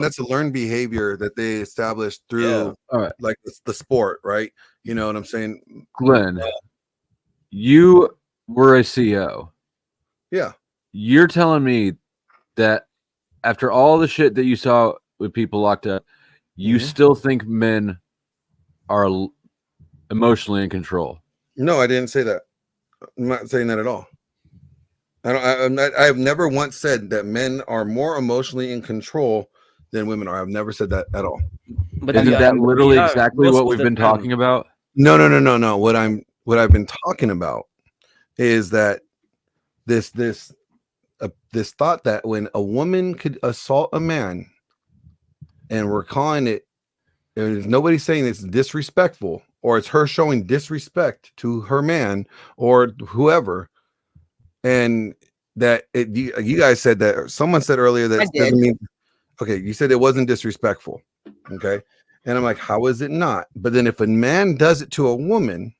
that's a learned behavior that they established through like the sport, right? You know what I'm saying? Glenn, you were a CEO. Yeah. You're telling me that after all the shit that you saw with people locked up, you still think men are emotionally in control? No, I didn't say that. I'm not saying that at all. I have never once said that men are more emotionally in control than women are. I've never said that at all. But isn't that literally exactly what we've been talking about? No. What I've been talking about is that this thought that when a woman could assault a man, and we're calling it, there's nobody's saying it's disrespectful or it's her showing disrespect to her man or whoever, and that you guys said that, someone said earlier that doesn't mean, okay, you said it wasn't disrespectful, okay, and I'm like, how is it not? But then if a man does it to a woman,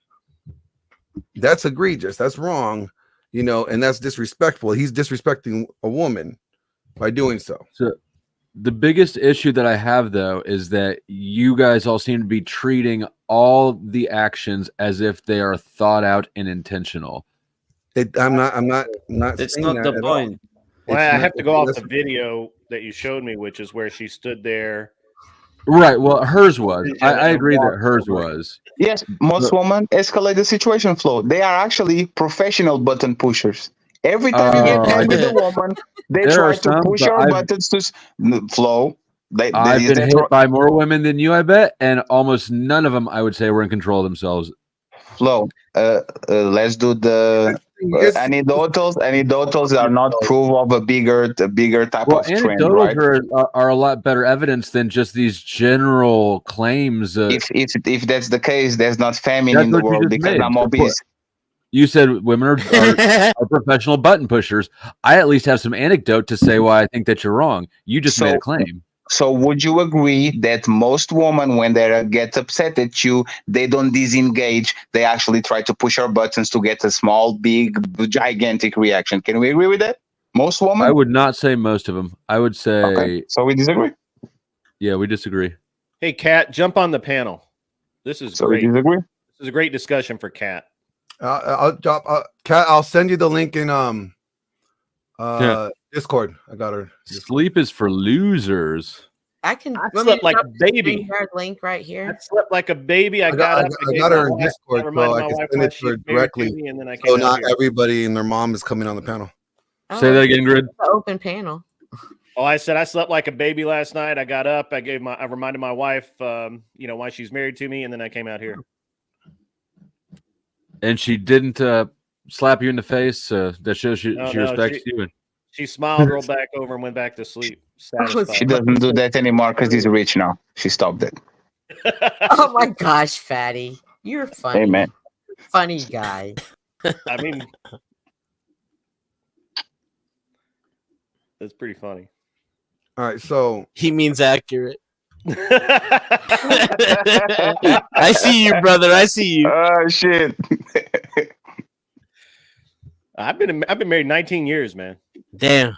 that's egregious, that's wrong, you know, and that's disrespectful. He's disrespecting a woman by doing so. So the biggest issue that I have, though, is that you guys all seem to be treating all the actions as if they are thought out and intentional. I'm not. It's not the point. Well, I have to go off the video that you showed me, which is where she stood there. Right. Well, hers was. I agree that hers was. Yes, most women escalate the situation flow. They are actually professional button pushers. Every time you get mad with a woman, they try to push her buttons to flow. I've been hit by more women than you, I bet, and almost none of them, I would say, were in control of themselves. Flow. Let's do the anecdotals. Anecdotals are not proof of a bigger type of trend, right? Are a lot better evidence than just these general claims. If that's the case, there's not famine in the world because I'm obese. You said women are professional button pushers. I at least have some anecdote to say why I think that you're wrong. You just made a claim. So would you agree that most women, when they get upset at you, they don't disengage. They actually try to push our buttons to get a small, big, gigantic reaction. Can we agree with that? Most women? I would not say most of them. I would say... Okay. So we disagree? Yeah, we disagree. Hey, Kat, jump on the panel. This is great. We disagree? This is a great discussion for Kat. Kat, I'll send you the link in Discord. I got her. Sleep is for losers. I slept like a baby. Link right here. I slept like a baby. I got her in Discord, so I can send it to her directly. So not everybody and their mom is coming on the panel. Say that again, Grid. Open panel. Oh, I said I slept like a baby last night. I got up. I reminded my wife, why she's married to me, and then I came out here. And she didn't slap you in the face. That shows she respects you. She smiled, rolled back over, and went back to sleep. Satisfied. She doesn't do that anymore because he's rich now. She stopped it. Oh my gosh, Fatty, you're funny. Hey, man. Funny guy. I mean, that's pretty funny. All right, so he means accurate. I see you, brother. I see you. Oh shit. I've been married 19 years, man. Damn.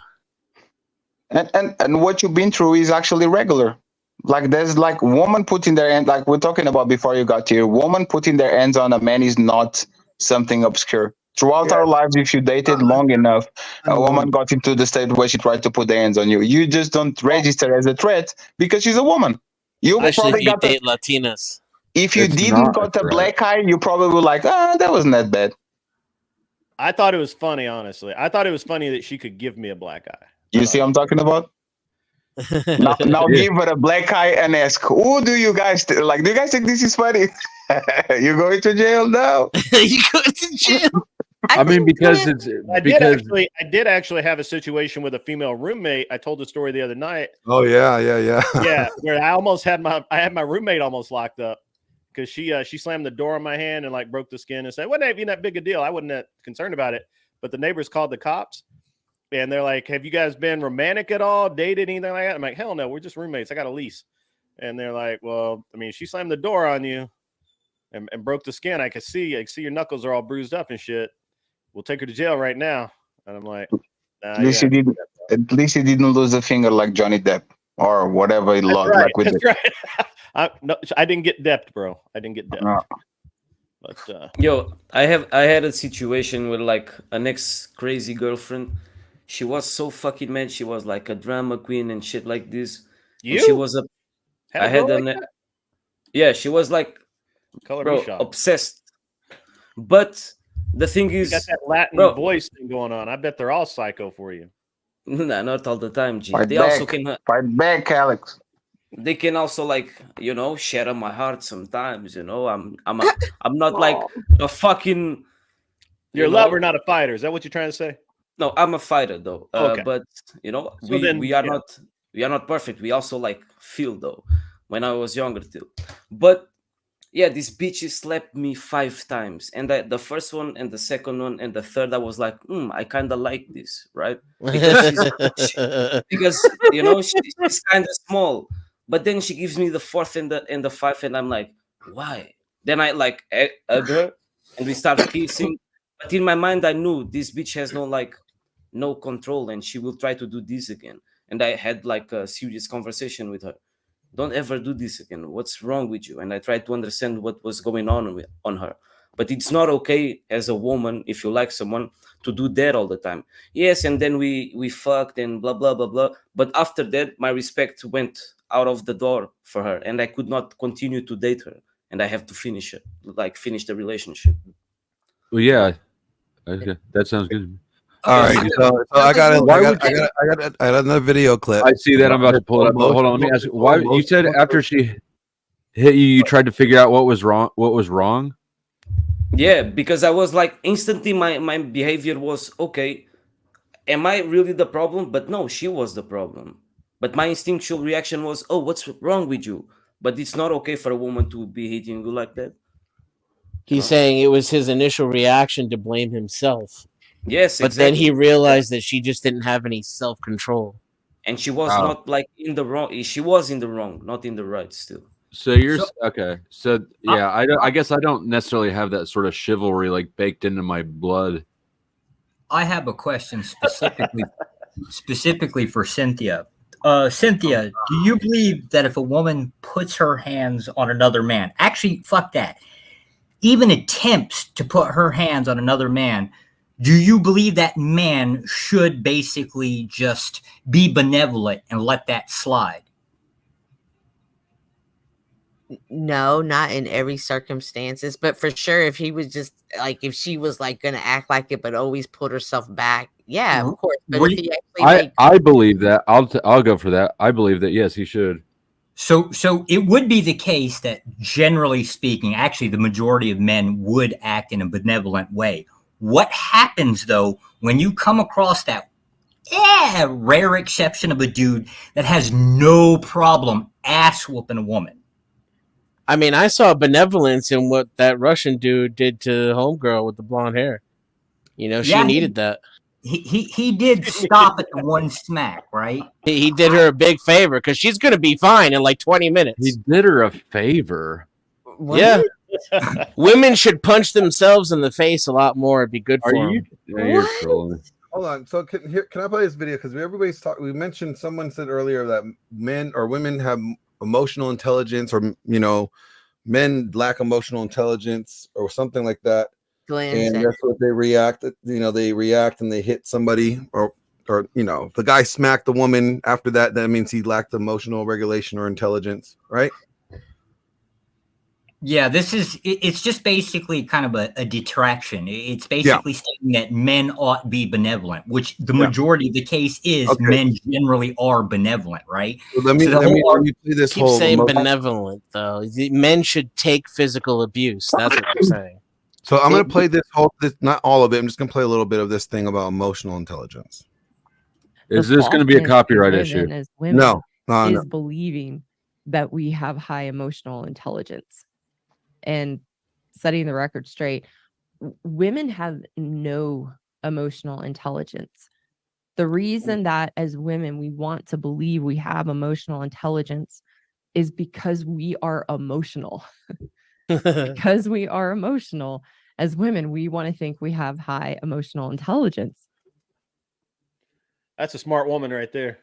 And what you've been through is actually regular. Like there's like woman putting their hand, like we're talking about before you got here. Woman putting their hands on a man is not something obscure. Throughout our lives, if you dated long enough, a woman got into the state where she tried to put their hands on you. You just don't register as a threat because she's a woman. Especially if you date Latinas. If you didn't got a black eye, you probably were like, that wasn't that bad. I thought it was funny, honestly. I thought it was funny that she could give me a black eye. You see what I'm talking about? now give her a black eye and ask, who do you guys do you guys think this is funny? You going to jail now? You going to jail? I mean, because I did actually have a situation with a female roommate. I told the story the other night. Oh yeah. Yeah, where I had my roommate almost locked up because she slammed the door on my hand and like broke the skin and said, "Wasn't even that big a deal. I wasn't that concerned about it." But the neighbors called the cops, and they're like, "Have you guys been romantic at all? Dated anything like that?" I'm like, "Hell no, we're just roommates. I got a lease." And they're like, "Well, I mean, she slammed the door on you and broke the skin. I can see your knuckles are all bruised up and shit. We'll take her to jail right now." And I'm like, at least he didn't lose a finger like Johnny Depp. or whatever it looked right. like with That's right. I didn't get depth, bro. I didn't get depth. But Yo, I had a situation with like an ex crazy girlfriend. She was so fucking mad. She was like a drama queen and shit like this. And she was a. I had yeah, she was like, bro, obsessed. But the thing is, you got that Latin voice thing going on. I bet they're all psycho for you. Nah, not all the time, G. Fight They back. also can Fight back, Alex. They can also, like, you know, shatter my heart sometimes. You know, I'm not like a fucking. You're a lover, not a fighter. Is that what you're trying to say? No, I'm a fighter though. Okay. But you know, So we are not perfect. We also like feel though. When I was younger too, but yeah, this bitch slapped me 5 times, and the first one and the second one and the third, I was like, I kind of like this, right? Because you know she's kind of small, but then she gives me the fourth and the 5, and I'm like, why? Then I like hug her, and we start kissing. But in my mind, I knew this bitch has no control, and she will try to do this again. And I had like a serious conversation with her. Don't ever do this again. What's wrong with you? And I tried to understand what was going on her. But it's not okay as a woman, if you like someone, to do that all the time. Yes, and then we fucked and blah, blah, blah, blah. But after that, my respect went out of the door for her, and I could not continue to date her. And I have to finish it, like finish the relationship. Well, yeah. Okay, that sounds good. All right, so I got another video clip. I see that. I'm about to pull it up. Hold on, let me ask you. Why you said after she hit you, you tried to figure out what was wrong? What was wrong? Yeah, because I was like, instantly my behavior was, okay, am I really the problem? But no, she was the problem. But my instinctual reaction was, oh, what's wrong with you? But it's not okay for a woman to be hitting you like that. He's saying it was his initial reaction to blame himself. Yes, but then he realized that she just didn't have any self-control, and she was not like in the wrong. She was in the wrong, not in the right still. So you're okay. So yeah, I guess I don't necessarily have that sort of chivalry like baked into my blood. I have a question specifically for Cynthia. Cynthia, do you believe that if a woman puts her hands on another man, actually, fuck that, even attempts to put her hands on another man, do you believe that man should basically just be benevolent and let that slide? No, not in every circumstances, but for sure, if he was just like, if she was like going to act like it, but always put herself back, yeah, of course. But if he actually I believe that. I'll go for that. I believe that yes, he should. So it would be the case that, generally speaking, actually the majority of men would act in a benevolent way. What happens, though, when you come across that rare exception of a dude that has no problem ass whooping a woman? I mean, I saw benevolence in what that Russian dude did to homegirl with the blonde hair. You know, she needed that. He did stop at the one smack, right? He did her a big favor because she's going to be fine in like 20 minutes. He did her a favor. What? Yeah. Women should punch themselves in the face a lot more. It'd be good for them. You're trolling. Hold on. So can I play this video? Because everybody's talking. We mentioned, someone said earlier that men or women have emotional intelligence, or men lack emotional intelligence or something like that. And that's what they react. They react and they hit somebody, or the guy smacked the woman. After that, that means he lacked emotional regulation or intelligence, right? Yeah, it's just basically kind of a detraction. It's basically stating that men ought to be benevolent, which the majority of the case is men generally are benevolent, right? Well, let me play this. Keep saying benevolent, though. Men should take physical abuse. That's what you're saying. So I'm going to play this not all of it. I'm just going to play a little bit of this thing about emotional intelligence. Is this going to be a copyright issue? No. Believing that we have high emotional intelligence. And setting the record straight, women have no emotional intelligence. The reason that as women we want to believe we have emotional intelligence is because we are emotional. Because we are emotional as women, we want to think we have high emotional intelligence. That's a smart woman right there.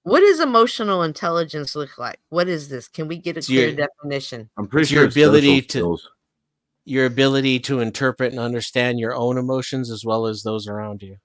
What does emotional intelligence look like? What is this? Can we get a clear definition? I'm pretty It's sure your it's social ability to skills. your ability to interpret and understand your own emotions as well as those around you.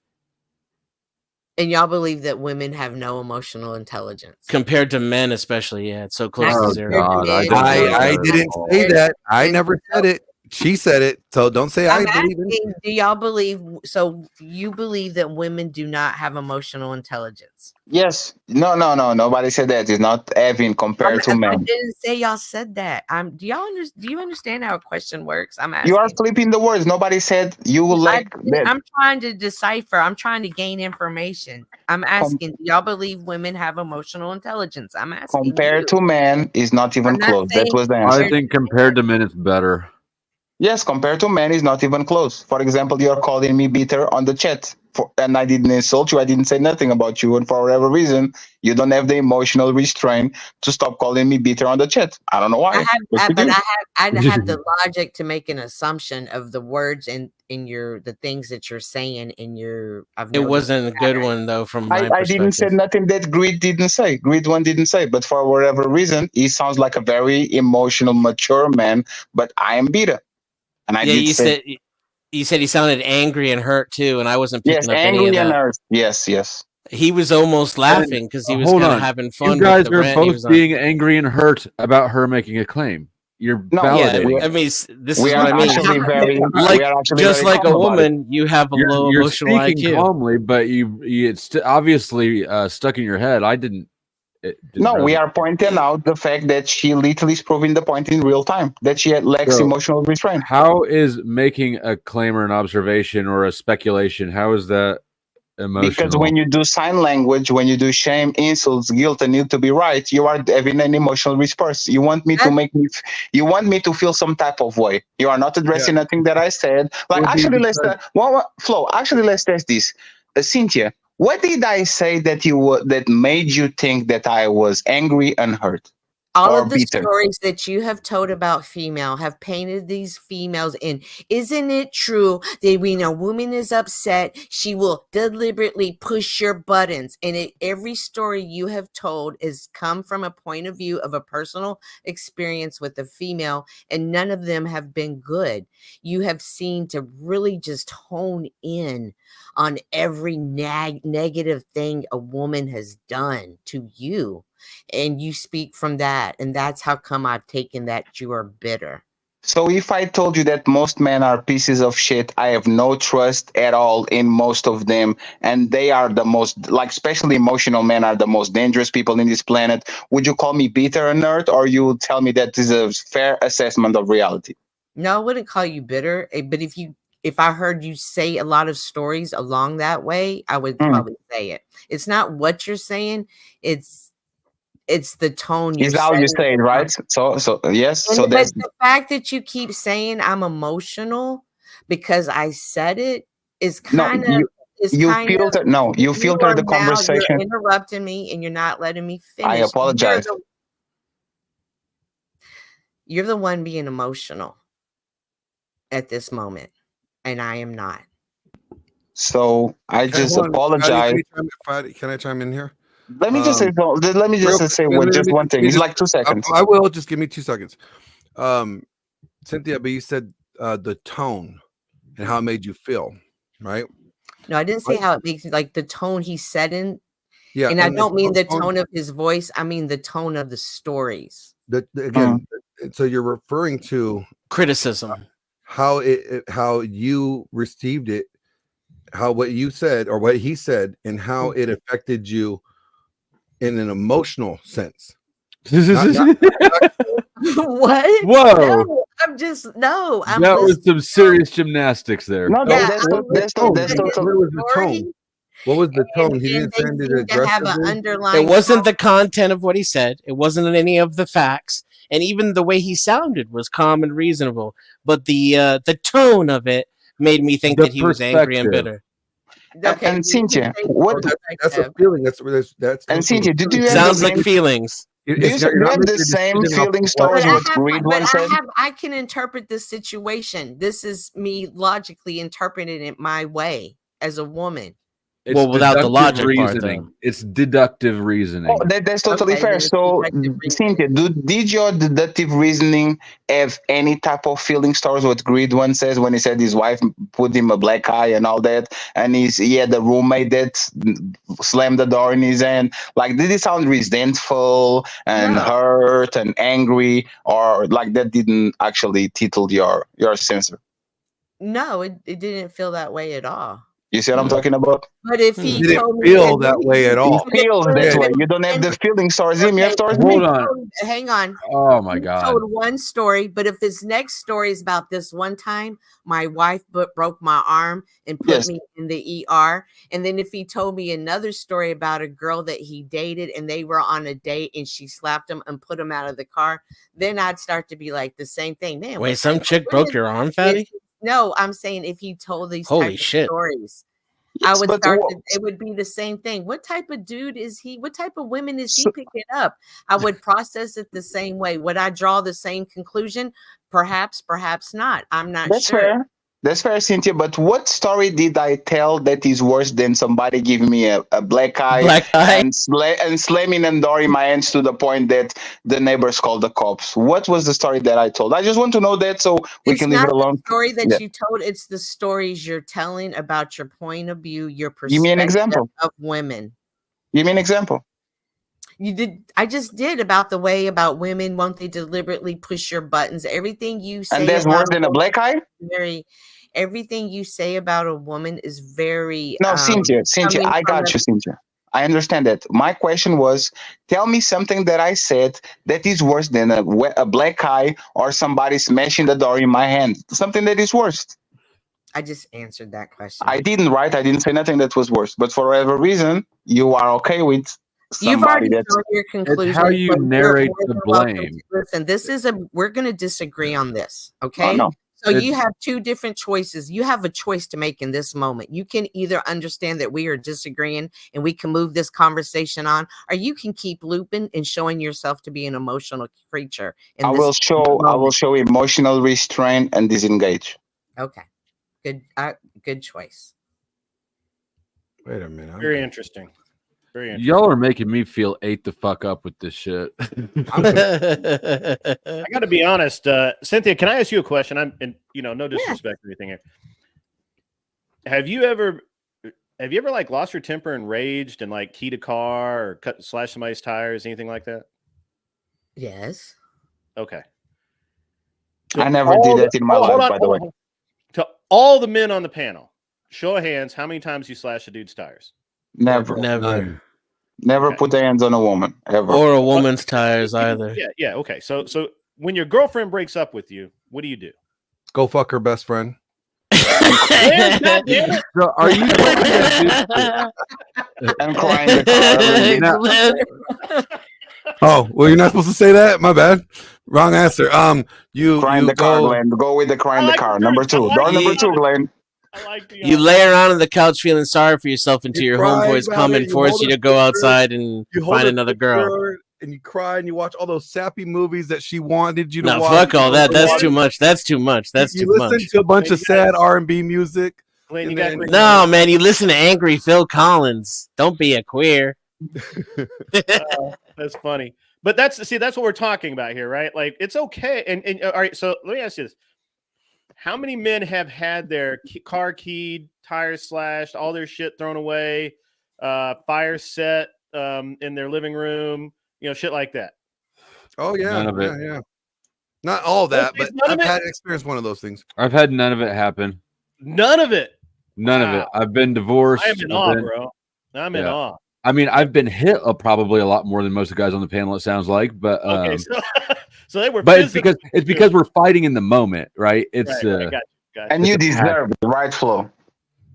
And y'all believe that women have no emotional intelligence Compared to men, especially, yeah, it's so close Not to compared zero. to men. I didn't say that. I never said it. She said it. So don't say I I'm believe it. asking, do y'all believe? So you believe that women do not have emotional intelligence? Yes. No. Nobody said that. It's not having compared to I men. didn't say y'all said that. Do you understand how a question works? I'm asking. You are flipping the words. Nobody said you lack that. I'm trying to decipher. I'm trying to gain information. I'm asking, do y'all believe women have emotional intelligence? I'm asking Compared you. to men is not even I'm not close. That saying was the answer. I think compared to men, it's better. Yes, compared to men is not even close. For example, you're calling me bitter on the chat, and I didn't insult you. I didn't say nothing about you, and for whatever reason, you don't have the emotional restraint to stop calling me bitter on the chat. I don't know why. I have the logic to make an assumption of the words in the things that you're saying in your. It wasn't a good one though, from my I didn't say perspective. nothing that Greed didn't say. Greed one didn't say, but for whatever reason, he sounds like a very emotional, mature man. But I am bitter, and I Yeah, did say you said he sounded angry and hurt too, and I wasn't yes, picking up any of angry and that. hurt. Yes. He was almost laughing because he was Hold kind of on. having fun. You guys with the are rant he both was on. being angry and hurt about her making a claim. You're No, validating. Yeah, I mean, this we is are what I mean. actually very, Like, we are actually just very like a calm about it. woman, you have a low You're emotional speaking IQ. calmly, but it's obviously stuck in your head. It didn't No, we resonate. are pointing out the fact that she literally is proving the point in real time that she lacks So, emotional restraint. How is making a claim or an observation or a speculation? How is that emotional? Because when you do sign language, when you do shame, insults, guilt, and need to be right, you are having an emotional response. You want me you want me to feel some type of way. You are not addressing nothing that I said. Like, actually, let's Flo. Actually, let's test this. Cynthia, what did I say that that made you think that I was angry and hurt? All or of the bitter? stories that you have told about female have painted these females in. Isn't it true that when a woman is upset, she will deliberately push your buttons? And every story you have told has come from a point of view of a personal experience with a female, and none of them have been good. You have seemed to really just hone in on every negative thing a woman has done to you. And you speak from that, and that's how come I've taken that you are bitter. So if I told you that most men are pieces of shit, I have no trust at all in most of them, and they are the most, like, especially emotional men are the most dangerous people in this planet, would you call me bitter or nerd, or you would tell me that this is a fair assessment of reality? No, I wouldn't call you bitter, but if I heard you say a lot of stories along that way, I would probably say it. It's not what you're saying, it's the tone you're Is how you say it, right? So yes. So but that's the fact that you keep saying I'm emotional because I said it is kind of you filter the conversation. You're interrupting me and you're not letting me finish. I apologize. You're the one being emotional at this moment, and I am not. So I just apologize. Can I chime in here? Let me just say. Let me just say just one thing. It's like 2 seconds. I will just give me 2 seconds. Cynthia, but you said the tone and how it made you feel, right? No, I didn't say how it makes me, like the tone he said in. Yeah, and I don't mean the tone of his voice. I mean the tone of the stories. Again, so you're referring to criticism, how you received it, what you said or what he said, and how it affected you in an emotional sense. What? Whoa! No, that was some serious gymnastics there. No, that's totally. What was the tone? He didn't send it aggressively. It wasn't the content of what he said. It wasn't any of the facts, and even the way he sounded was calm and reasonable. But the tone of it made me think that he was angry and bitter. Okay, and Cynthia, that's a feeling. That's and Cynthia, did you sounds like feelings? Do you have the same feelings towards what Greed one said? I can interpret this situation. This is me logically interpreting it my way as a woman. It's Well, without the deductive logic part, reasoning. though. It's deductive reasoning. Oh, that's totally Okay, fair. then it's So, deductive Cynthia, reasoning. did your deductive reasoning have any type of feeling stories? What Greed one says when he said his wife put him a black eye and all that, and he had a roommate that slammed the door in his hand. Like, did it sound resentful and No. hurt and angry, or like that didn't actually tickle your sensor? No, it didn't feel that way at all. You see what I'm talking about? But if he Didn't told me, feel and then that way at all. He feels that Yeah. way. You don't have the feelings towards him. You have towards and me. he Hold on. hang on. Oh my He god. told one story, but if his next story is about this one time my wife broke my arm and put Yes. me in the ER, and then if he told me another story about a girl that he dated and they were on a date and she slapped him and put him out of the car, then I'd start to be like the same thing. Man, Wait, what some type of chick broke women your arm, is- fatty? No, I'm saying if he told these Holy type of shit. stories. I Yes, would but start what- to, it would be the same thing. What type of dude is he? What type of women is he So- picking up? I would process it the same way. Would I draw the same conclusion? Perhaps, perhaps not. I'm not That's sure. fair. That's fair, Cynthia. But what story did I tell that is worse than somebody giving me a black eye, Black eye. and slamming a door in my hands to the point that the neighbors called the cops? What was the story that I told? I just want to know that so we It's can leave not it alone. the story that Yeah. you told. It's the stories you're telling about your point of view, your Give me an perspective example. of women. Give me an example. You did. I just did about the way about women. Won't they deliberately push your buttons? Everything you say And that's about worse than a black eye? very. Everything you say about a woman is very. No, Cynthia, coming I from got a- you, Cynthia. I understand that. My question was, tell me something that I said that is worse than a black eye or somebody smashing the door in my hand. Something that is worse. I just answered that question. I didn't write. I didn't say nothing that was worse. But for whatever reason, you are okay with You've somebody already that's. shown your conclusion. It's how you but you're narrate more the than welcome blame. to listen, this is we're going to disagree on this. Oh, Okay. no. So you It's- have two different choices. You have a choice to make in this moment. You can either understand that we are disagreeing and we can move this conversation on, or you can keep looping and showing yourself to be an emotional creature. In I this will moment. show emotional restraint and disengage. Okay. Good choice. Wait a minute. Very interesting. Very interesting. Y'all are making me feel ate the fuck up with this shit. I got to be honest, Cynthia. Can I ask you a question? No disrespect or anything here. Have you ever like lost your temper and raged and like keyed a car or slashed somebody's tires, anything like that? Yes. Okay. I never did that in my life, by the way. To all the men on the panel, show of hands, how many times you slashed a dude's tires? Never. Never. Never Okay. put their hands on a woman, ever. Or a woman's tires either. Yeah. Okay. So when your girlfriend breaks up with you, what do you do? Go fuck her best friend. God damn it. So are you telling me that And cry in the car. Oh, well, you're not supposed to say that. My bad. Wrong answer. You Cry in you the car, go. Glenn. Go with the cry in I the like car. the Number truth. I 2. like Door the number truth. 2, Glenn. I like the You lay around on the couch feeling sorry for yourself until your cry homeboys about come it, and you force hold you her to go picture, outside and You hold find her another girl. picture and you cry and you watch all those sappy movies that she wanted you to No, watch. fuck all that. That's watch. too much. That's too much. That's You too listen much. to a bunch Man, of you gotta- sad R&B music. Glenn, you and got then- No, man, you listen to angry Phil Collins. Don't be a queer. That's funny. But that's what we're talking about here, right? Like it's okay. And all right, so let me ask you this. How many men have had their car keyed, tires slashed, all their shit thrown away, fire set in their living room, shit like that? Oh yeah, None of it. yeah. Not all that, but None of I've it? had experienced one of those things. I've had none of it happen. None of it. None of it. I've been divorced. I am in I've awe, been- bro. I'm in Yeah. awe. I mean, I've been hit probably a lot more than most of the guys on the panel. It sounds like, but Okay, so they were. but it's physically- because we're fighting in the moment, right? It's right, gotcha. And you It's a pact. deserve it, right, Flo?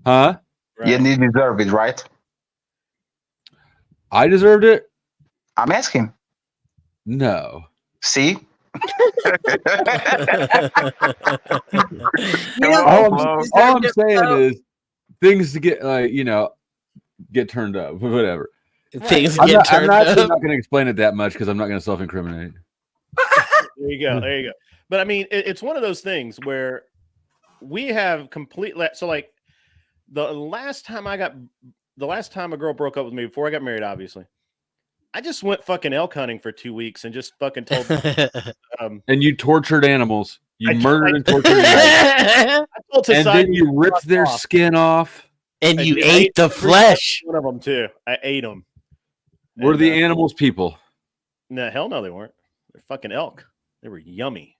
huh? Right. You deserve it, right? I deserved it. I'm asking. No. See? All I'm saying is things to get get turned up, whatever. Things I'm get not turned actually up. not going to explain it that much because I'm not going to self-incriminate. There you go. But I mean, it's one of those things where we have complete. So like the last time I got the last time a girl broke up with me before I got married, obviously, I just went fucking elk hunting for 2 weeks and just fucking told. And you tortured animals. You murdered and tortured animals. And then you ripped their skin off. And you ate the flesh. One of them too. I ate them. Were the animals people? No, hell no, they weren't. They're fucking elk. They were yummy.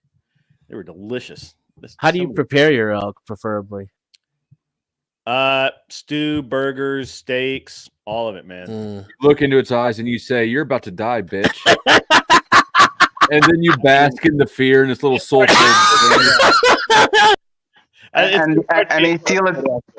They were delicious. How do you prepare your elk, preferably? Stew, burgers, steaks, all of it, man. You look into its eyes and you say, "You're about to die, bitch." And then you bask in the fear and this little soul. And he still,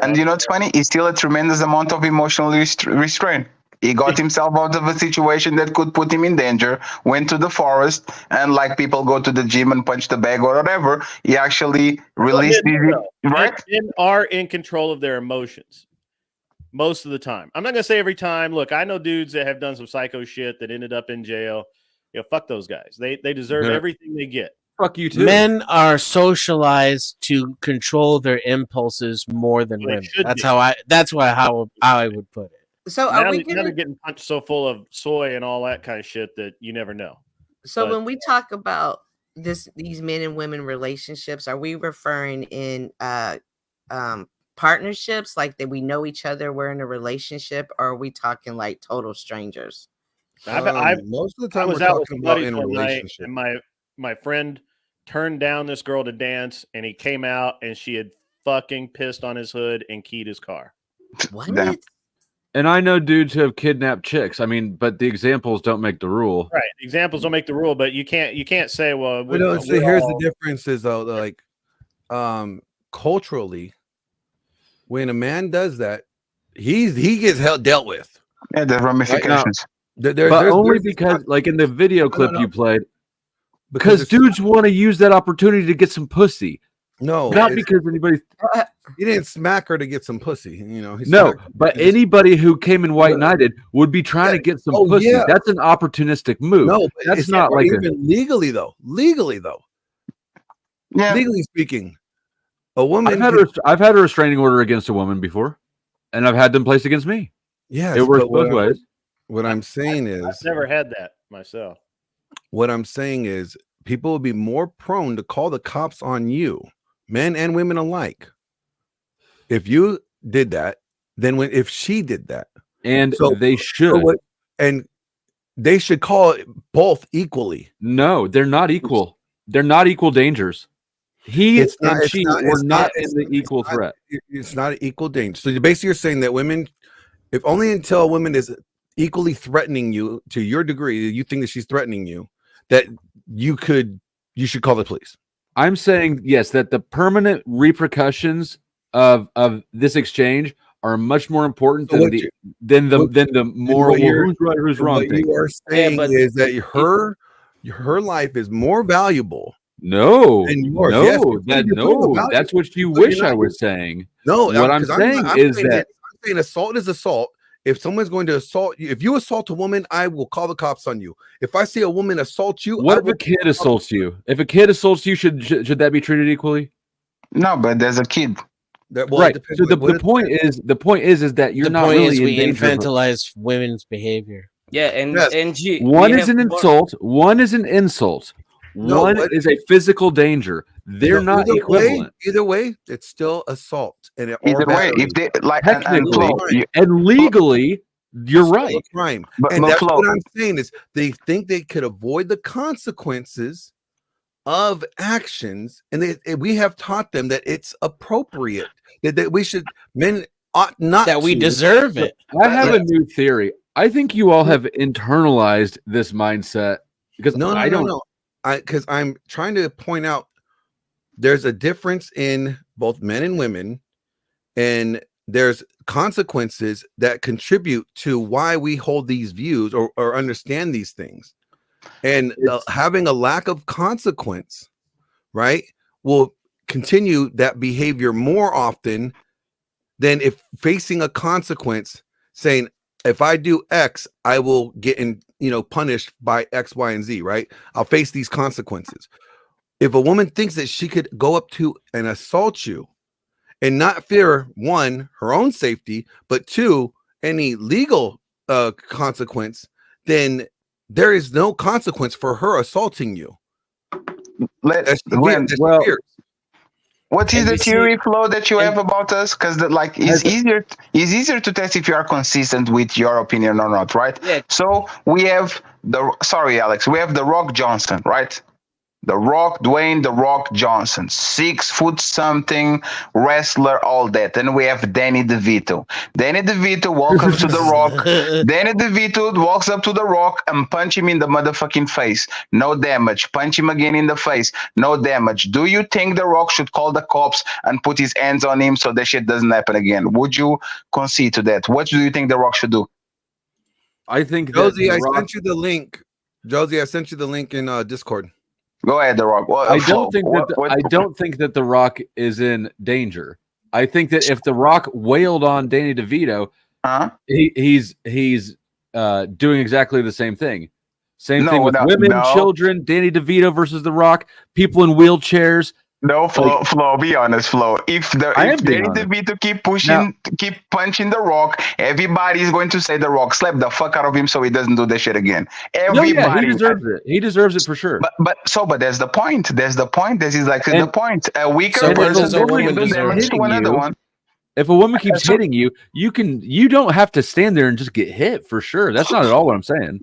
and you know what's funny? He still a tremendous amount of emotional restraint. He got himself out of a situation that could put him in danger, went to the forest, and like people go to the gym and punch the bag or whatever, he actually released these, right? Men are in control of their emotions most of the time. I'm not going to say every time. Look, I know dudes that have done some psycho shit that ended up in jail. You know, fuck those guys. They deserve everything they get. Fuck you too. Men are socialized to control their impulses more than women. That's how I would put it. So now they're getting punched so full of soy and all that kind of shit that you never know. So when we talk about these men and women relationships, are we referring in partnerships, like that we know each other, we're in a relationship, or are we talking like total strangers? Most of the time, we're talking about in a relationship. And my friend turned down this girl to dance, and he came out, and she had fucking pissed on his hood and keyed his car. What? And I know dudes who have kidnapped chicks. I mean, but the examples don't make the rule. Right. Examples don't make the rule, but you can't say, well, here's the difference is though, like culturally, when a man does that, he gets dealt with. Yeah, the ramifications. But only because, like in the video clip you played, because dudes want to use that opportunity to get some pussy. No, not because anybody. He didn't smack her to get some pussy, you know. No, but anybody who came in white knighted would be trying to get some pussy. Yeah. That's an opportunistic move. No, that's not like even legally though. Yeah, legally speaking, a woman. I've had a restraining order against a woman before, and I've had them placed against me. Yeah, it works both ways. What I'm saying is, I've never had that myself. What I'm saying is, people will be more prone to call the cops on you, men and women alike, if you did that, than if she did that. And so they should. And they should call it both equally. No, they're not equal. They're not equal dangers. He and she were not in the equal threat. It's not an equal danger. So basically you're saying that women, if only until a woman is equally threatening you to your degree, you think that she's threatening you, that you should call the police. I'm saying yes, that the permanent repercussions of this exchange are much more important than the moral who's right, who's wrong thing. What you are saying is that her life is more valuable. No, than yours. No, yes, that's what you wish I was saying. No, what I'm saying is that I'm saying assault is assault. If someone's going to assault you, if you assault a woman, I will call the cops on you. If I see a woman assault you, what if a kid assaults you? If a kid assaults you, should that be treated equally? No, but there's a kid. Right. So the point is that you're not really we infantilize women's behavior. Yeah, and one is an insult. One is an insult. One is a physical danger. They're not equivalent. Either way, it's still assault. And either way, if they like technically and legally, you're right. Crime. And that's what I'm saying is they think they could avoid the consequences of actions, and we have taught them that it's appropriate that we should men ought not that we deserve it. I have a new theory. I think you all have internalized this mindset because I don't. Because I'm trying to point out there's a difference in both men and women, and there's consequences that contribute to why we hold these views or understand these things. And having a lack of consequence, right, will continue that behavior more often than if facing a consequence, saying, if I do X, I will get punished by X, Y, and Z, right? I'll face these consequences. If a woman thinks that she could go up to and assault you and not fear, one, her own safety, but two, any legal consequence, then there is no consequence for her assaulting you. Glenn, what is the theory flow that you have about us? Because it's easier to test if you are consistent with your opinion or not, right? Yeah. So we have Alex, we have the Rock Johnson, right? The Rock, Dwayne The Rock Johnson, 6 foot something wrestler, all that. And we have Danny DeVito. Danny DeVito walks up to The Rock. Danny DeVito walks up to The Rock and punch him in the motherfucking face. No damage. Punch him again in the face. No damage. Do you think The Rock should call the cops and put his hands on him so that shit doesn't happen again? Would you concede to that? What do you think The Rock should do? I think Josie, I sent you the link. Josie, I sent you the link in Discord. Go ahead, The Rock. I don't think that The Rock is in danger. I think that if The Rock wailed on Danny DeVito, he's doing exactly the same thing. Same thing with women, children, Danny DeVito versus The Rock, people in wheelchairs. No, Flo, be honest, Flo. If Danny DeVito keep punching The Rock, everybody's going to say The Rock, slap the fuck out of him so he doesn't do that shit again. Everybody. He deserves it. He deserves it for sure. But there's the point. There's the point. This is the point. A weaker person can do damage to another one. If a woman keeps hitting you, you don't have to stand there and just get hit for sure. That's not at all what I'm saying.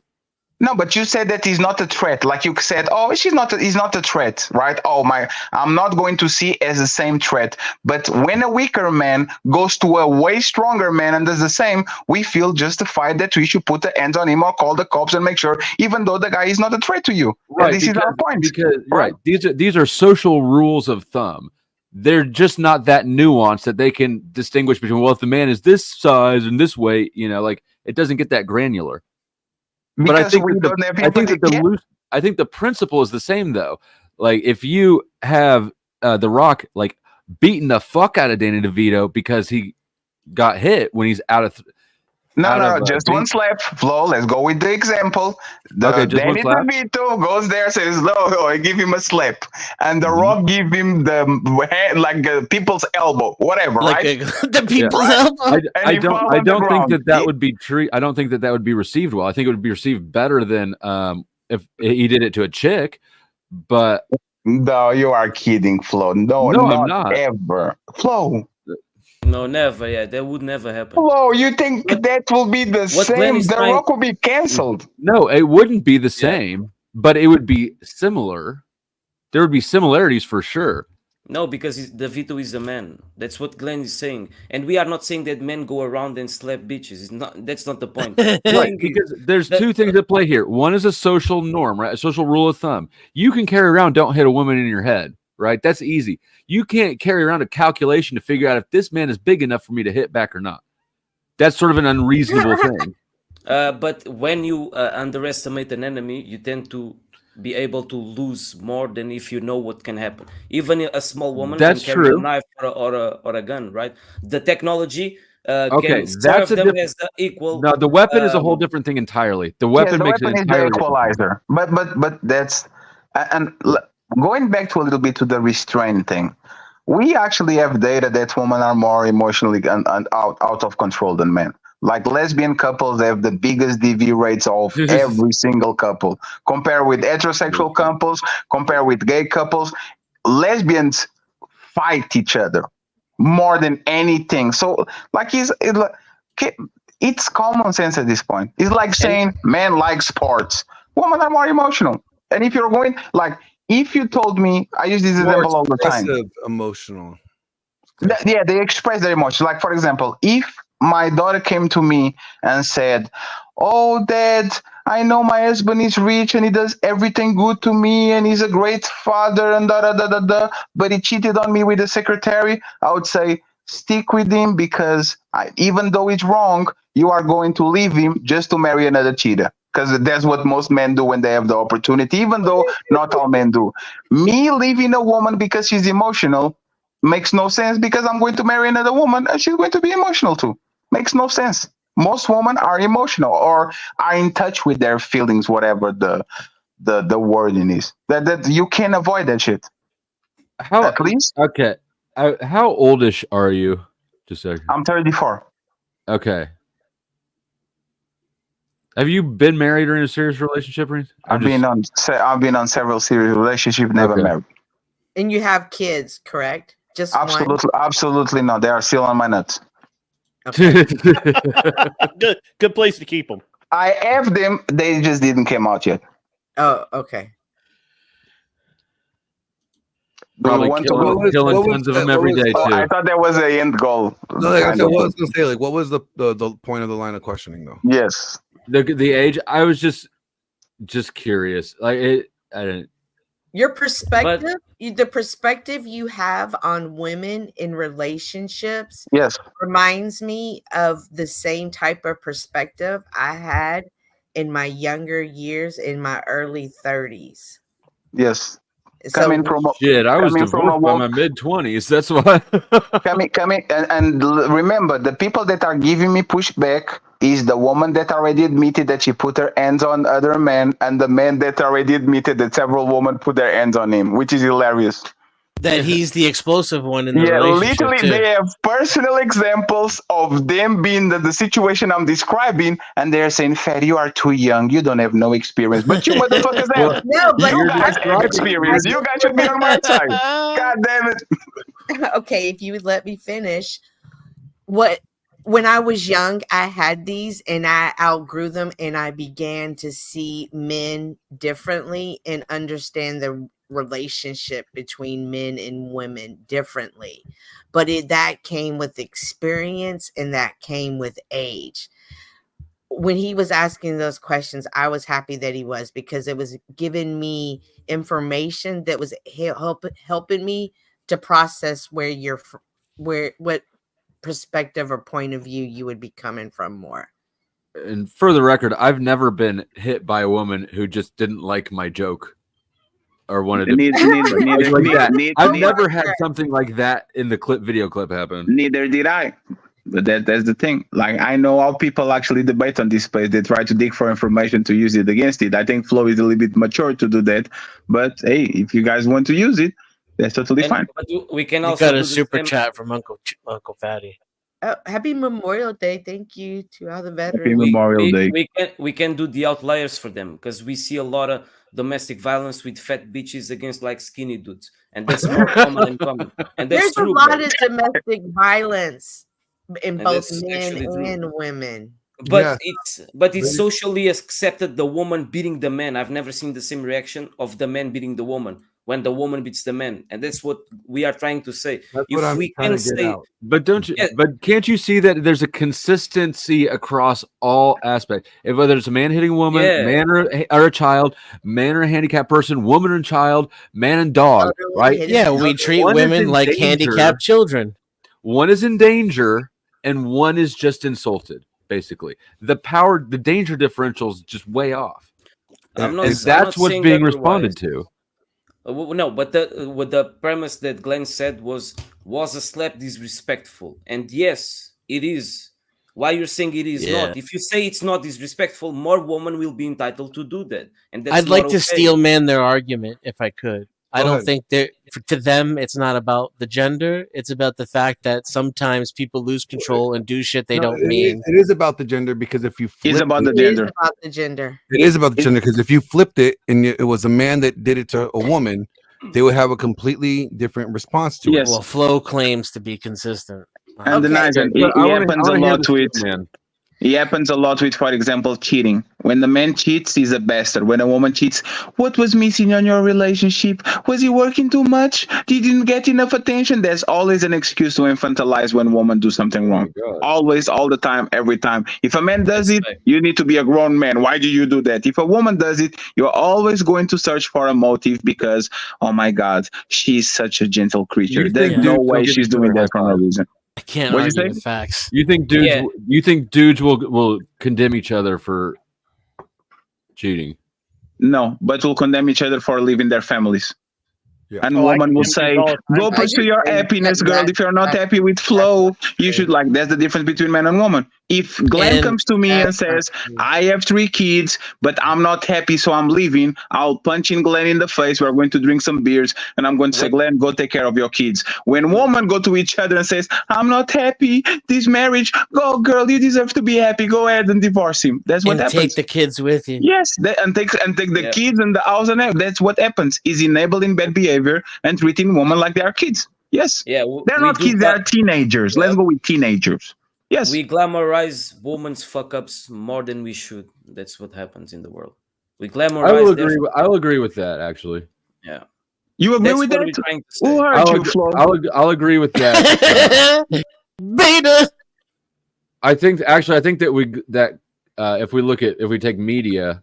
No, but you said that he's not a threat. Like you said, he's not a threat, right? I'm not going to see as the same threat. But when a weaker man goes to a way stronger man and does the same, we feel justified that we should put the hands on him or call the cops and make sure, even though the guy is not a threat to you. Right, this is our point. These are social rules of thumb. They're just not that nuanced that they can distinguish between, well, if the man is this size and this weight, it doesn't get that granular. But I think the principle is the same though. Like if you have The Rock beating the fuck out of Danny DeVito because he got hit when he's out of just one slap. Flo, let's go with the example. Danny DeVito goes there, says no, I give him a slap, and The Rock give him the hand, people's elbow, whatever, right? The people's elbow. I don't think that would be true. I don't think that would be received well. I think it would be received better than if he did it to a chick. But no, you are kidding, Flo. No, I'm not ever, Flo. No, never. Yeah, that would never happen. Whoa, you think that will be the same? The Rock will be canceled. No, it wouldn't be the same, but it would be similar. There would be similarities for sure. No, because DeVito is a man. That's what Glenn is saying, and we are not saying that men go around and slap bitches. It's not. That's not the point. Right, because there's two things at play here. One is a social norm, right? A social rule of thumb. You can carry around, don't hit a woman in your head. Right? That's easy. You can't carry around a calculation to figure out if this man is big enough for me to hit back or not. That's sort of an unreasonable thing. But when you underestimate an enemy, you tend to be able to lose more than if you know what can happen. Even a small woman can carry a knife or a gun, right? The technology can serve them as equal. No, the weapon is a whole different thing entirely. The weapon makes it entirely the equalizer. But that's and. Going back to a little bit to the restraint thing, we actually have data that women are more emotionally and out of control than men. Like lesbian couples have the biggest DV rates of every single couple. Compare with heterosexual couples, compare with gay couples. Lesbians fight each other more than anything. So it's common sense at this point. It's like saying men like sports. Women are more emotional. And if you're going if you told me, I use this example all the time. Emotional. They express their emotions. Like, for example, if my daughter came to me and said, "Oh, Dad, I know my husband is rich and he does everything good to me and he's a great father and but he cheated on me with the secretary," I would say, stick with him because even though it's wrong, you are going to leave him just to marry another cheater. Because that's what most men do when they have the opportunity, even though not all men do. Me leaving a woman because she's emotional makes no sense because I'm going to marry another woman and she's going to be emotional too. Makes no sense. Most women are emotional or are in touch with their feelings, whatever the wording is. That you can't avoid that shit. At least. Okay. How oldish are you? Just a second. I'm 34. Okay. Have you been married or in a serious relationship, or anything? I've been on several serious relationships, never married. And you have kids, correct? Just absolutely not. They are still on my nuts. Okay. Good place to keep them. I have them. They just didn't come out yet. Oh, okay. Probably killing tons of them every day too. I thought there was an end goal. No, like I said, what I was gonna say, like, what was the point of the line of questioning, though? Yes, the age. I was just curious. Like I didn't. Your perspective, the perspective you have on women in relationships, yes, reminds me of the same type of perspective I had in my younger years, in my early 30s. Yes. Coming from I was divorced by my mid-20s. That's why. coming and remember, the people that are giving me pushback is the woman that already admitted that she put her hands on other men, and the man that already admitted that several women put their hands on him, which is hilarious. That he's the explosive one in the relationship. Literally, too. they have personal examples of them being the situation I'm describing, and they're saying, "Fed, you are too young. You don't have no experience." But you motherfuckers have. No, but you guys have experience. You guys should be on my side. God damn it. Okay, if you would let me finish. When I was young, I had these and I outgrew them, and I began to see men differently and understand the relationship between men and women differently. But that came with experience, and that came with age. When he was asking those questions, I was happy that he was, because it was giving me information that was helping me to process what perspective or point of view you would be coming from more. And for the record, I've never been hit by a woman who just didn't like my joke or wanted to. I've never had something like that in the video clip happen. Neither did I. But that's the thing. Like, I know how people actually debate on this space. They try to dig for information to use it against it. I think Flo is a little bit mature to do that. But hey, if you guys want to use it, that's totally fine. But we can also got a super chat from Uncle Fatty. Oh, happy Memorial Day! Thank you to all the veterans. Happy Memorial Day. We can do the outliers for them, because we see a lot of domestic violence with fat bitches against like skinny dudes, and that's more common than common. And that's There's true, a lot of domestic violence in both men and women. But it's socially accepted, the woman beating the man. I've never seen the same reaction of the man beating the woman when the woman beats the man, and that's what we are trying to say. That's what I'm trying to get out. But don't you? Yeah. But can't you see that there's a consistency across all aspects? Whether it's a man hitting a woman, man or a child, man or a handicapped person, woman and child, man and dog, right? Yeah, we treat women like handicapped children. One is in danger, and one is just insulted. Basically, the danger differential is just way off. That's what's being responded to. No, but the premise that Glenn said was a slap disrespectful? And yes, it is. Why you're saying it is not? If you say it's not disrespectful, more women will be entitled to do that. And that's I'd like to steel man their argument if I could. I don't think to them it's not about the gender. It's about the fact that sometimes people lose control and do shit they don't mean. It is about the gender, because if you it's about the gender. It is about the gender. It is about the gender, because if you flipped it and it was a man that did it to a woman, they would have a completely different response to it. Well, Flo claims to be consistent. And the nice it happens a lot to it. It happens a lot with, for example, cheating. When the man cheats, he's a bastard. When a woman cheats, what was missing on your relationship? Was he working too much? Didn't get enough attention? There's always an excuse to infantilize when women do something wrong. Always, all the time, every time. If a man does it, you need to be a grown man. Why do you do that? If a woman does it, you're always going to search for a motive because, oh my God, she's such a gentle creature. There's no way she's doing that for no reason. I can't argue with facts. You think dudes? Yeah. You think dudes will condemn each other for cheating? No, but will condemn each other for leaving their families. Yeah. And Oh, I woman get will them say, all the time. go I pursue just your think happiness, that girl. If you're not happy with flow, you should like, that's the difference between man and woman. If Glenn And comes to me and that's not says, true. I have 3 kids, but I'm not happy, so I'm leaving, I'll punch in Glenn in the face. We're going to drink some beers, and I'm going to say, What? Glenn, go take care of your kids. When women go to each other and says, I'm not happy, this marriage, go girl, you deserve to be happy. Go ahead and divorce him. That's what happens. take the kids with you. Yes, and take the Yeah. kids and the house, and that's what happens. Is enabling bad behavior and treating women like they are kids. Yes, Yeah, they're we not do. kids; they are teenagers. Yeah. Let's go with teenagers. Yes, We glamorize women's fuck ups more than we should. That's what happens in the world. We I glamorize will their agree. fuck I'll ups. agree with that. Actually, Yeah, you agree that's with what that? we're trying to Who say. hurt you, Flo? I'll agree with that. Beta. I think that if we take media,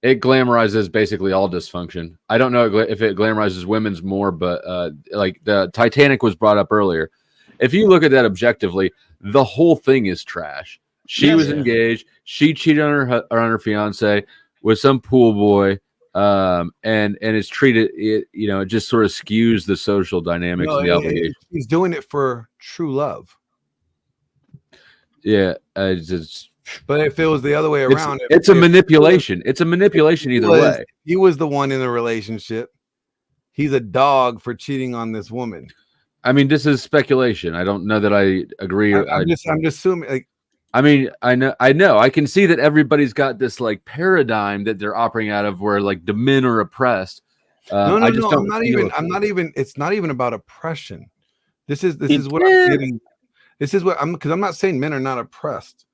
it glamorizes basically all dysfunction. I don't know if it glamorizes women's more, but like the Titanic was brought up earlier. If you look at that objectively, the whole thing is trash. She Yes. was Yeah. engaged. She cheated on her fiance with some pool boy, and it's treated. It just sort of skews the social dynamics No, of the obligation. he's doing it for true love. Yeah, it's But if it was the other way around, it's a manipulation. It's a manipulation either way. He was the one in the relationship. He's a dog for cheating on this woman. I mean, this is speculation. I don't know that I agree. I'm just assuming. Like, I mean, I know. I can see that everybody's got this like paradigm that they're operating out of, where like the men are oppressed. no, I just don't. I'm not even. It's not even about oppression. This is what Yeah. I'm getting. This is what because I'm not saying men are not oppressed.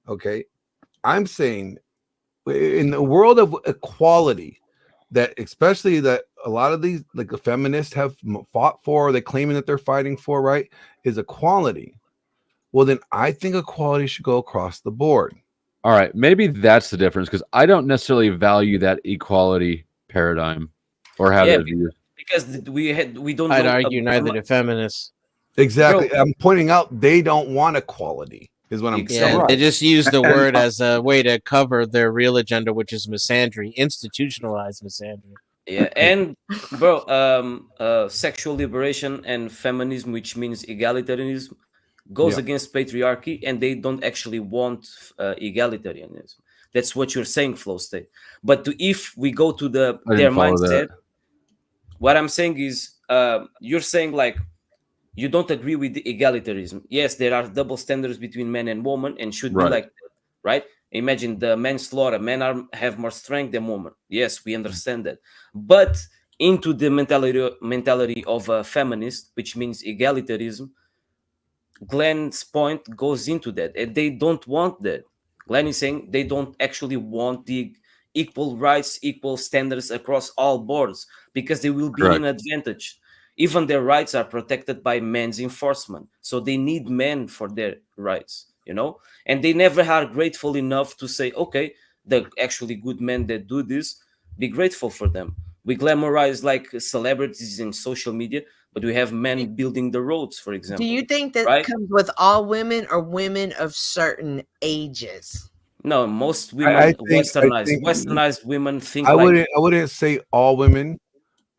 Okay, I'm saying in the world of equality, that especially that a lot of these like the feminists have fought for, they claiming that they're fighting for, right, is equality. Well, then I think equality should go across the board. All right, maybe that's the difference, because I don't necessarily value that equality paradigm or how Yeah, they're viewed. because we don't. I'd know argue neither do feminists. Exactly. Bro. I'm pointing out they don't want equality, is what I'm Exactly. saying. Yeah, they just use the word as a way to cover their real agenda, which is misandry, institutionalized misandry. Yeah, and bro, sexual liberation and feminism, which means egalitarianism, goes Yeah. against patriarchy, and they don't actually want egalitarianism. That's what you're saying, Flow State. But if we go to I their didn't follow mindset, that. what I'm saying is, you're saying like you don't agree with the egalitarianism. Yes, there are double standards between men and women, and should be Right. like that, right? Imagine the manslaughter. Men have more strength than women. Yes, we understand that. But into the mentality of a feminist, which means egalitarianism, Glenn's point goes into that. And they don't want that. Glenn is saying they don't actually want the equal rights, equal standards across all boards, because they will be Correct. in advantage. Even their rights are protected by men's enforcement. So they need men for their rights, and they never are grateful enough to say, okay, the actually good men that do this, be grateful for them. We glamorize like celebrities in social media, but we have men building the roads, for example. Do you think that right? comes with all women or women of certain ages? No, most women I think- westernized women think I like wouldn't say all women.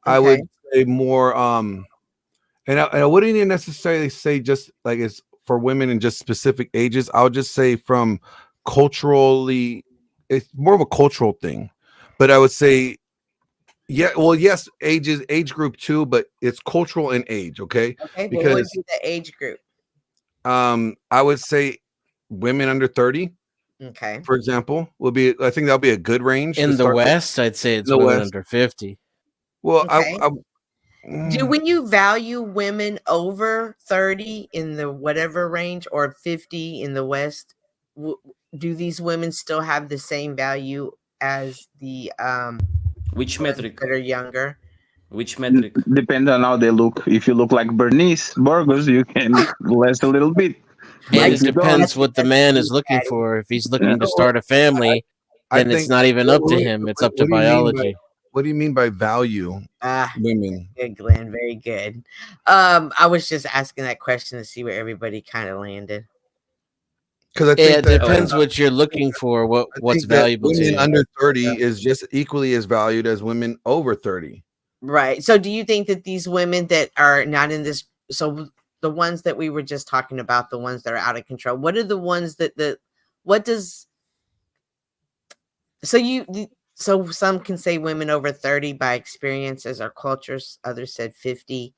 I Okay. would say more and I wouldn't even necessarily say just like it's for women in just specific ages. I would just say from culturally, it's more of a cultural thing. But I would say yes, age group too, but it's cultural and age, okay? Okay, but what would Because be the age group? I would say women under 30, Okay. for example, I think that'll be a good range to In the start with. West, I'd say it's In the women West. under 50. Well, Okay. When you value women over 30 in the whatever range or 50 in the West, do these women still have the same value as the which ones metric? that are younger? Which metric? Depends on how they look. If you look like Bernice Burgos, you can last a little bit. But And if it you don't, depends what the That's man true, is looking Patty. for. If he's looking to No, start a family, I then it's think- not even up to what- him. It's up to what do you mean by- biology. What do you mean by value Ah, women? good, Glenn. Very good. I was just asking that question to see where everybody kind of landed. Because I Yeah, think it that depends what you're looking for, what's think that valuable to women you. under 30 is just equally as valued as women over 30. Right. So do you think that these women that are not in this, so the ones that we were just talking about, the ones that are out of control, what are the ones that what does, so some can say women over 30 by experiences or cultures, others said 50.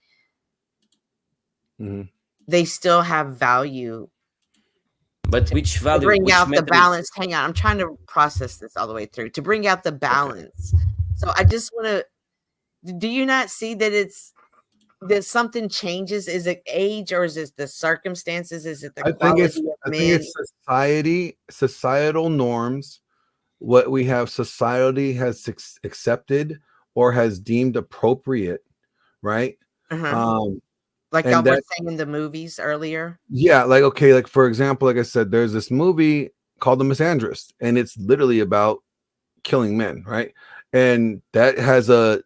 Mhm. They still have value. But which To value? bring Which out the matters? balance. Hang on, I'm trying to process this all the way through. To bring out the balance. So I just want to, do you not see that it's that something changes? Is it age, or is it the circumstances? Is it the quality of I men? think it's societal norms, what we have society has accepted or has deemed appropriate, right? Like and y'all were that, saying in the movies earlier. yeah, like, okay, like for example, like I said, there's this movie called The Misandrist, and it's literally about killing men, right? And that has a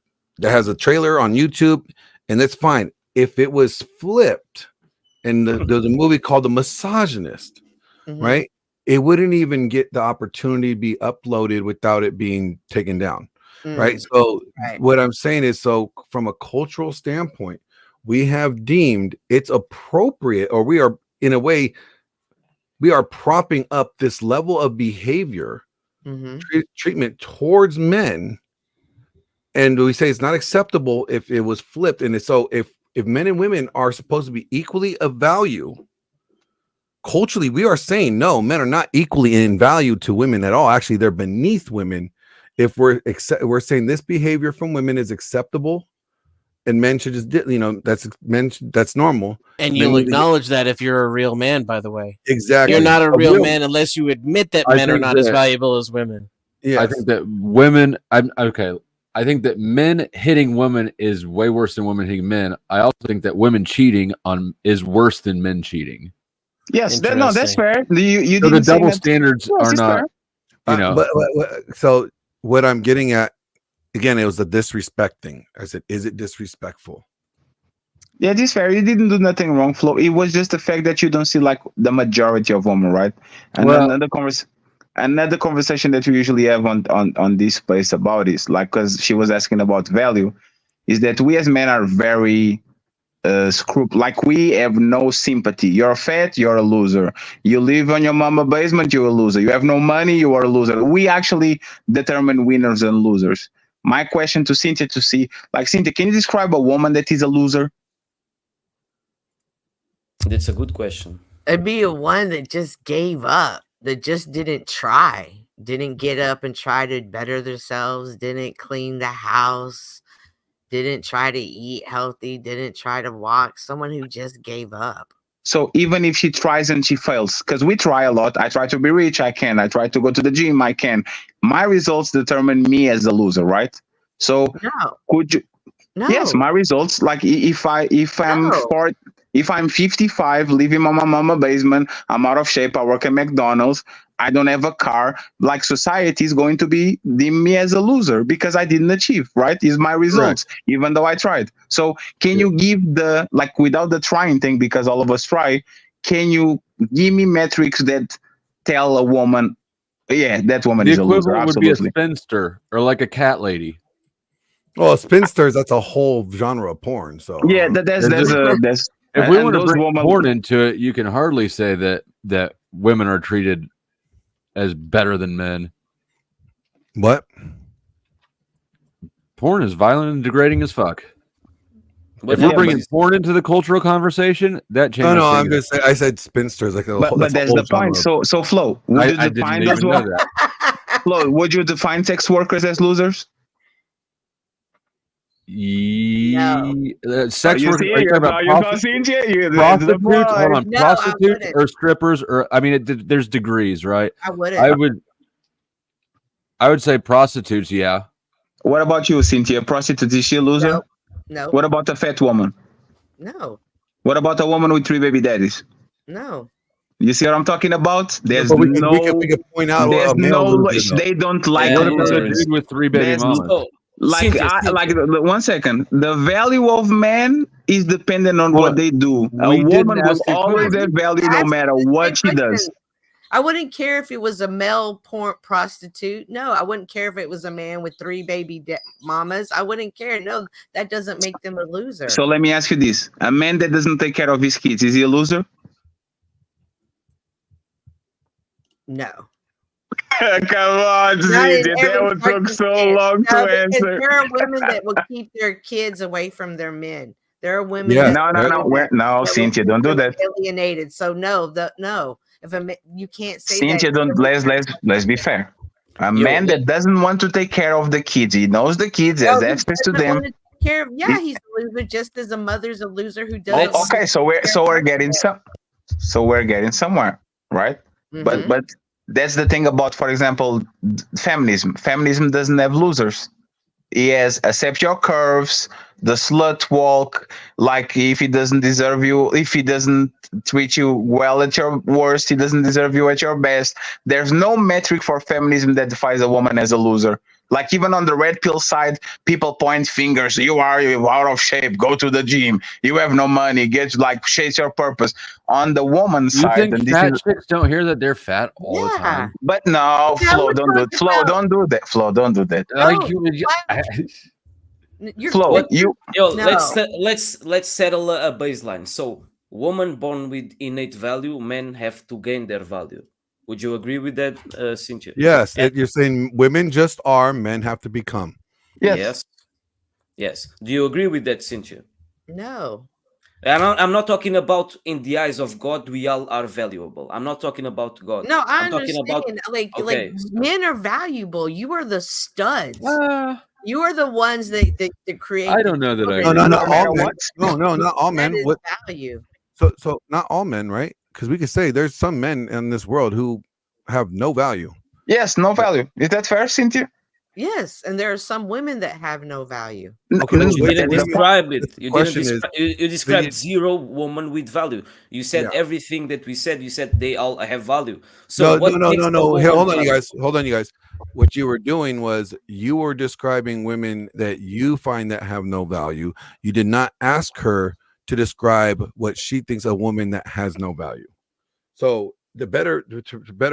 trailer on YouTube, and that's fine. If it was flipped and there's a movie called The Misogynist, right? It wouldn't even get the opportunity to be uploaded without it being taken down, right? So what I'm saying is, so from a cultural standpoint, we have deemed it's appropriate, or we are, in a way, we are propping up this level of behavior, treatment towards men, and we say it's not acceptable if it was flipped. And so if men and women are supposed to be equally of value, culturally, we are saying no, men are not equally in value to women at all. Actually, they're beneath women. If we're saying this behavior from women is acceptable, and men should just, that's normal. And you'll acknowledge that if you're a real man, by the way. Exactly. You're not a real man unless you admit that men are not as valuable as women. Yeah. I think that women, I think that men hitting women is way worse than women hitting men. I also think that women cheating is worse than men cheating. Yes, that's fair. You so didn't the double say standards are not, but so what I'm getting at, again, it was the disrespect thing. I said, is it disrespectful? Yeah, this fair. You didn't do nothing wrong, Flo. It was just the fact that you don't see like the majority of women, right? And another conversation that we usually have on this place about is like, because she was asking about value, is that we as men are very like we have no sympathy. You're fat, you're a loser. You live on your mama basement, you're a loser. You have no money, you are a loser. We actually determine winners and losers. My question to Cynthia Cynthia, can you describe a woman that is a loser? That's a good question. It'd be a one that just gave up, that just didn't try, didn't get up and try to better themselves, didn't clean the house, didn't try to eat healthy, didn't try to walk. Someone who just gave up. So even if she tries and she fails, because we try a lot, I try to be rich, I can. I try to go to the gym, I can. My results determine me as a loser, right? So could you? No. Yes, my results. Like if I'm 55, living on my mama basement, I'm out of shape, I work at McDonald's, I don't have a car, like society is going to deem me as a loser because I didn't achieve, right? Is my results, even though I tried. So can you give without the trying thing, because all of us try, can you give me metrics that tell a woman, yeah, that woman is a loser? The equivalent would Absolutely. be a spinster or like a cat lady. Well, spinsters, that's a whole genre of porn. So yeah, that's if we want to bring porn into it, you can hardly say that women are treated as better than men. What? Porn is violent and degrading as fuck. If we're bringing porn into the cultural conversation, that changes. No, I'm just saying. I said spinsters, like but that's the point. So Flo, would you define those Flo, would you define sex workers as losers? Sex workers, prostitutes or strippers, or there's degrees, right? I would say prostitutes. Yeah. What about you, Cynthia? Prostitute, is she a loser? No. What about a fat woman? No. What about a woman with 3 baby daddies? No. You see what I'm talking about? There's we can point out they don't like what about a dude with 3 baby mamas? One second. The value of man is dependent on what they do. A woman will always have value no matter what she does. I wouldn't care if it was a male porn prostitute. No, I wouldn't care if it was a man with 3 baby mamas. I wouldn't care. No, that doesn't make them a loser. So let me ask you this: a man that doesn't take care of his kids, is he a loser? No. Come on, Cynthia, that took so long to answer. There are women that will keep their kids away from their men. There are women. Yeah. No, Cynthia, don't do that. Alienated. So no. If you can't say Cynthia, that. Let's be fair. A man that doesn't want to take care of the kids, he knows the kids, has access to them. He's a loser, just as a mother's a loser who doesn't. Okay, so we're getting somewhere, right? Mm-hmm. But that's the thing about, for example, feminism. Feminism doesn't have losers. He has accept your curves, the slut walk, like if he doesn't deserve you, if he doesn't treat you well at your worst, he doesn't deserve you at your best. There's no metric for feminism that defines a woman as a loser. Like even on the red pill side, people point fingers. You're out of shape. Go to the gym. You have no money. Chase your purpose. On the woman side, and fat chicks don't hear that they're fat all the time. But no, Flo, don't do it. Flo, don't do that. Flo, don't do that. Let's settle a baseline. So, woman born with innate value, men have to gain their value. Would you agree with that, Cynthia? Yes. You're saying women just are, men have to become. Yes. Do you agree with that, Cynthia? No. And I'm not talking about in the eyes of God, we all are valuable. I'm not talking about God. No, I'm understand. Talking about, like men are valuable. You are the studs. You are the ones that create. I don't know that I. No, not all men. No, not all men. What value? So not all men, right? Because we could say there's some men in this world who have no value. Yes, no value. Is that fair, Cynthia? Yes, and there are some women that have no value. Okay, you didn't describe it. You described zero woman with value. You said everything that we said. You said they all have value. So no. Here, hold on, you guys. What you were doing was you were describing women that you find that have no value. You did not ask her to describe what she thinks a woman that has no value. So the better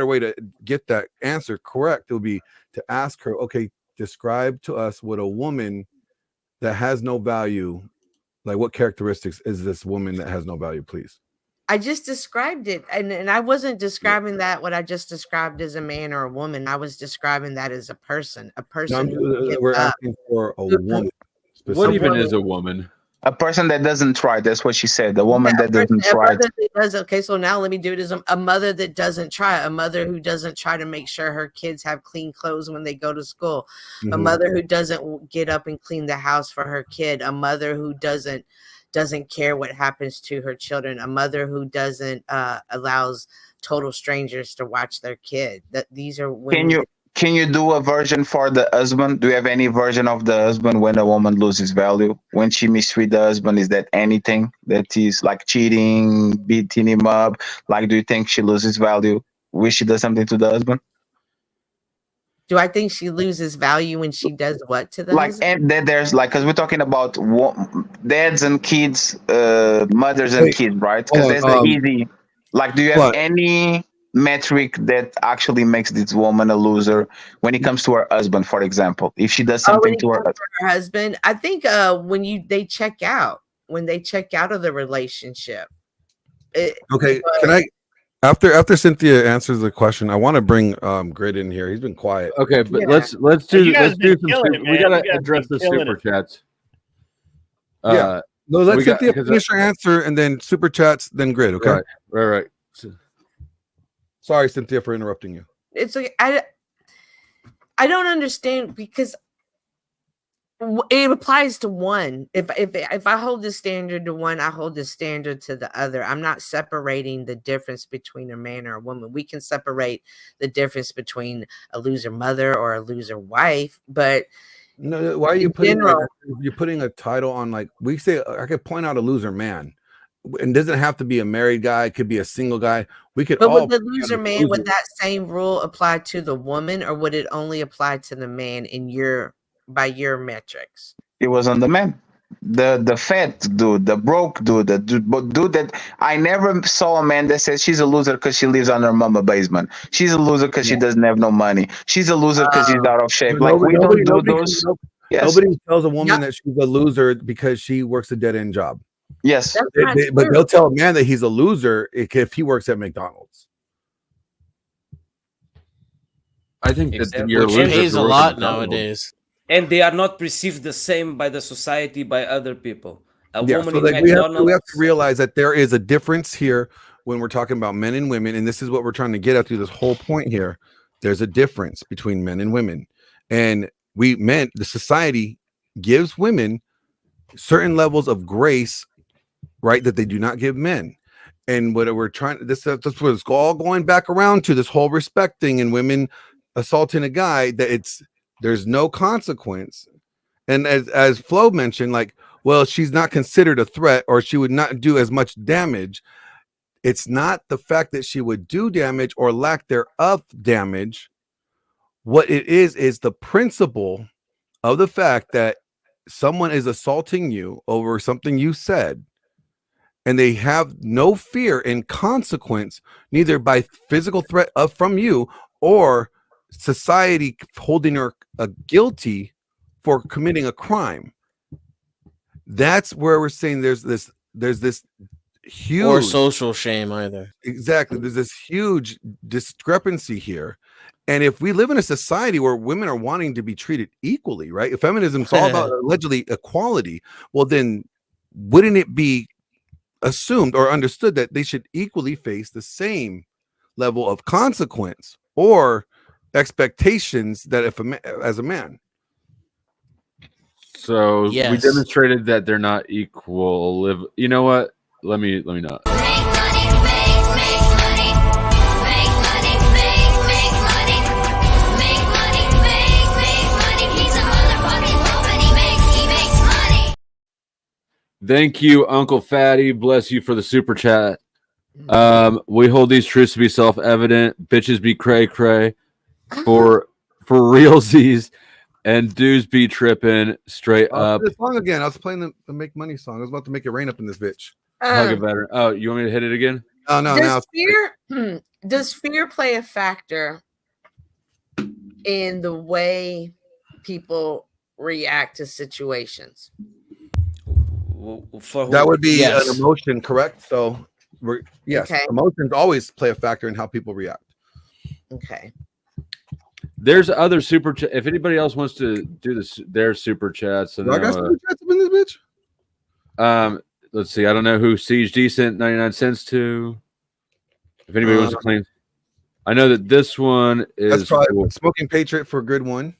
way to get that answer correct would be to ask her, okay, describe to us what a woman that has no value, like what characteristics is this woman that has no value, please? I just described it, and I wasn't describing that what I just described as a man or a woman. I was describing that as a person. We're asking for a woman. What even is a woman? A person that doesn't try. That's what she said. The woman that doesn't try. Okay, so now let me do it as a mother that doesn't try. A mother who doesn't try to make sure her kids have clean clothes when they go to school. Mm-hmm. A mother who doesn't get up and clean the house for her kid. A mother who doesn't care what happens to her children. A mother who doesn't allows total strangers to watch their kid. That these are women. Can you do a version for the husband? Do you have any version of the husband when a woman loses value? When she mistreats the husband, is that anything that is like cheating, beating him up? Like, do you think she loses value when she does something to the husband? Do I think she loses value when she does what to the husband? And then there's because we're talking about dads and kids, mothers and kids, right? Because there's the easy. Like, do you have any metric that actually makes this woman a loser when it comes to her husband, for example? If she does something to her husband, I think when they check out of the relationship. Okay, can I? After Cynthia answers the question, I want to bring Grid in here. He's been quiet. Okay, but let's do we gotta address the super chats. No, let Cynthia finish her answer and then super chats, then Grid. Okay, right. Sorry, Cynthia, for interrupting you. It's okay. I don't understand because it applies to one. If I hold the standard to one, I hold the standard to the other. I'm not separating the difference between a man or a woman. We can separate the difference between a loser mother or a loser wife, but no. Why are you putting a title on? Like we say, I could point out a loser man. And doesn't have to be a married guy. It could be a single guy. We could. But would the loser man, would that same rule apply to the woman, or would it only apply to the man by your metrics? It was on the man. the fat dude, the broke dude, the dude that I never saw a man that says she's a loser because she lives on her mama basement. She's a loser because she doesn't have no money. She's a loser because she's out of shape. Like we don't do those. Yes. Nobody tells a woman Yeah. that she's a loser because she works a dead end job. Yes. That's not But true. they'll tell a man that he's a loser if he works at McDonald's. I think that Exactly. you're a Which loser pays if a you work lot at McDonald's. nowadays. And they are not perceived the same by the society, by other people. A Yeah, woman so in like McDonald's. we have to realize that there is a difference here when we're talking about men and women, and this is what we're trying to get at through this whole point here. There's a difference between men and women, and the society gives women certain levels of grace, right, that they do not give men. And what we're trying, that's what it's all going back around to, this whole respecting and women assaulting a guy, that there's no consequence. And as Flo mentioned, like, well, she's not considered a threat, or she would not do as much damage. It's not the fact that she would do damage or lack thereof damage. What it is the principle of the fact that someone is assaulting you over something you said, and they have no fear in consequence, neither by physical threat from you or society holding her guilty for committing a crime. That's where we're saying there's this huge, Or social shame either. exactly, there's this huge discrepancy here. And if we live in a society where women are wanting to be treated equally, right? If feminism's all about allegedly equality, well, then wouldn't it be assumed or understood that they should equally face the same level of consequence or expectations that as a man? So we Yes. demonstrated that they're not equal. You know what? Let me not. Thank you, Uncle Fatty. Bless you for the super chat. We hold these truths to be self-evident. Bitches be cray cray for realsies, and dudes be tripping straight up. This song again. I was playing the Make Money song. I was about to make it rain up in this bitch. Hug it better. Oh, you want me to hit it again? Oh no, now Does fear play a factor in the way people react to situations? That would be Yes. an emotion, correct? So yes, Okay. emotions always play a factor in how people react. Okay. There's other super chat. If anybody else wants to do this, their super chats. Do I got super chats up in this bitch? Let's see. I don't know who Siege Decent 99 cents to. If anybody wants to claim, I know that this one is That's probably Smoking Patriot for Grid 1.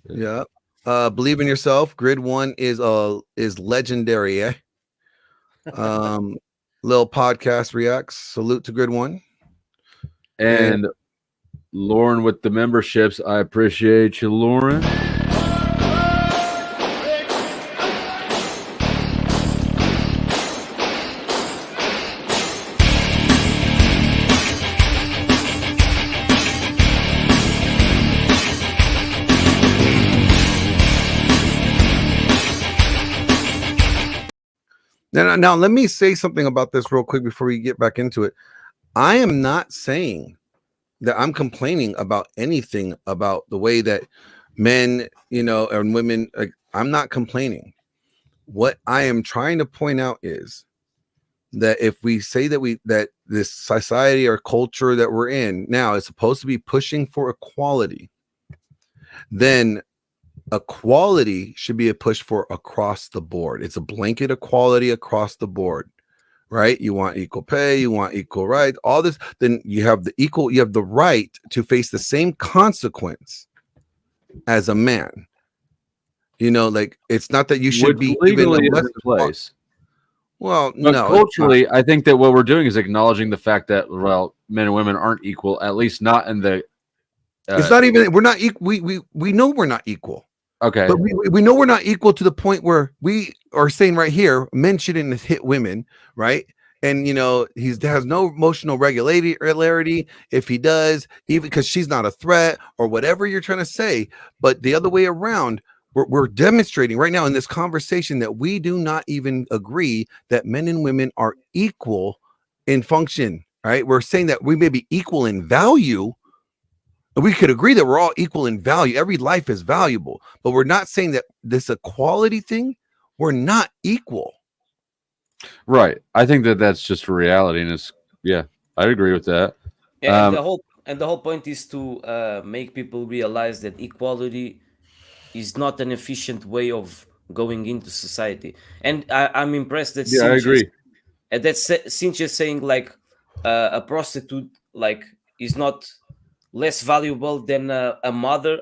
Yeah. Believe in Yourself. Grid 1 is legendary. Little podcast reacts. Salute to Grid 1. And Lauren with the memberships. I appreciate you, Lauren. Now, let me say something about this real quick before we get back into it. I am not saying that I'm complaining about anything about the way that men, and women. I'm not complaining. What I am trying to point out is that if we say that this society or culture that we're in now is supposed to be pushing for equality, then equality should be a push for across the board. It's a blanket equality across the board, right? You want equal pay, you want equal rights, all this. Then you have the right to face the same consequence as a man. Like, it's not that you should be legally in place. Well, but no, culturally, I think that what we're doing is acknowledging the fact that men and women aren't equal, at least not in the. It's not even. We're not equal. We know we're not equal. Okay, but we know we're not equal to the point where we are saying right here, men shouldn't hit women, right? And he has no emotional regularity. If he does, even because she's not a threat or whatever you're trying to say. But the other way around, we're demonstrating right now in this conversation that we do not even agree that men and women are equal in function. Right? We're saying that we may be equal in value. We could agree that we're all equal in value. Every life is valuable, but we're not saying that this equality thing, we're not equal. Right. I think that that's just a reality, and it's I agree with that. Yeah, and the whole point is to make people realize that equality is not an efficient way of going into society. And I'm impressed that I agree. Cynthia's saying like a prostitute like is not less valuable than a mother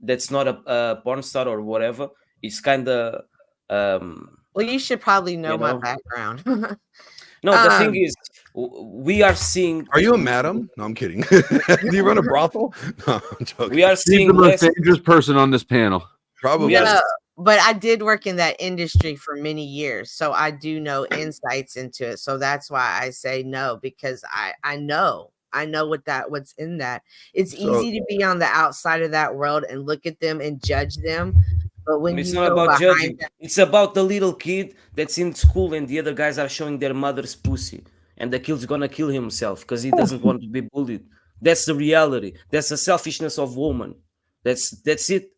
that's not a porn star or whatever. It's kind of well, you should probably know my background. No, the thing is, we are seeing. Are you a madam? No, I'm kidding. Do you run a brothel? No, I'm joking. We are He's seeing the most dangerous person on this panel. Probably. No, but I did work in that industry for many years, so I do know insights into it. So that's why I say no, because I know what's in that. It's easy to be on the outside of that world and look at them and judge them. But when it's you not go about behind judging. that, It's about the little kid that's in school and the other guys are showing their mother's pussy, and the kid's gonna kill himself because he doesn't want to be bullied. That's the reality. That's the selfishness of woman. That's it.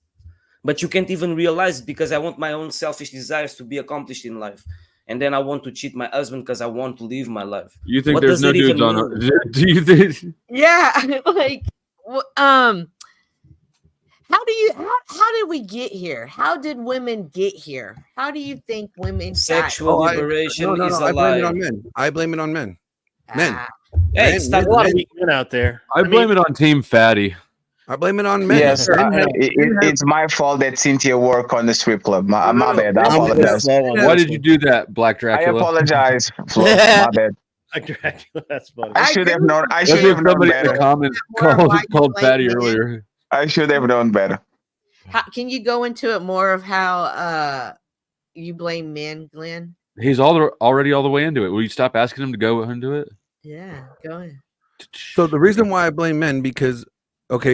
But you can't even realize it because I want my own selfish desires to be accomplished in life, and then I want to cheat my husband because I want to live my life. You think What there's does no it even dudes on? mean? Do you think? yeah, like how did we get here? How did women get here? How do you think women Sexual liberation is a I blame it lie. on men. I blame it on men. Men. Hey, There's a lot of weak men out there. I blame it on Team Fatty. I blame it on men. Yes, it's my fault that Cynthia worked on the strip club. My bad. I apologize. Why did you do that, Black Dracula? I apologize, Flo. My bad. Dracula, that's funny. I should have known. I should That's what have known somebody in the better. comments More of why you called blame Fatty men. earlier. I should have known better. Can you go into it more of how you blame men, Glenn? He's already all the way into it. Will you stop asking him to go into it? Yeah, go ahead. So the reason why I blame men, because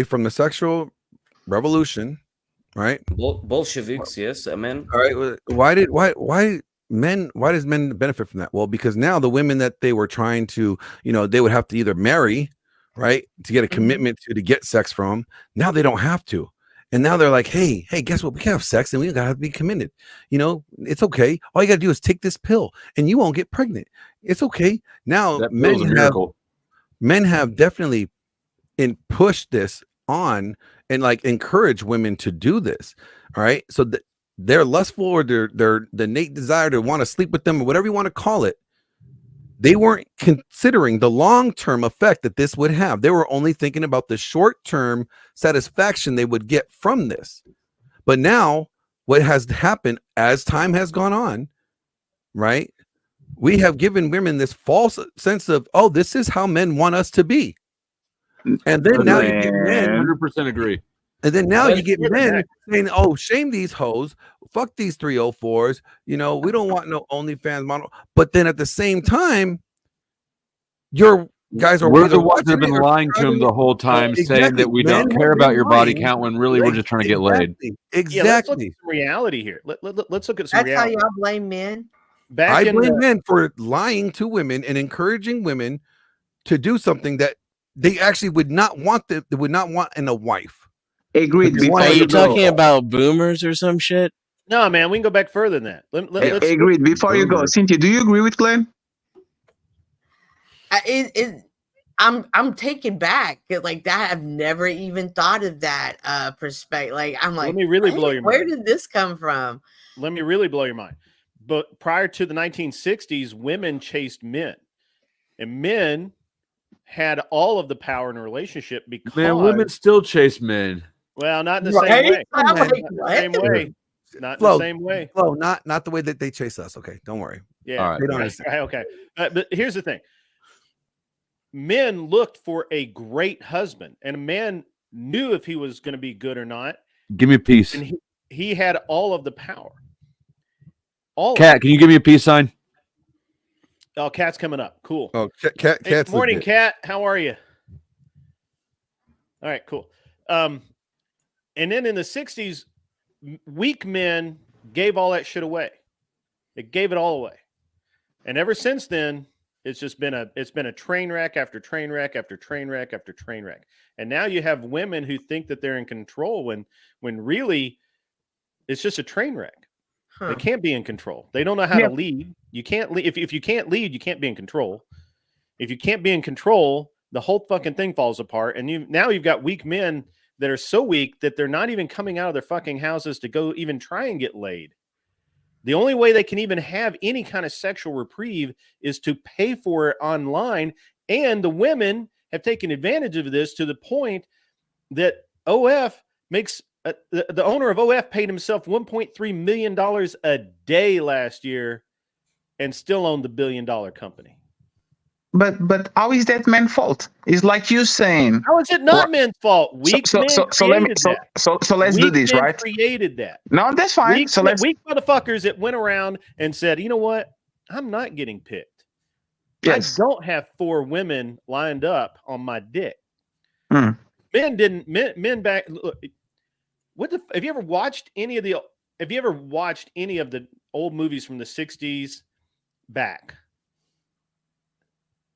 from the sexual revolution, right? Bolsheviks, yes, men. All right. Why does men benefit from that? Well, because now the women that they were trying to, they would have to either marry, right, to get a commitment to get sex from. Now they don't have to. And now they're like, hey, guess what? We can have sex and we don't gotta be committed. It's okay. All you gotta do is take this pill and you won't get pregnant. It's okay. Now men have definitely pushed this on and like encourage women to do this. All right. So their lustful or their the innate desire to want to sleep with them or whatever you want to call it, they weren't considering the long-term effect that this would have. They were only thinking about the short-term satisfaction they would get from this. But now what has happened as time has gone on, right? We have given women this false sense of, oh, this is how men want us to be. And then now you get men 100% agree. And then now you get men saying, oh, shame these hoes, fuck these 304s, we don't want no OnlyFans model. But then at the same time, your guys are the ones that have been lying to him the whole time, saying that we don't care about your body count when really we're just trying to get laid. Exactly. Yeah, let's look at some reality here. Let's look at some reality. That's how y'all blame men. I blame men for lying to women and encouraging women to do something that they actually would not want in a wife. Agreed. Are you talking about boomers or some shit? No, man, we can go back further than that. Let's agreed. Before you go, Cynthia, do you agree with Glenn? I'm taken back. Like that, I've never even thought of that perspective. Like I'm like, let me really blow your mind. Where did this come from? Let me really blow your mind. But prior to the 1960s, women chased men, and men had all of the power in a relationship because women still chase men. Well, not in the same way. Not the same way. Not Flo, the same way. Flo, not the way that they chase us. Okay, don't worry. Yeah. All right. Okay. But here's the thing. Men looked for a great husband, and a man knew if he was going to be good or not. Give me a piece. And he had all of the power. Cat, can you give me a peace sign? Oh, Cat's coming up. Cool. Oh, Cat's morning, Cat. How are you? All right, cool. And then in the 60s, weak men gave all that shit away. It gave it all away. And ever since then, it's just been a train wreck after train wreck after train wreck after train wreck. And now you have women who think that they're in control when really it's just a train wreck. Huh. They can't be in control. They don't know how to lead. You can't lead. If you can't lead, you can't be in control. If you can't be in control, the whole fucking thing falls apart. And you've got weak men that are so weak that they're not even coming out of their fucking houses to go even try and get laid. The only way they can even have any kind of sexual reprieve is to pay for it online. And the women have taken advantage of this to the point that OF makes the owner of OF paid himself $1.3 million a day last year and still owned the $1 billion company. But how is that man's fault? It's like you saying. How is it not men's fault? Weak men created that. So let's do this, right? Created that. No, that's fine. Weak motherfuckers that went around and said, you know what? I'm not getting picked. Yes. I don't have 4 women lined up on my dick. Mm. Men back. Look, have you ever watched any of the old movies from the 60s back?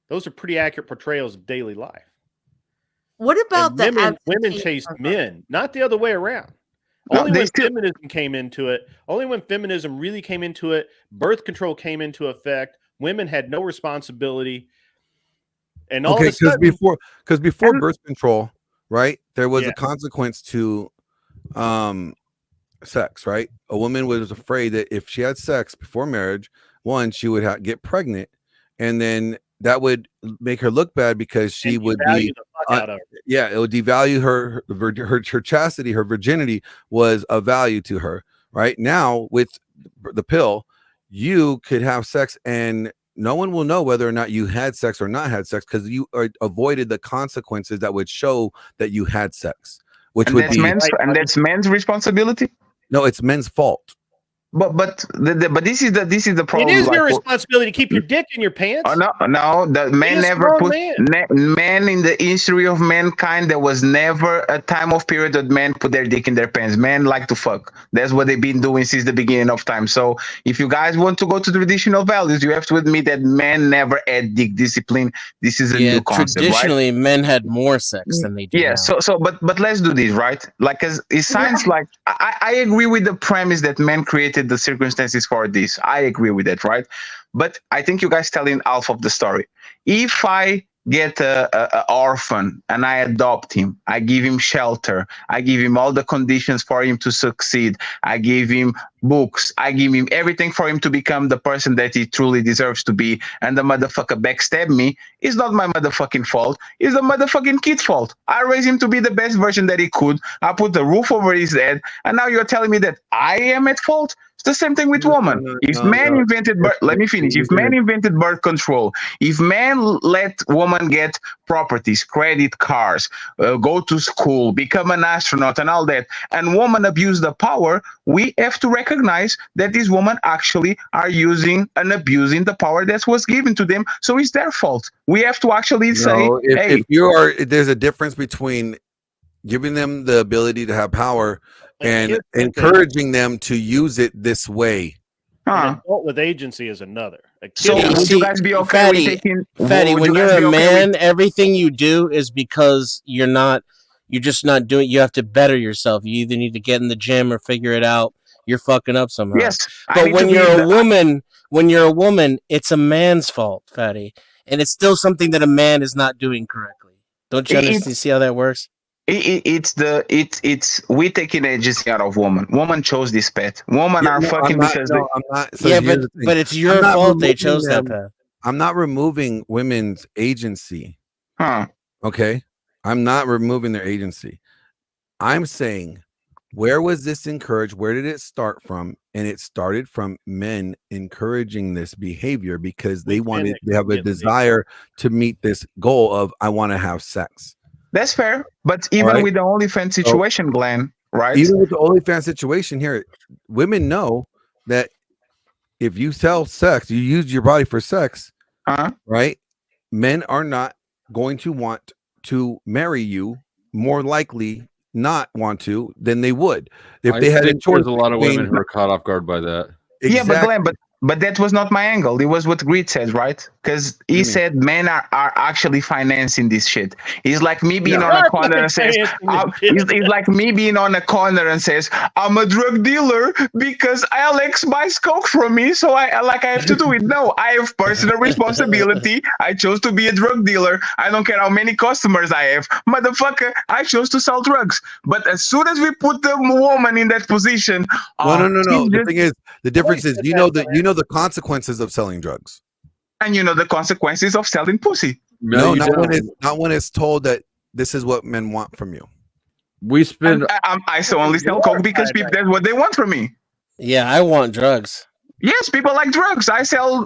Those are pretty accurate portrayals of daily life. What about women chased men, not the other way around. Only when feminism came into it, only when feminism really came into it, birth control came into effect, women had no responsibility. And all of a sudden, because before birth control, right, there was a consequence to sex, right? A woman was afraid that if she had sex before marriage, one, she would get pregnant, and then that would make her look bad because she would be it would devalue her chastity, her virginity was of value to her. Right now with the pill, you could have sex and no one will know whether or not you had sex or not had sex because you avoided the consequences that would show that you had sex, which would be that's men's responsibility. No, it's men's fault. But this is the problem. It is your responsibility to keep your dick in your pants. No, the men never put men in the history of mankind. There was never a time of period that men put their dick in their pants. Men like to fuck. That's what they've been doing since the beginning of time. So if you guys want to go to traditional values, you have to admit that men never had dick discipline. This is a new concept. Traditionally, men had more sex than they do. Yeah. Now. But let's do this right. Like it sounds like I agree with the premise that men created the circumstances for this. I agree with that, right? But I think you guys telling half of the story. If I get a orphan and I adopt him, I give him shelter, I give him all the conditions for him to succeed, I give him books, I give him everything for him to become the person that he truly deserves to be, and the motherfucker backstab me, it's not my motherfucking fault, it's the motherfucking kid's fault. I raised him to be the best version that he could, I put the roof over his head, and now you're telling me that I am at fault? It's the same thing with women. If man invented birth, let me finish. If man invented birth control, if man let woman get properties, credit cards, go to school, become an astronaut and all that, and woman abuse the power, we have to recognize that these women actually are using and abusing the power that was given to them. So it's their fault. We have to actually say, if there's a difference between giving them the ability to have power and encouraging them to use it this way. An adult with agency is another. So would you guys be okay with taking Fatty, when you're a man, everything you do is because you're just not doing, you have to better yourself. You either need to get in the gym or figure it out. You're fucking up somehow. Yes. But when you're a woman, it's a man's fault, Fatty. And it's still something that a man is not doing correctly. Don't you understand? See how that works? It's we taking agency out of woman. Woman chose this path. Woman are fucking because I'm not. So but it's your fault they chose that path. I'm not removing women's agency. Okay, I'm not removing their agency. I'm saying, where was this encouraged? Where did it start from? And it started from men encouraging this behavior because they have a desire to meet this goal of I want to have sex. That's fair, but even with the OnlyFans situation, Glenn, right? Even with the OnlyFans situation here, women know that if you sell sex, you use your body for sex, right? Men are not going to want to marry you, more likely not want to, then they would. If I they had a think choice, there's a lot of women between- who are caught off guard by that. Yeah, but Exactly. Glenn, but that was not my angle. It was what Greed said, right? Because he said men are actually financing this shit. It's like me being on a corner and says, it's like me being on a corner and says, I'm a drug dealer because Alex buys coke from me, so I have to do it. No, I have personal responsibility. I chose to be a drug dealer. I don't care how many customers I have. Motherfucker, I chose to sell drugs. But as soon as we put the woman in that position, no. she's The just- thing is, the difference is you know the consequences of selling drugs. and you know the consequences of selling pussy. No, you don't. not when it's told that this is what men want from you. We spend. I only sell coke because people, that's what they want from me. Yeah, I want drugs. Yes, people like drugs. I sell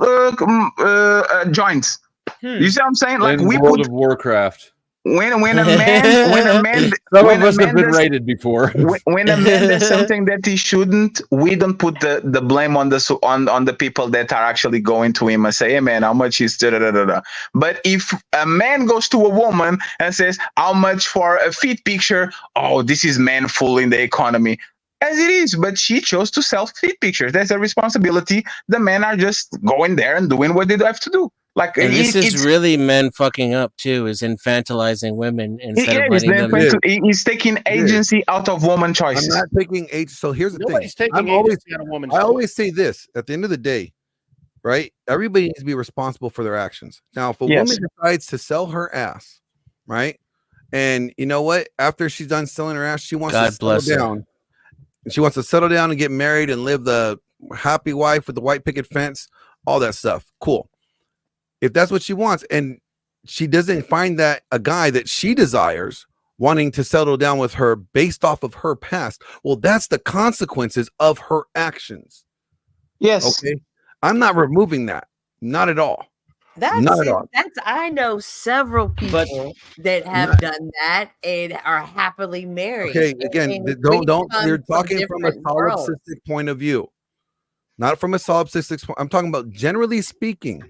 joints. You see what I'm saying? Like in we World put of Warcraft. when a man Some when of a us have man been does- rated before. when a man does something that he shouldn't, we don't put the blame on the people that are actually going to him and say, hey man, how much is da da da da. But if a man goes to a woman and says, how much for a feet picture? Oh, this is man fooling the economy. As it is, but she chose to sell feet pictures. That's a responsibility. The men are just going there and doing what they have to do. Like And this is it's really men fucking up too, is infantilizing women instead of letting them. he's taking agency out of woman I'm choices. not taking age. So here's the Nobody's thing. taking agency out of woman's I choice. always say this at the end of the day, right? Everybody needs to be responsible for their actions. Now, if a Yes. woman decides to sell her ass, right? And you know what? After she's done selling her ass, she wants God to settle bless her. down. She wants to settle down and get married and live the happy wife with the white picket fence, all that stuff. Cool. If that's what she wants, and she doesn't find that a guy that she desires wanting to settle down with her based off of her past, well, that's the consequences of her actions. Yes. Okay. I'm not removing that. Not at all. Not at all. That's I know several But- people that have done that and are happily married. Okay. And- Again, and we don't. come You're from talking from a different worlds. solipsistic point of view, not from a solipsistic. I'm talking about generally speaking.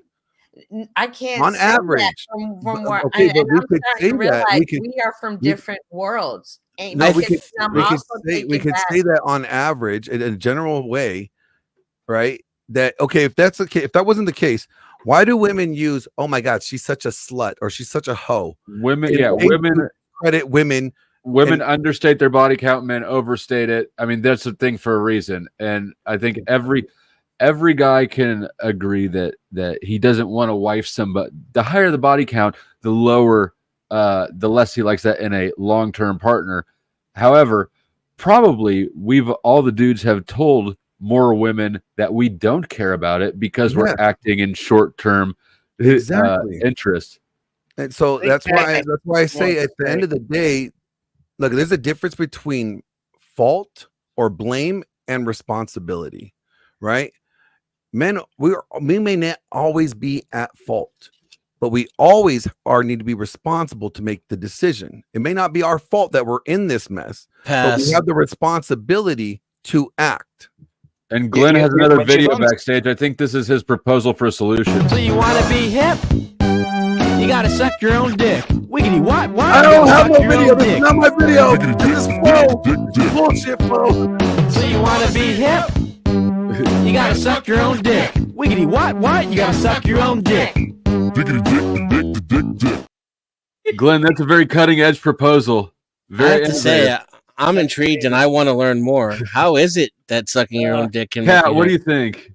I can't On say that average. from where Okay, but and we I'm could starting say to that. realize We could- we are from we- different worlds. And No, we because could I'm we could also say we taking could that- say that on average in a general way, right? That okay, if that's the case, if that wasn't the case, why do women use, oh my god, she's such a slut or she's such a hoe? Women, It yeah, makes women you credit women. women understate their body count, men overstate it. I mean, that's a thing for a reason. And I think every guy can agree that he doesn't want to wife somebody. The higher the body count, the lower the less he likes that in a long-term partner. However, probably all the dudes have told more women that we don't care about it because we're Yeah. acting in short-term Exactly. interest. And so that's why I say at the end of the day, look, there's a difference between fault or blame and responsibility, right? Men, we may not always be at fault, but we always need to be responsible to make the decision. It may not be our fault that we're in this mess, but we Pass. have the responsibility to act. And Glenn Yeah, has yeah, another but you video don't- backstage. I think this is his proposal for a solution. So you want to be hip? You gotta suck your own dick. Wiggity what? What? I You don't gotta have suck no your own video. This is dick. not my video. This is bullshit, bro. So you want to be hip? You gotta suck your own dick. Wiggity what? What? You gotta suck your own dick. Glenn, that's a very cutting-edge proposal. I Very have to say, innovative. I'm intrigued and I want to learn more. How is it that sucking your own dick can Pat, make what do you think?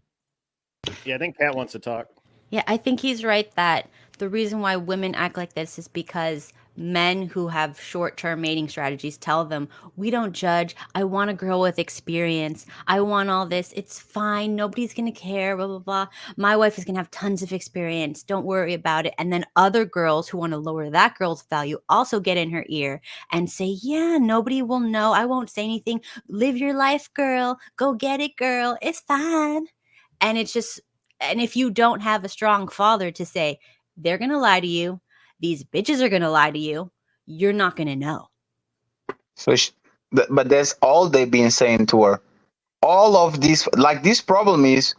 Yeah, I think Pat wants to talk. Yeah, I think he's right that the reason why women act like this is because men who have short-term mating strategies tell them, we don't judge. I want a girl with experience. I want all this. It's fine. Nobody's going to care, blah, blah, blah. My wife is going to have tons of experience. Don't worry about it. And then other girls who want to lower that girl's value also get in her ear and say, yeah, nobody will know. I won't say anything. Live your life, girl. Go get it, girl. It's fine. And it's just, and if you don't have a strong father to say, they're going to lie to you, these bitches are going to lie to you, you're not going to know. So, but that's all they've been saying to her. All of this, like this problem is,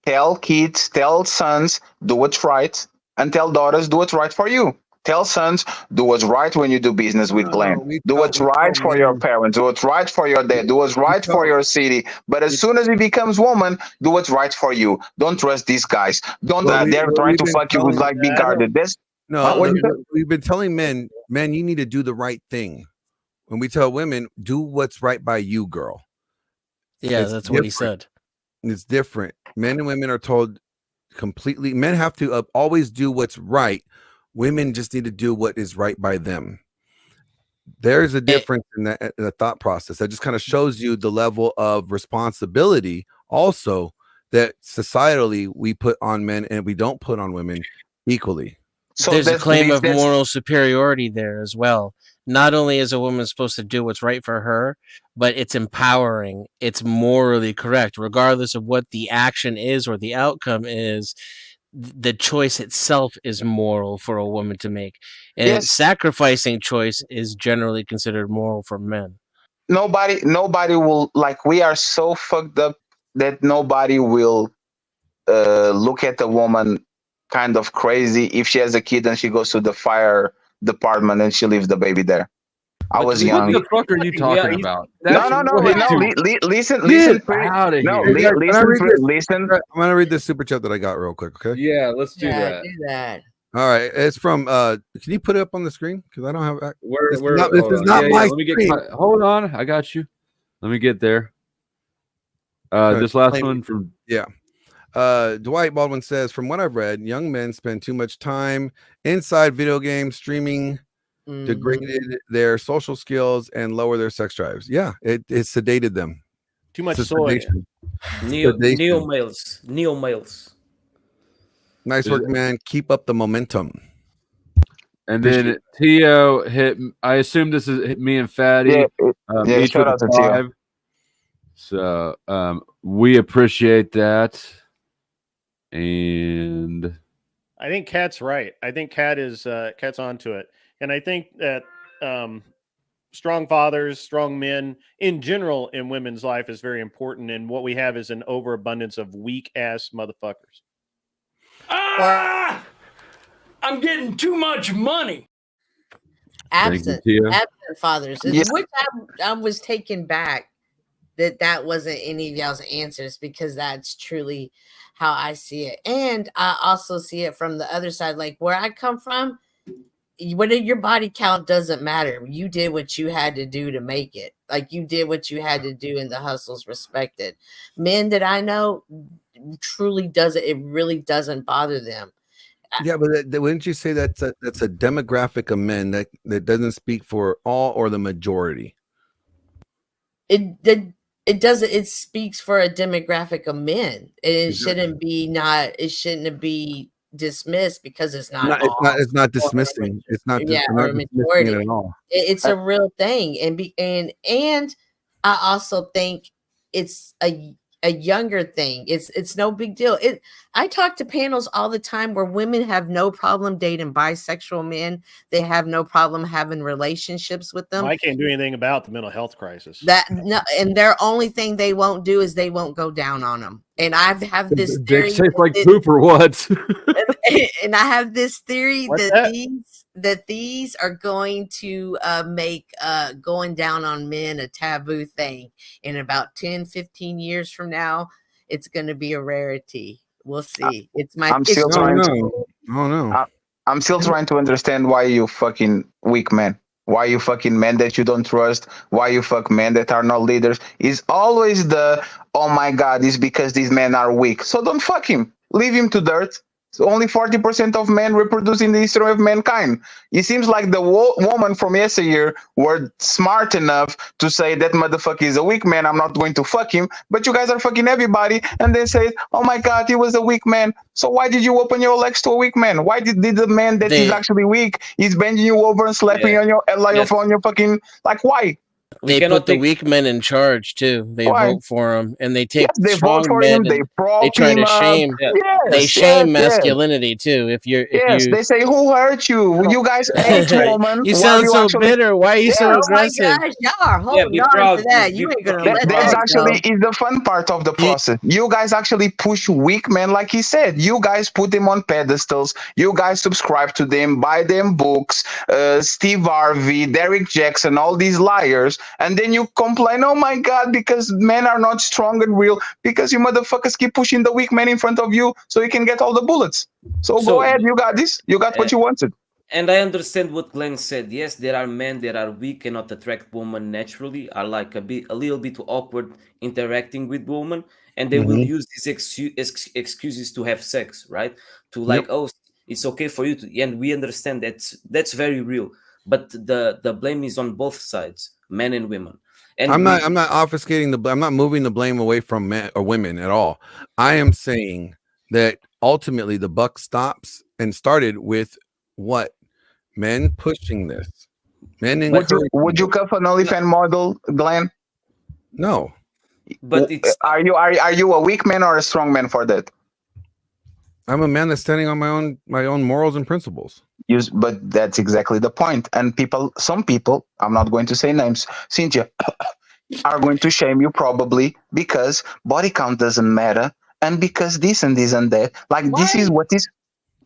tell kids, tell sons, do what's right, and tell daughters, do what's right for you. tell sons, do what's right when you do business with Glenn. Do what's right for your parents. Do what's right for your dad. Do what's right for your city. But as soon as it becomes woman, do what's right for you. Don't trust these guys. Don't they're trying to fuck you with like be guarded. We've been telling men, you need to do the right thing. When we tell women, do what's right by you, girl. Yeah, that's what he said. It's different. Men and women are told completely. Men have to always do what's right. Women just need to do what is right by them. There's a difference in the thought process. That just kind of shows you the level of responsibility also that societally we put on men and we don't put on women equally. So there's a claim of moral superiority there as well. Not only is a woman supposed to do what's right for her, but it's empowering. It's morally correct, regardless of what the action is or the outcome is. The choice itself is moral for a woman to make, and sacrificing choice is generally considered moral for men. Nobody will, like, we are so fucked up that nobody will look at a woman kind of crazy if she has a kid and she goes to the fire department and she leaves the baby there. I was young. What the fuck are you talking about? No. Listen. I'm gonna read this super chat that I got real quick. Okay. Yeah, let's do that. All right, it's from. Can you put it up on the screen? Because I don't have. This is not my screen. Hold on, I got you. Let me get there. This last one from Dwight Baldwin says, from what I've read, young men spend too much time inside video games, streaming, degraded their social skills, and lower their sex drives. Yeah, it sedated them. Too much soy. Neo males. Nice work, man. Keep up the momentum. And then Tio hit. I assume this is me and Fatty. Each shout out to 5. So we appreciate that. And I think Kat's right. I think Kat's onto it. And I think that strong fathers, strong men in general in women's life is very important. And what we have is an overabundance of weak ass motherfuckers. I'm getting too much money. Absent fathers, which I was taken back that wasn't any of y'all's answers, because that's truly how I see it. And I also see it from the other side, like where I come from. Whether your body count doesn't matter. You did what you had to do to make it. Like you did what you had to do, and the hustle's respected. Men that I know truly doesn't. It really doesn't bother them. Yeah, but wouldn't you say that's a demographic of men that doesn't speak for all or the majority? It doesn't. It speaks for a demographic of men. It shouldn't be dismissed because it's not. It's not dismissing. It's not. Yeah, or majority at all. It's a real thing, and I also think it's a younger thing. It's no big deal. I talk to panels all the time where women have no problem dating bisexual men. They have no problem having relationships with them. I can't do anything about the mental health crisis. And their only thing they won't do is they won't go down on them. And I have this theory safe like poop or what? and I have this theory that these are going to make going down on men a taboo thing. In about 10, 15 years from now, it's going to be a rarity. We'll see. I'm still trying to understand why you fucking weak men. Why you fucking men that you don't trust? Why you fuck men that are not leaders? Is always oh my God, it's because these men are weak. So don't fuck him. Leave him to dirt. So only 40% of men reproduce in the history of mankind. It seems like the woman from yesteryear were smart enough to say that motherfucker is a weak man. I'm not going to fuck him. But you guys are fucking everybody. And they say, oh my God, he was a weak man. So why did you open your legs to a weak man? Why did the man that is actually weak is bending you over and slapping on your fucking, like, why? We They cannot put the take. weak men in charge too. They Why? vote for him, and they take Yes, they vote strong for men him. They and prop they try him to up. shame. Yeah. They Yes, shame yes, yes. masculinity too. If Yes, you they say, who hurt you? You guys hate women. you While sound you so actually, bitter. Why are you so yes, Oh my aggressive? gosh, y'all are Yeah, holding be on proud. to that. Just You be ain't gonna fucking let there's that proud. actually go. is the fun part of the process. You guys actually push weak men, like he said. You guys put them on pedestals. You guys subscribe to them, buy them books. Steve Harvey, Derek Jackson, all these liars, and then you complain, oh my god, because men are not strong and real, because you motherfuckers keep pushing the weak men in front of you so you can get all the bullets. So go So, ahead, you got this. You got what you wanted. and I understand what Glenn said. Yes, there are men that are weak, cannot attract women naturally, are like a little bit awkward interacting with women, and they will Mhm. use these excuses to have sex, right? To Yep. like, oh, it's okay for you to, and we understand that's very real. But the blame is on both sides, men and women. And I'm not obfuscating I'm not moving the blame away from men or women at all. I am saying that ultimately the buck stops and started with what? Men pushing this. Men encouraging Would you this. cuff an OnlyFans model, Glenn? No. But it's Are you a weak man or a strong man for that? I'm a man that's standing on my own morals and principles. But that's exactly the point. And some people, I'm not going to say names, Cynthia, are going to shame you probably because body count doesn't matter and because this and this and that. Like this is what is.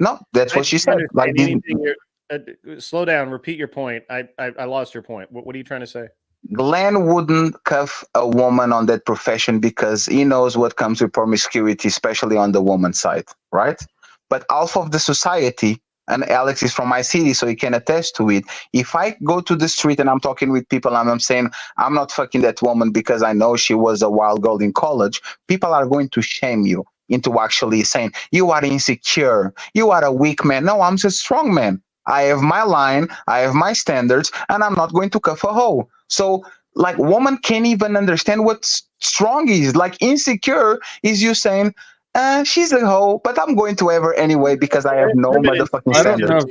No, that's I what she don't said. Like understand this. anything. Slow down. Repeat your point. I lost your point. What are you trying to say? Glenn wouldn't cuff a woman on that profession because he knows what comes with promiscuity, especially on the woman's side, right? But half of the society, and Alex is from my city, so he can attest to it. If I go to the street and I'm talking with people and I'm saying, I'm not fucking that woman because I know she was a wild girl in college, people are going to shame you into actually saying, you are insecure, you are a weak man. No, I'm just a strong man. I have my line, I have my standards, and I'm not going to cuff a hoe. So, like, woman can't even understand what strong is. Like, insecure is you saying, she's a hoe, but I'm going to have her anyway because I have no motherfucking I don't know. standards.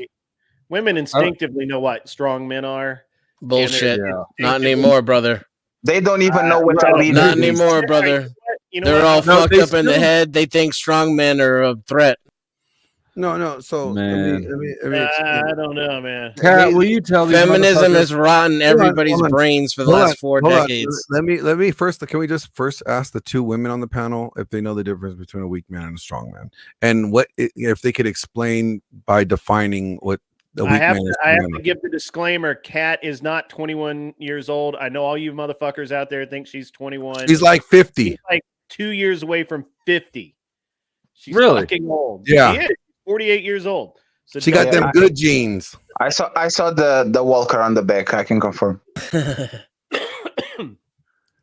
Women instinctively know what strong men are. Bullshit. Yeah. Not anymore, brother. They don't even know what a well, leader Not is. anymore, brother. You know They're what? all No, fucked they up in the still- head. They think strong men are a threat. No. So Man. let me explain. I don't know, man. Kat, will you tell these Feminism motherfuckers- has rotten everybody's hold on. brains for the Hold last on, 4 hold on. decades. Let me first. Can we just first ask the two women on the panel if they know the difference between a weak man and a strong man, and what if they could explain by defining what a weak man is? I have to give the disclaimer. Kat is not 21 years old. I know all you motherfuckers out there think she's 21. She's like 50. She's like 2 years away from 50. She's Really? fucking old. Yeah. She is 48 years old. So She got Yeah, them good genes. I saw the walker on the back. I can confirm.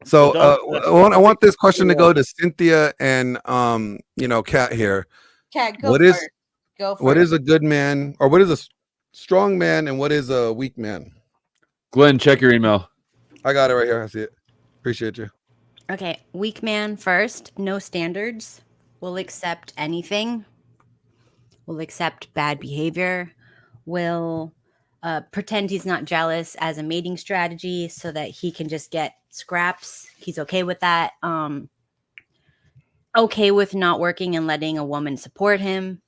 So don't- I want this question to go to Cynthia and Kat here. Cat, go What is- first. Go first. What is a good man, or what is a strong man, and what is a weak man? Glenn, check your email. I got it right here. I see it. Appreciate you. Okay, weak man first, no standards, will accept anything, will accept bad behavior, will pretend he's not jealous as a mating strategy so that he can just get scraps. He's okay with that. Okay with not working and letting a woman support him.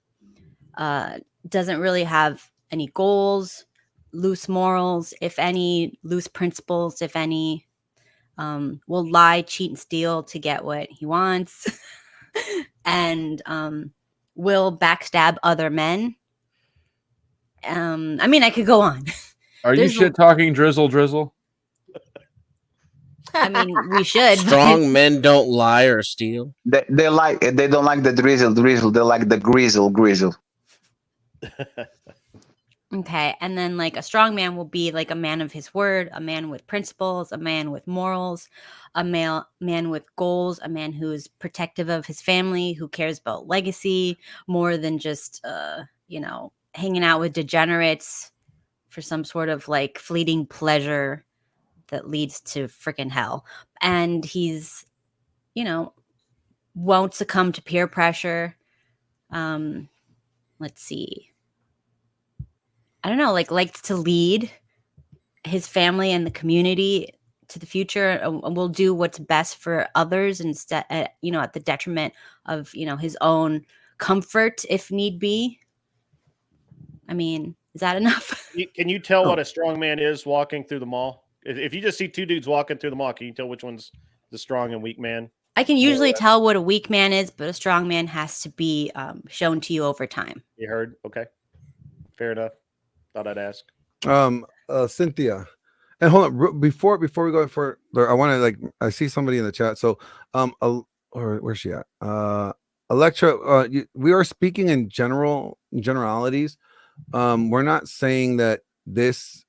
Doesn't really have any goals, loose morals, if any, loose principles, if any. Will lie, cheat, and steal to get what he wants, and will backstab other men. I mean, I could go on. Are you There's shit talking drizzle? I mean, we should. Strong men don't lie or steal. They don't like the drizzle. They like the grizzle. Okay, and then like a strong man will be like a man of his word, a man with principles, a man with morals, a man with goals, a man who's protective of his family, who cares about legacy more than just hanging out with degenerates for some sort of like fleeting pleasure that leads to freaking hell. And he's won't succumb to peer pressure. Let's see. I don't know, likes to lead his family and the community to the future, and will do what's best for others instead, at the detriment of, his own comfort if need be. I mean, is that enough? Can you tell what a strong man is walking through the mall? If you just see two dudes walking through the mall, can you tell which one's the strong and weak man? I can usually tell what a weak man is, but a strong man has to be shown to you over time. You heard? Okay. Fair enough. Thought I'd ask. Cynthia. And hold on, before we go for, I want to I see somebody in the chat. So, or where's she at? Electra, we are speaking in generalities. We're not saying that this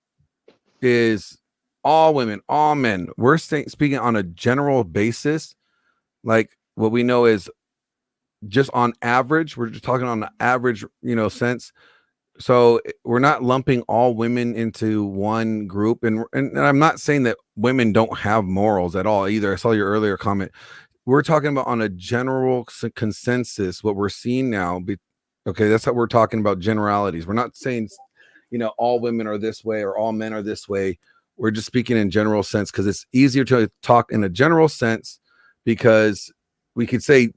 is all women, all men. We're speaking on a general basis. Like what we know is just on average. We're just talking on the average, sense. So we're not lumping all women into one group, and I'm not saying that women don't have morals at all either. I saw your earlier comment. We're talking about on a general consensus what we're seeing now. Okay, that's what we're talking about, generalities. We're not saying, all women are this way or all men are this way. We're just speaking in general sense because it's easier to talk in a general sense because we could say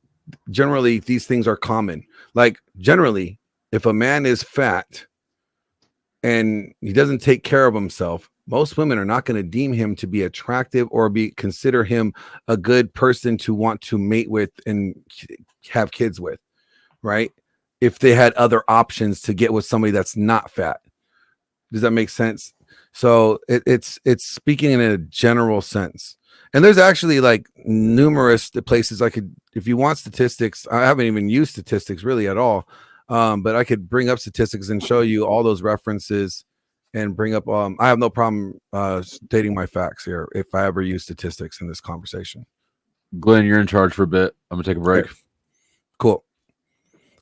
generally these things are common. Like generally, if a man is fat and he doesn't take care of himself, most women are not going to deem him to be attractive or consider him a good person to want to mate with and have kids with, right? If they had other options to get with somebody that's not fat. Does that make sense? So it's speaking in a general sense. And there's actually numerous places I could, if you want statistics, I haven't even used statistics really at all. But I could bring up statistics and show you all those references and bring up, I have no problem stating my facts here if I ever use statistics in this conversation. Glenn, you're in charge for a bit. I'm gonna take a break. Okay. Cool.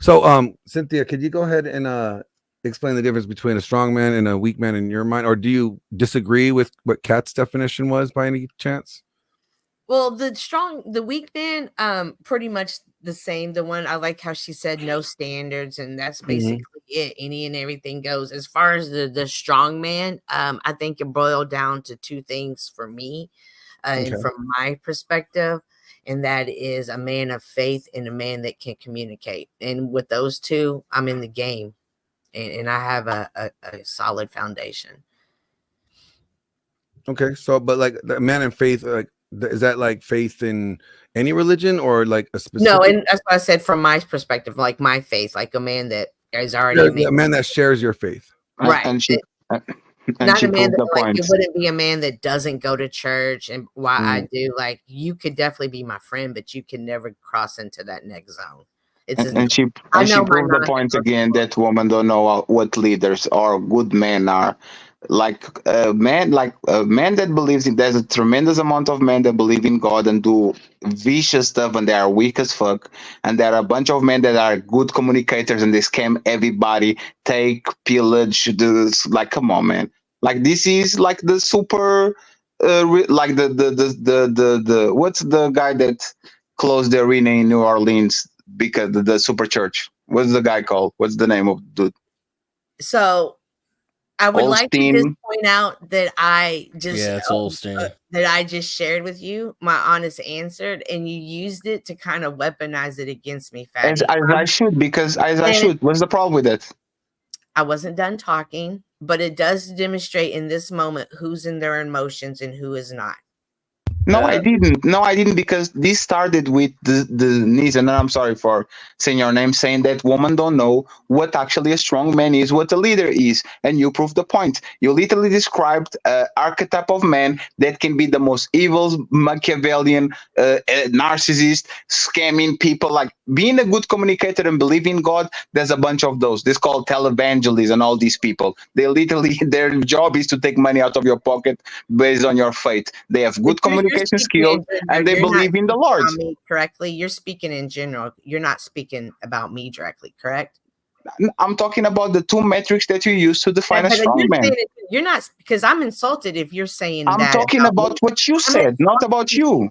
So, Cynthia, could you go ahead and explain the difference between a strong man and a weak man in your mind? Or do you disagree with what Kat's definition was by any chance? Well, the weak man, pretty much the same. The one I like how she said no standards, and that's basically it. Any and everything goes. As far as the strong man, I think it boiled down to two things for me, and from my perspective, and that is a man of faith and a man that can communicate. And with those two, I'm in the game, and I have a solid foundation. Okay, so but the man in faith, is that faith in any religion or a specific? No, and that's what I said from my perspective, my faith, a man that is already a man that shares your faith, right? And she not a man that point. It wouldn't be a man that doesn't go to church, and why I do. You could definitely be my friend, but you can never cross into that next zone. And she proved the point again that women don't know what leaders or good men are. A man that believes in, there's a tremendous amount of men that believe in God and do vicious stuff, and they are weak as fuck. And there are a bunch of men that are good communicators and they scam everybody, take pillage. Come on, man. This is the super, the what's the guy that closed the arena in New Orleans because the super church? What's the guy called? What's the name of the dude? So I would like to just point out that it's Olstein. That I just shared with you my honest answer, and you used it to kind of weaponize it against me, Fatty. As I should. What's the problem with it? I wasn't done talking, but it does demonstrate in this moment who's in their emotions and who is not. No, I didn't, because this started with the niece, and I'm sorry for saying your name, saying that women don't know what actually a strong man is, what a leader is, and you proved the point. You literally described an archetype of man that can be the most evil, Machiavellian, narcissist, scamming people. Being a good communicator and believing in God, there's a bunch of those. This called televangelists and all these people. They literally, their job is to take money out of your pocket based on your faith. They have good communication skills and they believe in the Lord. Correctly, you're speaking in general. You're not speaking about me directly, correct? I'm talking about the two metrics that you use to define a strong man. You're not, because I'm insulted if you're saying that. I'm talking about what you said, not about you.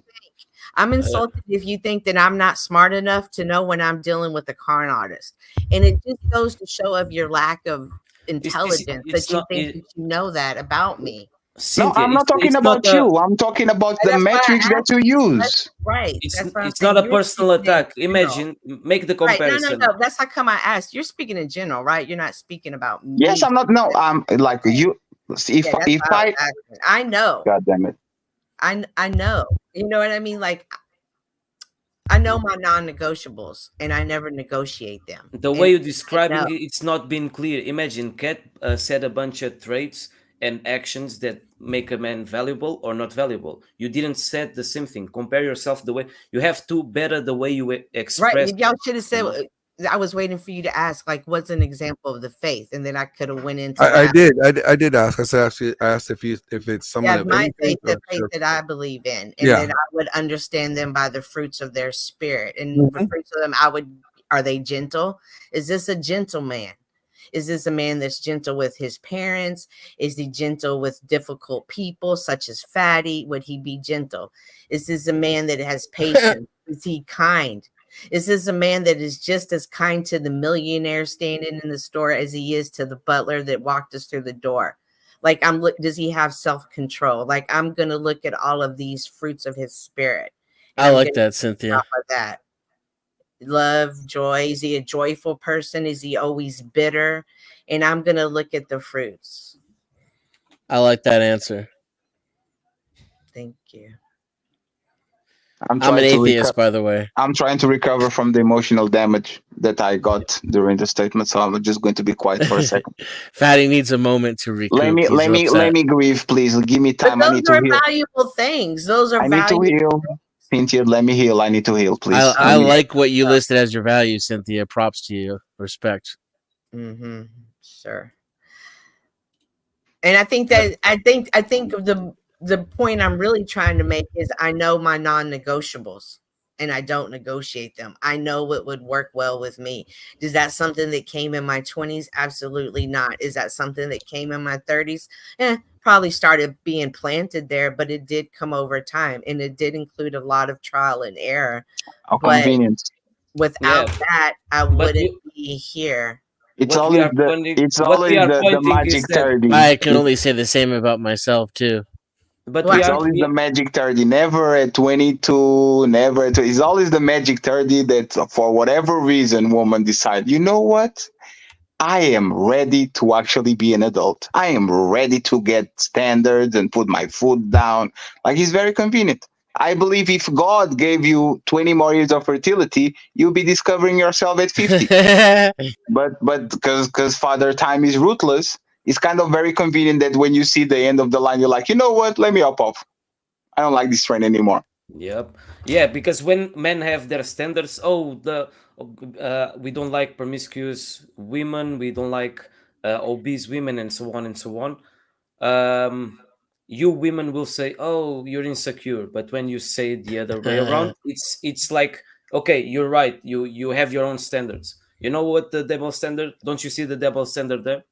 I'm insulted if you think that I'm not smart enough to know when I'm dealing with a con artist. And it just goes to show of your lack of intelligence that you think that you know that about me. Cynthia, I'm not talking it's about not a, you. I'm talking about the That's why I metrics that asked you you. use. Right. it's That's what I'm it's saying. not a You're personal speaking in attack. general. Imagine, make the Right. No, comparison. no. That's how come I asked. You're speaking in general, right? You're not speaking about me. Yes, I'm not. No, I'm like you. Yeah, that's If why I was I, asking. I know. God damn it. I know. You know what I mean? Like I know my non-negotiables, and I never negotiate them. The And way you're I describing know. it, it's not been clear. Imagine Kat said a bunch of traits and actions that make a man valuable or not valuable. You didn't set the same thing. Compare yourself the way you have to better the way you Right. express. Y'all should have You said know? I was waiting for you to ask, like, what's an example of the faith? And then I could have went into I that. did. I did ask. I said actually I asked if it's someone Yeah, of my any faith, faith the or faith sure. that I believe in, and Yeah. that I would understand them by the fruits of their spirit. And the Mhm. fruits of them, are they gentle? Is this a gentleman? Is this a man that's gentle with his parents? Is he gentle with difficult people, such as Fatty? Would he be gentle? Is this a man that has patience? Is he kind? Is this a man that is just as kind to the millionaire standing in the store as he is to the butler that walked us through the door? Like does he have self-control? Like I'm gonna look at all of these fruits of his spirit. And I I'm like gonna that, Cynthia. off of that. Love, joy. Is he a joyful person? Is he always bitter? And I'm gonna look at the fruits. I like that answer. Thank you. I'm I'm an trying to atheist, by the way. I'm trying to recover from the emotional damage that I got during the statement, so I'm just going to be quiet for a second. Fatty needs a moment to recoup. He's upset. Let me grieve, please. Give me But time. I those need to are heal. valuable things. Those are I need to valuable. heal. Cynthia, let me heal. I need to heal, please. I Okay. like what you listed as your values, Cynthia. Props to you. Respect. Mm-hmm. Sure. And I think that I think the point I'm really trying to make is I know my non-negotiables and I don't negotiate them. I know what would work well with me. Is that something that came in my 20s? Absolutely not. Is that something that came in my 30s? Probably started being planted there, but it did come over time and it did include a lot of trial and error. How But convenient. without Yeah, that, I but wouldn't be here. It's what we always are pointing, the magic is that. 30. I can only say the same about myself too. But We It's are. always the magic 30. Never at 22, never at. It's always the magic 30 that for whatever reason woman decide, you know what? I am ready to actually be an adult. I am ready to get standards and put my foot down. Like it's very convenient. I believe if God gave you 20 more years of fertility, you'll be discovering yourself at 50. But because father time is ruthless, it's kind of very convenient that when you see the end of the line, you're like, you know what? Let me up off. I don't like this train anymore. Yep. Yeah, because when men have their standards, we don't like promiscuous women, we don't like obese women, and so on and so on. You women will say, "Oh, you're insecure," but when you say it the other way around, it's like, okay, you're right. You have your own standards. You know what the double standard? Don't you see the double standard there?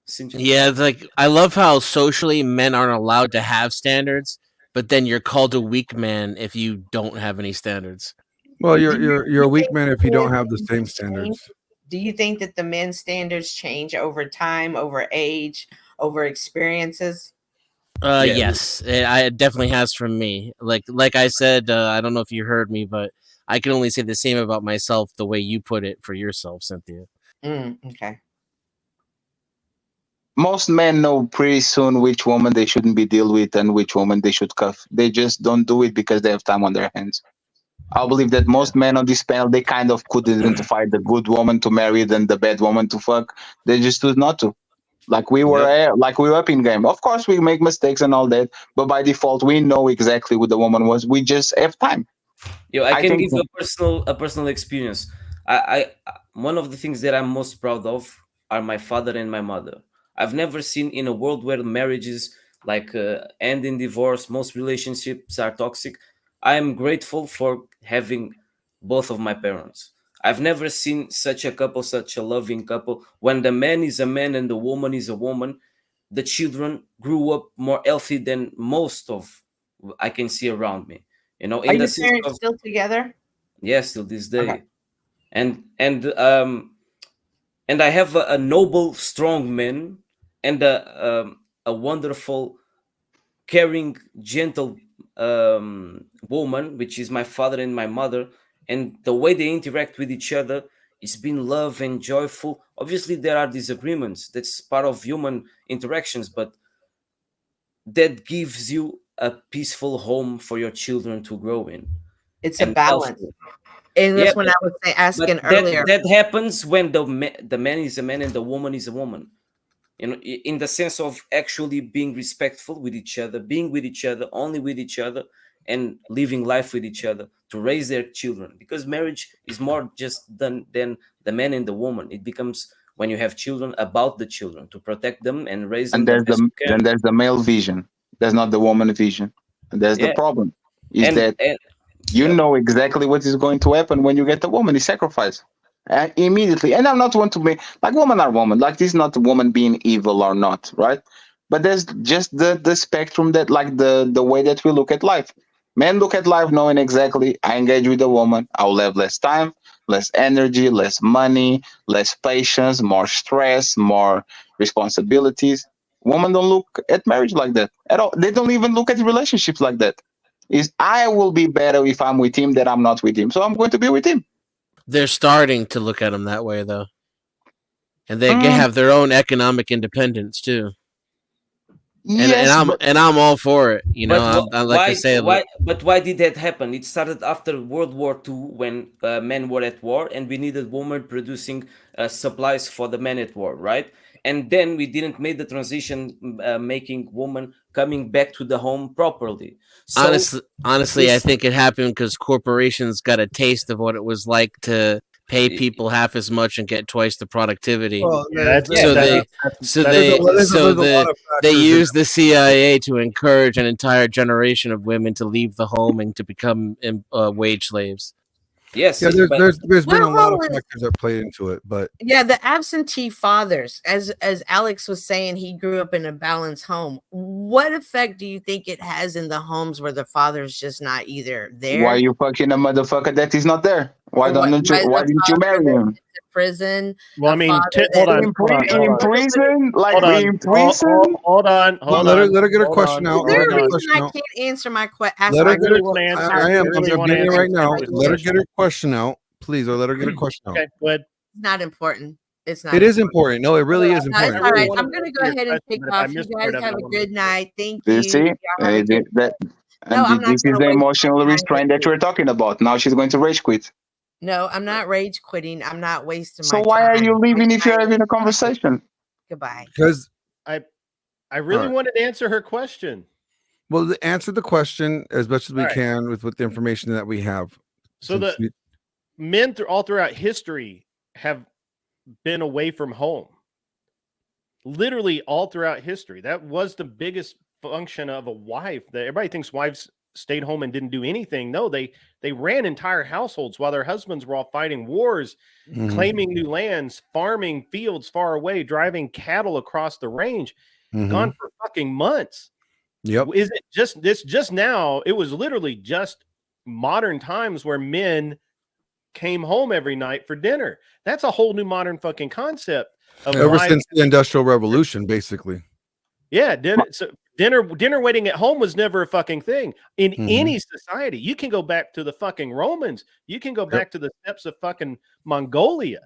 Cynthia? Yeah, it's like I love how socially men aren't allowed to have standards, but then you're called a weak man if you don't have any standards. Well, Do you're a weak think man if the you don't men's have the same standards change? standards. Do you think that the men's standards change over time, over age, over experiences? Yeah. Yes, it definitely has from me. Like I said, I don't know if you heard me, but I can only say the same about myself the way you put it for yourself, Cynthia. Okay. Most men know pretty soon which woman they shouldn't be deal with and which woman they should cuff. They just don't do it because they have time on their hands. I believe that most men on this panel, they kind of could identify the good woman to marry than the bad woman to fuck. They just choose not to. Like we were, like we were up in game. Of course, we make mistakes and all that, but by default, we know exactly who the woman was. We just have time. I can think give you a personal experience. I one of the things that I'm most proud of are my father and my mother. I've never seen in a world where marriages end in divorce, most relationships are toxic. I am grateful for having both of my parents. I've never seen such a couple, such a loving couple. When the man is a man and the woman is a woman, the children grew up more healthy than most of I can see around me. Are In the your sense parents of, still together? yes, till this Okay. day. And I have a noble strong man and a wonderful caring, gentle woman, which is my father and my mother, and the way they interact with each other, it's been love and joyful. Obviously, there are disagreements. That's part of human interactions, but that gives you a peaceful home for your children to grow in. It's a And balance. healthy. And Yeah, that's when I was asking but earlier. that happens when the man is a man and the woman is a woman. You know, in the sense of actually being respectful with each other, being with each other, only with each other, and living life with each other to raise their children. Because marriage is more just than the man and the woman. It becomes, when you have children, about the children, to protect them and raise them And the best you then can. there's the male vision. There's not the woman vision. And there's the Yeah, problem is that and you yep. know exactly what is going to happen when you get a woman. Is sacrifice immediately. And I'm not one to be like women are women. Like this is not a woman being evil or not, right? But there's just the spectrum that like the way that we look at life. Men look at life knowing exactly I engage with a woman, I will have less time, less energy, less money, less patience, more stress, more responsibilities. Women don't look at marriage like that at all. They don't even look at relationships like that. Is I will be better if I'm with him than I'm not with him. So I'm going to be with him. They're starting to look at them that way, though, and they Mm, have their own economic independence too. And yes, but I'm all for it. You know, But I like to say, why did that happen? It started after World War II, when men were at war and we needed women producing supplies for the men at war, right? And then we didn't make the transition, making women coming back to the home properly. So honestly, I think it happened because corporations got a taste of what it was like to pay people half as much and get twice the productivity. Well, They use the CIA to encourage an entire generation of women to leave the home and to become wage slaves. Yes, yeah, there's been a lot of Well, factors that played into it, but yeah, the absentee fathers, as Alex was saying, he grew up in a balanced home. What effect do you think it has in the homes where the father's just not either there? why you fucking a motherfucker that is not there? Why Or don't you? Why didn't you marry him? to prison? Well, I a mean, father hold that- on, In prison, like hold on, in prison. hold on, Well, hold let her on. let her get her hold question on, out. Is there Let a her get her reason question I out. can't answer my question? Let her I get really her. want to answer. I am. really I'm want to being answer right now. this Let her question. get her question out, please, or let her get her question out. Okay, go ahead. It's not important. It's not. It is important. No, it really is No, it's important. all really right. wanna I'm gonna answer go your ahead and question, take but if I off. You missed guys part of it, have I a wanna good night. Thank Do you you. see? Y'all have a good That, No, I'm and not this is gonna the waste my emotional time restraint with that you're talking about. Now she's going to rage quit. No, I'm not rage quitting. I'm not wasting So my why are time. you leaving My if you're time having a is valuable. conversation? Goodbye. Because I really right. wanted to answer her question. Well, answer the question as best as we All right. can with the information that we have. So the men all throughout history have been away from home. Literally all throughout history. That was the biggest function of a wife. That everybody thinks wives stayed home and didn't do anything. No, they ran entire households while their husbands were all fighting wars, claiming new lands, farming fields far away, driving cattle across the range, gone for fucking months. Yep. Is it just now? It was literally just modern times where men came home every night for dinner. That's a whole new modern fucking concept of Ever why. since the Industrial Revolution, basically. Yeah, dinner waiting at home was never a fucking thing in any society. You can go back to the fucking Romans. You can go back to the steppes of fucking Mongolia.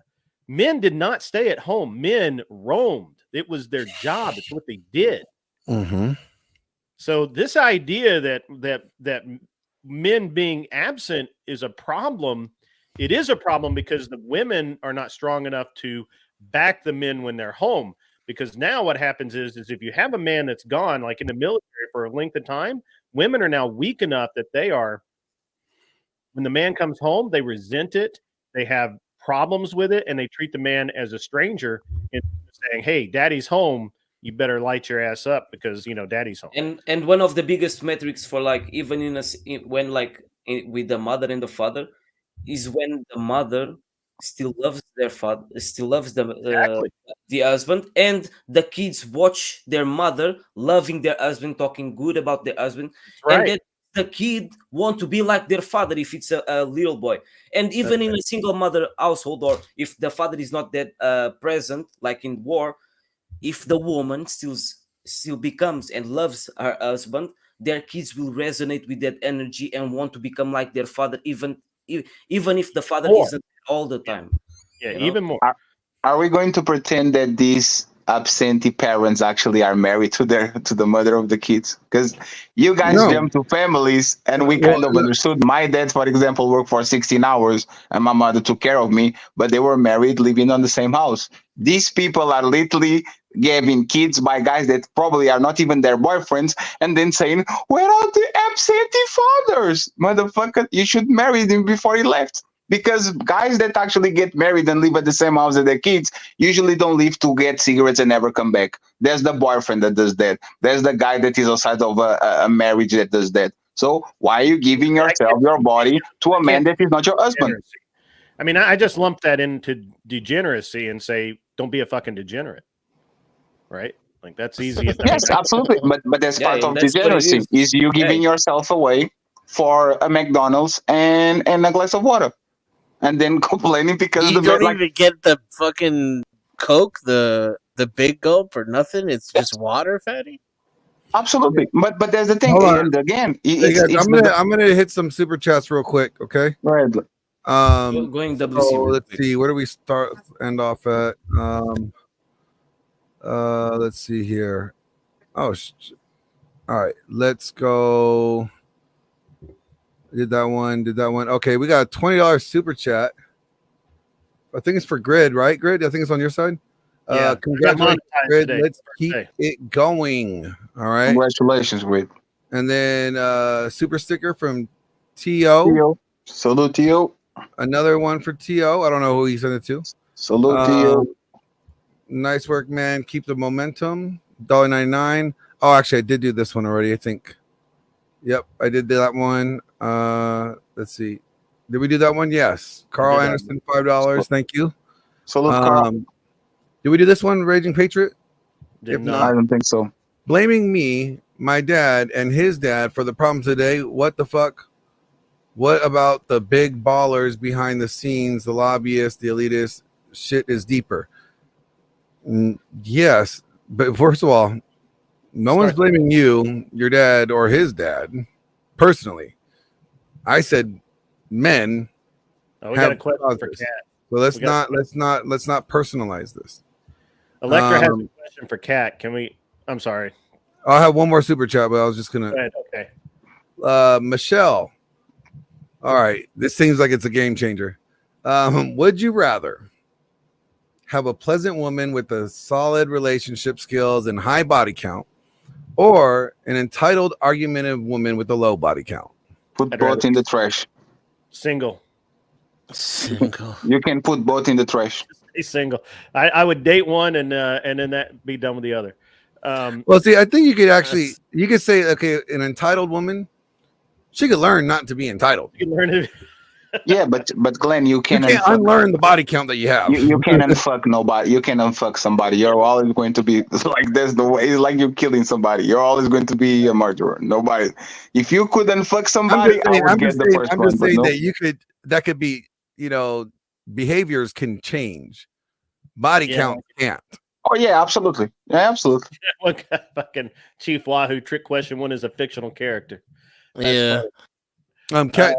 Men did not stay at home. Men roamed. It was their job. It's what they did. So this idea that men being absent is a problem. It is a problem because the women are not strong enough to back the men when they're home. Because now what happens is if you have a man that's gone, like in the military for a length of time, women are now weak enough that they are, when the man comes home, they resent it. They have problems with it, and they treat the man as a stranger and saying, "Hey, daddy's home. You better light your ass up because daddy's home." And one of the biggest metrics for, like, even when with the mother and the father, is when the mother still loves their father, still loves the husband, and the kids watch their mother loving their husband, talking good about their husband, and then the kid want to be like their father if it's a little boy. And even in a single mother household, or if the father is not that present, like in war, if the woman still becomes and loves her husband, their kids will resonate with that energy and want to become like their father, even if the father More. isn't all the time. Yeah, you know? even more. Are we going to pretend that these absentee parents actually are married to the mother of the kids? Because you guys No. jump to families, and we Well, kind of understood. My dad, for example, worked for 16 hours, and my mother took care of me. But they were married, living on the same house. These people are literally giving kids by guys that probably are not even their boyfriends, and then saying, "Where are the absentee fathers, motherfucker? You should marry them before he left." Because guys that actually get married and live at the same house as their kids usually don't leave to get cigarettes and never come back. There's the boyfriend that does that. There's the guy that is outside of a marriage that does that. So why are you giving yourself, your body, to a man that is not your husband? I mean, I just lump that into degeneracy and say, don't be a fucking degenerate, right? Like that's easy. Yes, absolutely. But that's part of that's what it degeneracy is you giving Yeah. yourself away for a McDonald's and a glass of water, and then complaining because You the don't man, even get the fucking Coke, the big gulp or nothing. It's just water, fatty. absolutely. But there's the thing, Hold on. and again, Hey it's guys, it's I'm gonna hit some super chats real quick, okay? right. Going So WC. real let's quick. see, where do we end off at? Let's see here. Oh, all right, let's go. Did that one? Okay, we got a $20 super chat. I think it's for Grid, right? Grid, I think it's on your side. Yeah, Congratulations, Grid. today. Let's keep it going. All right. Congratulations, Grid. And then super sticker from T.O. Salute T.O. Another one for T.O. I don't know who he sent it to. Salute T.O. Nice work, man. Keep the momentum. $1.99. Oh, actually, I did do this one already, I think. Yep, I did that one. Let's see. Did we do that one? Yes. Carl Anderson, $5. Thank you. Salute, Carl. Did we do this one, Raging Patriot? If not, I don't think so. Blaming me, my dad, and his dad for the problems today. What the fuck? What about the big ballers behind the scenes, the lobbyists, the elitists? Shit is deeper. Yes, but first of all, no one's blaming you, your dad, or his dad. Personally, I said men. Oh, we got a question for Kat. So let's not personalize this. Electra has a question for Kat. Can we? I'm sorry. I'll have one more super chat, but I was just gonna. Go ahead. Okay. Michelle. All right, this seems like it's a game changer. Would you rather have a pleasant woman with a solid relationship skills and high body count, or an entitled, argumentative woman with a low body count? Put both in the trash. Single. You can put both in the trash. He's single. I would date one and then that be done with the other. Well, see, I think you could actually you could say, okay, an entitled woman, she could learn not to be entitled. You can learn it. Yeah, but Glenn, you can't unlearn the body count that you have. You can't unfuck nobody. You can't unfuck somebody. You're always going to be like there's the way. It's like you're killing somebody. You're always going to be a murderer. Nobody. If you could unfuck somebody, I would get the first one. I'm just saying that you could. That could be. Behaviors can change. Body count can't. Oh yeah, absolutely. Yeah, absolutely. What fucking Chief Wahoo trick question one is a fictional character. That's Kat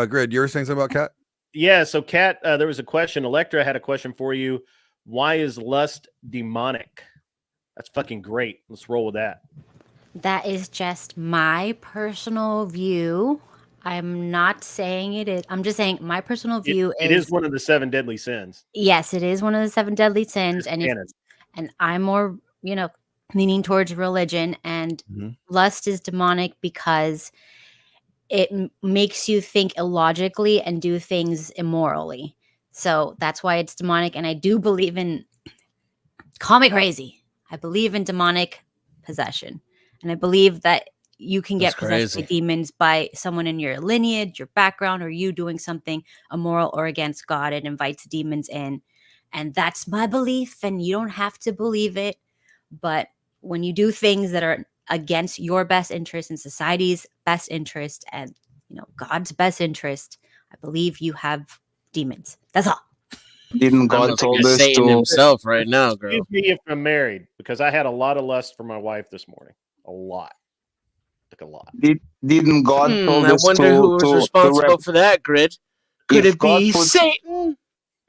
Grid, you were saying something about Kat? Yeah, so Kat, there was a question. Electra had a question for you. Why is lust demonic? That's fucking great. Let's roll with that. That is just my personal view. I'm not saying it is. I'm just saying my personal view It is one of the 7 deadly sins. Yes, it is one of the 7 deadly sins. And I'm more, leaning towards religion, and lust is demonic because it makes you think illogically and do things immorally. So that's why it's demonic. And I do believe in, call me crazy, I believe in demonic possession. And I believe that you can get possessed by demons by someone in your lineage, your background, or you doing something immoral or against God. It invites demons in. And that's my belief. And you don't have to believe it. But when you do things that are against your best interest and society's best interest and God's best interest, I believe you have demons. That's all. Didn't I'm God gonna told be us Satan to? himself right now, girl. Excuse me if I'm married, because I had a lot of lust for my wife this morning. A lot. Like a lot. Didn't God told I us wonder who was responsible for that, Grid. Could if it God be put Satan?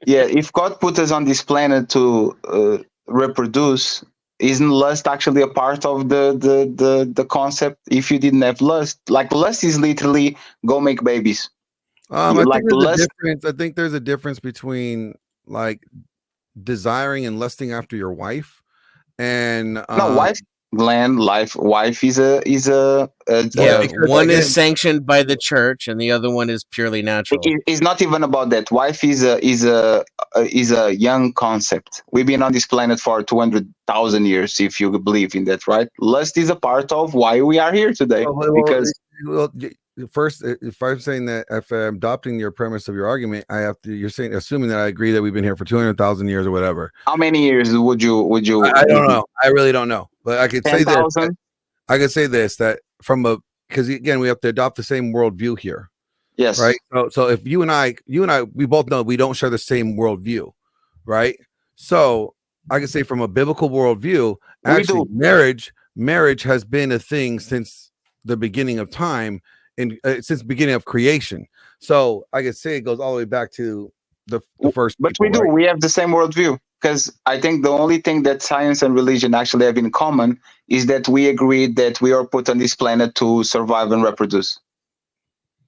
yeah, if God put us on this planet to reproduce, isn't lust actually a part of the concept? If you didn't have lust, like lust is literally go make babies. I Like think there's a lust, difference. I think there's a difference between like desiring and lusting after your wife and no wife, Glenn. Wife is a Yeah, because one again, is sanctioned by the church, and the other one is purely natural. it's not even about that. Wife is a young concept. We've been on this planet for 200,000 years, if you believe in that, right? Lust is a part of why we are here today. Because first, if I'm saying that, if I'm adopting your premise of your argument, I have to. You're saying, assuming that I agree that we've been here for 200,000 years or whatever. how many years would you? I don't know. I really don't know. But I could say this. 10,000. I could say this, that because again, we have to adopt the same worldview here. Yes. Right. So if you and I, we both know we don't share the same worldview, right? So I can say from a biblical worldview, actually, marriage has been a thing since the beginning of time and since the beginning of creation. So I could say it goes all the way back to the first. But people, we do. right? We have the same worldview, because I think the only thing that science and religion actually have in common is that we agree that we are put on this planet to survive and reproduce.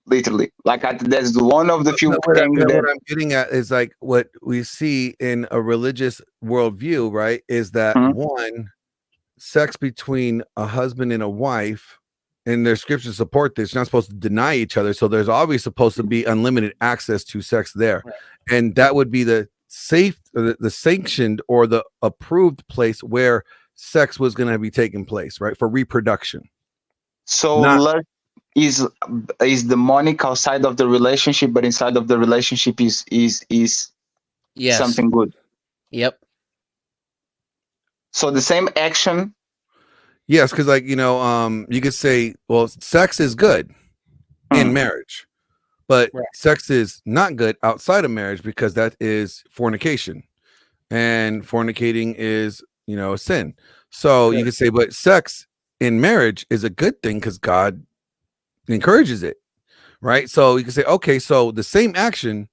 Literally, that's one of the few things that what I'm getting at is like what we see in a religious worldview, right? Is that one, sex between a husband and a wife, and their scriptures support this. You're not supposed to deny each other, so there's always supposed to be unlimited access to sex there, right. And that would be the safe, the sanctioned, or the approved place where sex was going to be taking place, right, for reproduction. So is demonic outside of the relationship, but inside of the relationship is yes. something good. Yep. So the same action. Yes, because you could say, well, sex is good in marriage, but sex is not good outside of marriage because that is fornication, and fornicating is a sin. So you could say, but sex in marriage is a good thing because God encourages it, right? So you can say, okay, so the same action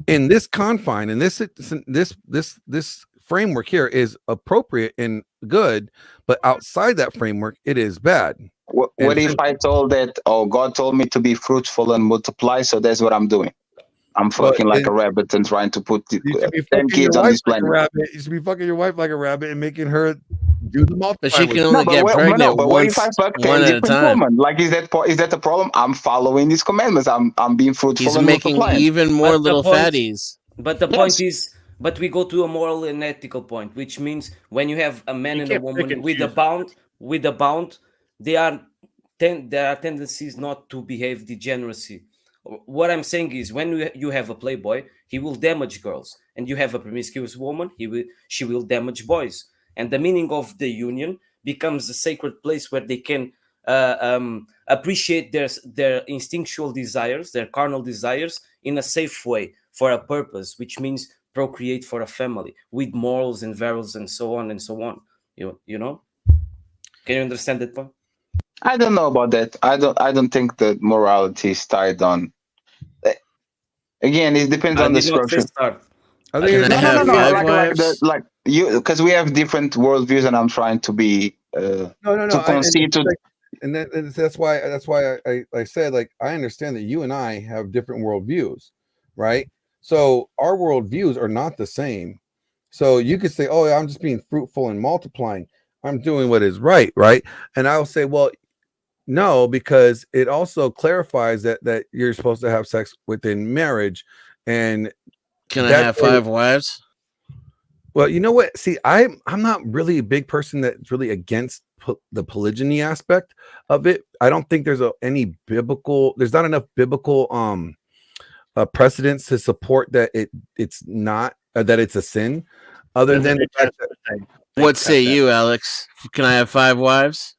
in this confine, in this framework here is appropriate and good, but outside that framework, it is bad. What if I told that, God told me to be fruitful and multiply, so that's what I'm doing? I'm fucking like a rabbit and trying to put 10 kids on this planet. You should be fucking your wife like a rabbit and making her do the multiplying. But she can only get pregnant but what if I fuck 10 different women? Like, is that the problem? I'm following these commandments. I'm being fruitful. He's and making multiplying. even more little fatties. But the point is, but we go to a moral and ethical point, which means when you have a man and a woman with a bound, there are tendencies not to behave degeneracy. What I'm saying is, when you have a playboy, he will damage girls, and you have a promiscuous woman, she will damage boys. And the meaning of the union becomes a sacred place where they can appreciate their instinctual desires, their carnal desires, in a safe way for a purpose, which means procreate for a family with morals and values and so on and so on. You know? Can you understand that point? I don't know about that. I don't think that morality is tied on. Again, it depends on the structure. I think no. Like you, because we have different worldviews, and I'm trying to be to concede to. And that's why I said, like, I understand that you and I have different worldviews, right? So our worldviews are not the same. So you could say, oh, I'm just being fruitful and multiplying. I'm doing what is right, right? And I'll say, well, no, because it also clarifies that you're supposed to have sex within marriage. And can I have 5 wives? Well, you know what? See, I'm not really a big person that's really against the polygyny aspect of it. I don't think there's not enough biblical precedents to support that it's not that it's a sin. Other than the fact that, what say you, Alex? Can I have 5 wives?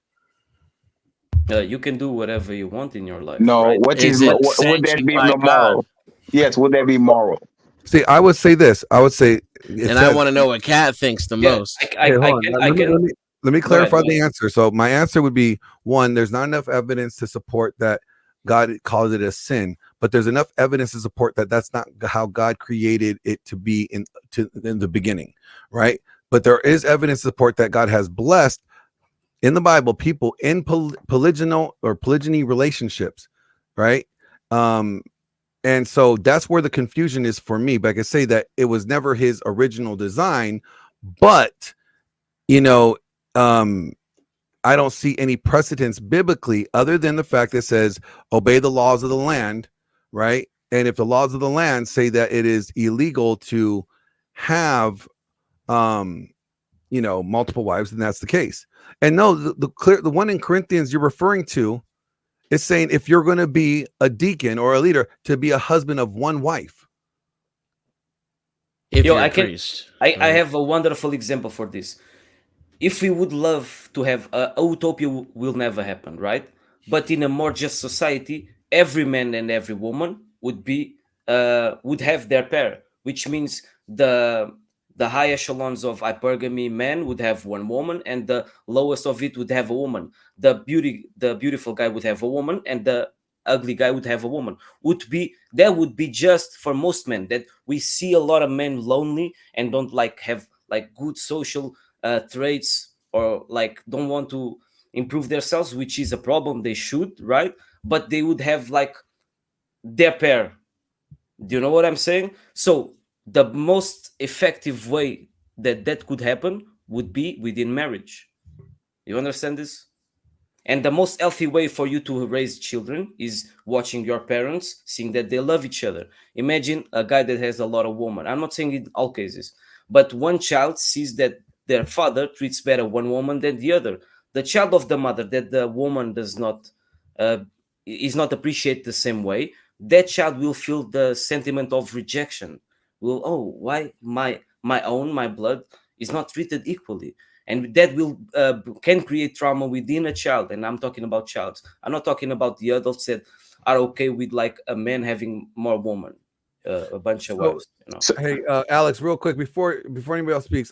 You can do whatever you want in your life. No, right? would that be moral? Yes, would that be moral? See, I would say this. I would say, and I want to know what Kat thinks the most. Let me clarify the answer. So my answer would be, one, there's not enough evidence to support that God calls it a sin, but there's enough evidence to support that that's not how God created it to be in the beginning, right? But there is evidence to support that God has blessed in the Bible people in polygyny relationships, right? And so that's where the confusion is for me. But I can say that it was never his original design, but I don't see any precedence biblically other than the fact that it says obey the laws of the land, right? And if the laws of the land say that it is illegal to have multiple wives, then that's the case. And no, the one in Corinthians you're referring to is saying if you're going to be a deacon or a leader, to be a husband of one wife. If you're I a priest, I have a wonderful example for this. If we would love to have a utopia, will never happen, right? But in a more just society, every man and every woman would have their pair, which means the high echelons of hypergamy men would have one woman, and the lowest of it would have a woman. The beautiful guy would have a woman, and the ugly guy would have a woman. That would be just for most men. That we see a lot of men lonely and don't have good social traits, or don't want to improve themselves, which is a problem. They should, right? But they would have their pair. Do you know what I'm saying? So the most effective way that could happen would be within marriage. You understand this? And the most healthy way for you to raise children is watching your parents, seeing that they love each other. Imagine a guy that has a lot of women. I'm not saying in all cases, but one child sees that their father treats better one woman than the other. The child of the mother that the woman does not is not appreciated the same way, that child will feel the sentiment of rejection. Why my blood is not treated equally? And that can create trauma within a child. And I'm talking about childs. I'm not talking about the adults that are okay with a man having more women, a bunch of wives. Hey, Alex, real quick before anybody else speaks,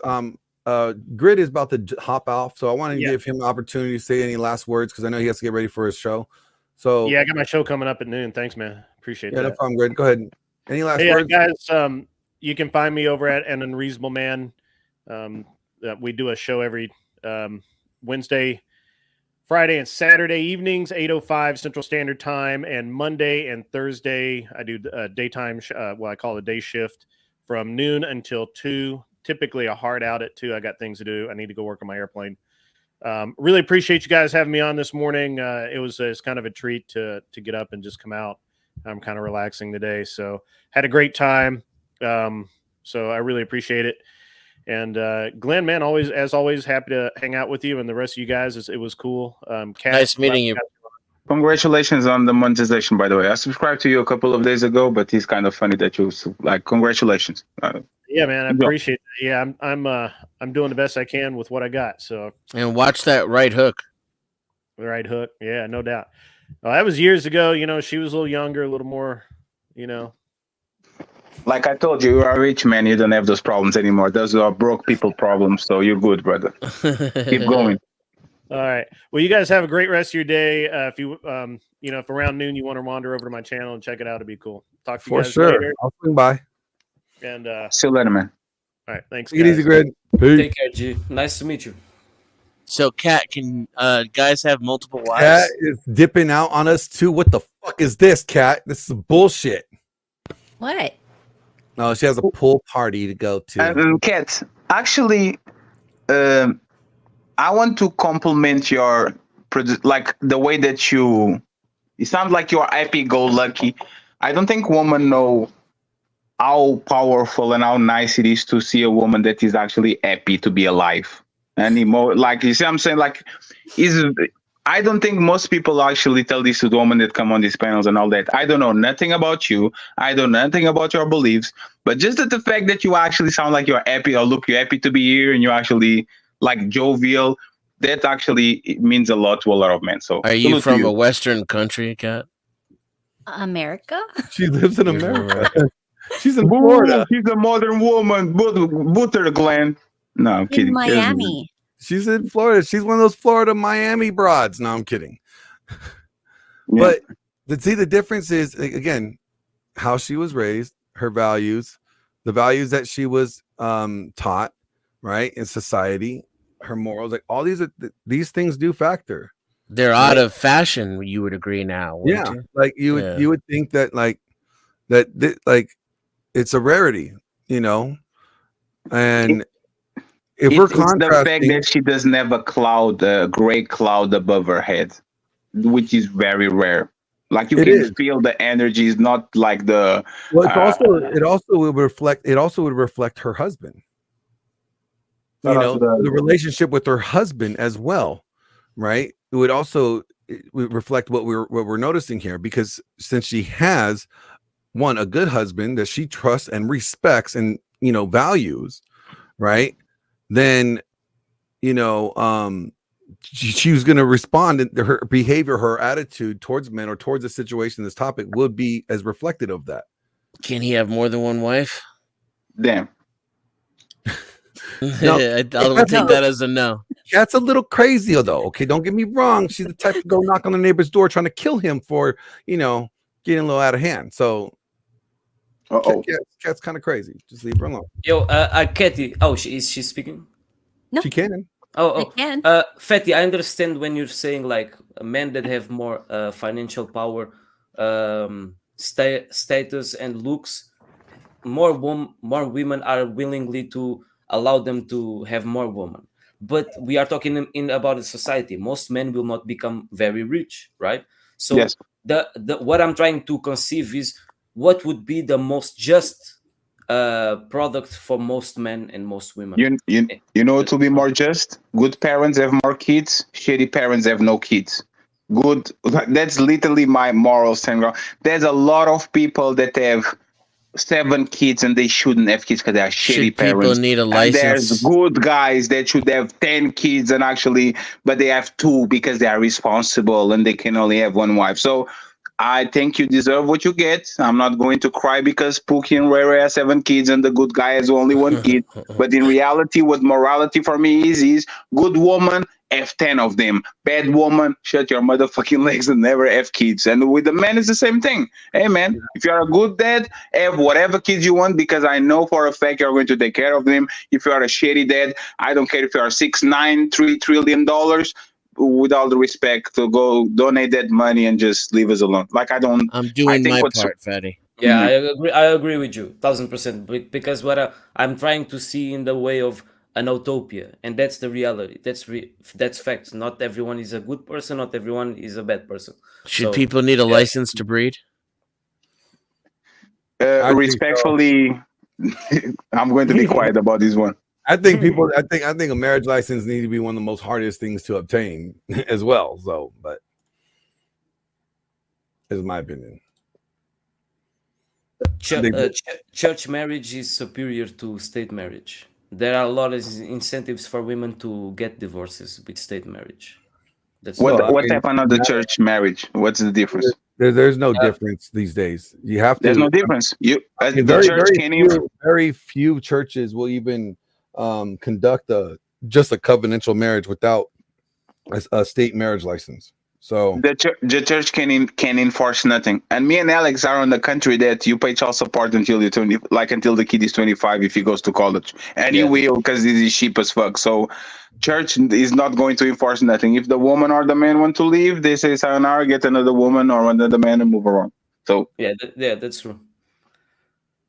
Grid is about to hop off, so I want to give him an opportunity to say any last words because I know he has to get ready for his show. So I got my show coming up at noon. Thanks, man. Appreciate that. No problem, Grid. Go ahead. Any last words, guys? You can find me over at An Unreasonable Man. We do a show every Wednesday, Friday, and Saturday evenings, 8:05 Central Standard Time, and Monday and Thursday I do daytime. I call it a day shift from noon until 2. Typically a hard out at 2. I got things to do. I need to go work on my airplane. Really appreciate you guys having me on this morning. It's kind of a treat to get up and just come out. I'm kind of relaxing today, so had a great time. So I really appreciate it. And Glenn, man, as always, happy to hang out with you and the rest of you guys. It was cool. Kat, nice meeting you. Congratulations on the monetization, by the way. I subscribed to you a couple of days ago, but it's kind of funny that you congratulations. Yeah, man, I appreciate it. Yeah, I'm doing the best I can with what I got. So and watch that right hook. The right hook, yeah, no doubt. That was years ago. She was a little younger, a little more, Like I told you, you are a rich man. You don't have those problems anymore. Those are broke people problems. So you're good, brother. Keep going. All right. Well, you guys have a great rest of your day. If you, if around noon you want to wander over to my channel and check it out, it'd be cool. Talk to you guys later. I'll swing by. And see you later, man. All right. Thanks. Take it easy, Grid. Take care, G. Nice to meet you. So, Kat, can guys have multiple wives? Kat is dipping out on us too. What the fuck is this, Kat? This is bullshit. What? No, she has a pool party to go to. Kat, actually, I want to compliment your the way that you. It sounds like you're happy-go-lucky. I don't think women know how powerful and how nice it is to see a woman that is actually happy to be alive anymore. Like, you see what I'm saying? I don't think most people actually tell this to the women that come on these panels and all that. I don't know nothing about you. I don't know nothing about your beliefs, but just the fact that you actually sound like you're happy, or look, you're happy to be here, and you're actually jovial, that actually means a lot to a lot of men. So are you from a Western country, Kat? America? She lives in America. She's in Boo, Florida. she's a modern woman. Butter Glenn. No, I'm In kidding. Miami. She's in Florida. She's one of those Florida Miami broads. No, I'm kidding. Yeah. But see, the difference is again how she was raised, her values, the values that she was taught, right, in society, her morals, like all these things do factor. They're out of fashion. You would agree now, wouldn't Yeah, you? like you would think that like it's a rarity, you know, and if we're It's the fact contrasting, that she doesn't have a gray cloud above her head, which is very rare. Like you It can is. feel the energy is not like the. well, it also would reflect her husband. Shout You out know, to the- the relationship with her husband as well, right? It would also reflect what we're noticing here, because since she has a good husband that she trusts and respects and values, right? Then she was going to respond, and her behavior, her attitude towards men or towards a situation, this topic would be as reflected of that. Can he have more than one wife? Damn. I'll take that as a no. That's a little crazy though. Okay, don't get me wrong. She's the type to go knock on the neighbor's door trying to kill him for getting a little out of hand. So Cat's kind of crazy. Just leave her alone. Yo, Katie. Oh, is she speaking? No. She can. I can. Fatty, I understand when you're saying like men that have more financial power, status, and looks, more women are willingly to allow them to have more women. But we are talking in about a society. Most men will not become very rich, right? So yes. the what I'm trying to conceive is what would be the most just product for most men and most women. You know, to be more just, good parents have more kids, shitty parents have no kids. Good, that's literally my moral standard. There's a lot of people that have 7 kids and they shouldn't have kids because they are shitty parents. People need a license. And there's good guys that should have 10 kids and but they have 2 because they are responsible and they can only have 1 wife. So I think you deserve what you get. I'm not going to cry because Pookie and Rere have 7 kids and the good guy has only 1 kid. But in reality, what morality for me is good woman, have 10 of them. Bad woman, shut your motherfucking legs and never have kids. And with the men, it's the same thing. Hey, man, if you're a good dad, have whatever kids you want because I know for a fact you're going to take care of them. If you are a shitty dad, I don't care if you are 6'9", $3 trillion. With all the respect, to go donate that money and just leave us alone. Like I'm doing my part, Fatty. Yeah, I agree with you 1000%. Because what I'm trying to see in the way of an utopia, and that's the reality. That's facts. Not everyone is a good person. Not everyone is a bad person. Should people need a license to breed? Respectfully, I'm going to be quiet about this one. I think a marriage license needs to be one of the most hardest things to obtain as well. So, but is my opinion. Church marriage is superior to state marriage. There are a lot of incentives for women to get divorces with state marriage. What happened on the church marriage? What's the difference? There's no difference these days. You have to. There's no difference. Very few churches will even conduct just a covenantal marriage without a state marriage license. So the church can enforce nothing. And me and Alex are on the country that you pay child support until you're 20, like until the kid is 25 if he goes to college, and he will because this is cheap as fuck. So church is not going to enforce nothing. If the woman or the man want to leave, they say sayonara, get another woman or another man and move around. So yeah, that's true.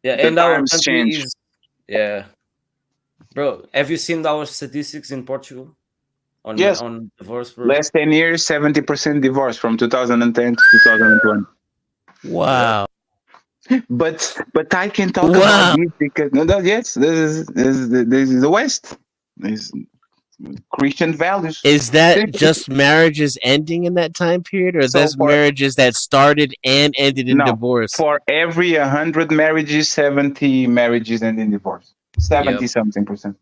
Yeah, and our country is bro. Have you seen our statistics in Portugal? On divorce, bro? Last 10 years, 70% divorce from 2010 to 2020. Wow. But I can talk about this because this is the West. This Christian values. Is that just marriages ending in that time period, or that's marriages that started and ended in divorce? For every 100 marriages, 70 marriages end in divorce. 70-something%.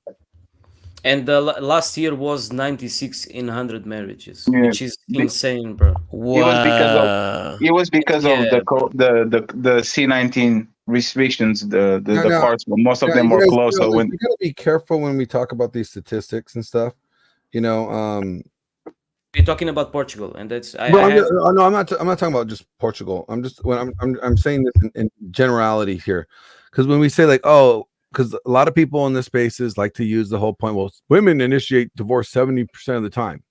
And the last year was 96 in 100 marriages, which is insane, bro. Wow. It was because of the C-19 restrictions. The No. courts, most of Yeah, them you are guys, closed. So like, when we gotta be careful when we talk about these statistics and stuff. You know, You're talking about Portugal, and that's Bro, I have. no, I'm not. I'm not talking about just Portugal. I'm just when I'm saying this in generality here, because when we say like, oh, because a lot of people in this spaces like to use the whole point. Well, women initiate divorce 70% of the time,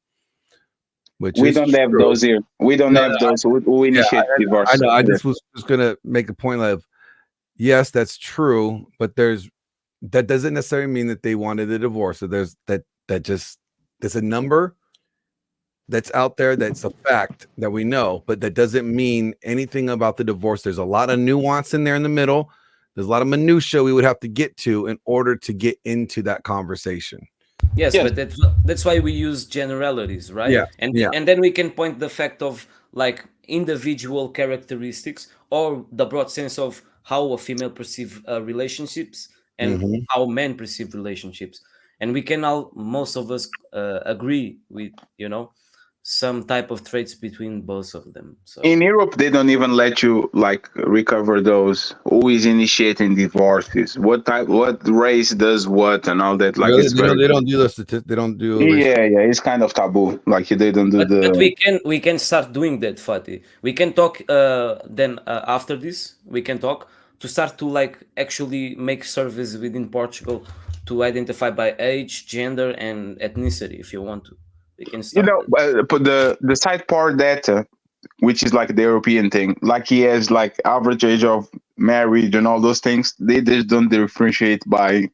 which we is don't have true. those here. We don't No, have those who Yeah, initiate divorce. I know. I here. just was gonna make a point of, yes, that's true, but that doesn't necessarily mean that they wanted a divorce. So there's a number that's out there, that's a fact that we know, but that doesn't mean anything about the divorce. There's a lot of nuance in there in the middle. There's a lot of minutia we would have to get to in order to get into that conversation. Yes, but that's why we use generalities, right? Yeah, And then we can point the fact of like individual characteristics or the broad sense of how a female perceive relationships and Mhm. how men perceive relationships, and we can all most of us agree with some type of traits between both of them. So In Europe, they don't even let you like recover those. Who is initiating divorces? What race does what, and all that. Like Really, it's very. they don't do the they don't do Yeah, it's kind of taboo. Like they don't do but the. we can start doing that, Fatih. We can talk then after this we can talk to start to like actually make surveys within Portugal to identify by age, gender, and ethnicity. If you want to, we can start that. But the side part data, which is like the European thing, like he has like average age of marriage and all those things. They just don't differentiate by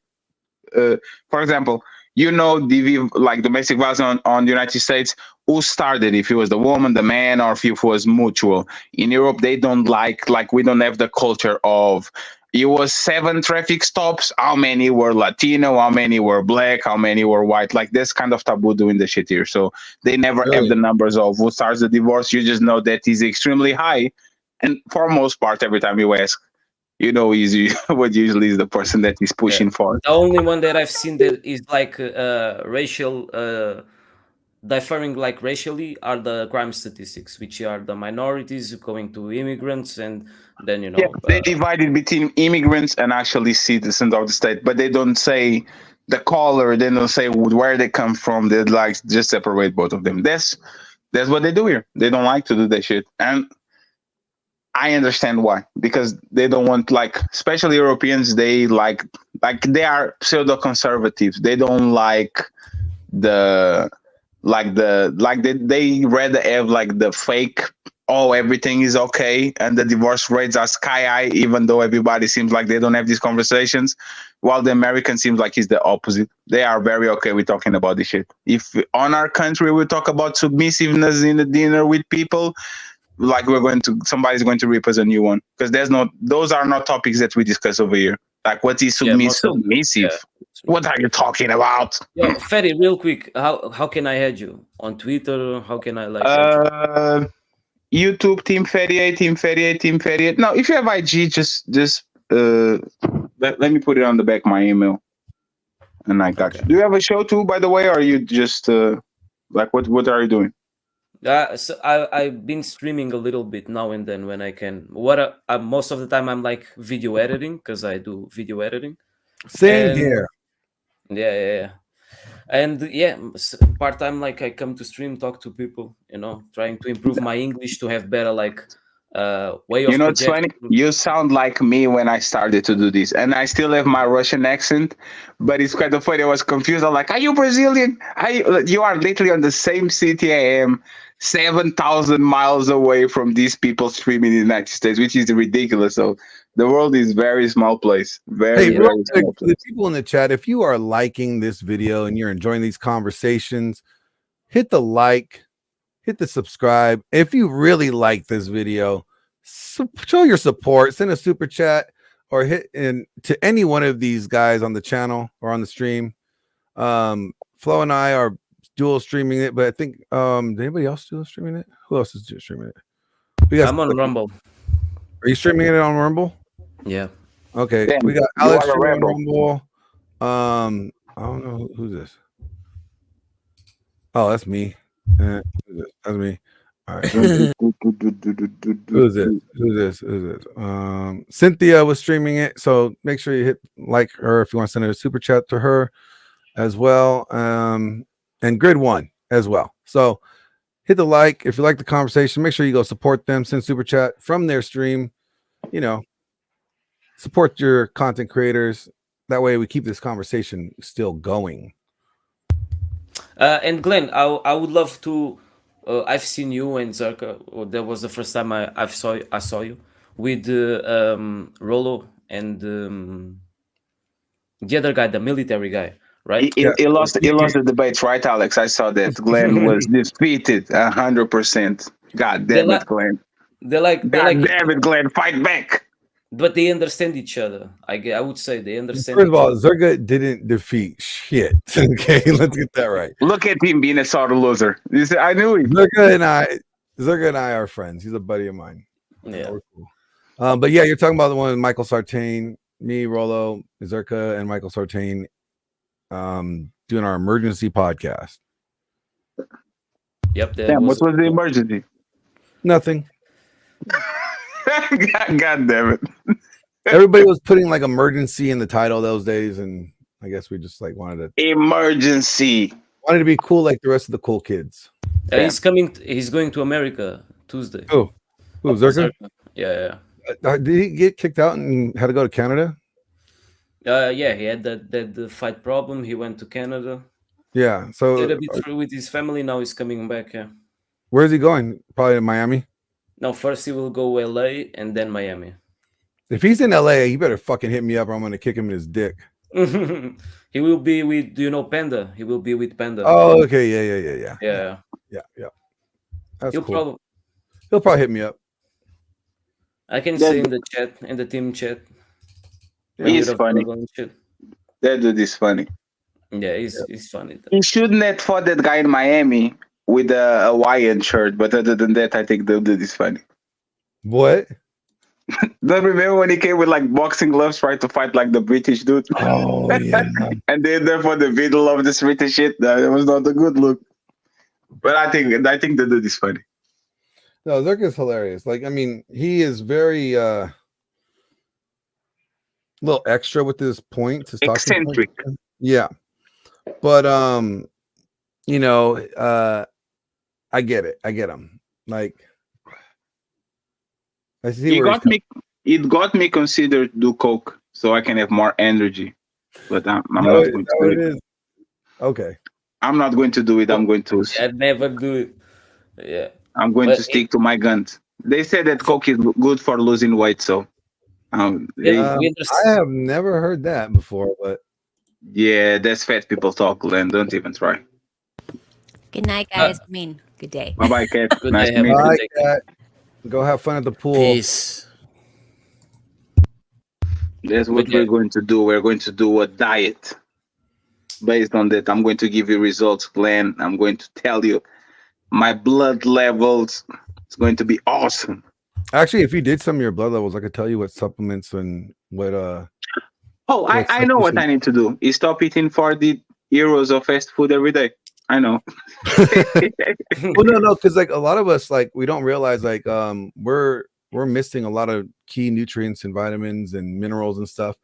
for example, DV, like domestic violence on the United States, who started, if it was the woman, the man, or if it was mutual. In Europe, they don't like we don't have the culture of it was 7 traffic stops. How many were Latino? How many were black? How many were white? Like this kind of taboo doing the shit here. So they never have the numbers of who starts the divorce. You just know that is extremely high. And for most part, every time you ask, what usually is the person that is pushing for. The only one that I've seen that is like racial differing like racially are the crime statistics, which are the minorities going to immigrants, and then they divide it between immigrants and actually citizens of the state, but they don't say the color, they don't say where they come from. They like just separate both of them. That's what they do here. They don't like to do that shit, and I understand why, because they don't want, like, especially Europeans, they like they are pseudo conservatives. They don't like they rather have like the fake, oh, everything is okay, and the divorce rates are sky high, even though everybody seems like they don't have these conversations, while the American seems like it's the opposite. They are very okay with talking about this shit. If on our country we talk about submissiveness in the dinner with people, like somebody's going to rip us a new one, because those are not topics that we discuss over here. Like, what is submissive? What are you talking about? Yo, Ferry, real quick, how can I add you on Twitter? How can I add you? YouTube, Team Ferry 8, Team Ferry 8, Team Ferry 8. No, if you have IG, just let me put it on the back of my email, and I got you. Do you have a show too, by the way, or are you just like what are you doing? So I've been streaming a little bit now and then when I can. Most of the time I'm like video editing, because I do video editing. Same here. Yeah. And part time, like I come to stream, talk to people, trying to improve my English to have better way of. It's funny. You sound like me when I started to do this, and I still have my Russian accent, but it's kind of funny. I was confused. I'm like, "Are you Brazilian? You are literally on the same city I am, 7,000 miles away from these people streaming in the United States, which is ridiculous." So the world is very small place. Very small place. The people in the chat, if you are liking this video and you're enjoying these conversations, hit the like. Hit the subscribe. If you really like this video, show your support. Send a super chat or hit in to any one of these guys on the channel or on the stream. Flo and I are dual streaming it, but I think anybody else dual streaming it? Who else is streaming it? I'm on Rumble. Are you streaming it on Rumble? Yeah. Okay. Damn, we got Alex on Rumble. I don't know who's this. Oh, that's me. That's me. All right. Who's this? Cynthia was streaming it, so make sure you hit like her if you want to send a super chat to her as well. And Grid One as well. So hit the like if you like the conversation. Make sure you go support them. Send super chat from their stream. You know, support your content creators. That way, we keep this conversation still going. And Glenn, I would love to. I've seen you and Zerka. That was the first time I saw you with Rolo and the other guy, the military guy, right? He lost the debate, right, Alex? I saw that Glenn was defeated 100%. God damn it, Glenn! God damn it, Glenn! Fight back! But they understand each other. I would say they understand. First of all, Zerga didn't defeat shit. Okay, let's get that right. Look at him being a sort of loser. You see, I knew him. Zerga and I are friends. He's a buddy of mine. Yeah. We're cool. But yeah, you're talking about the one with Michael Sartain, me, Rolo, Zerka, and Michael Sartain doing our emergency podcast. Yep. Damn, what was the emergency? Nothing. God damn it. Everybody was putting like emergency in the title those days, and I guess we just like wanted to emergency. Wanted to be cool like the rest of the cool kids. He's coming. He's going to America Tuesday. Who, Zerka? Yeah. Did he get kicked out and had to go to Canada? Yeah, he had that fight problem. He went to Canada. Yeah, so did a bit with his family. Now he's coming back. Yeah. Where's he going? Probably to Miami. No, first he will go LA and then Miami. If he's in LA, he better fucking hit me up or I'm gonna kick him in his dick. He will be with, do you know Panda? He will be with Panda. Oh, okay, yeah. Yeah. That's cool. He'll probably hit me up. I can say in the chat, in the team chat. He's funny. That dude is funny. Yeah, he's funny. He shouldn't have fought that guy in Miami with a Hawaiian shirt, but other than that, I think the dude is funny. What? Don't remember when he came with like boxing gloves, trying to fight like the British dude? Oh yeah. And then for the middle of this British shit, that was not a good look. But I think the dude is funny. No, Zerka is hilarious. Like, I mean, he is very little extra with his points. His eccentric. Yeah. But you know, I get it. I get him. Like, I see it got me considered do coke so I can have more energy. But I'm not going to do it. Okay. I'm not going to do it. I'm going to. I'd never do it. Yeah. I'm going to stick to my guns. They said that coke is good for losing weight, so. I have never heard that before, but. Yeah, that's fat people talk, Glenn. Don't even try. Good night, guys. Good day. Bye-bye, Kat. Good Nice day, to meet Bye, you. Kat. Go have fun at the pool. Peace. That's what we're going to do. We're going to do a diet. Based on that, I'm going to give you results, Glenn. I'm going to tell you my blood levels. It's going to be awesome. Actually, if you did some of your blood levels, I could tell you what supplements and what Oh, I know what I need to do. Is stop eating 40 euros of fast food every day. I know. Well, no, because like a lot of us, like we don't realize, like we're missing a lot of key nutrients and vitamins and minerals and stuff,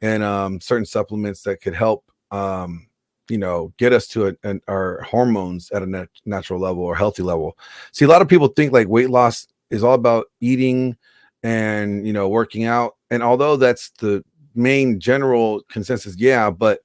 and certain supplements that could help, you know, get us to our hormones at a natural level or healthy level. See, a lot of people think like weight loss is all about eating and, you know, working out, and although that's the main general consensus, yeah, but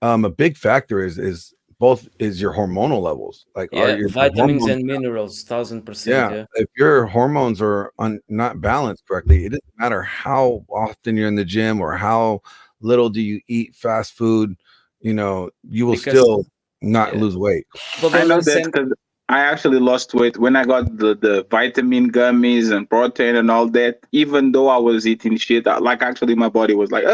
a big factor is your hormonal levels, like your vitamins and minerals, 1000%. Yeah, if your hormones are not balanced correctly, it doesn't matter how often you're in the gym or how little do you eat fast food, you know, you will still not lose weight. But I know that because I actually lost weight when I got the vitamin gummies and protein and all that. Even though I was eating shit, like actually my body was like,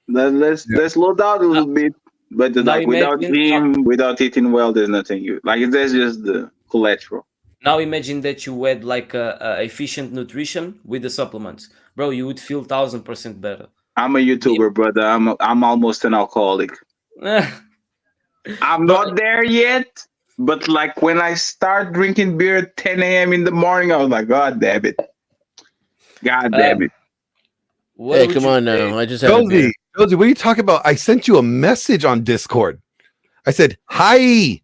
let's slow down a little bit. But like without gym, without eating well, there's nothing you like. That's just the collateral. Now imagine that you had like a efficient nutrition with the supplements, bro. You would feel 1000% better. I'm a YouTuber, brother. I'm almost an alcoholic. I'm not there yet, But like when I start drinking beer at 10 a.m. in the morning, I was like, God damn it. God damn it. What Hey, would come you on say? now. I just had a beer. Josie, what are you talking about? I sent you a message on Discord. I said, hi.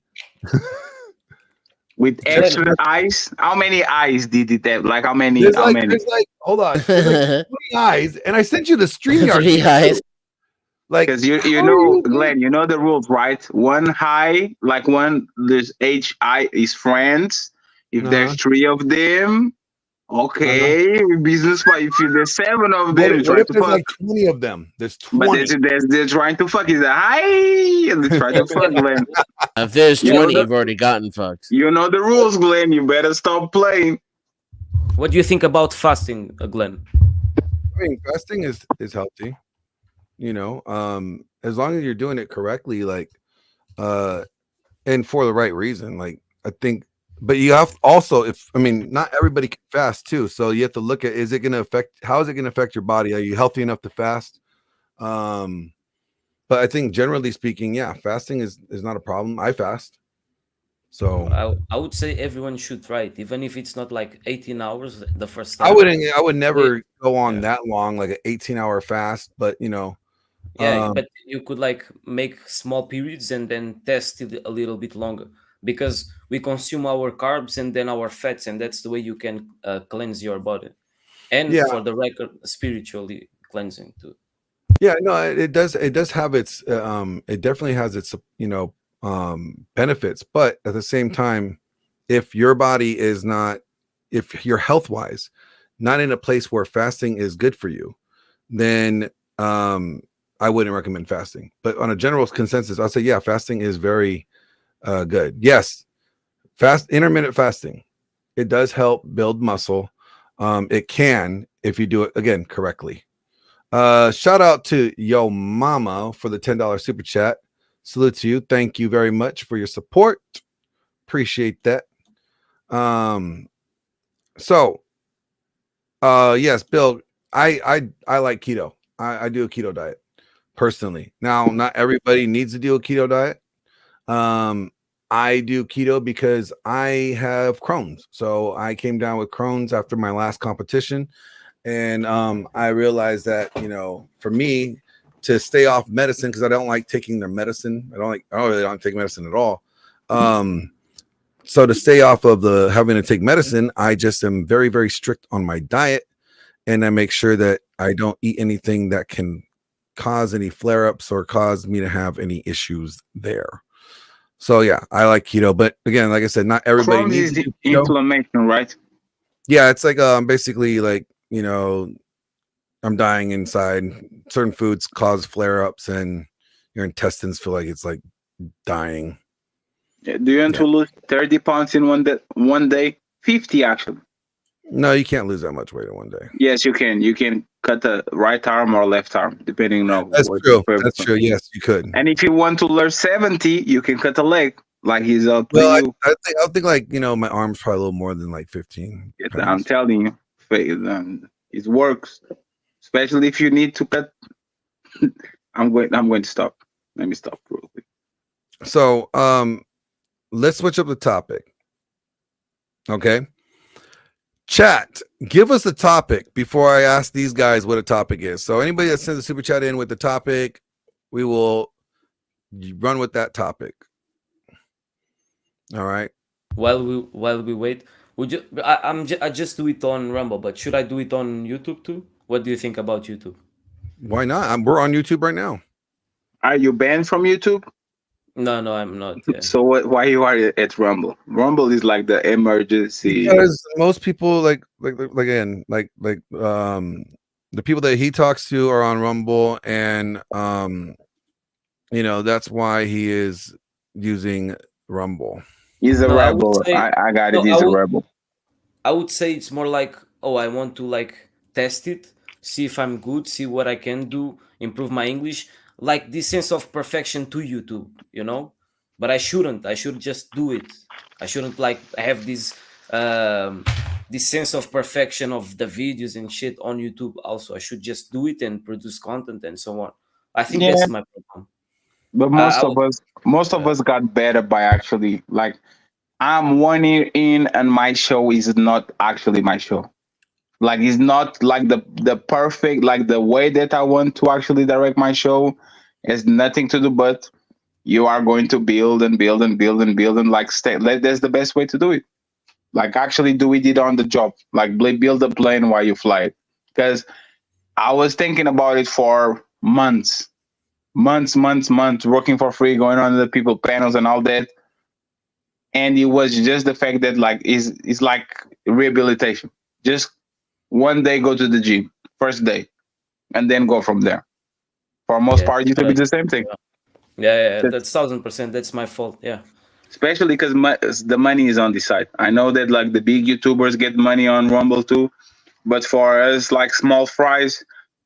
With extra eyes? How many eyes did it have? Like how many? There's How many? like, hold on. There's like 20 eyes, and I sent you the StreamYard. 3 eyes. Like, because you how are know, you doing? Glenn, you know the rules, right? One high, like one there's HI is friends. If there's three of them, okay, business. But if there's seven of them, you What try if to there's fuck. like 20 of them? There's But 20. they're trying to fuck. Is a hi, and they try to fuck, Glenn. If there's You know 20, the- you've already gotten fucked. You know the rules, Glenn. You better stop playing. What do you think about fasting, Glenn? I mean, fasting is healthy. You know, as long as you're doing it correctly, like, and for the right reason. Like, I think, but you have also, not everybody can fast too. So you have to look at, how is it going to affect your body? Are you healthy enough to fast? But I think generally speaking, yeah, fasting is not a problem. I fast. So I would say everyone should try it, even if it's not like 18 hours the first time. I would never go on that long, like an 18-hour fast, but but you could like make small periods and then test it a little bit longer, because we consume our carbs and then our fats, and that's the way you can cleanse your body, and for the record, spiritually cleansing too. Yeah, no, it does have its it definitely has its benefits, but at the same time, if your body is not, if you're health wise not in a place where fasting is good for you, then I wouldn't recommend fasting. But on a general consensus, I'll say, yeah, fasting is very good. Yes, intermittent fasting, it does help build muscle. It can, if you do it again correctly. Shout out to Yo Mama for the $10 super chat. Salute to you. Thank you very much for your support. Appreciate that. Yes, Bill, I like keto. I do a keto diet personally. Now, not everybody needs to do a keto diet. I do keto because I have Crohn's. So I came down with Crohn's after my last competition. And I realized that, for me to stay off medicine, because I don't like taking their medicine. I really don't take medicine at all. So to stay off of having to take medicine, I just am very, very strict on my diet. And I make sure that I don't eat anything that can cause any flare-ups or cause me to have any issues there. So yeah, I like keto. But again, like I said, not everybody Crohn's needs is to do keto. inflammation, right? Yeah, it's like basically like, I'm dying inside. Certain foods cause flare-ups and your intestines feel like it's like dying. Do you want to lose 30 pounds in one day? 50 actually. No, you can't lose that much weight in one day. Yes, you can. You can cut the right arm or left arm, depending on That's true. That's true. Yes, you could. And if you want to lose 70, you can cut a leg. Like he's up to you. I think like, my arm's probably a little more than like 15 pounds. I'm telling you, it works. Especially if you need to cut. I'm going to stop. Let me stop real quick. So let's switch up the topic. Okay. Chat, give us a topic before I ask these guys what a topic is. So anybody that sends a super chat in with the topic, we will run with that topic. All right. While we wait, would you? I just do it on Rumble, but should I do it on YouTube too? What do you think about YouTube? Why not? We're on YouTube right now. Are you banned from YouTube? No, I'm not. Yeah. So why you are at Rumble? Rumble is like the emergency. Because most people the people that he talks to are on Rumble, and that's why he is using Rumble. He's a rebel. I got it. He's a rebel. I would say it's more like, I want to like test it, see if I'm good, see what I can do, improve my English, like this sense of perfection to YouTube, But I shouldn't. I should just do it. I shouldn't like have this sense of perfection of the videos and shit on YouTube. Also, I should just do it and produce content and so on. I think that's my problem. But I most of us got better by actually like I'm 1 year in and my show is not actually my show. Like it's not like the perfect like the way that I want to actually direct my show has nothing to do but you are going to build and build and build and build and like stay. That's the best way to do it. Like actually do it on the job. Like build a plane while you fly it. Because I was thinking about it for months, working for free, going on the people panels and all that. And it was just the fact that like is like rehabilitation. Just one day go to the gym, first day, and then go from there. For most yeah, part, it will be the same thing. yeah, That's- that's 1,000%. That's my fault. Yeah. Especially because the money is on the side. I know that like the big YouTubers get money on Rumble too, but for us like small fries,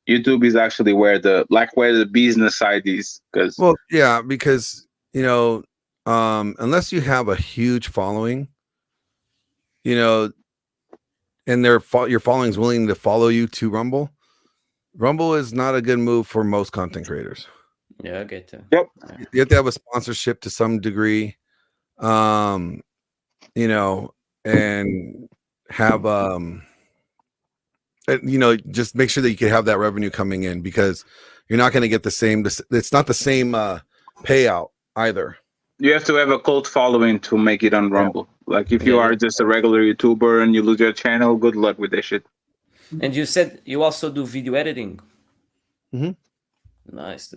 YouTube is actually where the business side is. Because Well, yeah, because unless you have a huge following, and your following is willing to follow you to Rumble. Rumble is not a good move for most content creators. Yeah, I get that. Yep. You have to have a sponsorship to some degree, and have just make sure that you can have that revenue coming in, because you're not going to get the same. It's not the same payout either. You have to have a cult following to make it on Rumble. Like if you Yeah, are just a regular YouTuber and you lose your channel, good luck with that shit. And you said you also do video editing. Mhm. Nice.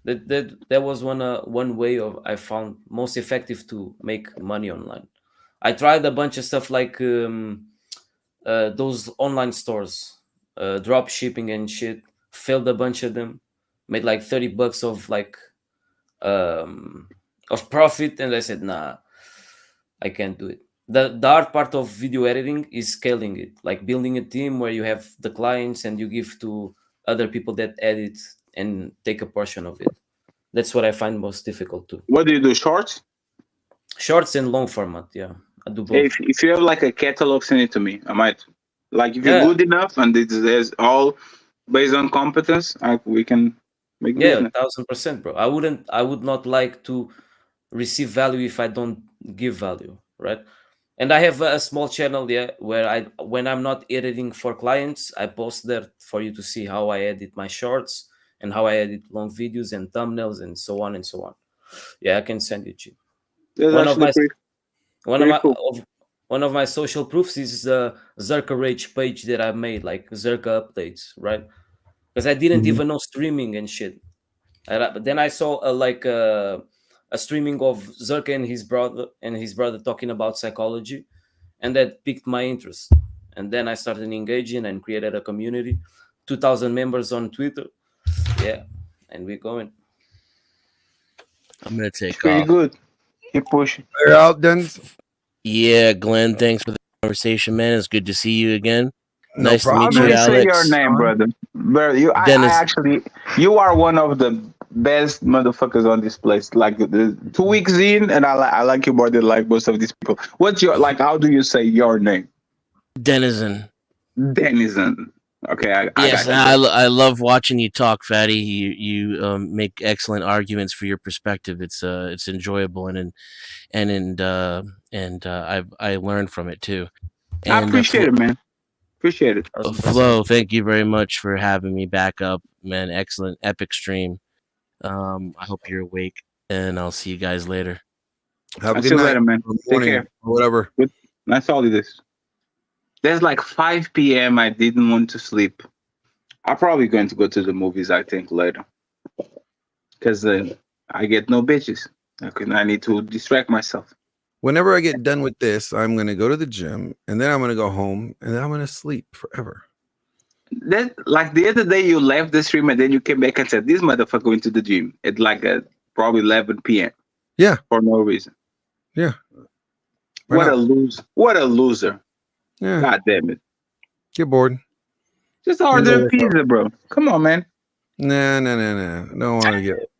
That was one way of I found most effective to make money online. I tried a bunch of stuff like those online stores, drop shipping and shit. Failed a bunch of them. Made like $30 of profit, and I said, nah, I can't do it. The hard part of video editing is scaling it, like building a team where you have the clients and you give to other people that edit and take a portion of it. That's what I find most difficult too. What do you do? Shorts? Shorts and long format, yeah. I do both. If you have like a catalog, send it to me. I might like if you're Yeah. good enough and it's all based on competence, we can make Yeah, business. 1,000%, bro. I would not like to receive value if I don't give value, right? And I have a small channel, yeah, where when I'm not editing for clients, I post there for you to see how I edit my shorts and how I edit long videos and thumbnails and so on and so on. Yeah, I can send you, G. That's One of actually my one of pretty my cool. one of my social proofs is the Zerka Rage page that I made, like Zerka updates, right? Because I didn't Mhm. even know streaming and shit. But then I saw a streaming of Zerka and his brother talking about psychology, and that piqued my interest. And then I started engaging and created a community, 2,000 members on Twitter. Yeah, and we're going. I'm gonna take Pretty off. good. Keep pushing. You're out, Denz. Yeah, Glenn, thanks for the conversation, man. It's good to see you again. No Nice to problem. How meet do you, you say your Alex. name, brother? Bro, I Dennis. actually, you are one of the best motherfuckers on this place. Like the 2 weeks in, and I like you more than like most of these people. What's your like? How do you say your name? Denizen. Denizen. Okay, I Yes, got you. I love watching you talk, Fatty. You make excellent arguments for your perspective. It's enjoyable and I learned from it too. I And appreciate it, man. Appreciate it. Flo, thank you very much for having me back up, man. Excellent, epic stream. I hope you're awake, and I'll see you guys later. Have a I'll good see you night later, man. or Take morning care. or whatever. Good. Nice holidays. There's like 5 p.m. I didn't want to sleep. I'm probably going to go to the movies, I think, later. Because I get no bitches. I need to distract myself. Whenever I get done with this, I'm going to go to the gym, and then I'm going to go home, and then I'm going to sleep forever. That like the other day you left the stream and then you came back and said this motherfucker went to the gym at like probably 11 p.m. Yeah, for no reason. Yeah. What a loser! What a loser! Yeah. God damn it! Get bored. Just order a pizza, bro. Come on, man. Nah. Don't want to get.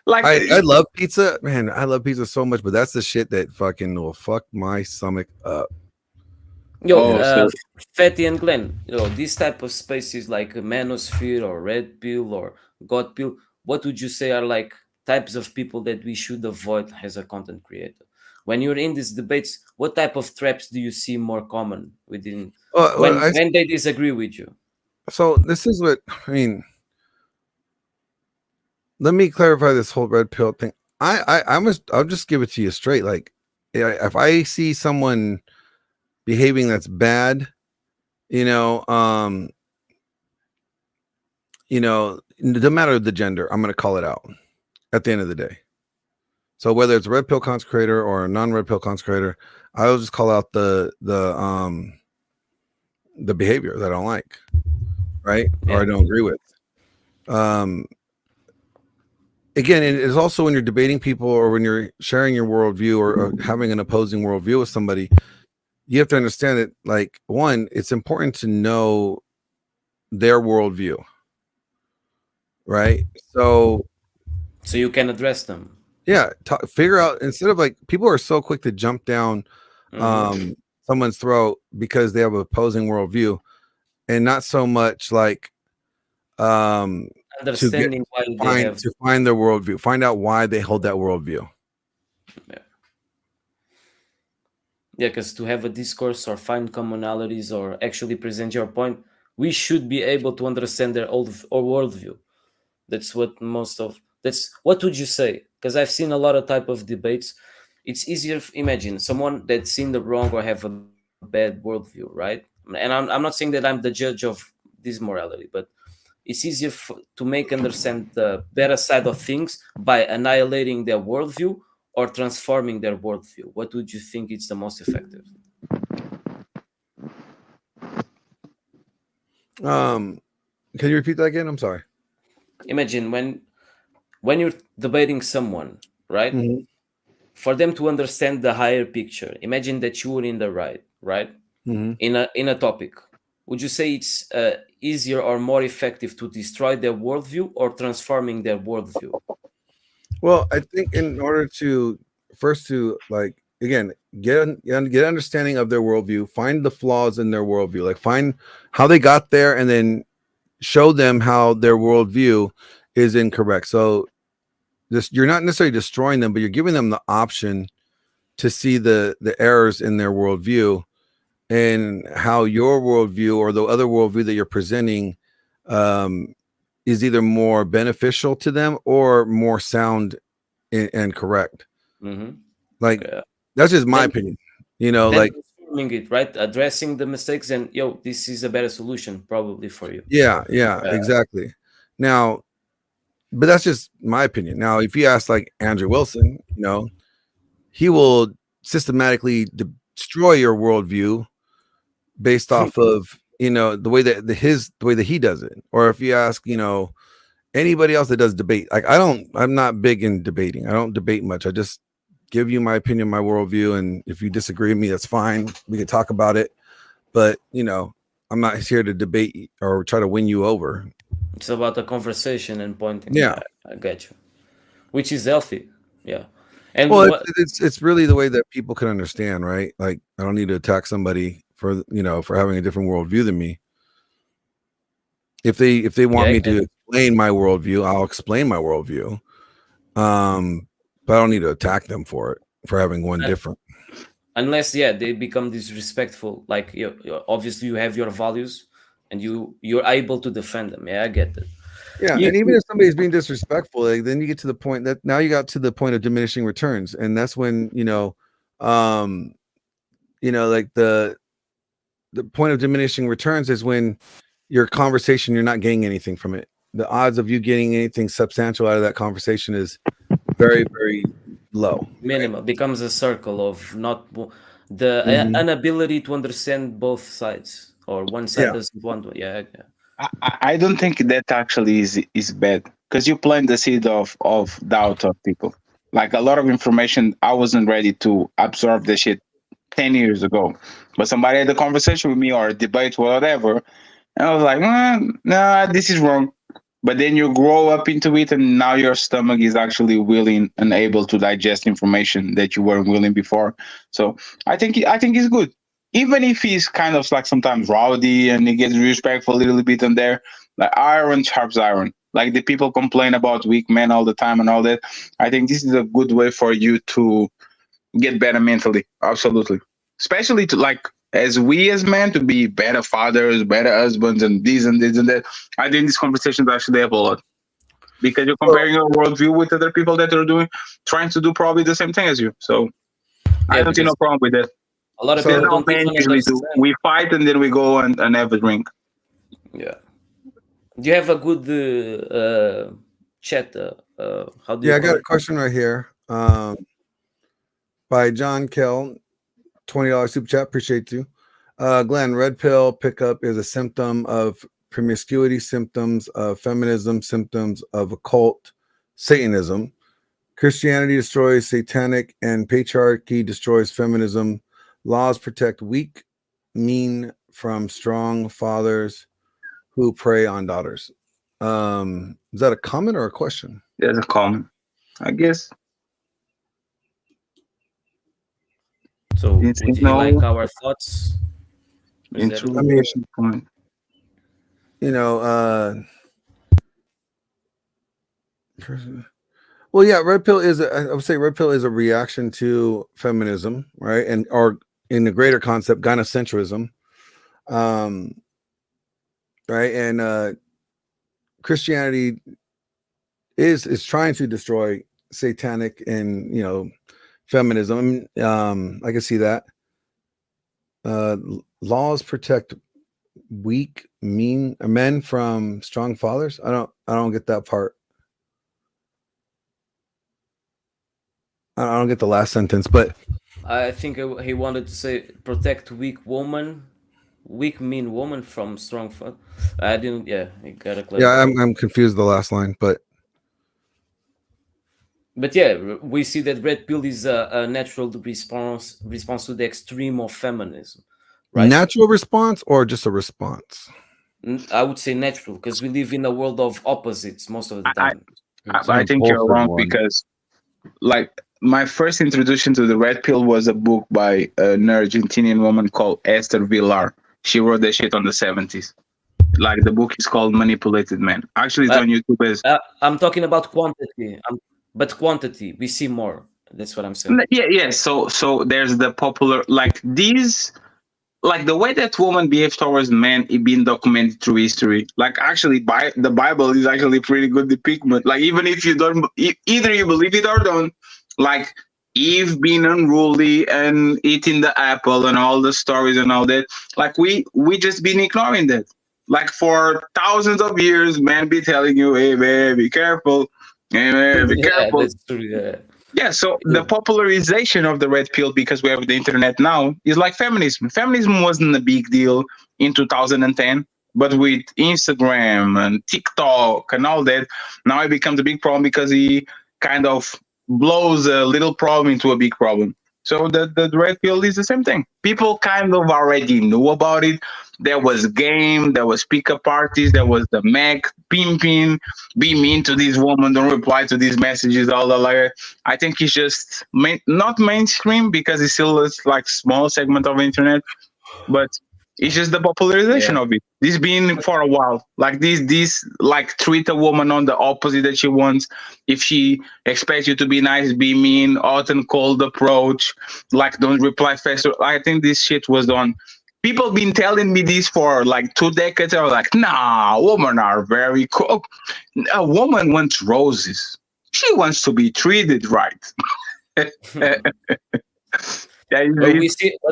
Like I love pizza, man. I love pizza so much, but that's the shit that fucking will fuck my stomach up. Yo, Fatty and Glenn, this type of spaces like a manosphere or red pill or god pill, what would you say are like types of people that we should avoid as a content creator? When you're in these debates, what type of traps do you see more common within when they disagree with you? So this is what I mean. Let me clarify this whole red pill thing. I'll just give it to you straight. Like, if I see someone behaving that's bad, no matter the gender, I'm going to call it out at the end of the day. So whether it's a red pill consecrator or a non-red pill consecrator, I'll just call out the behavior that I don't like, right? Yeah. Or I don't agree with. Again, it's also when you're debating people or when you're sharing your worldview or having an opposing worldview with somebody, you have to understand that, like, one, it's important to know their worldview, right? So you can address them. Yeah, figure out, instead of, like, people are so quick to jump down someone's throat because they have an opposing worldview, and not so much like understanding to find their worldview, find out why they hold that worldview. Yeah, because to have a discourse or find commonalities or actually present your point, we should be able to understand their old or worldview. That's what what would you say? Because I've seen a lot of type of debates. It's easier, imagine someone that's in the wrong or have a bad worldview, right? And I'm not saying that I'm the judge of this morality, but it's easier to make understand the better side of things by annihilating their worldview or transforming their worldview. What would you think is the most effective? Can you repeat that again? I'm sorry. Imagine when you're debating someone, right? Mm-hmm. For them to understand the higher picture, imagine that you were in the right? Mm-hmm. In a topic. Would you say it's easier or more effective to destroy their worldview or transforming their worldview? Well, I think in order to like, again, get understanding of their worldview, find the flaws in their worldview, like find how they got there, and then show them how their worldview is incorrect. So you're not necessarily destroying them, but you're giving them the option to see the errors in their worldview, and how your worldview or the other worldview that you're presenting is either more beneficial to them or more sound and correct. Mm-hmm. Like, that's just my opinion, like transforming it, right? Addressing the mistakes and this is a better solution probably for you. Yeah, exactly. Now, but that's just my opinion. Now, if you ask like Andrew Wilson, he will systematically destroy your worldview based off of the way that he does it. Or if you ask anybody else that does debate, like I'm not big in debating. I don't debate much. I just give you my opinion, my worldview, and if you disagree with me, that's fine. We can talk about it, but I'm not here to debate or try to win you over. It's about a conversation and pointing. Yeah, I get you, which is healthy. Yeah. And it's really the way that people can understand, right? Like, I don't need to attack somebody for having a different worldview than me. If they want me to explain my worldview, I'll explain my worldview. But I don't need to attack them for having one different. Unless they become disrespectful. Like obviously you have your values and you're able to defend them. Yeah, I get that. Yeah, and even if somebody's being disrespectful, like, then you get to the point that now you got to the point of diminishing returns, and that's when like the point of diminishing returns is when your conversation, you're not getting anything from it. The odds of you getting anything substantial out of that conversation is very, very low. Minimal. Becomes a circle of not the inability to understand both sides, or one side doesn't want to. Yeah. I don't think that actually is bad, because you plant the seed of doubt of people. Like, a lot of information, I wasn't ready to absorb the shit 10 years ago, but somebody had a conversation with me or a debate, whatever, and I was like, nah, this is wrong. But then you grow up into it, and now your stomach is actually willing and able to digest information that you weren't willing before. So I think it's good. Even if he's kind of like sometimes rowdy and he gets respectful a little bit on there, like, iron sharps iron. Like the people complain about weak men all the time and all that. I think this is a good way for you to get better mentally. Absolutely. Especially to like as we as men to be better fathers, better husbands, and this and this and that. I think these conversations actually have a lot. Because you're comparing your worldview with other people that are trying to do probably the same thing as you. So I don't see no problem with that. A lot of That's people how don't men even usually do. understand. We fight and then we go and have a drink. Yeah. Do you have a good chat? How do you Yeah, I call got a it? question right here by John Kell, $20 super chat. Appreciate you. Glenn, red pill pickup is a symptom of promiscuity, symptoms of feminism, symptoms of occult Satanism. Christianity destroys satanic and patriarchy destroys feminism. Laws protect weak, mean from strong fathers who prey on daughters. Is that a comment or a question? There's a comment, I guess. So would you like our thoughts? Introduction point. You know, well, yeah, red pill is I would say red pill is a reaction to feminism, right? And or in the greater concept, gynocentrism. Right. And Christianity is trying to destroy satanic and feminism. I can see that. Laws protect weak, mean men from strong fathers. I don't get that part. I don't get the last sentence, but I think he wanted to say protect weak mean woman from strong. I didn't. Yeah, you gotta clarify. Yeah, I'm confused the last line, but yeah, we see that red pill is a natural response to the extreme of feminism, right? Natural response or just a response? I would say natural because we live in a world of opposites most of the time. I think you're wrong because, like, my first introduction to the red pill was a book by an Argentinian woman called Esther Villar. She wrote that shit on the 70s. Like the book is called Manipulated Men. Actually, it's on YouTube. I'm talking about quantity. But quantity, we see more. That's what I'm saying. Yeah. So there's the popular these. Like the way that women behave towards men is being documented through history. Like actually, the Bible is actually pretty good depiction. Like even if you don't, either you believe it or don't. Like Eve being unruly and eating the apple and all the stories and all that. Like we just been ignoring that. Like for thousands of years, men be telling you, "Hey man, be careful. Hey man, be careful." That's true. Yeah. Yeah, so the popularization of the red pill, because we have the internet now, is like feminism. Feminism wasn't a big deal in 2010, but with Instagram and TikTok and all that, now it becomes a big problem because he kind of blows a little problem into a big problem. So the red pill is the same thing. People kind of already knew about it. There was game, there was pickup parties, there was the Mac pimping, be mean to this woman, don't reply to these messages, all that. Like, I think it's just not mainstream because it's still a like small segment of the internet, but it's just the popularization of it. This been for a while. Like this like treat a woman on the opposite that she wants. If she expects you to be nice, be mean, hot and cold approach, like don't reply faster. I think this shit was done. People been telling me this for like 2 decades. I was like, nah, women are very cool. A woman wants roses. She wants to be treated right. But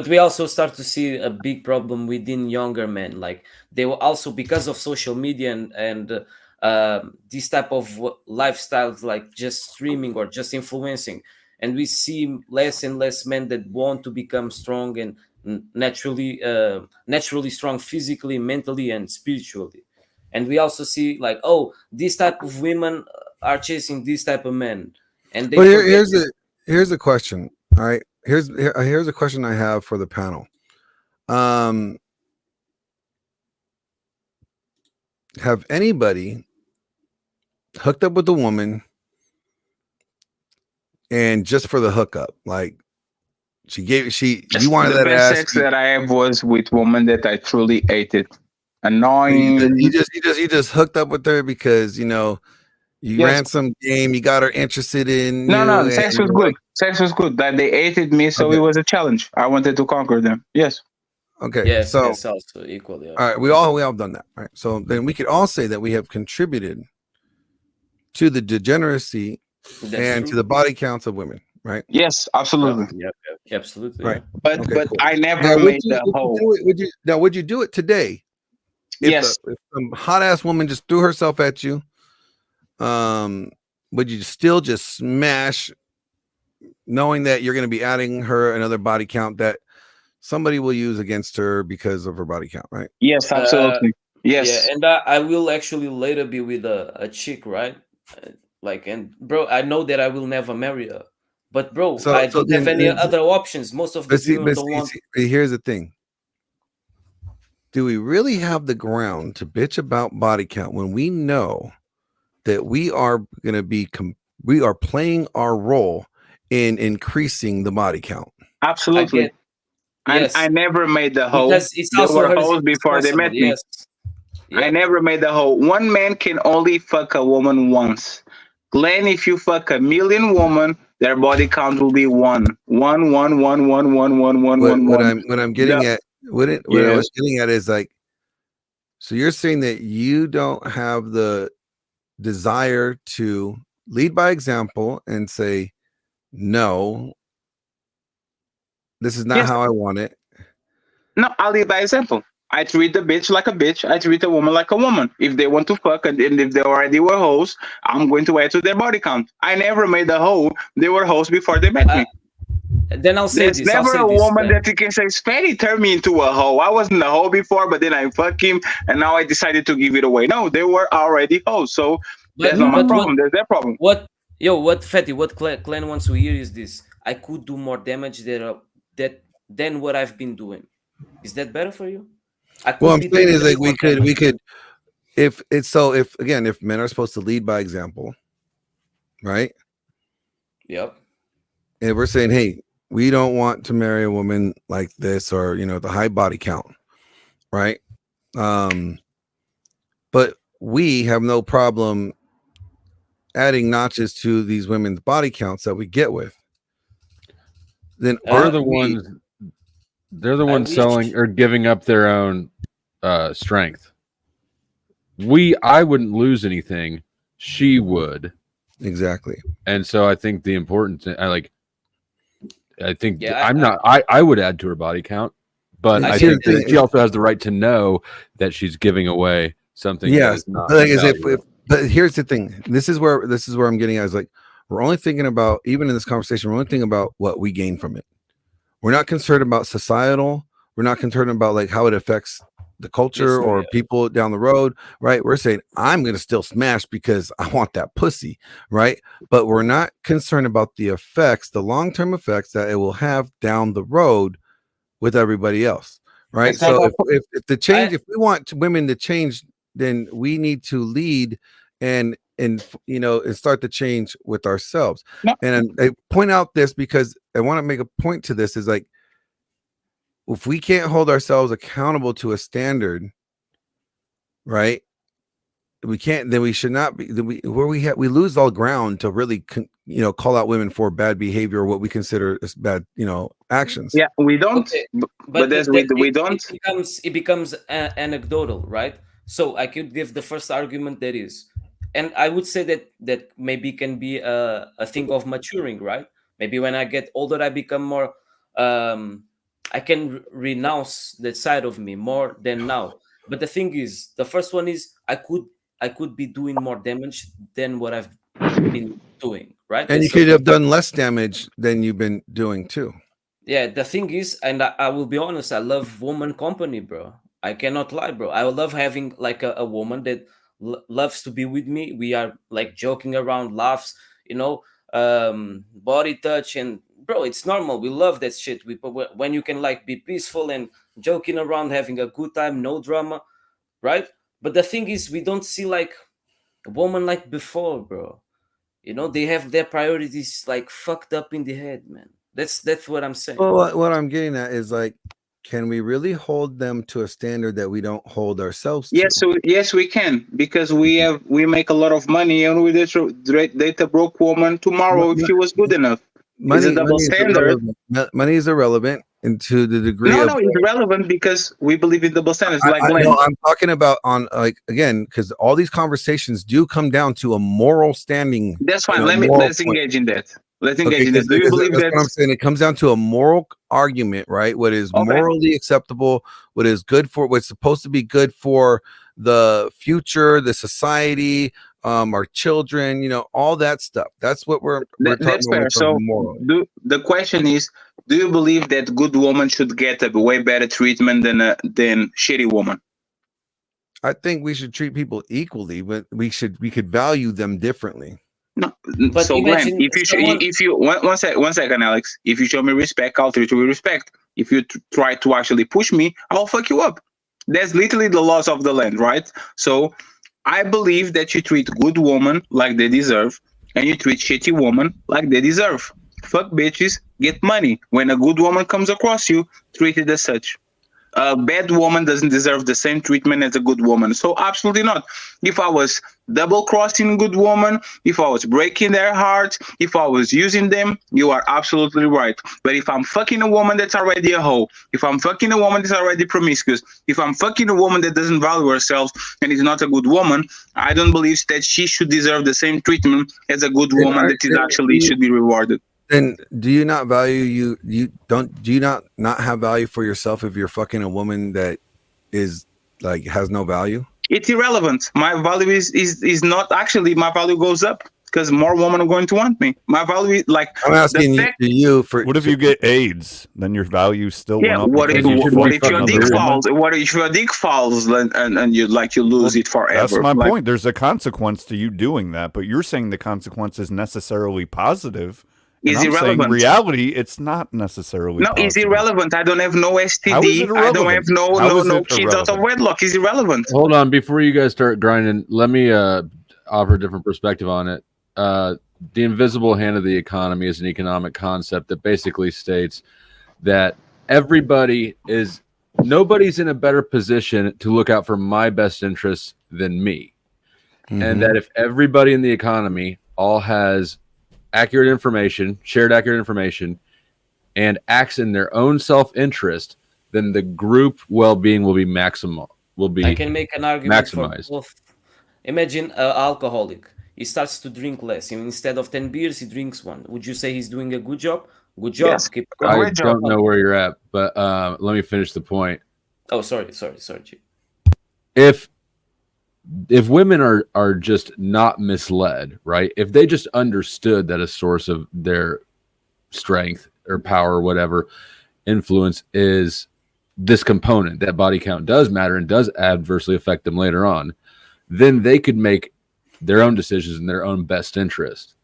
we also start to see a big problem within younger men. Like they were also, because of social media and this type of lifestyles, like just streaming or just influencing, and we see less and less men that want to become strong and naturally strong physically, mentally, and spiritually. And we also see like, oh, this type of women are chasing this type of men, and they here's the question. All right, here's a question I have for the panel. Have anybody hooked up with a woman and just for the hookup, like you wanted the that best ass? sex that I have was with women that I truly hated. annoying. You just hooked up with her because you Yes. ran some game, you got her interested in No, you. no, sex and was you're good. like, Sex was good. That they hated me, so Okay. it was a challenge. I wanted to conquer them. Yes. okay, Yes, so yes, also equally. all right, we all done that. All right, so then we could all say that we have contributed to the degeneracy That's and true. to the body counts of women, right? Yes, absolutely. Yep, absolutely. Right. But Okay, but cool. I never Now, made the whole. would you do it today? Yes. If some hot ass woman just threw herself at you, would you still just smash, knowing that you're going to be adding her another body count that somebody will use against her because of her body count, right? Yes, absolutely. Yes. Yeah, and I will actually later be with a chick, right? And bro, I know that I will never marry her. But bro, I don't have any other options. Most of the women don't want. Here's the thing. Do we really have the ground to bitch about body count when we know that we are going to be we are playing our role in increasing the body count? Absolutely. Yes. I never made the whole. Because it's They also were her hoes before they met me. yes. I Yep. never made the whole. One man can only fuck a woman once. Glenn, if you fuck a million women, their body count will be one. What I'm getting at, what I was getting at is like, so you're saying that you don't have the desire to lead by example and say, no, this is not how I want it. No, I'll lead by example. I treat the bitch like a bitch. I treat a woman like a woman. If they want to fuck and if they already were hoes, I'm going to add to their body count. I never made a hoe. They were hoes before they met me. Then I'll say There's this. never I'll say a woman this, that you can say, Spenny turned me into a hoe. I wasn't a hoe before, but then I fuck him, and now I decided to give it away. No, they were already hoes. So that's not my problem. There's their problem. What Fatty, what Glenn wants to hear is this. I could do more damage than what I've been doing. Is that better for you? Well, I'm saying is like we could if men are supposed to lead by example, right? Yep. And we're saying, hey, we don't want to marry a woman like this, or the high body count, right? But we have no problem adding notches to these women's body counts that we get with. Then they're the ones selling or giving up their own strength. I wouldn't lose anything. She would. Exactly. And so I think the importance, I would add to her body count, but I think that she also has the right to know that she's giving away something. Yes. Not but here's the thing. This is where I'm getting at. Is like, we're only thinking about, even in this conversation, we're only thinking about what we gain from it. We're not concerned about societal. We're not concerned about like how it affects the culture or people down the road, right? We're saying, I'm going to still smash because I want that pussy, right? But we're not concerned about the effects, the long-term effects that it will have down the road with everybody else, right? So if we want women to change, then we need to lead and start the change with ourselves. No. And I point out this because I want to make a point to this, is like, if we can't hold ourselves accountable to a standard, right? We can't, then we should not be, we lose all ground to really call out women for bad behavior or what we consider as bad actions. Yeah, we don't. Okay. But we don't. It becomes anecdotal, right? So I could give the first argument, that is, and I would say that maybe can be a thing of maturing, right? Maybe when I get older, I become more. I can renounce that side of me more than now. But the thing is, the first one is I could be doing more damage than what I've been doing, right? And you could have done less damage than you've been doing too. Yeah, the thing is, and I will be honest, I love woman company, bro. I cannot lie, bro. I love having like a woman that loves to be with me. We are like joking around, laughs, body touch, and bro, it's normal. We love that shit. When you can like be peaceful and joking around, having a good time, no drama, right? But the thing is, we don't see like a woman like before, bro. They have their priorities like fucked up in the head, man. That's what I'm saying. Well, what I'm getting at is like, can we really hold them to a standard that we don't hold ourselves to? Yes, we can, because we make a lot of money, and we date a broke woman tomorrow if she was good enough. It's a double standard. Money is irrelevant, and to the degree No, of it's relevant because we believe in double standards. Like Glenn. no, I'm talking about on again, because all these conversations do come down to a moral standing. That's fine. Let's engage in that. Let's engage in that. Do you believe that's that? what I'm saying? It comes down to a moral argument, right? What is morally acceptable? What is good for? What's supposed to be good for the future, the society, our children? You know, all that stuff. That's what we're talking that's fair. about. So the question is, do you believe that good woman should get a way better treatment than shitty woman? I think we should treat people equally, but we could value them differently. No, But so Glenn, imagine if you one second, Alex. If you show me respect, I'll treat you with respect. If you try to actually push me, I'll fuck you up. That's literally the laws of the land, right? So I believe that you treat good woman like they deserve, and you treat shitty woman like they deserve. Fuck bitches, get money. When a good woman comes across you, treat it as such. A bad woman doesn't deserve the same treatment as a good woman. So absolutely not. If I was double crossing good woman, if I was breaking their hearts, if I was using them, you are absolutely right. But if I'm fucking a woman that's already a hoe, if I'm fucking a woman that's already promiscuous, if I'm fucking a woman that doesn't value herself and is not a good woman, I don't believe that she should deserve the same treatment as a good woman that is actually should be rewarded. Then do you not value do you not have value for yourself if you're fucking a woman that is like has no value? It's irrelevant. My value is not actually, my value goes up because more women are going to want me. My value is like, I'm asking you for what if you get AIDS? Then your value still went up. What if your dick falls? What if your dick falls and you lose it forever? That's my point. There's a consequence to you doing that, but you're saying the consequence is necessarily positive. Is irrelevant. In reality, it's not necessarily positive. It's irrelevant. I don't have no STD. I don't have no kids out of wedlock. It's irrelevant. Hold on, before you guys start grinding, let me offer a different perspective on it. The invisible hand of the economy is an economic concept that basically states that nobody's in a better position to look out for my best interests than me. Mm-hmm. And that if everybody in the economy all has shared accurate information, and acts in their own self-interest, then the group well-being will be maximal. I can make an argument maximized. For both. Imagine an alcoholic. He starts to drink less. Instead of 10 beers, he drinks one. Would you say he's doing a good job? Good job. Yes. Keep I don't know where you're at, but let me finish the point. Oh, sorry, G. If women are just not misled, right? If they just understood that a source of their strength or power or whatever influence is this component, that body count does matter and does adversely affect them later on, then they could make their own decisions in their own best interest.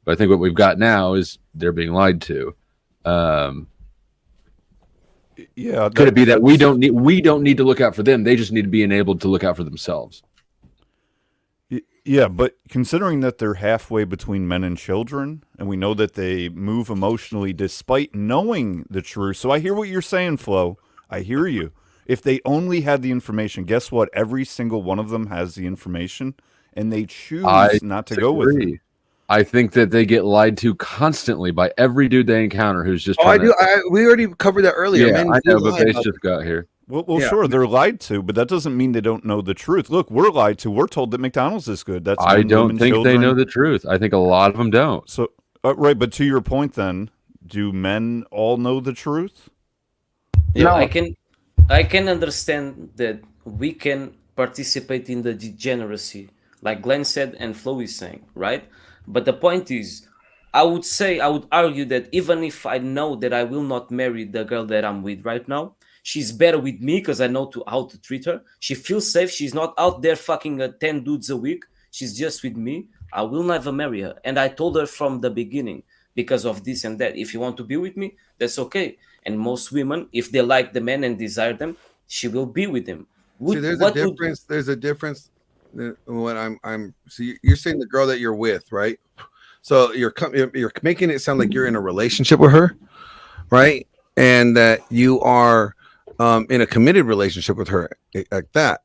But I think what we've got now is they're being lied to. Could it be that we don't need to look out for them? They just need to be enabled to look out for themselves. Yeah, but considering that they're halfway between men and children, and we know that they move emotionally despite knowing the truth. So I hear what you're saying, Flo. I hear you. If they only had the information, guess what? Every single one of them has the information, and they choose not to go with it. I think that they get lied to constantly by every dude they encounter who's just we already covered that earlier. Yeah, I know, but Base just got here. Well, sure, they're lied to, but that doesn't mean they don't know the truth. Look, we're lied to. We're told that McDonald's is good. I don't think they know the truth. I think a lot of them don't. So, right, but to your point, then, do men all know the truth? Yeah, no. I can understand that we can participate in the degeneracy, like Glenn said and Flo is saying, right? But the point is, I would argue that even if I know that I will not marry the girl that I'm with right now, she's better with me because I know how to treat her. She feels safe. She's not out there fucking 10 dudes a week. She's just with me. I will never marry her. And I told her from the beginning, because of this and that, if you want to be with me, that's okay. And most women, if they like the man and desire them, she will be with him. There's a difference. When I'm so you're saying the girl that you're with, right? So you're making it sound like you're in a relationship with her, right? And that you are in a committed relationship with her like that.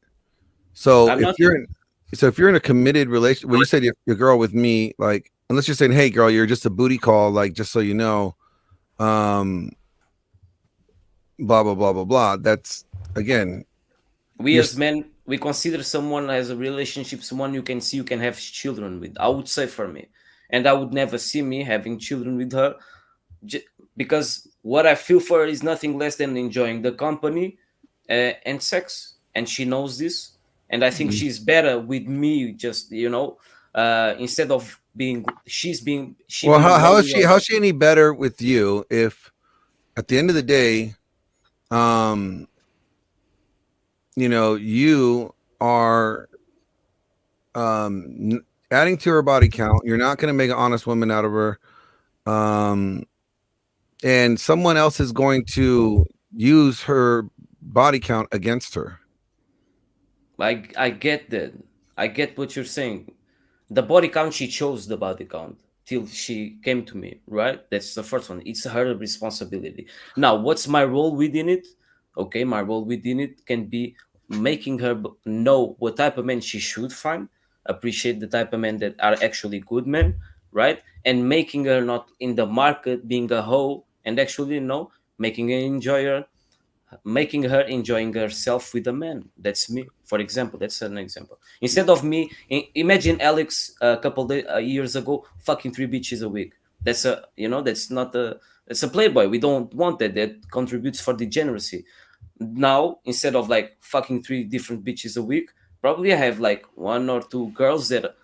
So if you're in a committed relationship, well, you said your girl with me, like, unless you're saying, hey girl, you're just a booty call, like, just so you know, blah blah blah blah blah. That's, again, we as men, we consider someone as a relationship, someone you can see, you can have children with. I would say for me, and I would never see me having children with her, because what I feel for her is nothing less than enjoying the company and sex, and she knows this. And I think she's better with me, just, instead of being, well, how is she any better with you if at the end of the day, you are adding to her body count. You're not going to make an honest woman out of her. And someone else is going to use her body count against her. I get that. I get what you're saying. The body count, she chose the body count till she came to me, right? That's the first one. It's her responsibility. Now, what's my role within it? Okay, my role within it can be making her know what type of men she should find, appreciate the type of men that are actually good men, right? And making her not in the market being a hoe, and actually, making her enjoying herself with a man. That's me, for example. That's an example. Instead of me, imagine Alex a couple years ago fucking 3 bitches a week. That's that's not it's a playboy. We don't want that. That contributes for degeneracy. Now, instead of like fucking 3 different bitches a week, probably I have like 1 or 2 girls that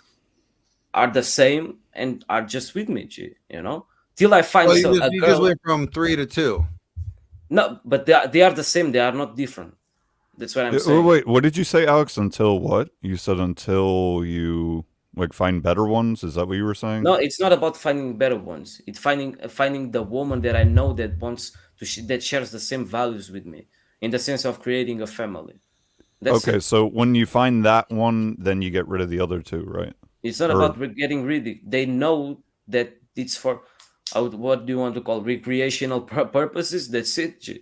are the same and are just with me, till I find you just went from 3 to 2. No, but they are the same. They are not different. That's what I'm saying. Wait, what did you say, Alex? Until what? You said until you like find better ones? Is that what you were saying? No, it's not about finding better ones. It's finding the woman that I know that wants to that shares the same values with me, in the sense of creating a family. That's okay, so when you find that one, then you get rid of the other 2, right? It's not about getting rid of it. They know that it's for, what do you want to call, recreational purposes. That's it. Yeah.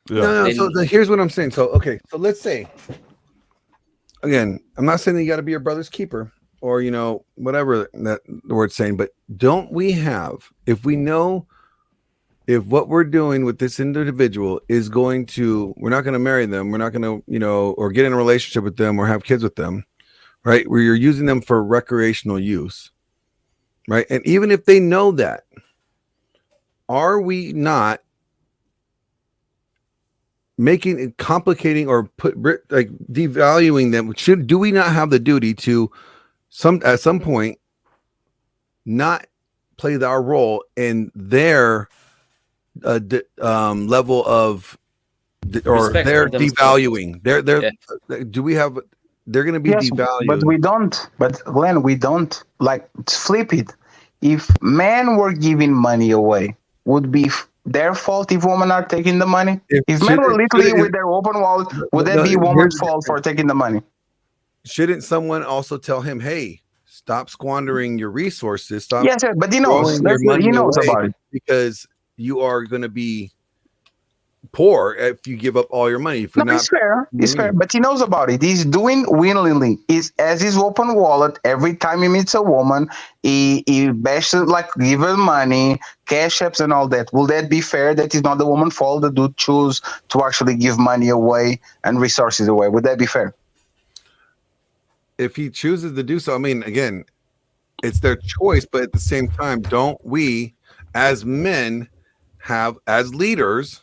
No. So here's what I'm saying. So, okay. So let's say, again, I'm not saying that you got to be your brother's keeper or, whatever that the word's saying, but don't we have, if we know if what we're doing with this individual is going to, we're not going to marry them, we're not going to, or get in a relationship with them or have kids with them, right? Where you're using them for recreational use, right? And even if they know that, are we not making it complicating or devaluing them? Do we not have the duty to at some point not play our role in their level of or they're devaluing? Do we have? They're going to be devalued, but we don't. But Glenn, we don't. Like, flip it. If men were giving money away, would be their fault if women are taking the money? If men were literally with their open wallet, would that be woman's fault for taking the money? Shouldn't someone also tell him, hey, stop squandering your resources? Stop. Yes, sir, but he knows. He knows about it. Because you are going to be poor if you give up all your money. It's fair. It's fair, but he knows about it. He's doing willingly. As his open wallet, every time he meets a woman, he bashes, like, give her money, cash apps and all that. Will that be fair? That is not the woman's fault. The dude choose to actually give money away and resources away. Would that be fair? If he chooses to do so, I mean, again, it's their choice, but at the same time, don't we as men have, as leaders,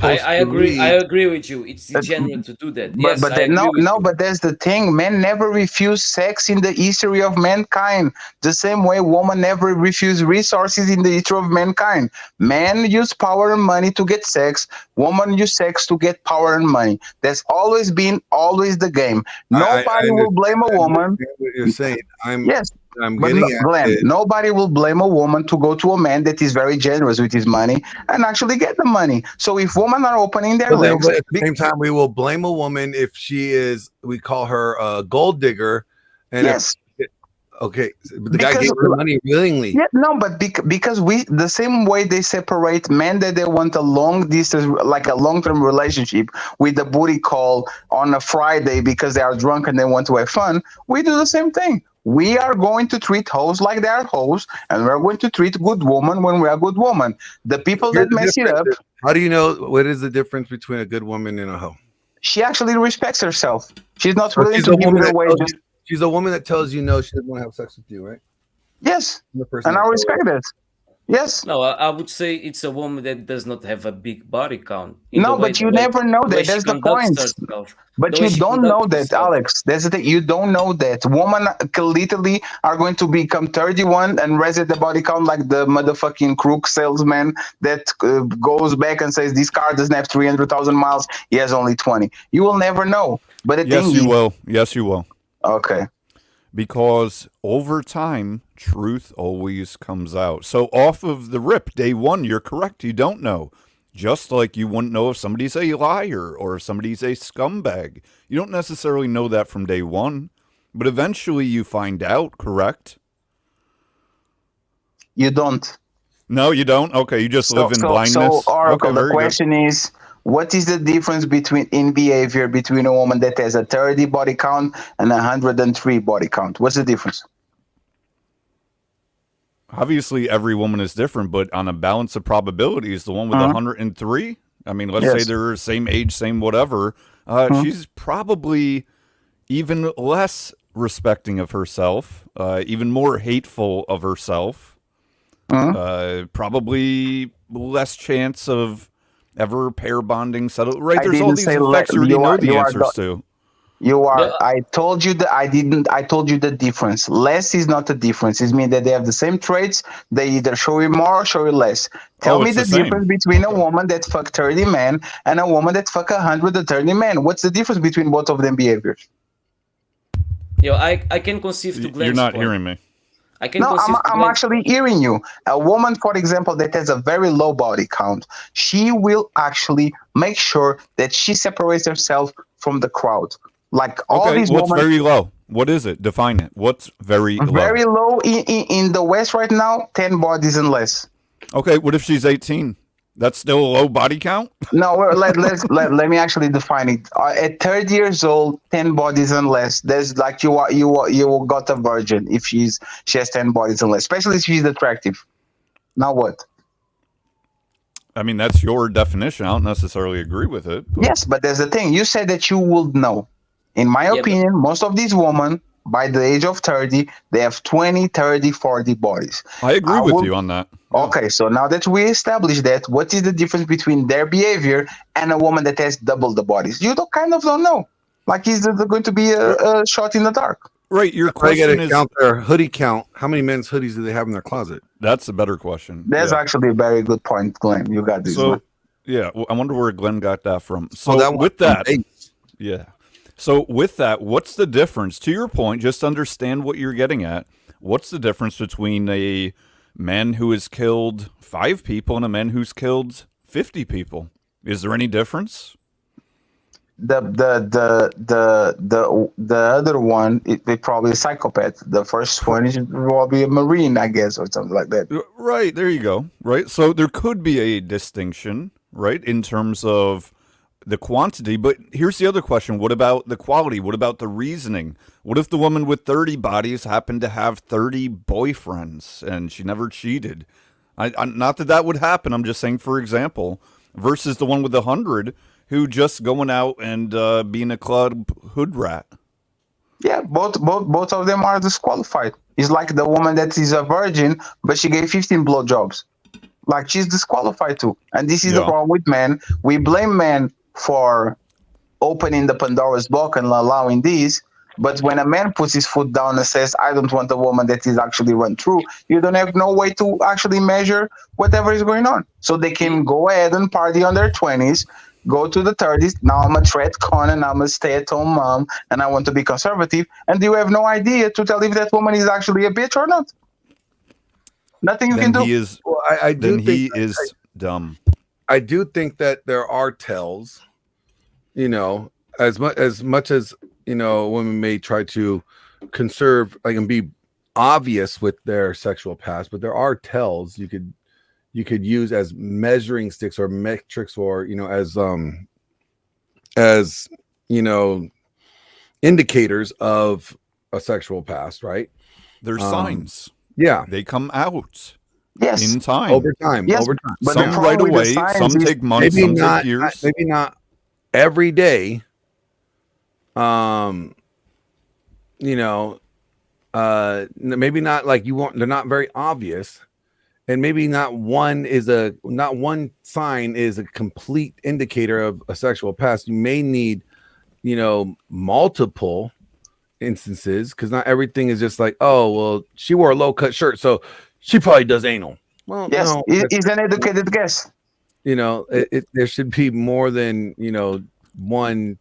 I agree with you. It's degenerate to do that. But that's the thing. Men never refuse sex in the history of mankind. The same way women never refuse resources in the history of mankind. Men use power and money to get sex. Women use sex to get power and money. That's always been the game. Nobody will blame a woman. What you're saying. Glenn, nobody will blame a woman to go to a man that is very generous with his money and actually get the money. So if women are opening their legs, at the same time, we will blame a woman if she is, we call her a gold digger. And Okay, but the guy gave her money willingly. Yeah, no, but because the same way they separate men that they want a long distance, like a long term relationship with the booty call on a Friday because they are drunk and they want to have fun, we do the same thing. We are going to treat hoes like they are hoes, and we're going to treat good woman when we are good woman. The people that mess it up. How do you know what is the difference between a good woman and a hoe? She actually respects herself. She's not willing to give it away. She's a woman that tells you no, she doesn't want to have sex with you, right? Yes, and I respect that. Yes. No, I would say it's a woman that does not have a big body count. No, but you never know that. That's the point. But you don't know that, Alex. That's the thing. You don't know that. Women literally are going to become 31 and reset the body count like the motherfucking crook salesman that goes back and says this car doesn't have 300,000 miles. He has only 20. You will never know. But the yes, thing you will. Yes, you will. Okay. Because over time, truth always comes out. So off of the rip, day one, you're correct. You don't know. Just like you wouldn't know if somebody's a liar or if somebody's a scumbag. You don't necessarily know that from day one. But eventually you find out, correct? You don't. No, you don't? Okay, you just live in blindness? So, Oracle, okay, the question is, what is the difference in behavior between a woman that has a 30 body count and 103 body count? What's the difference? Obviously, every woman is different, but on a balance of probabilities, the one with 103, I mean, let's say they're same age, same whatever, she's probably even less respecting of herself, even more hateful of herself, probably less chance of ever pair bonding settle. Right, there's all these effects you already know the answers to. You are. I told you that I didn't. I told you the difference. Less is not a difference. It means that they have the same traits. They either show you more or show you less. Tell me the difference between a woman that fuck 30 men and a woman that fuck 130 men. What's the difference between both of them behaviors? Yo, I can conceive to Glenn's You're not point. hearing me. I'm actually hearing you. A woman, for example, that has a very low body count, she will actually make sure that she separates herself from the crowd. Like all these what's women, very low? What is it? Define it. What's very low? Very low in the West right now, 10 bodies and less. Okay, what if she's 18? That's still a low body count? No, let me actually define it. At 30 years old, 10 bodies and less. There's like you got a virgin if she has 10 bodies and less, especially if she's attractive. Now what? I mean, that's your definition. I don't necessarily agree with it. Yes, but there's the thing. You said that you would know. In my opinion, most of these women, by the age of 30, they have 20, 30, 40 bodies. I agree with you on that. Okay, so now that we established that, what is the difference between their behavior and a woman that has double the bodies? You kind of don't know. Like, is there going to be a shot in the dark? Right, your question is... count their hoodie count. How many men's hoodies do they have in their closet? That's a better question. That's actually a very good point, Glenn. You got this one. Yeah, well, I wonder where Glenn got that from. So with that... Yeah. So with that, what's the difference? To your point, just understand what you're getting at. What's the difference between a man who has killed 5 people and a man who's killed 50 people? Is there any difference? The other one, it probably a psychopath. The first one is probably a Marine, I guess, or something like that. Right, there you go. Right, so there could be a distinction, right, in terms of the quantity, but here's the other question. What about the quality? What about the reasoning? What if the woman with 30 bodies happened to have 30 boyfriends and she never cheated? Not that would happen. I'm just saying, for example, versus the one with 100 who just going out and being a club hood rat. Yeah, both of them are disqualified. It's like the woman that is a virgin, but she gave 15 blowjobs. Like, she's disqualified too. And this is the problem with men. We blame men for opening the Pandora's box and allowing these, but when a man puts his foot down and says, I don't want a woman that is actually run through, you don't have no way to actually measure whatever is going on. So they can go ahead and party on their 20s, go to the 30s, now I'm a threat con and I'm a stay-at-home mom and I want to be conservative, and you have no idea to tell if that woman is actually a bitch or not. Nothing you can do. He is, he is dumb. I do think that there are tells, as much as women may try to conserve, like, and be obvious with their sexual past, but there are tells you could use as measuring sticks or metrics, or as indicators of a sexual past, right? There's signs. Yeah, they come out. Yes. In time. Over time. Yes, Over time. but Some the right problem with the away, signs some is take months, some take years. Maybe not every day. Maybe not like you want. They're not very obvious, and maybe not one sign is a complete indicator of a sexual past. You may need, multiple instances, because not everything is just like, oh well, she wore a low cut shirt, so she probably does anal. Well, yes, no, is an educated guess. There should be more than one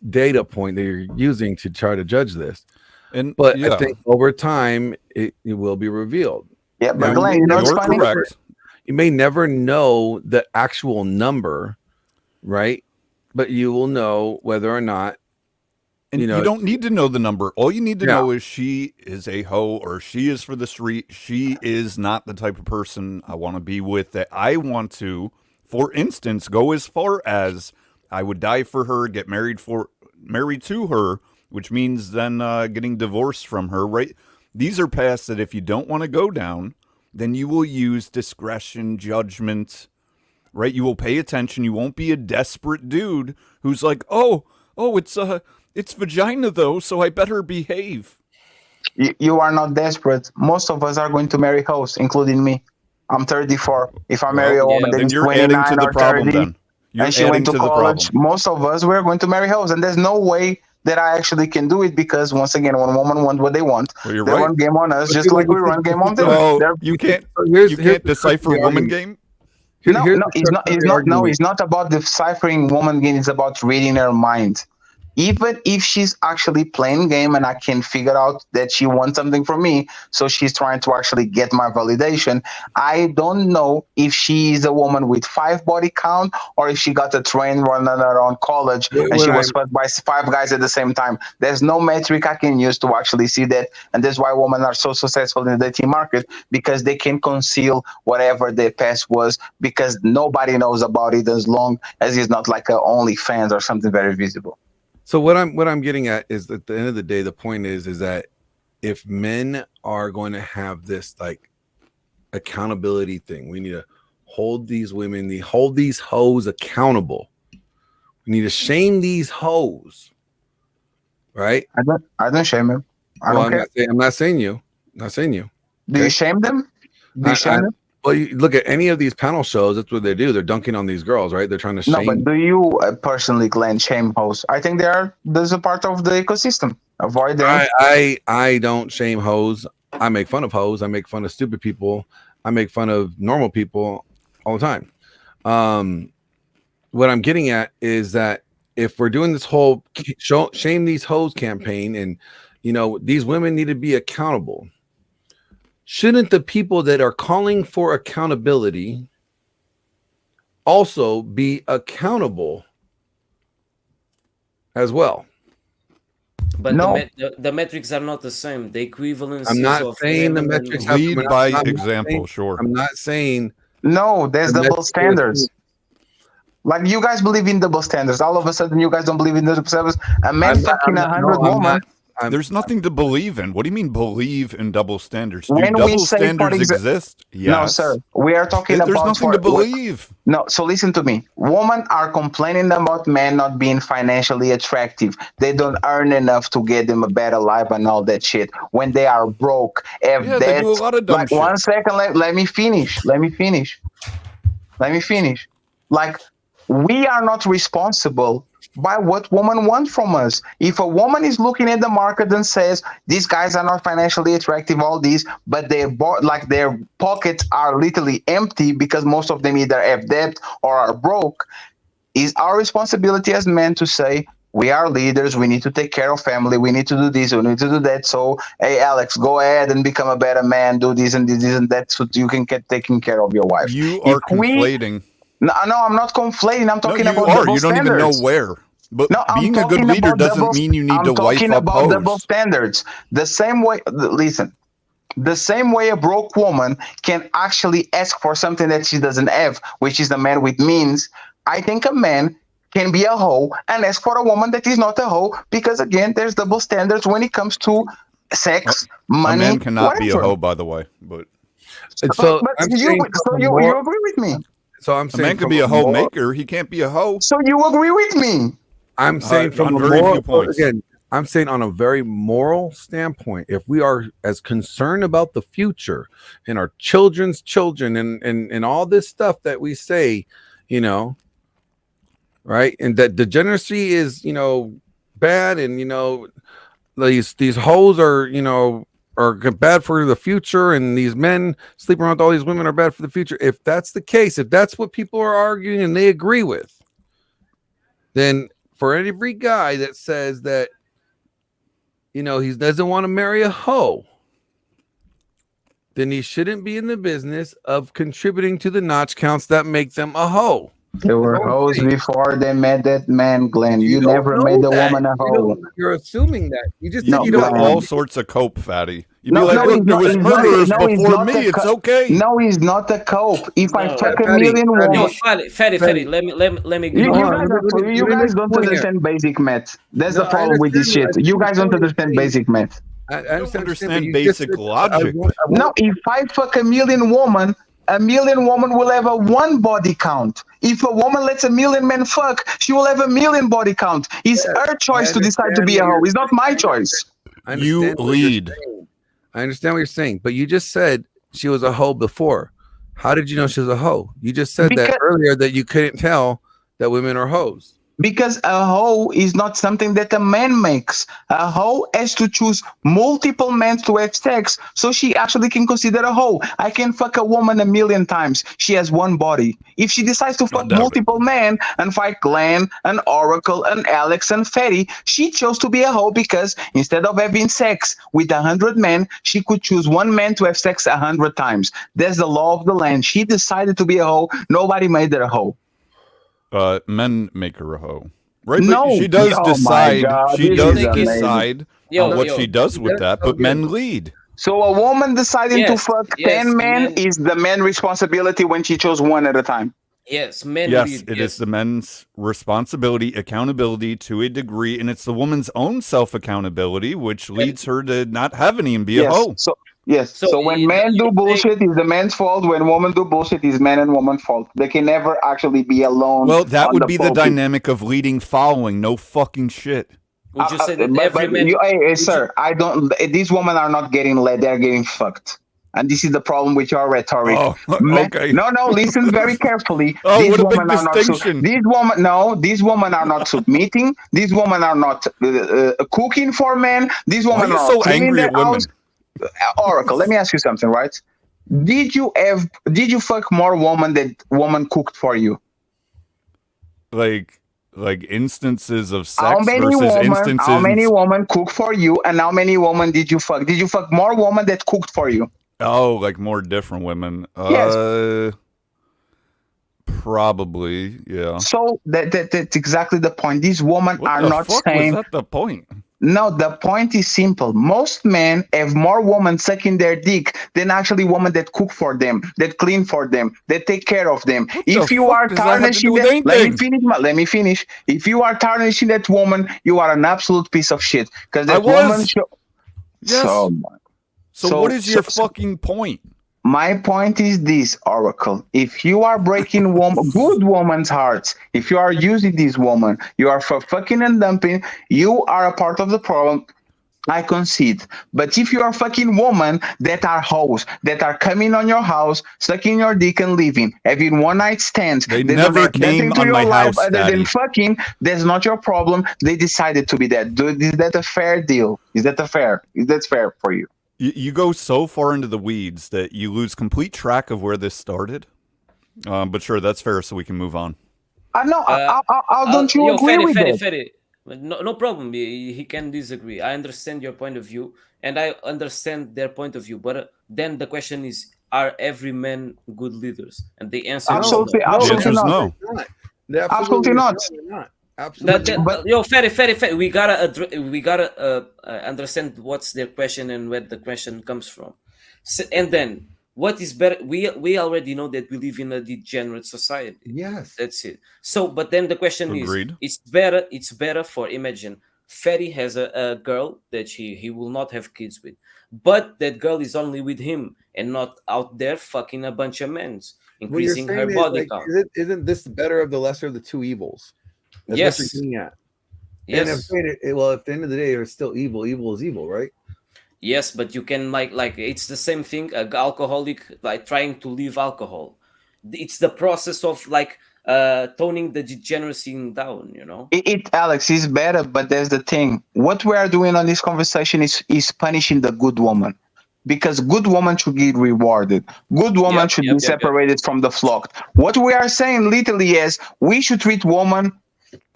data point that you're using to try to judge this. But I think over time it will be revealed. Yeah, but Glenn, you're correct. You may never know the actual number, right? But you will know whether or not. And you don't need to know the number. All you need to know is she is a hoe, or she is for the street. She is not the type of person I want to be with, that I want to, for instance, go as far as I would die for her, get married to her, which means then getting divorced from her, right? These are paths that if you don't want to go down, then you will use discretion, judgment, right? You will pay attention. You won't be a desperate dude who's like, oh, it's vagina though, so I better behave. You are not desperate. Most of us are going to marry hoes, including me. I'm 34. If I marry a woman that is 29 or 30, and she went to college, most of us we're going to marry hoes, and there's no way that I actually can do it, because once again, when women want what they want, they run game on us, just like we run game on them. Oh, you can't decipher woman game. No, it's not about deciphering woman game. It's about reading her mind. Even if she's actually playing game and I can figure out that she wants something from me, so she's trying to actually get my validation, I don't know if she is a woman with 5 body count, or if she got a train running around college and she was fucked by 5 guys at the same time. There's no metric I can use to actually see that, and that's why women are so successful in the dating market, because they can conceal whatever their past was, because nobody knows about it as long as it's not like a OnlyFans or something very visible. So what I'm getting at is that at the end of the day, the point is that if men are going to have this like accountability thing, we need to hold these women, hold these hoes accountable. We need to shame these hoes, right? I don't shame them. I don't care. I'm not saying you. Do you shame them? Do you shame them? Well, you look at any of these panel shows, that's what they do. They're dunking on these girls, right? They're trying to shame. No, but do you personally, Glenn, shame hoes? I think there's a part of the ecosystem. Avoid them. I don't shame hoes. I make fun of hoes. I make fun of stupid people. I make fun of normal people all the time. What I'm getting at is that if we're doing this whole shame these hoes campaign, and these women need to be accountable, shouldn't the people that are calling for accountability also be accountable as well? But no. the metrics are not the same. The equivalence. I'm not saying the metrics have lead by example. Sure. I'm not saying no. There's double standards. Like you guys believe in double standards. All of a sudden, you guys don't believe in double standards. A man fucking 100 women. There's nothing to believe in. What do you mean believe in double standards? Do double standards exist? Yes. No, sir. We are talking about... There's nothing to believe. No, so listen to me. Women are complaining about men not being financially attractive. They don't earn enough to get them a better life and all that shit. When they are broke, they do a lot of dumb shit. 1 second, let me finish. Like, we are not responsible by what women want from us. If a woman is looking at the market and says these guys are not financially attractive, all these, but their pockets are literally empty because most of them either have debt or are broke, is our responsibility as men to say, we are leaders, we need to take care of family, we need to do this, we need to do that. So, hey, Alex, go ahead and become a better man, do this and this and that, so you can get taking care of your wife. You are conflating. No, I'm not conflating. I'm talking about double standards. You don't even know where. But no, being a good leader doesn't mean you need to wife up hoes. I'm talking about double standards. The same way, listen, The same way a broke woman can actually ask for something that she doesn't have, which is a man with means, I think a man can be a hoe and ask for a woman that is not a hoe, because again, there's double standards when it comes to sex, money, A man cannot be a whatever. hoe, by the way. But So But I'm you, saying so from you, more- you agree with me? So I'm a saying man can from be a hoe moral- maker. He can't be a hoe. So you agree with me? I'm saying from on a very moral, few points. again, I'm saying on a very moral standpoint, if we are as concerned about the future and our children's children and all this stuff that we say, you know, right, and that degeneracy is, you know, bad, and you know, these hoes are, you know, are bad for the future, and these men sleeping around with all these women are bad for the future. If that's the case, if that's what people are arguing and they agree with, then for every guy that says that, you know, he doesn't want to marry a hoe, then he shouldn't be in the business of contributing to the notch counts that make them a hoe. There were hoes before they met that man, Glenn. You don't never know made a that. woman a hoe. You're assuming that. You just No, said you You don't got Glenn. all sorts of cope, fatty. You'd No, be like, no, look, he's there not. was He's not. murderers No, he's before not me. a. It's okay. No, he's not a cope. If I No. fuck a Fatty, million Fatty. women, Fatty, let me give you Hold on, guys let me- are, you let me guys make a don't point here. understand basic math. That's No, the I problem with this understand. shit. You guys don't understand basic math. I You don't understand, but understand you just basic said, logic. No, if I fuck a million woman will have a one body count. If a woman lets a million men fuck, she will have a million body count. It's Yes, her I choice to decide to understand be a what hoe. you're It's not my choice. I You understand what you're lead. saying. I understand what you're saying, but you just said she was a hoe before. How did you know she was a hoe? You just said that Because earlier that you couldn't tell that women are hoes. Because a hoe is not something that a man makes. A hoe has to choose multiple men to have sex, so she actually can consider a hoe. I can fuck a woman a million times. She has one body. If she decides to fuck doubt it. multiple men and fight Glenn and Oracle and Alex and Fatty, she chose to be a hoe because instead of having sex with 100 men, she could choose one man to have sex 100 times. That's the law of the land. She decided to be a hoe. Nobody made her a hoe. Men make her a hoe, right? No. But she does Oh my decide. God, She this does is amazing. decide Yo, what yo. she does with that. But men lead. So a woman deciding to Yes, fuck yes, 10 men men. is the man's responsibility when she chose one at a time. Yes, men Yes, lead. it is the men's responsibility, accountability to a degree, and it's the woman's own self-accountability, which leads her to not have any and be a Yes. hoe. So when men do bullshit, it's the man's fault. When women do bullshit, it's man and woman's fault. They can never actually be alone. Well, that on would the be the pulpit. dynamic of leading following. No fucking shit. Would you say that But every man? hey, sir, I don't. These women are not getting led; they're getting fucked. And this is the problem with your rhetoric. Oh, okay. No, listen very carefully. Oh, These what a big women are not. distinction. These women are not submitting. These women are not cooking for men. These Why are women you are so not cleaning angry their at women? house. Oracle, let me ask you something, right? Did you fuck more women that woman cooked for you? Like instances of How sex many versus women? instances. How many women cook for you, and how many women did you fuck? Did you fuck more women that cooked for you? Oh, like more different women. Yes. Probably, yeah. So that's exactly the point. These women What are the not fuck saying. was that the point? No, the point is simple. Most men have more women sucking their dick than actually women that cook for them, that clean for them, that take care of them. If you are tarnishing that, let me finish. If you are tarnishing that woman, you are an absolute piece of shit. Because that woman. Yes. So what is your fucking point? My point is this, Oracle. If you are breaking good woman's hearts, if you are using this woman, you are for fucking and dumping, you are a part of the problem. I concede. But if you are fucking women that are hoes, that are coming on your house, sucking your dick and leaving, having one night stands, They don't never have came nothing to on your my life house, other than Fatty. fucking, that's not your problem. They decided to be that. Is that a fair deal? Is that fair for you? You go so far into the weeds that you lose complete track of where this started. But sure, that's fair, so we can move on. No, how don't you agree with that? Ferry. No problem. He can disagree. I understand your point of view, and I understand their point of view. But then the question is, are every man good leaders? And the answer absolutely, is no. absolutely the answer is not. no. Absolutely not. Absolutely. Yo, Ferry, we gotta understand what's their question and where the question comes from. And then what is better? We already know that we live in a degenerate society. Yes, that's it. So, but then the question Agreed. is, it's better for, imagine Ferry has a girl that he will not have kids with, but that girl is only with him and not out there fucking a bunch of men, what you're increasing her saying is body like, count. isn't this the better of the lesser of the two evils? That's Yes. what you're getting at. Yes. And well, at the end of the day, it's still evil. Evil is evil, right? Yes, but you can like it's the same thing. An alcoholic like trying to leave alcohol. It's the process of like toning the degeneracy down. You know. Alex, is better, but there's the thing. What we are doing on this conversation is punishing the good woman. Because good woman should get rewarded. Good woman should be separated from the flock. What we are saying literally is we should treat women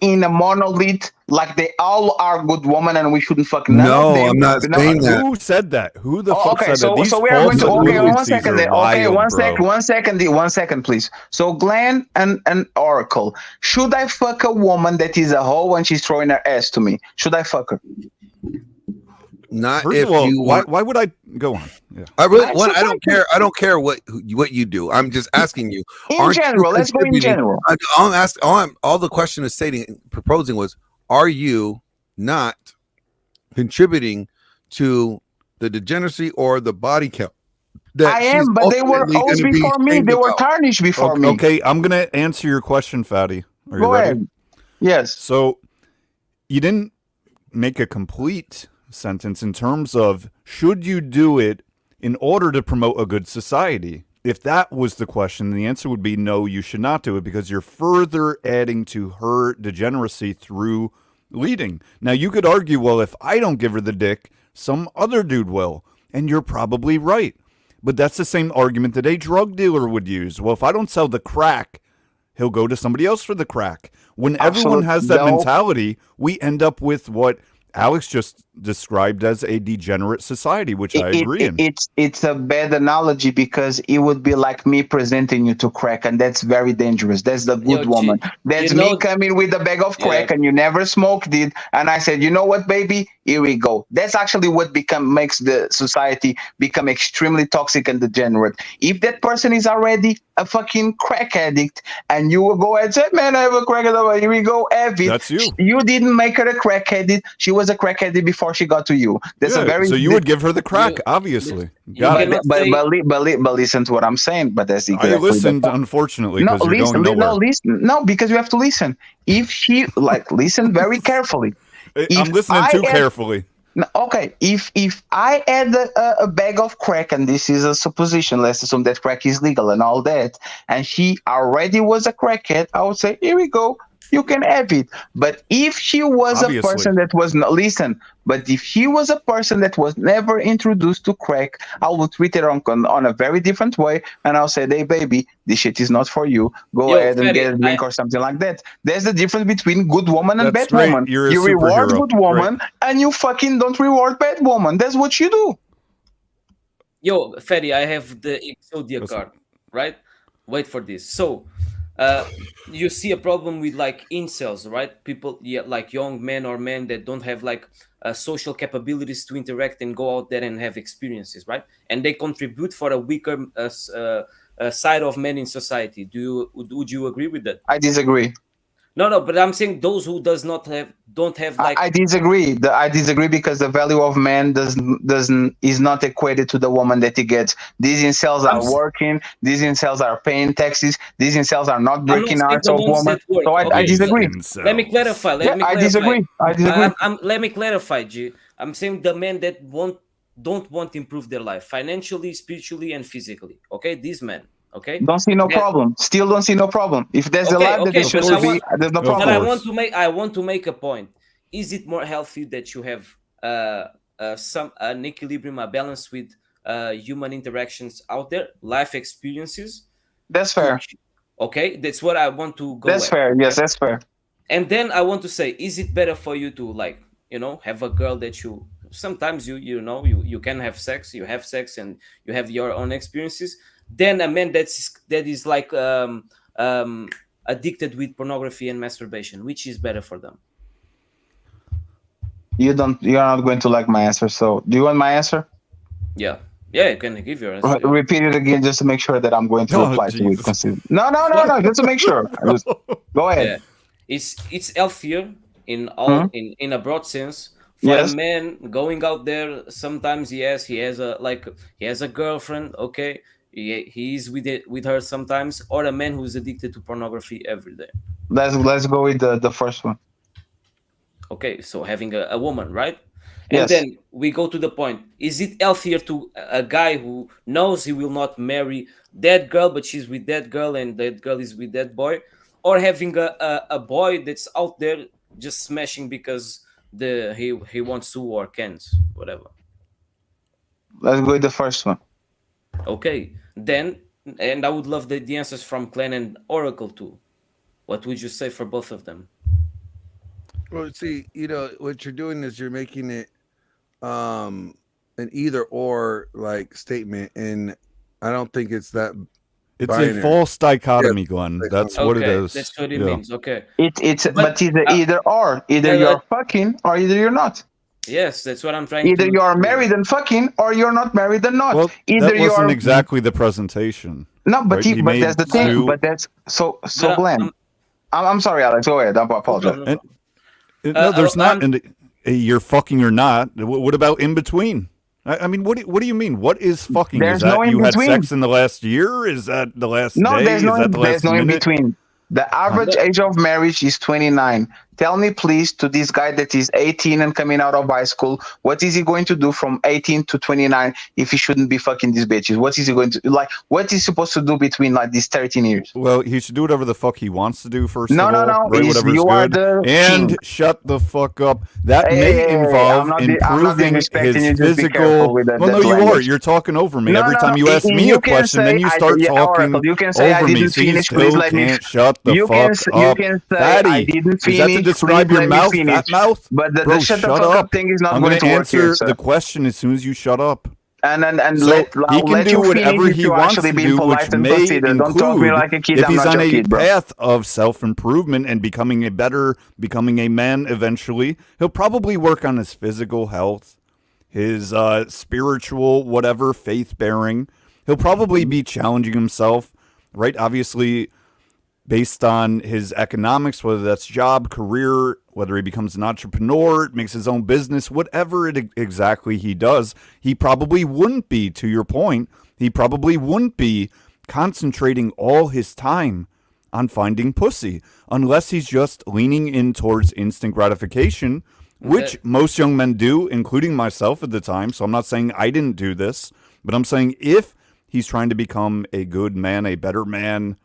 in a monolith like they all are good women and we shouldn't fuck none of them. I'm not saying that. Who said that? Who the fuck okay, said that? These so we are going to one second. One second, please. So Glenn and Oracle, should I fuck a woman that is a hoe when she's throwing her ass to me? Should I fuck her? Not First if of all, you why want. would I go on? Yeah. I really want. I don't care. I don't care what you do. I'm just asking you. In general, let's go in general. All the question is proposing was: are you not contributing to the degeneracy or the body count? I am, but they were always before me. They were tarnished before me. Okay, I'm gonna answer your question, Fatty. Are you go ready? ahead. Yes. So you didn't make a complete sentence in terms of should you do it in order to promote a good society. If that was the question, the answer would be no, you should not do it because you're further adding to her degeneracy through leading. Now you could argue, well, if I don't give her the dick, some other dude will, and you're probably right. But that's the same argument that a drug dealer would use. Well, if I don't sell the crack, he'll go to somebody else for the crack. When everyone has that mentality, we end up with what Alex just described as a degenerate society, which I agree in. It's a bad analogy because it would be like me presenting you to crack, and that's very dangerous. That's the good woman. That's me coming with a bag of crack, and you never smoked it, and I said, you know what, baby, here we go. That's actually what makes the society become extremely toxic and degenerate. If that person is already a fucking crack addict, and you will go and say, man, I have a crack addict, here we go, have it. That's you. You didn't make her a crack addict. She was a crack addict before she got to you. That's a very so you would give her the crack, obviously. But listen to what I'm saying. But that's exactly I listened, unfortunately, because you're going nowhere. No, because you have to listen. If she listen very carefully. I'm listening too carefully. Okay, if I add a bag of crack, and this is a supposition, let's assume that crack is legal and all that, and she already was a crackhead, I would say, here we go. You can have it. But if she was a person that was not, listen, but if she was a person that was never introduced to crack, I will treat her on a very different way. And I'll say, hey, baby, this shit is not for you. Go ahead and get a drink or something like that. There's the difference between good woman and bad woman. You reward good woman and you fucking don't reward bad woman. That's what you do. Yo, Ferry, I have the Exodia card, right? Wait for this. So, you see a problem with like incels, right? People, like young men or men that don't have like social capabilities to interact and go out there and have experiences, right? And they contribute for a weaker side of men in society. Would you agree with that? I disagree. No, but I'm saying those who don't have like. I disagree. I disagree because the value of man is not equated to the woman that he gets. These incels are working. These incels are paying taxes. These incels are not breaking hearts of women. So I disagree. Let me clarify. I disagree. Let me clarify, G. I'm saying the men that don't want to improve their life financially, spiritually, and physically. Okay, these men. Okay. Don't see no problem. Still don't see no problem. If there's a life that they should be, there's no problem. But I want to make a point. Is it more healthy that you have an equilibrium, a balance with human interactions out there, life experiences? That's fair. Okay, that's what I want to go. That's fair. Yes, that's fair. And then I want to say, is it better for you to have a girl that you sometimes you can have sex, you have sex, and you have your own experiences? Then a man that is like addicted with pornography and masturbation, which is better for them? You're not going to like my answer. So do you want my answer? Yeah, Yeah, you can give your answer. Repeat it again just to make sure that I'm going to reply to it. No, just to make sure. Go ahead. Yeah, it's healthier in all in a broad sense for a man going out there. Sometimes he has a girlfriend. Okay, he's with her sometimes, or a man who's addicted to pornography every day. Let's go with the first one. Okay, so having a woman, right? And then we go to the point. Is it healthier to a guy who knows he will not marry that girl, but she's with that girl and that girl is with that boy? Or having a boy that's out there just smashing because he wants to or can't, whatever? Let's go with the first one. Okay, then, and I would love the answers from Glenn and Oracle too. What would you say for both of them? Well, see, what you're doing is you're making it an either or like statement, and I don't think it's that. It's binary. a false dichotomy, Glenn. That's what it is. That's what it means. Okay. But it's either or. Either you're fucking or either you're not. Yes, that's what I'm trying Either to... you're married and fucking or you're not married and not. Well, either that wasn't exactly the presentation. No, but right? but that's the thing. But that's so Glenn. I'm sorry, Alex. Go ahead. I apologize. No, there's not. You're fucking or not. What about in between? I mean, what do you mean? What is fucking? There's is that no in you between. had sex in the last year? Is that the last No, day? there's no, is that the there's last no in minute? between. The average age of marriage is 29. Tell me, please, to this guy that is 18 and coming out of high school, what is he going to do from 18 to 29 if he shouldn't be fucking these bitches? What is he going to like? What is he supposed to do between like these 13 years? Well, he should do whatever the fuck he wants to do first. No, of all, no. Right, whatever's you good. are the and king. Shut the fuck up. That may involve improving his physical. Well, no, you are. You're talking over me every time you ask me a question. Then you start talking you can say, over me. So you still can't shut the fuck up. You can say, Fatty, I didn't finish. Is that to describe your mouth? Fat mouth? But the Bro, shut the shut fuck up. up thing is not I'm going going to to work here, answer the question as soon as you shut up. And So he can do whatever he wants to do, which may include, Don't talk me like a kid. if I'm he's not on your a kid, bro. path of self-improvement and becoming a man eventually, he'll probably work on his physical health, his spiritual, whatever, faith-bearing. He'll probably be challenging himself, right? Obviously, based on his economics, whether that's job, career, whether he becomes an entrepreneur, makes his own business, whatever it exactly he does, he probably wouldn't be, to your point, he probably wouldn't be concentrating all his time on finding pussy, unless he's just leaning in towards instant gratification, which most young men do, including myself at the time. So I'm not saying I didn't do this, but I'm saying if he's trying to become a good man, a better man,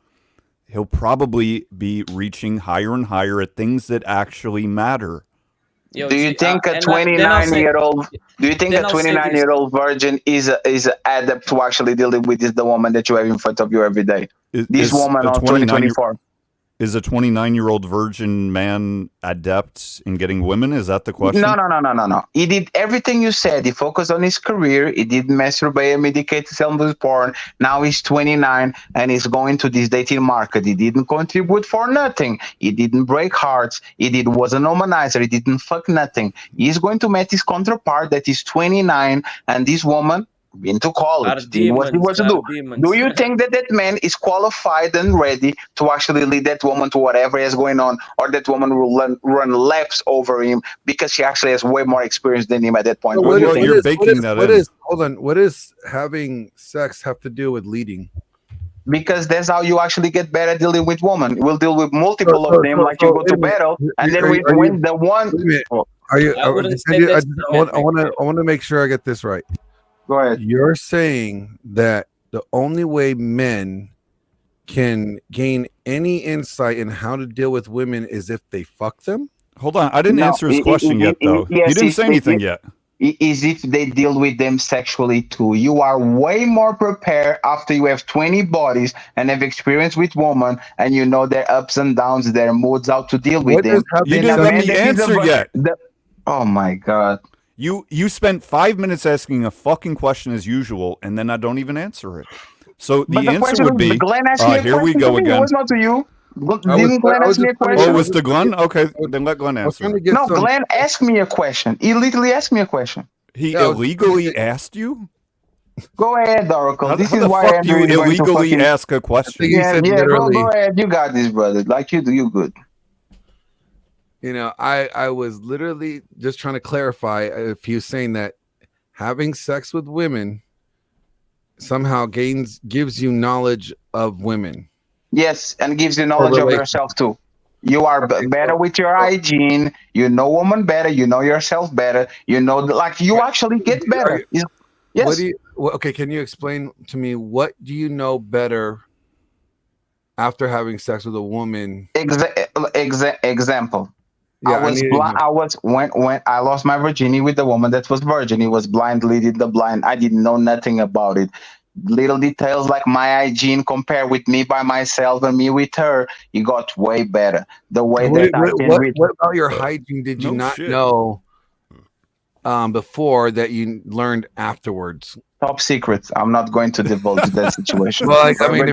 he'll probably be reaching higher and higher at things that actually matter. Do you think a 29-year-old virgin is adept to actually dealing with the woman that you have in front of you every day? This woman of 2024. Is a 29-year-old virgin man adept in getting women? Is that the question? No. He did everything you said. He focused on his career. He didn't masturbate and medicate himself with porn. Now he's 29 and he's going to this dating market. He didn't contribute for nothing. He didn't break hearts. Wasn't a womanizer. He didn't fuck nothing. He's going to meet his counterpart that is 29, and this woman been to college, did what he wants to do. Do you think that man is qualified and ready to actually lead that woman to whatever is going on, or that woman will run laps over him because she actually has way more experience than him at that point? What does having sex have to do with leading? Because that's how you actually get better at dealing with women. We'll deal with multiple of them, like you go to battle, and then we win the one. I want to make sure I get this right. Go ahead. You're saying that the only way men can gain any insight in how to deal with women is if they fuck them? Hold on. I didn't answer his question yet, though. Yes, he didn't say anything yet. Is if they deal with them sexually too. You are way more prepared after you have 20 bodies and have experience with women, and you know their ups and downs, their moods, how to deal with them. You didn't let me answer yet. Oh my God. You spent 5 minutes asking a fucking question as usual, and then I don't even answer it. So the answer would be, here we go again. It was not to you. Didn't Glenn ask me a question? Oh, was the Glenn? Okay, then let Glenn answer. No, Glenn asked me a question. He literally asked me a question. He illegally asked you? Go ahead, Oracle. How, This how is the why fuck do you Andrew is going to illegally fucking... ask a question? You said Yeah, literally. go ahead. You got this, brother. Like you do, you good. You know, I was literally just trying to clarify if he was saying that having sex with women somehow gives you knowledge of women. Yes, and gives you knowledge of yourself too. You are better with your hygiene. You know woman better. You know yourself better. You know, like you actually get better. Yes. What do you? Okay, can you explain to me what do you know better after having sex with a woman? Example. Yeah, I was when I lost my virginity with the woman that was virgin. It was blind leading the blind. I didn't know nothing about it. Little details like my hygiene compared with me by myself and me with her, it got way better. The way that I can read. What about your hygiene did you not know before that you learned afterwards? Top secret. I'm not going to divulge that situation. Well, like, I mean,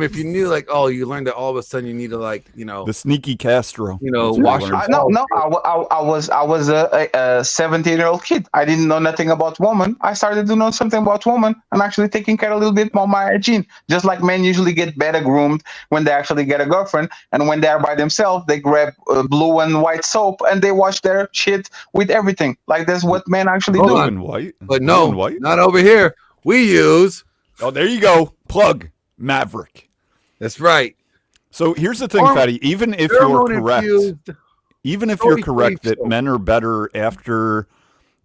if you knew, like, oh, you learned that all of a sudden you need to, like, you know, the sneaky Castro. You know, wash your No. I was a 17-year-old kid. I didn't know nothing about woman. I started to know something about woman and actually taking care a little bit more of my hygiene. Just like men usually get better groomed when they actually get a girlfriend, and when they are by themselves, they grab blue and white soap and they wash their shit with everything. Like that's what men actually do. Blue and white, but no, not over here. We use. Oh, there you go. Plug Maverick. That's right. So here's the thing, Fatty. Even if you're correct, that men are better after,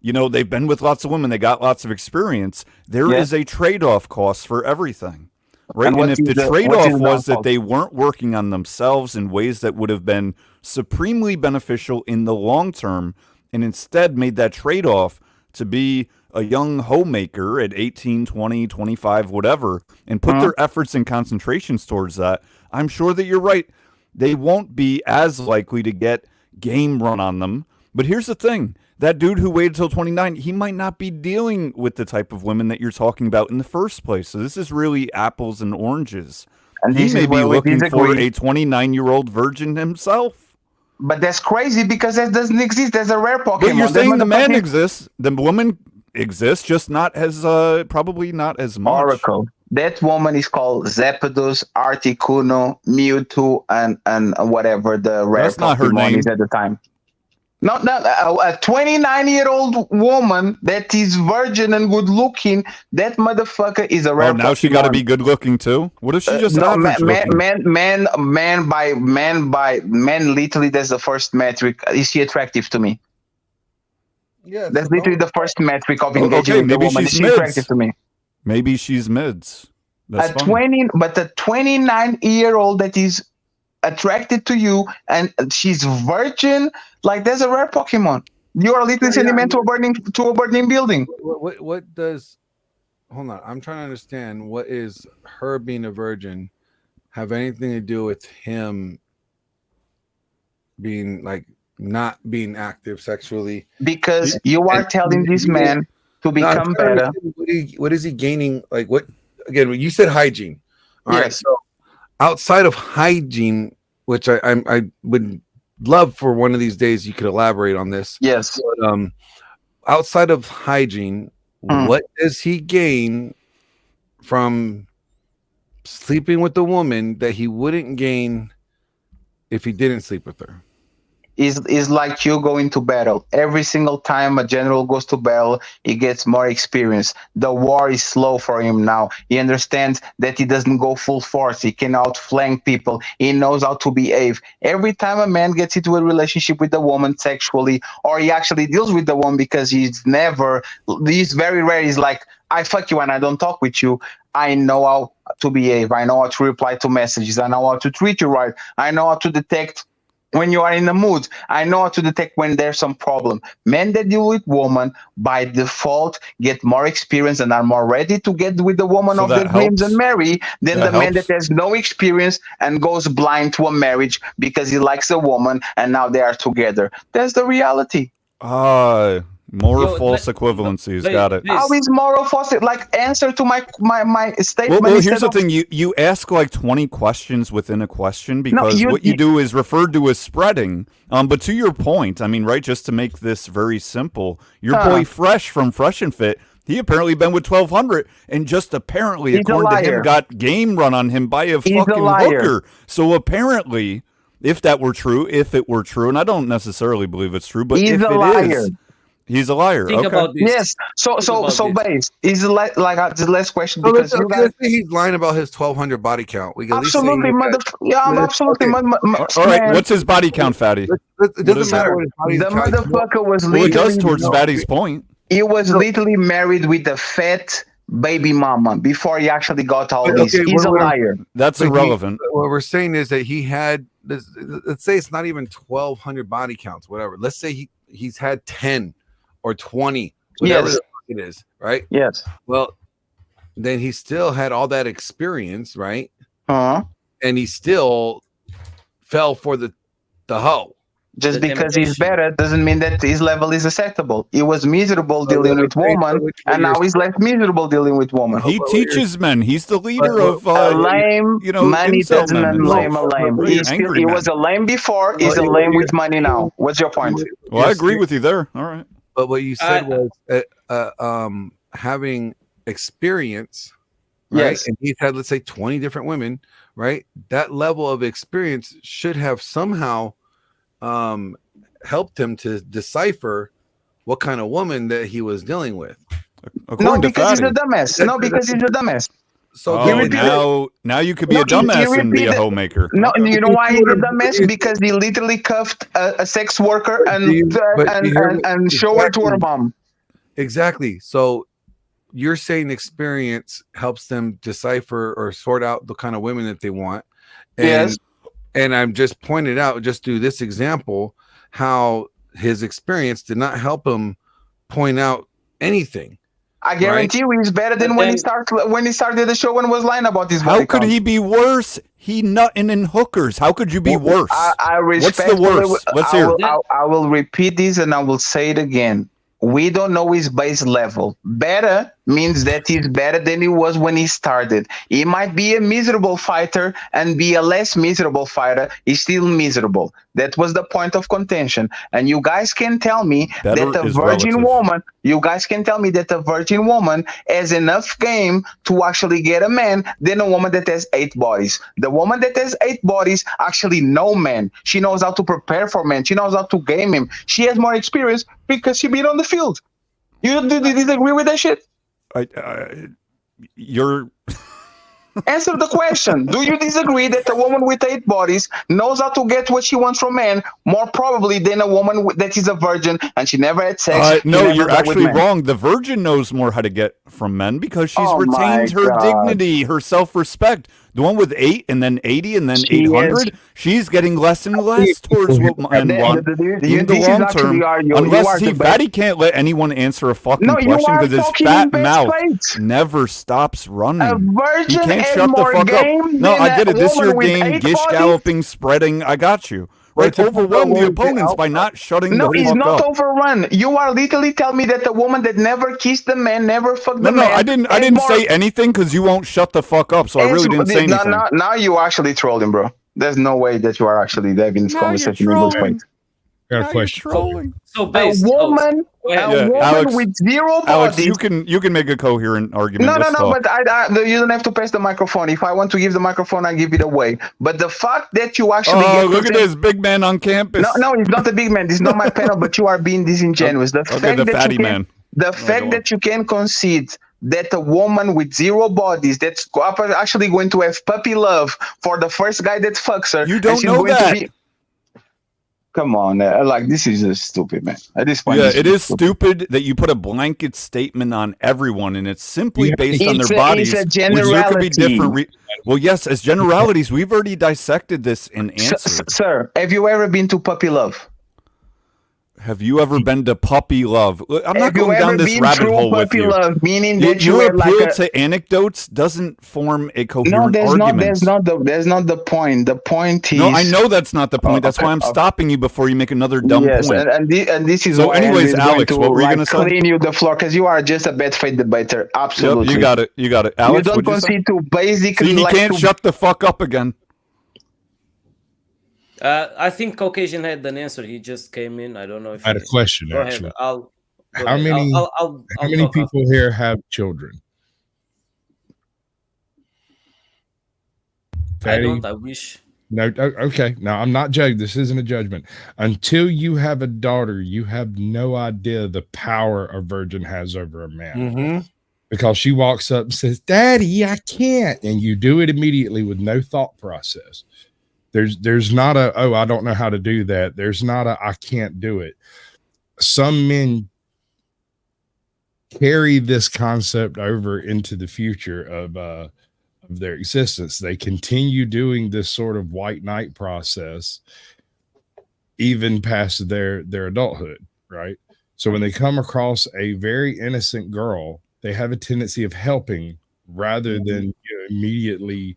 you know, they've been with lots of women, they got lots of experience, there is a trade-off cost for everything. Right? And if the trade-off was that they weren't working on themselves in ways that would have been supremely beneficial in the long term, and instead made that trade-off to be a young homemaker at 18, 20, 25, whatever, and put their efforts and concentrations towards that, I'm sure that you're right. They won't be as likely to get game run on them. But here's the thing. That dude who waited till 29, he might not be dealing with the type of women that you're talking about in the first place. So this is really apples and oranges. And he may be looking for a 29-year-old virgin himself. But that's crazy because that doesn't exist. There's a rare Pokemon. But you're saying the man exists. The woman exists, just not as probably not as much. Oracle. That woman is called Zapdos, Articuno, Mewtwo, and whatever the rare That's not her Pokemon name. is at the time. Not a 29-year-old woman that is virgin and good looking. That motherfucker is a rare. Oh, now Pokemon. she got to be good looking too. What if she just average looking? Man, literally, that's the first metric. Is she attractive to me? Yeah, that's literally the first metric of engaging with maybe the woman. she's Is she attractive to me? Maybe she's mids. That's a 29-year-old that is attracted to you and she's virgin, like there's a rare Pokemon. You are literally sending men to a burning building. What does? Hold on, I'm trying to understand. What is her being a virgin have anything to do with him being like not being active sexually? Because you are telling this man to become better. What is he gaining? Like what? Again, you said hygiene. All right. So outside of hygiene, which I would love for one of these days you could elaborate on this. Yes. But, outside of hygiene, what does he gain from sleeping with the woman that he wouldn't gain if he didn't sleep with her? Is like you going to battle. Every single time a general goes to battle, he gets more experience. The war is slow for him now. He understands that he doesn't go full force. He can outflank people. He knows how to behave. Every time a man gets into a relationship with a woman sexually, or he actually deals with the woman because he's very rare. He's like, I fuck you and I don't talk with you. I know how to behave. I know how to reply to messages. I know how to treat you right. I know how to detect when you are in the mood. I know how to detect when there's some problem. Men that deal with women by default get more experience and are more ready to get with the woman of their dreams and marry than the man that has no experience and goes blind to a marriage because he likes a woman and now they are together. That's the reality. More false equivalencies. Got it. How is moral false? Like, answer to my statement. Well, here's the thing. You ask like 20 questions within a question because what you do is referred to as spreading. But to your point, I mean, right, just to make this very simple, your boy Fresh from Fresh and Fit, He apparently been with 1,200, and just apparently, He's a according to him, liar. got game run on him by a He's a fucking liar. hooker. So apparently, if it were true, and I don't necessarily believe it's true, but He's if a it liar. is, he's a liar. Think Okay. about this. Yes. So base is the last question So because let's, you okay, guys let's say he's lying about his 1,200 body count. We can at least say absolutely he had- absolutely. All right. Man, What's his body count, Fatty? it What doesn't is matter it? what his body the count is. motherfucker was Well, it does literally towards Fatty's point. he was literally married with a fat baby mama before he actually got all this. Okay, He's a what I'm- liar. That's But irrelevant. what we're saying is that he had this. Let's say it's not even 1,200 body counts, whatever. Let's say he's had 10 or 20, whatever Yes. the fuck it is, right? Yes. Well, then he still had all that experience, right? Uh-huh. And he still fell for the hoe. Just The because he's temptation. better doesn't mean that his level is acceptable. He was miserable So dealing then with I'm saying, woman, so what and now you're he's less miserable dealing with woman. He teaches men. He's the leader But- of, A lame you know, money incel doesn't men and unlame stuff. a lame. Right, He's still, angry he men. was a lame before. He's a Well, lame you're- with money now. What's your point? Well, I agree with you there. All right. But what you said I- was having experience, right? Yes. And he's had, let's say, 20 different women, right? That level of experience should have somehow helped him to decipher what kind of woman that he was dealing with. According No, to because he's a Fatty. dumbass. No, because he's a dumbass. So Oh, then- now you could be No, a dumbass he and be a repeated- homemaker. No, Okay. you know why he's a dumbass? Because he literally cuffed a sex worker But do you hear me? and show her to her mom. Exactly. So you're saying experience helps them decipher or sort out the kind of women that they want. And, Yes. And I'm just pointed out, just through this example, how his experience did not help him point out anything. I guarantee you he's better than But when he then- started the show and was lying about his How body could count. he be worse? He nutting in hookers. How could you be worse? I What's the respectfully- worst? Let's I hear will, it. I will repeat this and I will say it again. We don't know his base level. Better means that he's better than he was when he started. He might be a miserable fighter and be a less miserable fighter. He's still miserable. That was the point of contention. And you guys can tell me Better that a is virgin relative. woman, you guys can tell me that a virgin woman has enough game to actually get a man than a woman that has 8 bodies. The woman that has 8 bodies actually know men. She knows how to prepare for men. She knows how to game him. She has more experience because she been on the field. You disagree with that shit? You're Answer the question. Do you disagree that a woman with 8 bodies knows how to get what she wants from men more probably than a woman that is a virgin and she never had sex? no, she never you're got with actually men? wrong. The virgin knows more how to get from men because she's Oh my retained her God. dignity, her self-respect. The one with 8 and then 80 and then She 800, she's getting less and less towards what men want in the This is long actually term. you Unless are see, the Fatty can't let anyone answer a fucking No, you question are because his talking fat in best mouth faith. never stops running. A virgin He can't has shut the more fuck up. game No, than I get a it. This woman your with game, 8 gish bodies. galloping, spreading. I got you. Like Right, overwhelm the so- opponents by not shutting No, the he's fuck not up. overrun. You are literally telling me that a woman that never kissed the man, never fucked No, the no, man. I didn't is more- say anything because you won't shut the fuck up. So I really didn't say anything. Now you actually trolling, bro. There's no way that you are actually having this Now you're conversation in English. trolling. Got a Now question. you're trolling. So A based. woman, go ahead. a Yeah, woman Alex- with 0 Alex, bodies. you can make a coherent argument. No, Let's talk. but you don't have to pass the microphone. If I want to give the microphone, I give it away. But the fact that you actually Oh, get look at to say- this big man on campus. No, he's not a big man. This is not my panel, but you are being disingenuous. The Okay, fact the that fatty you can, man. The fact go that you can concede that a woman with 0 bodies that's actually going to have puppy love for the first guy that fucks her. You and don't she's know going that. to be. Come on, like this is just stupid, man. At this point, Yeah, this it is stupid that you put a blanket statement on everyone, and it's simply based on their bodies. It's a which there could be generality. different. Well, yes, as generalities, we've already dissected this and answered. Sir, have you ever been to puppy love? Have you ever been to puppy love? I'm not Have you going down ever this been rabbit through hole with puppy you. love, meaning that you Your were like appeal a, to anecdotes doesn't form a no, coherent there's argument. that's not the point. The point is No, I know that's not the point. That's okay, why I'm okay. stopping you before you make another dumb yes, point. and this is So why anyways, I'm going Alex, to, what were you like, gonna say? clean you the floor because you are just a bad faith debater. Absolutely, Yep, you got it. You got it. Alex, you don't what'd you say? concede to basically. See, he like can't to, shut the fuck up again. I think Caucasian had an answer. He just came in. I don't know if I had a question, Go actually. ahead. Go How ahead. many I'll how many talk after. people here have children? I Fatty? don't. I wish. No, okay. Now I'm not judging. This isn't a judgment. Until you have a daughter, you have no idea the power a virgin has over a man. Mm-hmm. Because she walks up and says, "Daddy, I can't," and you do it immediately with no thought process. There's not a, "Oh, I don't know how to do that." There's not a, "I can't do it." Some men carry this concept over into the future of their existence. They continue doing this sort of white knight process even past their adulthood, right? So when they come across a very innocent girl, they have a tendency of helping rather than immediately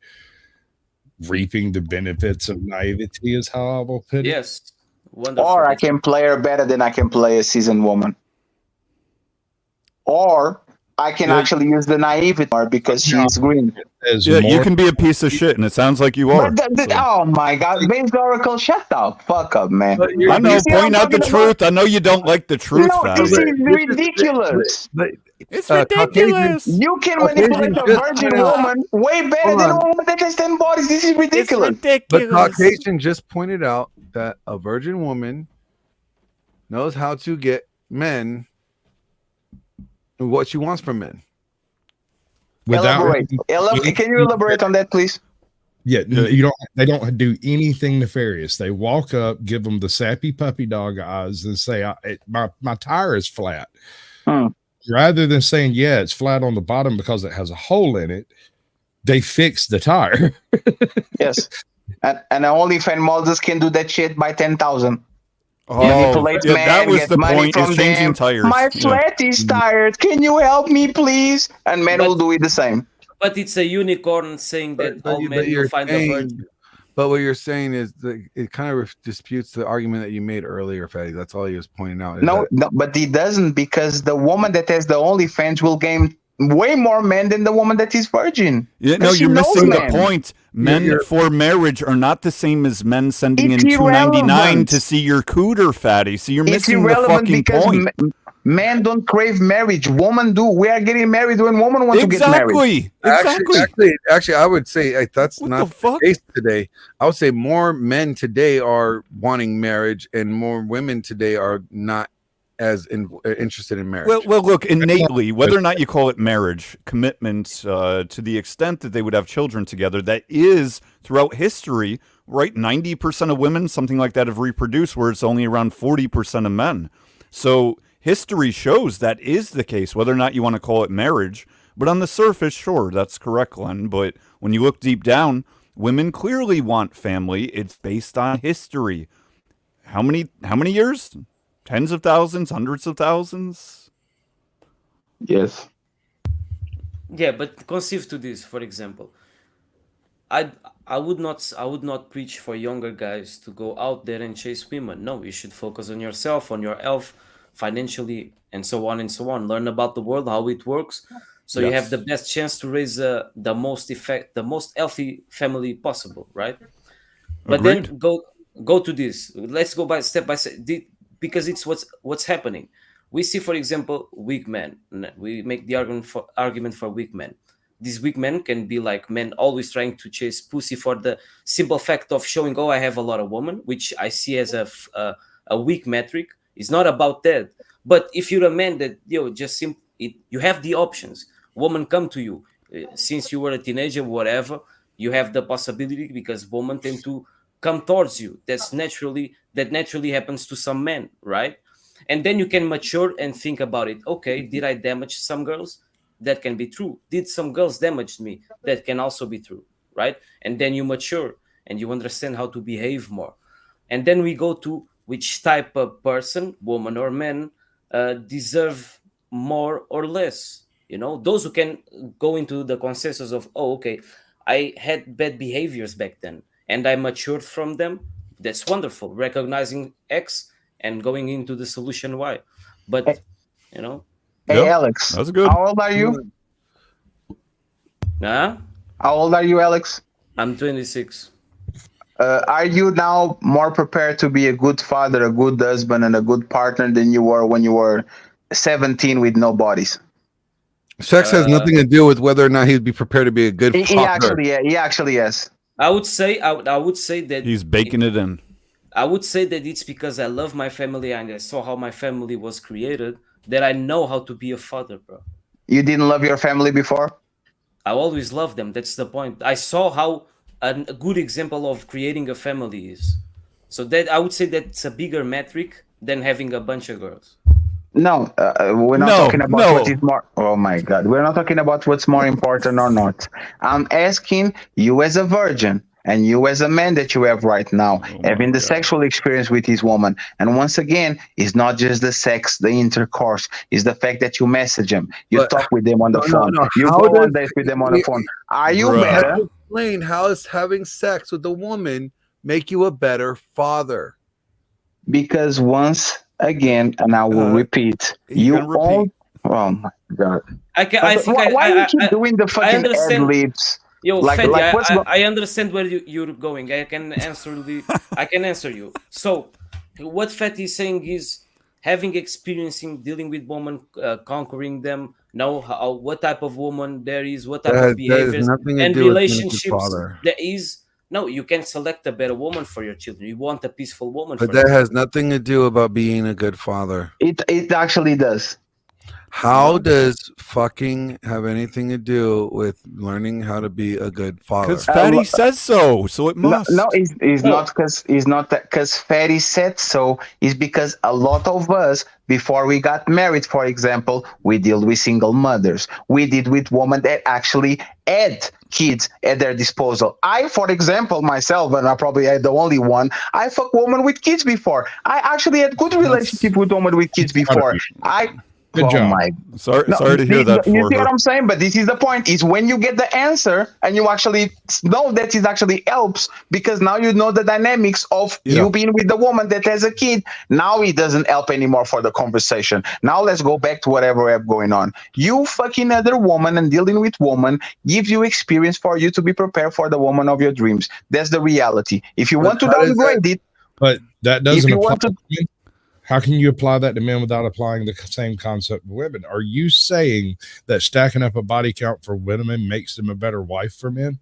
reaping the benefits of naivety, is how I will put it. Yes. Wonderful. Or I can play her better than I can play a seasoned woman. Or I can actually use the naivety more because she's green. Yeah, you can be a piece of shit, and it sounds like you are. Oh my God, Based Oracle, shut the fuck up, man. I know, point out the truth. I know you don't like the truth, No, this is ridiculous. It's ridiculous. You can manipulate a virgin woman way better than a woman that has 10 bodies. This is ridiculous. But Caucasian just pointed out that a virgin woman knows how to get men and what she wants from men. Elaborate. Can you elaborate on that, please? Yeah, you don't. They don't do anything nefarious. They walk up, give them the sappy puppy dog eyes, and say, "My tire is flat." Rather than saying, "Yeah, it's flat on the bottom because it has a hole in it," they fix the tire. Yes, and only fan models can do that shit by 10,000. Manipulate men, that was the point. Is changing them. tires. My flat is tired. Can you help me, please? And men will do it the same. But it's a unicorn saying that all men will find a virgin. But what you're saying is that it kind of disputes the argument that you made earlier, Fatty. That's all he was pointing out. No, but he doesn't, because the woman that has the OnlyFans will gain way more men than the woman that is virgin. Yeah, no, you're missing the point. Men for marriage are not the same as men sending in $2.99 to see your cooter, Fatty. So you're missing the fucking point. Men don't crave marriage. Women do. We are getting married when women want to get married. Actually, I would say that's not the case today. I would say more men today are wanting marriage, and more women today are not as interested in marriage. Well, look, innately, whether or not you call it marriage, commitment to the extent that they would have children together, that is throughout history, right? 90% of women, something like that, have reproduced, where it's only around 40% of men. So history shows that is the case, whether or not you want to call it marriage. But on the surface, sure, that's correct, Glenn. But when you look deep down, women clearly want family. It's based on history. How many years? Tens of thousands, hundreds of thousands? Yes. Yeah, but conceive to this, for example. I would not preach for younger guys to go out there and chase women. No, you should focus on yourself, on your health, financially, and so on and so on. Learn about the world, how it works, so you have the best chance to raise the most healthy family possible, right? But Agreed. then go to this. Let's go by step, because it's what's happening. We see, for example, weak men. We make the argument for weak men. These weak men can be like men always trying to chase pussy for the simple fact of showing, I have a lot of women, which I see as a weak metric. It's not about that. But if you're a man that you have the options. Women come to you since you were a teenager, whatever. You have the possibility, because women tend to come towards you. That naturally happens to some men, right? And then you can mature and think about it. Okay, did I damage some girls? That can be true. Did some girls damage me? That can also be true, right? And then you mature and you understand how to behave more. And then we go to which type of person, woman or man, deserve more or less. Those who can go into the consensus of, okay, I had bad behaviors back then and I matured from them. That's wonderful. Recognizing X and going into the solution Y. But, Hey, Alex. That's good. How old are you? Huh? How old are you, Alex? I'm 26. Are you now more prepared to be a good father, a good husband, and a good partner than you were when you were 17 with no bodies. Sex has nothing to do with whether or not he'd be prepared to be a good father. He actually yes. I would say that he's baking it in. I would say that it's because I love my family and I saw how my family was created that I know how to be a father, bro. You didn't love your family before? I always loved them. That's the point. I saw how a good example of creating a family is. So that I would say that's a bigger metric than having a bunch of girls. No, we're not talking about what is more. Oh my God, we're not talking about what's more important or not. I'm asking you as a virgin and you as a man that you have right now, having the sexual experience with this woman. And once again, it's not just the sex, the intercourse. It's the fact that you message them, you talk with them on the phone, you go on dates with them on the phone. Are you better? Explain how is having sex with a woman make you a better father? Because once again, and I will repeat, you all. Oh my God! Why you keep doing the fucking ad libs? Yo, I understand where you're going. I can answer you. So, what Fatty is saying is having experiencing dealing with women, conquering them, know what type of woman there is, what type of behaviors and relationships there is. No, you can select a better woman for your children. You want a peaceful woman. But that has nothing to do about being a good father. It actually does. How does fucking have anything to do with learning how to be a good father? Because Fatty says so it must. No, it's not because Fatty said so. It's because a lot of us, before we got married, for example, we deal with single mothers. We did with women that actually had kids at their disposal. I, for example, myself, and I probably had the only one, I fucked women with kids before. I actually had good relationship with women with kids before. Good job. Sorry to hear that. You see what I'm saying? But this is the point: is when you get the answer and you actually know that it actually helps, because now you know the dynamics of you being with the woman that has a kid. Now it doesn't help anymore for the conversation. Now let's go back to whatever we have going on. You fucking other woman and dealing with woman gives you experience for you to be prepared for the woman of your dreams. That's the reality. If you want to downgrade it, but that doesn't apply. How can you apply that to men without applying the same concept to women? Are you saying that stacking up a body count for women makes them a better wife for men?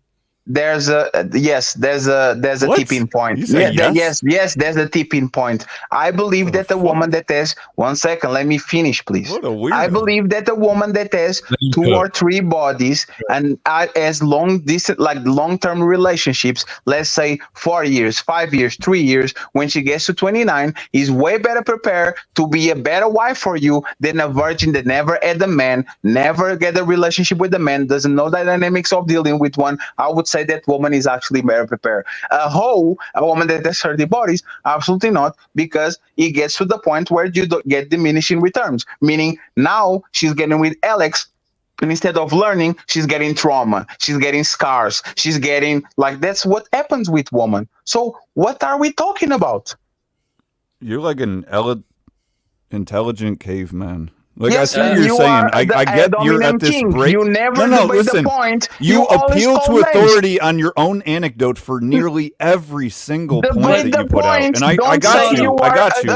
There's a tipping point. Yes, there's a tipping point. I believe that the woman that has 1 second, let me finish, please. I believe that the woman that has 2 or 3 bodies and has long-term relationships, let's say 4 years, 5 years, 3 years, when she gets to 29, is way better prepared to be a better wife for you than a virgin that never had a man, never get a relationship with a man, doesn't know the dynamics of dealing with one. I would say that woman is actually better prepared. A woman that has 30 bodies, absolutely not, because it gets to the point where you don't get diminishing returns. Meaning now she's getting with Alex, and instead of learning, she's getting trauma, she's getting scars, she's getting that's what happens with woman. So what are we talking about? You're like an intelligent caveman. I see what you're saying. I get you're at this break. You never listen. The point. You appeal to authority on your own anecdote for nearly every single point that you put out. And I got you.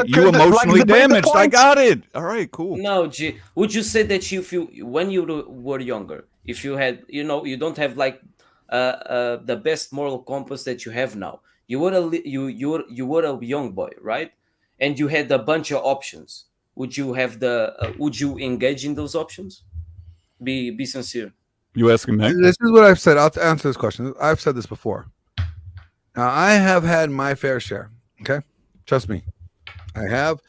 You emotionally damaged. I got it. All right, cool. No, G. Would you say that when you were younger, if you had, you don't have the best moral compass that you have now, you were a young boy, right? And you had a bunch of options. Would you have would you engage in those options? Be sincere. You asking me? This is what I've said. I'll answer this question. I've said this before. Now, I have had my fair share. Okay, trust me, I have.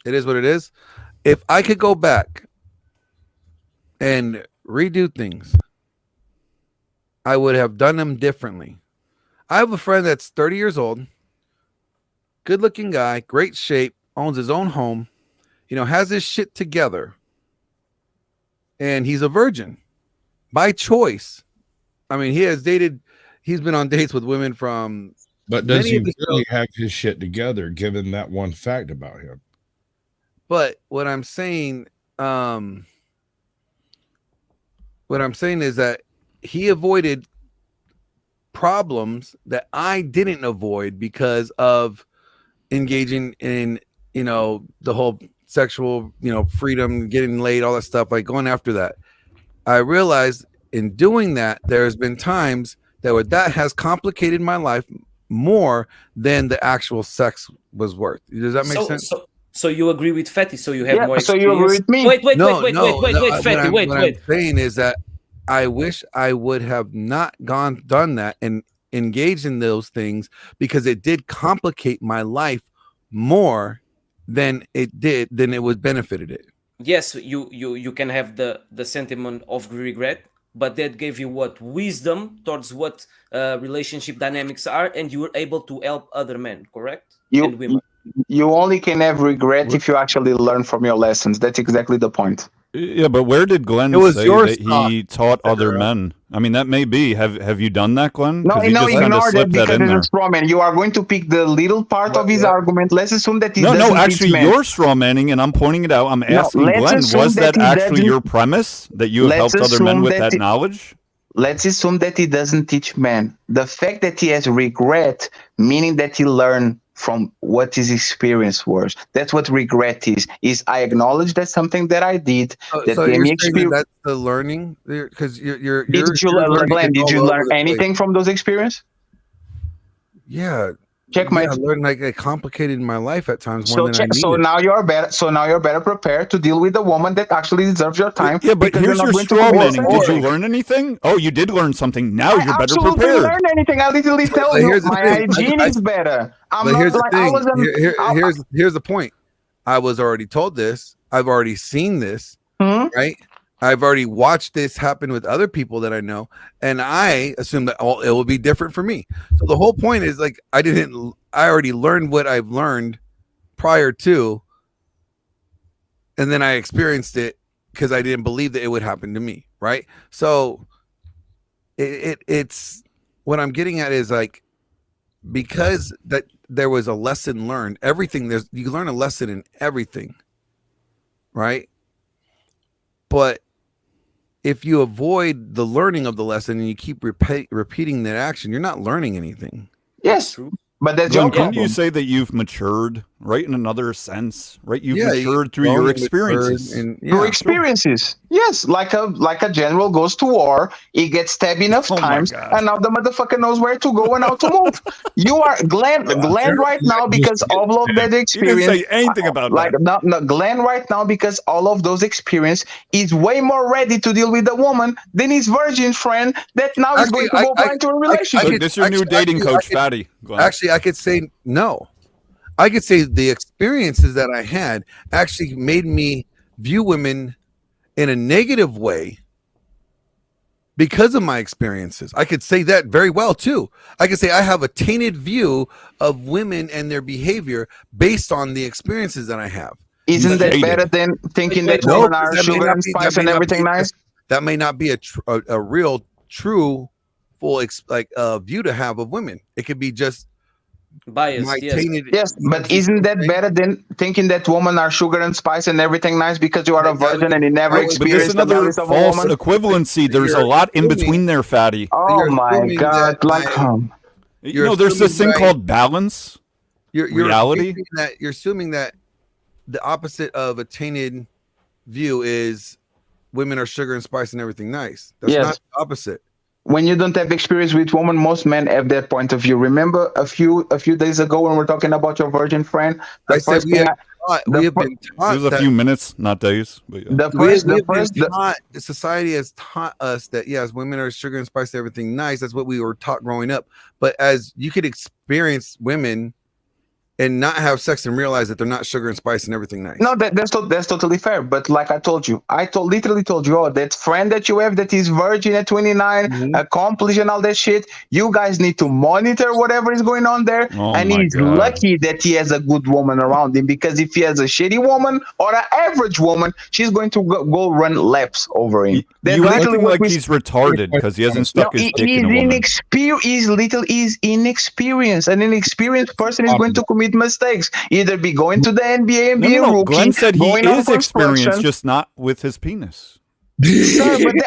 It is what it is. If I could go back and redo things, I would have done them differently. I have a friend that's 30 years old, good-looking guy, great shape, owns his own home, has his shit together, and he's a virgin by choice. I mean, he's been on dates with women from. But does he really have his shit together, given that one fact about him? But what I'm saying is that he avoided problems that I didn't avoid because of engaging in the whole sexual, freedom, getting laid, all that stuff, like going after that. I realized in doing that, there's been times that has complicated my life more than the actual sex was worth. Does that make sense? So you agree with Fatty? So you have more So experience. you agree with me? Wait, Fatty, Fatty, wait. What I'm saying is that I wish I would have not done that and engaged in those things, because it did complicate my life more than it was benefited it. Yes, you can have the sentiment of regret, but that gave you what wisdom towards what relationship dynamics are, and you were able to help other men, correct? And women. You only can have regret if you actually learn from your lessons. That's exactly the point. Yeah, but where did Glenn say that he taught other men? I mean, that may be. Have you done that, Glenn? No, he just ignore that slipped because in it's there. a straw man. You are going to pick the little part of his argument. Let's assume that he doesn't No, actually, teach men. you're straw manning, and I'm pointing it out. I'm asking Glenn, was that actually your premise, that you have helped other men with that knowledge? Let's assume that he doesn't teach men. The fact that he has regret, meaning that he learned from what his experience was. That's what regret is I acknowledge that's something that I did. So you're saying that's the learning? Because you're Glenn, did you learn anything from those experiences? Yeah. Checkmate. I learned like it complicated my life at times more than I needed. So now you're better prepared to deal with the woman that actually deserves your time. Yeah, but here's your straw manning. Did you learn anything? Oh, you did learn something. Now you're better prepared. I absolutely learned anything. I literally tell you my hygiene is better. Here's the point. I was already told this. I've already seen this, right? I've already watched this happen with other people that I know, and I assume that it will be different for me. So the whole point is like I already learned what I've learned prior to, and then I experienced it because I didn't believe that it would happen to me, right? So it's what I'm getting at is like, because that there was a lesson learned, you learn a lesson in everything, right? But if you avoid the learning of the lesson and you keep repeating that action, you're not learning anything. Yes, but that's your problem. Couldn't you say that you've matured, right? In another sense, right? You've matured through your experiences. Through experiences, yes. Like a general goes to war, he gets stabbed enough times, and now the motherfucker knows where to go and how to move. You are Glenn right now because all of that experience. You didn't say anything about that. No, Glenn right now because all of those experience is way more ready to deal with a woman than his virgin friend that now is going to go back to a relationship. This is your new dating coach, Fatty. Actually, I could say no. I could say the experiences that I had actually made me view women in a negative way because of my experiences. I could say that very well too. I could say I have a tainted view of women and their behavior based on the experiences that I have. Isn't that better than thinking that women are sugar and spice and everything nice? That may not be a real, true, full view to have of women. It could be just biased. Yes, but isn't that better than thinking that women are sugar and spice and everything nice because you are a virgin and you never experienced the values of a woman? False equivalency. There's a lot in between there, Fatty. Oh my God! There's this thing called balance. Reality. You're assuming that the opposite of a tainted view is women are sugar and spice and everything nice. That's not the opposite. When you don't have experience with women, most men have that point of view. Remember a few days ago when we're talking about your virgin friend? We have been taught. It was a few minutes, not days. But society has taught us that yes, women are sugar and spice, everything nice. That's what we were taught growing up. But as you could experience women and not have sex and realize that they're not sugar and spice and everything nice. No, that's totally fair. But like I told you, literally told you, that friend that you have that is virgin at 29, accomplished and all that shit, you guys need to monitor whatever is going on there. And he's lucky that he has a good woman around him, because if he has a shitty woman or an average woman, she's going to go run laps over him. That's you acting like he's retarded because he hasn't stuck his dick in a woman. He's inexperienced. An inexperienced person is going to commit mistakes, either be going to the NBA and be a rookie. Glenn said he is experienced, just not with his penis. You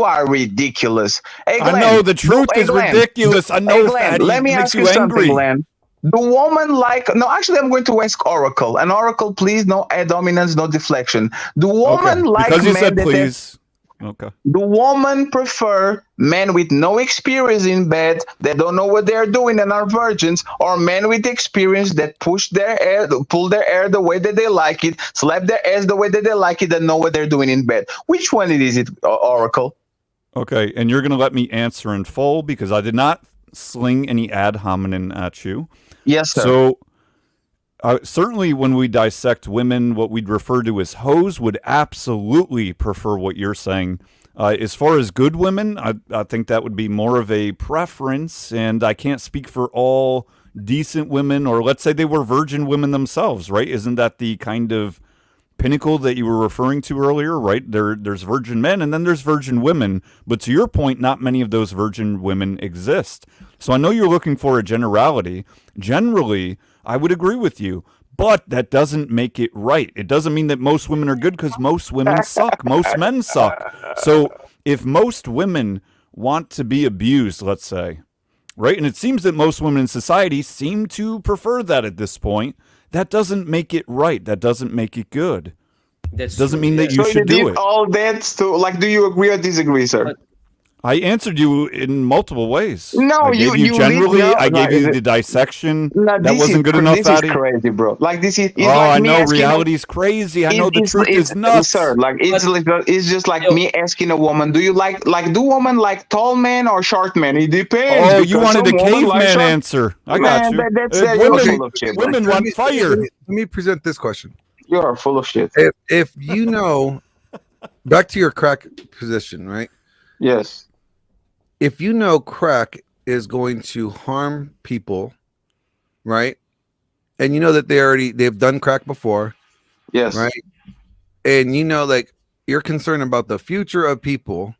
are ridiculous. Hey, Glenn, I know the truth is ridiculous. I know, Fatty. let me ask you something, Glenn. The woman like no, actually, I'm going to ask Oracle. And Oracle, please, no add dominance, no deflection. The woman Okay, like because you men said that have please. Okay. the woman prefer men with no experience in bed that don't know what they're doing and are virgins, or men with experience that pull their hair the way that they like it, slap their ass the way that they like it, and know what they're doing in bed. Which one is it, Oracle? Okay, and you're going to let me answer in full because I did not sling any ad hominem at you. Yes, sir. So, certainly when we dissect women, what we'd refer to as hoes would absolutely prefer what you're saying. As far as good women, I think that would be more of a preference, and I can't speak for all decent women, or let's say they were virgin women themselves, right? Isn't that the kind of pinnacle that you were referring to earlier, right? There's virgin men and then there's virgin women, but to your point, not many of those virgin women exist. So I know you're looking for a generality. Generally, I would agree with you, but that doesn't make it right. It doesn't mean that most women are good, because most women suck. Most men suck. So if most women want to be abused, let's say, right? And it seems that most women in society seem to prefer that at this point. That doesn't make it right. That doesn't make it good. That's doesn't true, mean that yeah. you should do it. All that to like, do you agree or disagree, sir? I answered you in multiple ways. No, I gave you generally. I gave you the dissection. No, that wasn't good enough, this Fatty. is crazy, bro. Like this is. Oh, like I me know asking reality's crazy. I know the truth is nuts, sir. Like it's just like me asking a woman, do you like do women like tall men or short men? It depends. Oh, you because wanted a some women like caveman short- answer. I got you. That's Women, you're full of shit. bro. women want fire. Let me present this question. You are full of shit. If you know, back to your crack position, right? Yes. If you know crack is going to harm people, right? And you know that they've done crack before. Yes. Right. And you know, like, you're concerned about the future of people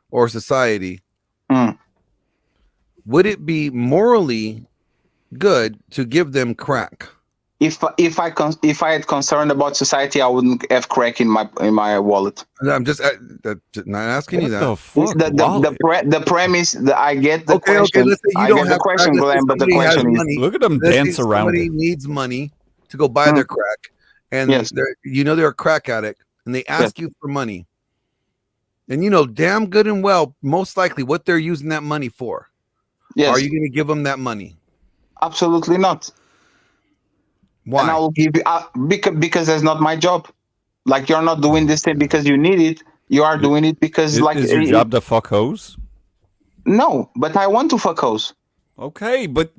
or society. Would it be morally good to give them crack? If I had concern about society, I wouldn't have crack in my wallet. I'm just not asking you that. The premise that I get the Okay, question. let's say you I don't get the have question, crack. Let's say Glenn, but the somebody has question is, money. Look at them Let's say dance around somebody it. needs money to go buy their crack, and they're a crack addict, and they ask you for money, and you know damn good and well, most likely, what they're using that money for. Yes. Are you going to give them that money? Absolutely not. Why? And I will give you because that's not my job. Like, you're not doing this thing because you need it. You are doing it because is your job to fuck hoes? No, but I want to fuck hoes. Okay, but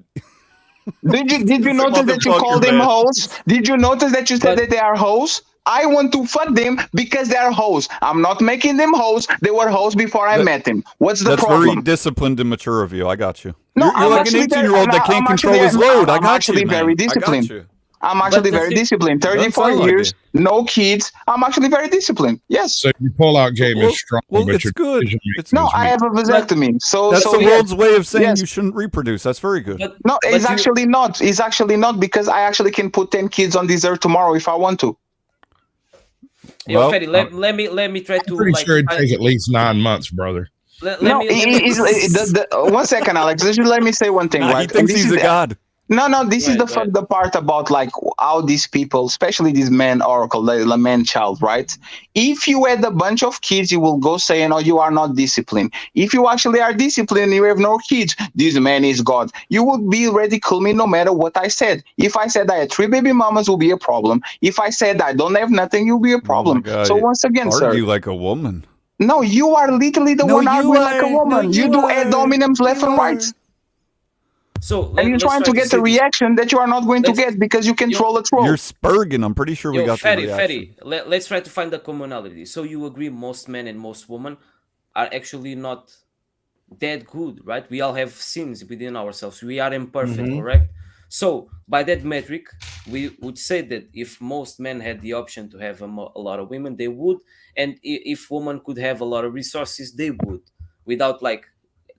did you notice that you called them hoes? Did you notice that you said that they are hoes? I want to fuck them because they are hoes. I'm not making them hoes. They were hoes before I met them. What's the problem? That's very disciplined and mature of you. I got you. No, you're like an 18-year-old that can't control his load. I got actually you, very man. disciplined. I got you. I'm actually very disciplined. 34 years, no kids. I'm actually very disciplined. Yes. So your pull-out game is strong, but it's good. No, I have a vasectomy. So that's the world's way of saying yes. you shouldn't reproduce. That's very good. No, it's actually not. It's actually not, because I actually can put 10 kids on this earth tomorrow if I want to. Yo, Fetty, let me try to. I'm pretty sure it'd take at least 9 months, brother. One second, Alex. Just let me say one thing. Nah, right? he thinks he's a god. No, this is the part about like how these people, especially these men oracle, the man child, right? If you had a bunch of kids, you will go saying, "Oh, you are not disciplined." If you actually are disciplined, you have no kids. This man is God. You would be ridicule me no matter what I said. If I said I had 3 baby mamas, will be a problem. If I said I don't have nothing, you'll be a problem. So once again, sir, argue like a woman. No, you are literally the one arguing like a woman. You do ad hominems left and right. So and you're trying to get a reaction that you are not going to get because you control a troll. You're Spurgin. I'm pretty sure we got the reaction. Let's try to find the commonality. So you agree most men and most women are actually not that good, right? We all have sins within ourselves. We are imperfect, correct? So by that metric, we would say that if most men had the option to have a lot of women, they would. And if women could have a lot of resources, they would, without like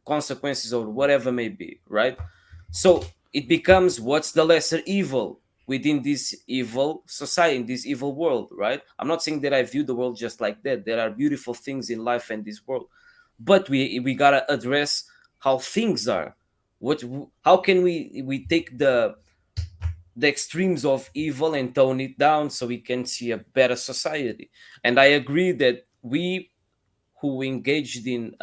consequences or whatever may be, right? So it becomes, what's the lesser evil within this evil society, in this evil world, right? I'm not saying that I view the world just like that. There are beautiful things in life and this world, but we gotta address how things are. How can we take the the extremes of evil and tone it down so we can see a better society. And I agree that we who engaged in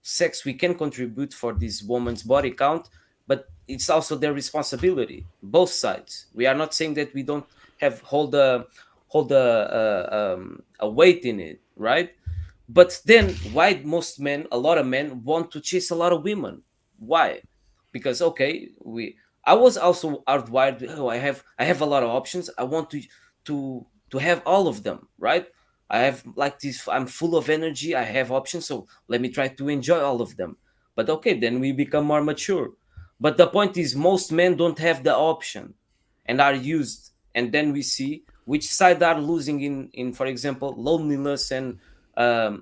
sex, we can contribute for this woman's body count, but it's also their responsibility, both sides. We are not saying that we don't have hold a weight in it, right? But then why most men, a lot of men, want to chase a lot of women? Why? Because okay, I was also hardwired. Oh, I have a lot of options. I want to have all of them, right? I have like this. I'm full of energy. I have options, so let me try to enjoy all of them. But okay, then we become more mature. But the point is, most men don't have the option, and are used. And then we see which side are losing in for example, loneliness and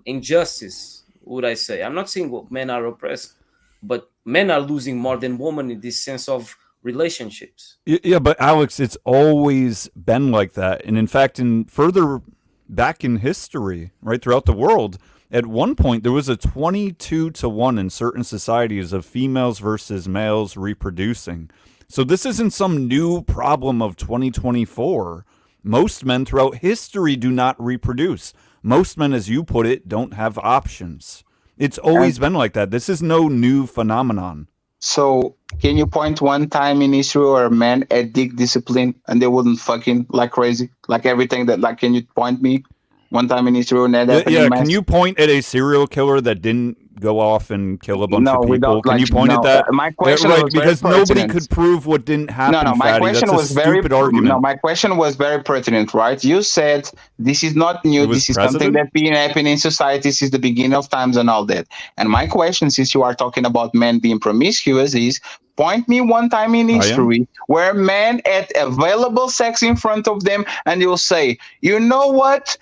injustice. Would I say? I'm not saying men are oppressed, but men are losing more than women in this sense of relationships. Yeah, but Alex, it's always been like that. And in fact, in further back in history, right, throughout the world, at one point there was a 22-1 in certain societies of females versus males reproducing. So this isn't some new problem of 2024. Most men throughout history do not reproduce. Most men, as you put it, don't have options. It's always been like that. This is no new phenomenon. So can you point one time in history where men had dick discipline and they wouldn't fucking like crazy? Like everything that, like, can you point me one time in history when that happened? Yeah, can you point at a serial killer that didn't go off and kill a bunch of people? Can you point at that? My question was because very nobody pertinent. could prove what didn't happen. No, my Fatty. question That's was a very stupid argument. No, my question was very pertinent, right? You said this is not new. This is something that's been happening in society since the beginning of times and all that. And my question, since you are talking about men being promiscuous, is point me one time in history where men had available sex in front of them, and you'll say, you know what?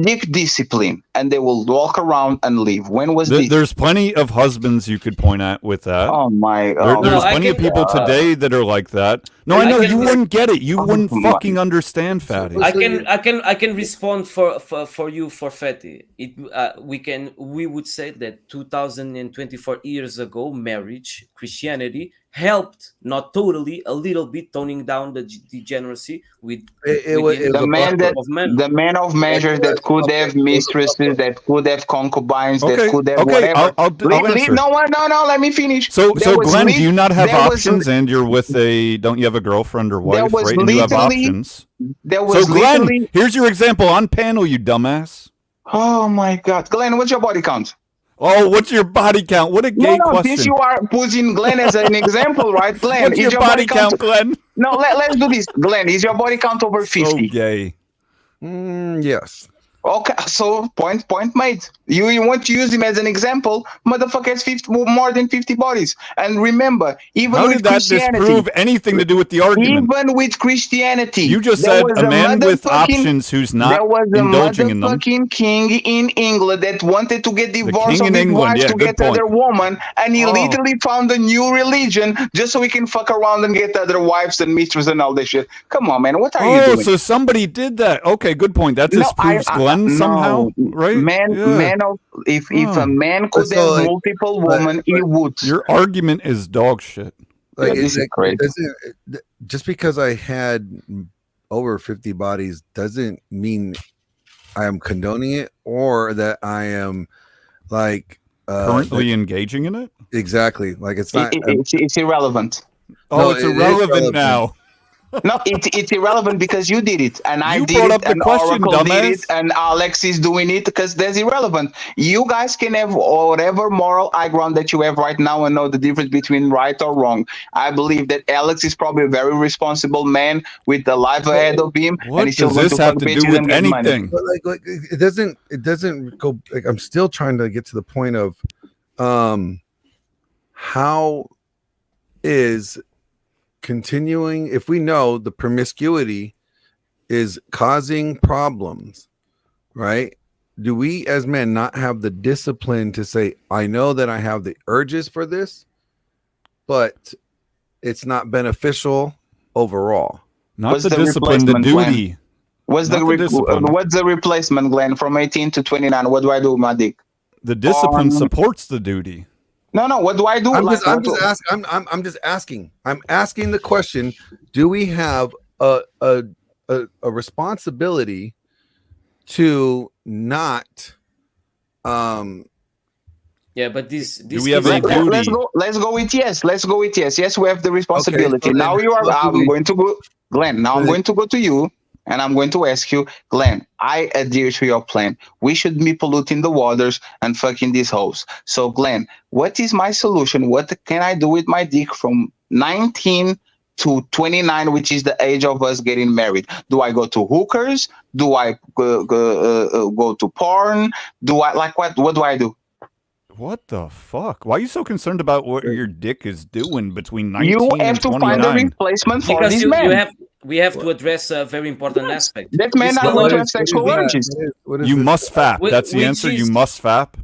Dick discipline, and they will walk around and leave. When was this? There's plenty of husbands you could point at with that. Oh my! There's plenty of people today that are like that. No, I know you wouldn't get it. You wouldn't fucking understand, Fatty. I can respond for you, for Fatty. We would say that 2024 years ago, marriage, Christianity helped, not totally, a little bit, toning down the degeneracy with the man of measures that could have mistresses, that could have concubines, that could have whatever. I'll answer. No, let me finish. So Glenn, do you not have options? And you're with don't you have a girlfriend or wife, right? And you have options. So Glenn, here's your example on panel, you dumbass. Oh my God, Glenn, what's your body count? Oh, what's your body count? What a gay question. Since you are putting Glenn as an example, right? Glenn, what's your body count, Glenn? No, let's do this. Glenn, is your body count over 50? So gay. Yes. Okay, so point made. You want to use him as an example? Motherfucker has more than 50 bodies. And remember, even how with did that disprove anything to do with the argument? Even with Christianity, you just said a man with options who's not indulging in them. There was a motherfucking king in England that wanted to get divorced from his wife to get other woman, and he literally found a new religion just so he can fuck around and get other wives and mistresses and all this shit. Come on, man, what are you doing? Oh, so somebody did that. Okay, good point. That disproves Glenn somehow, right? If a man could have multiple women, he would. Your argument is dog shit. Just because I had over 50 bodies doesn't mean I am condoning it or that I am like currently engaging in it. Exactly, like it's not. It's irrelevant. Oh, it's irrelevant now. No, it's irrelevant because you did it, and I did it, and Oracle did it, and Alex is doing it because that's irrelevant. You guys can have whatever moral high ground that you have right now and know the difference between right or wrong. I believe that Alex is probably a very responsible man with the life ahead of him. What does this have to do with anything? Like it doesn't go. Like, I'm still trying to get to the point of how is continuing, if we know the promiscuity is causing problems, right? Do we as men not have the discipline to say, I know that I have the urges for this, but it's not beneficial overall? Not the discipline, the duty. What's the replacement, Glenn, from 18 to 29? What do I do with my dick? The discipline supports the duty. No, what do I do? I'm just asking. I'm asking the question: do we have a responsibility to not Yeah, but this Do we have a kids- duty? Let's go with yes. Let's go with yes. Yes, we have the responsibility. so Now then you are. what do I'm we- going to go, Glenn. Now I'm then- going to go to you, and I'm going to ask you, Glenn. I adhere to your plan. We should be polluting the waters and fucking these hoes. So, Glenn, what is my solution? What can I do with my dick from 19 to 29, which is the age of us getting married? Do I go to hookers? Do I go to porn? Do I like what? What do I do? What the fuck? Why are you so concerned about what your dick is doing between 19 You have and to find a 29? replacement for because these you men. we have to address a very important aspect. That men are going to have sexual urges. You must fap. That's the Which answer. You is- must fap.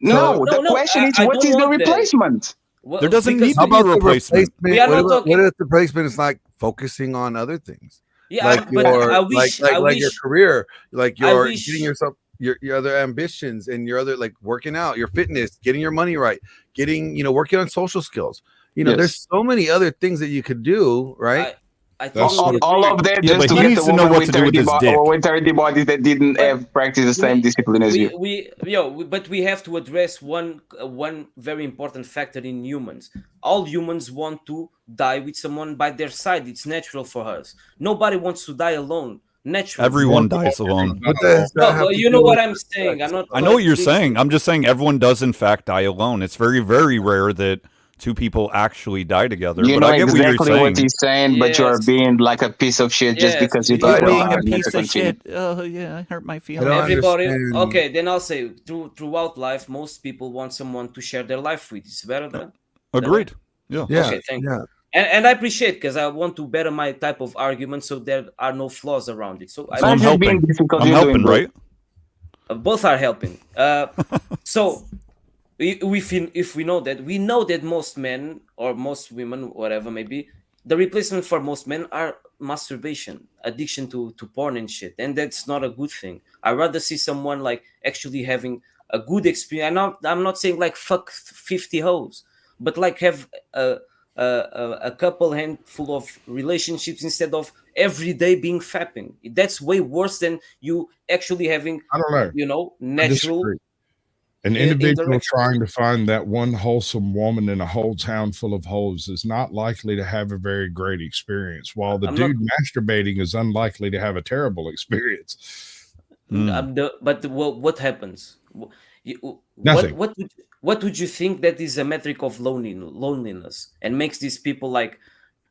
No, the No, question is, I what don't is the want that. replacement? Well, There doesn't because- need to be a replacement. We are what not about- talking- what if the replacement is like focusing on other things? Yeah, like but your I wish- like I your wish- career, like I your wish- getting yourself your other ambitions and your other like working out, your fitness, getting your money right, getting working on social skills. Yes. There's so many other things that you could do, right? I That's totally All agree. of that Yeah, just but to he get needs a to know woman what with to do with 30 his dick. with 30 bodies that didn't have practiced the same discipline as you. But we have to address one very important factor in humans. All humans want to die with someone by their side. It's natural for us. Nobody wants to die alone. Naturally. Everyone dies alone. What does that No, have well, to you do know what with I'm saying. I'm not. I know what you're saying. I'm just saying everyone does in fact die alone. It's very, very rare that two people actually die together. You But know I get exactly what what you're he's saying, but you're Yes. being like a piece of shit just Yes, because you you think are the being a argument to continue. Oh yeah, I hurt my I feelings. don't Everybody. understand. Okay, then I'll say throughout life, most people want someone to share their life with. It's better than. Agreed. Yeah. Yeah, Okay, thank you. yeah. And I appreciate because I want to better my type of argument so there are no flaws around it. So So I'm Just being helping. difficult, I'm you're doing helping, good. right? both are helping. So if we know that most men or most women, whatever maybe, the replacement for most men are masturbation, addiction to porn and shit, and that's not a good thing. I'd rather see someone like actually having a good experience. I'm not saying like fuck 50 hoes, but like have a couple handful of relationships instead of every day being fapping. That's way worse than you actually having, I don't know. I natural. disagree. An in individual direction. trying to find that one wholesome woman in a whole town full of hoes is not likely to have a very great experience, while the I'm dude masturbating is unlikely to have a terrible experience. But what happens? Nothing. What would you think that is a metric of loneliness and makes these people like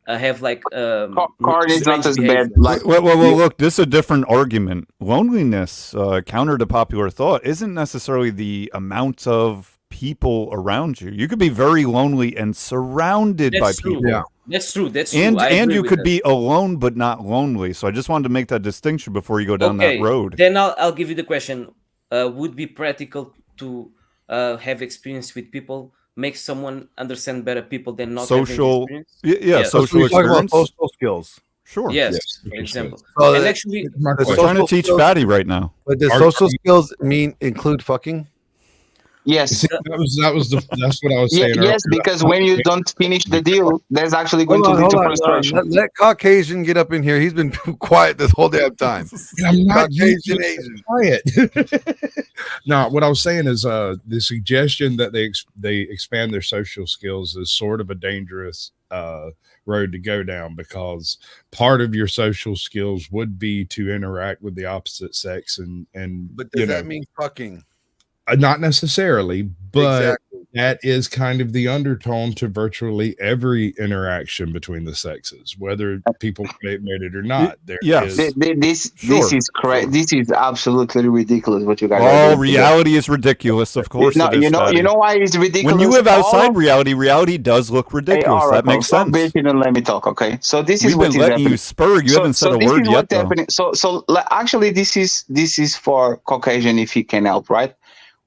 have like Corn is not strange as behavior? bad. Like, Well, look, this is a different argument. Loneliness, counter to popular thought, isn't necessarily the amount of people around you. You could be very lonely and surrounded by That's true. people. Yeah. That's true. That's true. And I agree you with could that. be alone but not lonely. So I just wanted to make that distinction before you go down that road. Then I'll give you the question. Would be practical to have experience with people, make someone understand better people than not Social, having experience? yeah, Yes. social You're talking about experience. social skills. Sure. Yes, for for sure. example. So And that- actually, My The We're question. trying to social teach skills- Fatty right now. But does Are- social skills include fucking? yes. See, that's what I was saying. Yes, earlier. because when you don't finish the deal, there's actually going to lead to frustration. Let Caucasian get up in here. He's been quiet this whole damn time. I'm not Caucasian using Asian. quiet. No, what I was saying is the suggestion that they expand their social skills is sort of a dangerous road to go down, because part of your social skills would be to interact with the opposite sex and But does that mean fucking? Not necessarily, but Exactly. that is kind of the undertone to virtually every interaction between the sexes, whether people admit it or not. There Yes. is- This Sure, is correct. sure. This is absolutely ridiculous what you guys are Oh, doing. reality is ridiculous. Of course No, it is. you Fatty. know why it's ridiculous? When you live outside All- reality, reality does look Hey, ridiculous. all right, That makes stop sense. bitching and let me talk, okay? So this We've is what been is letting happening. you spur. You haven't said a this word is yet, what's though. happening. Actually, this is for Caucasian, if he can help, right?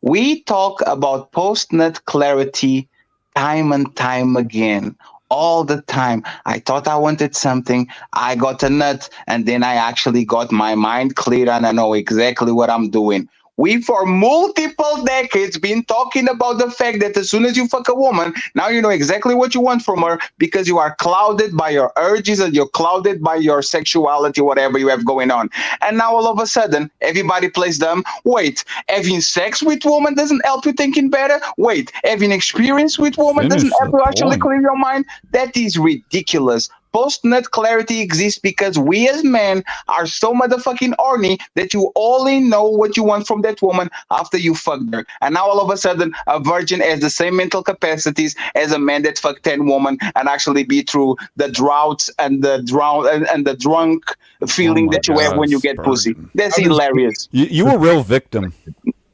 We talk about post-nut clarity time and time again, all the time. I thought I wanted something, I got a nut, and then I actually got my mind clear and I know exactly what I'm doing. We for multiple decades been talking about the fact that as soon as you fuck a woman, now you know exactly what you want from her because you are clouded by your urges and you're clouded by your sexuality, whatever you have going on. And now all of a sudden, everybody plays dumb. Wait, having sex with woman doesn't help you thinking better? Wait, having experience with woman doesn't help you actually clear your mind? That is ridiculous. Post-nut clarity exists because we as men are so motherfucking horny that you only know what you want from that woman after you fucked her. And now all of a sudden, a virgin has the same mental capacities as a man that fucked 10 women and actually be through the droughts and the the drunk feeling that you have when you get pussy. That's hilarious. You a real victim.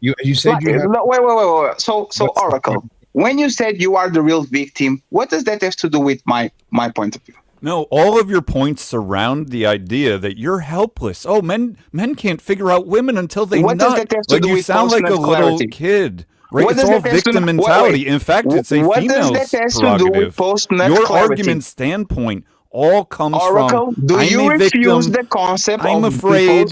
You said you have... Wait. So Oracle, when you said you are the real victim, what does that have to do with my point of view? No, all of your points surround the idea that you're helpless. Oh, men can't figure out women until they what nut. Does that have to like do you with sound like a little kid. Right? It's all victim mentality. In fact, it's a female's prerogative. Your argument standpoint all comes Oracle, from do you refuse victim, the concept I'm of afraid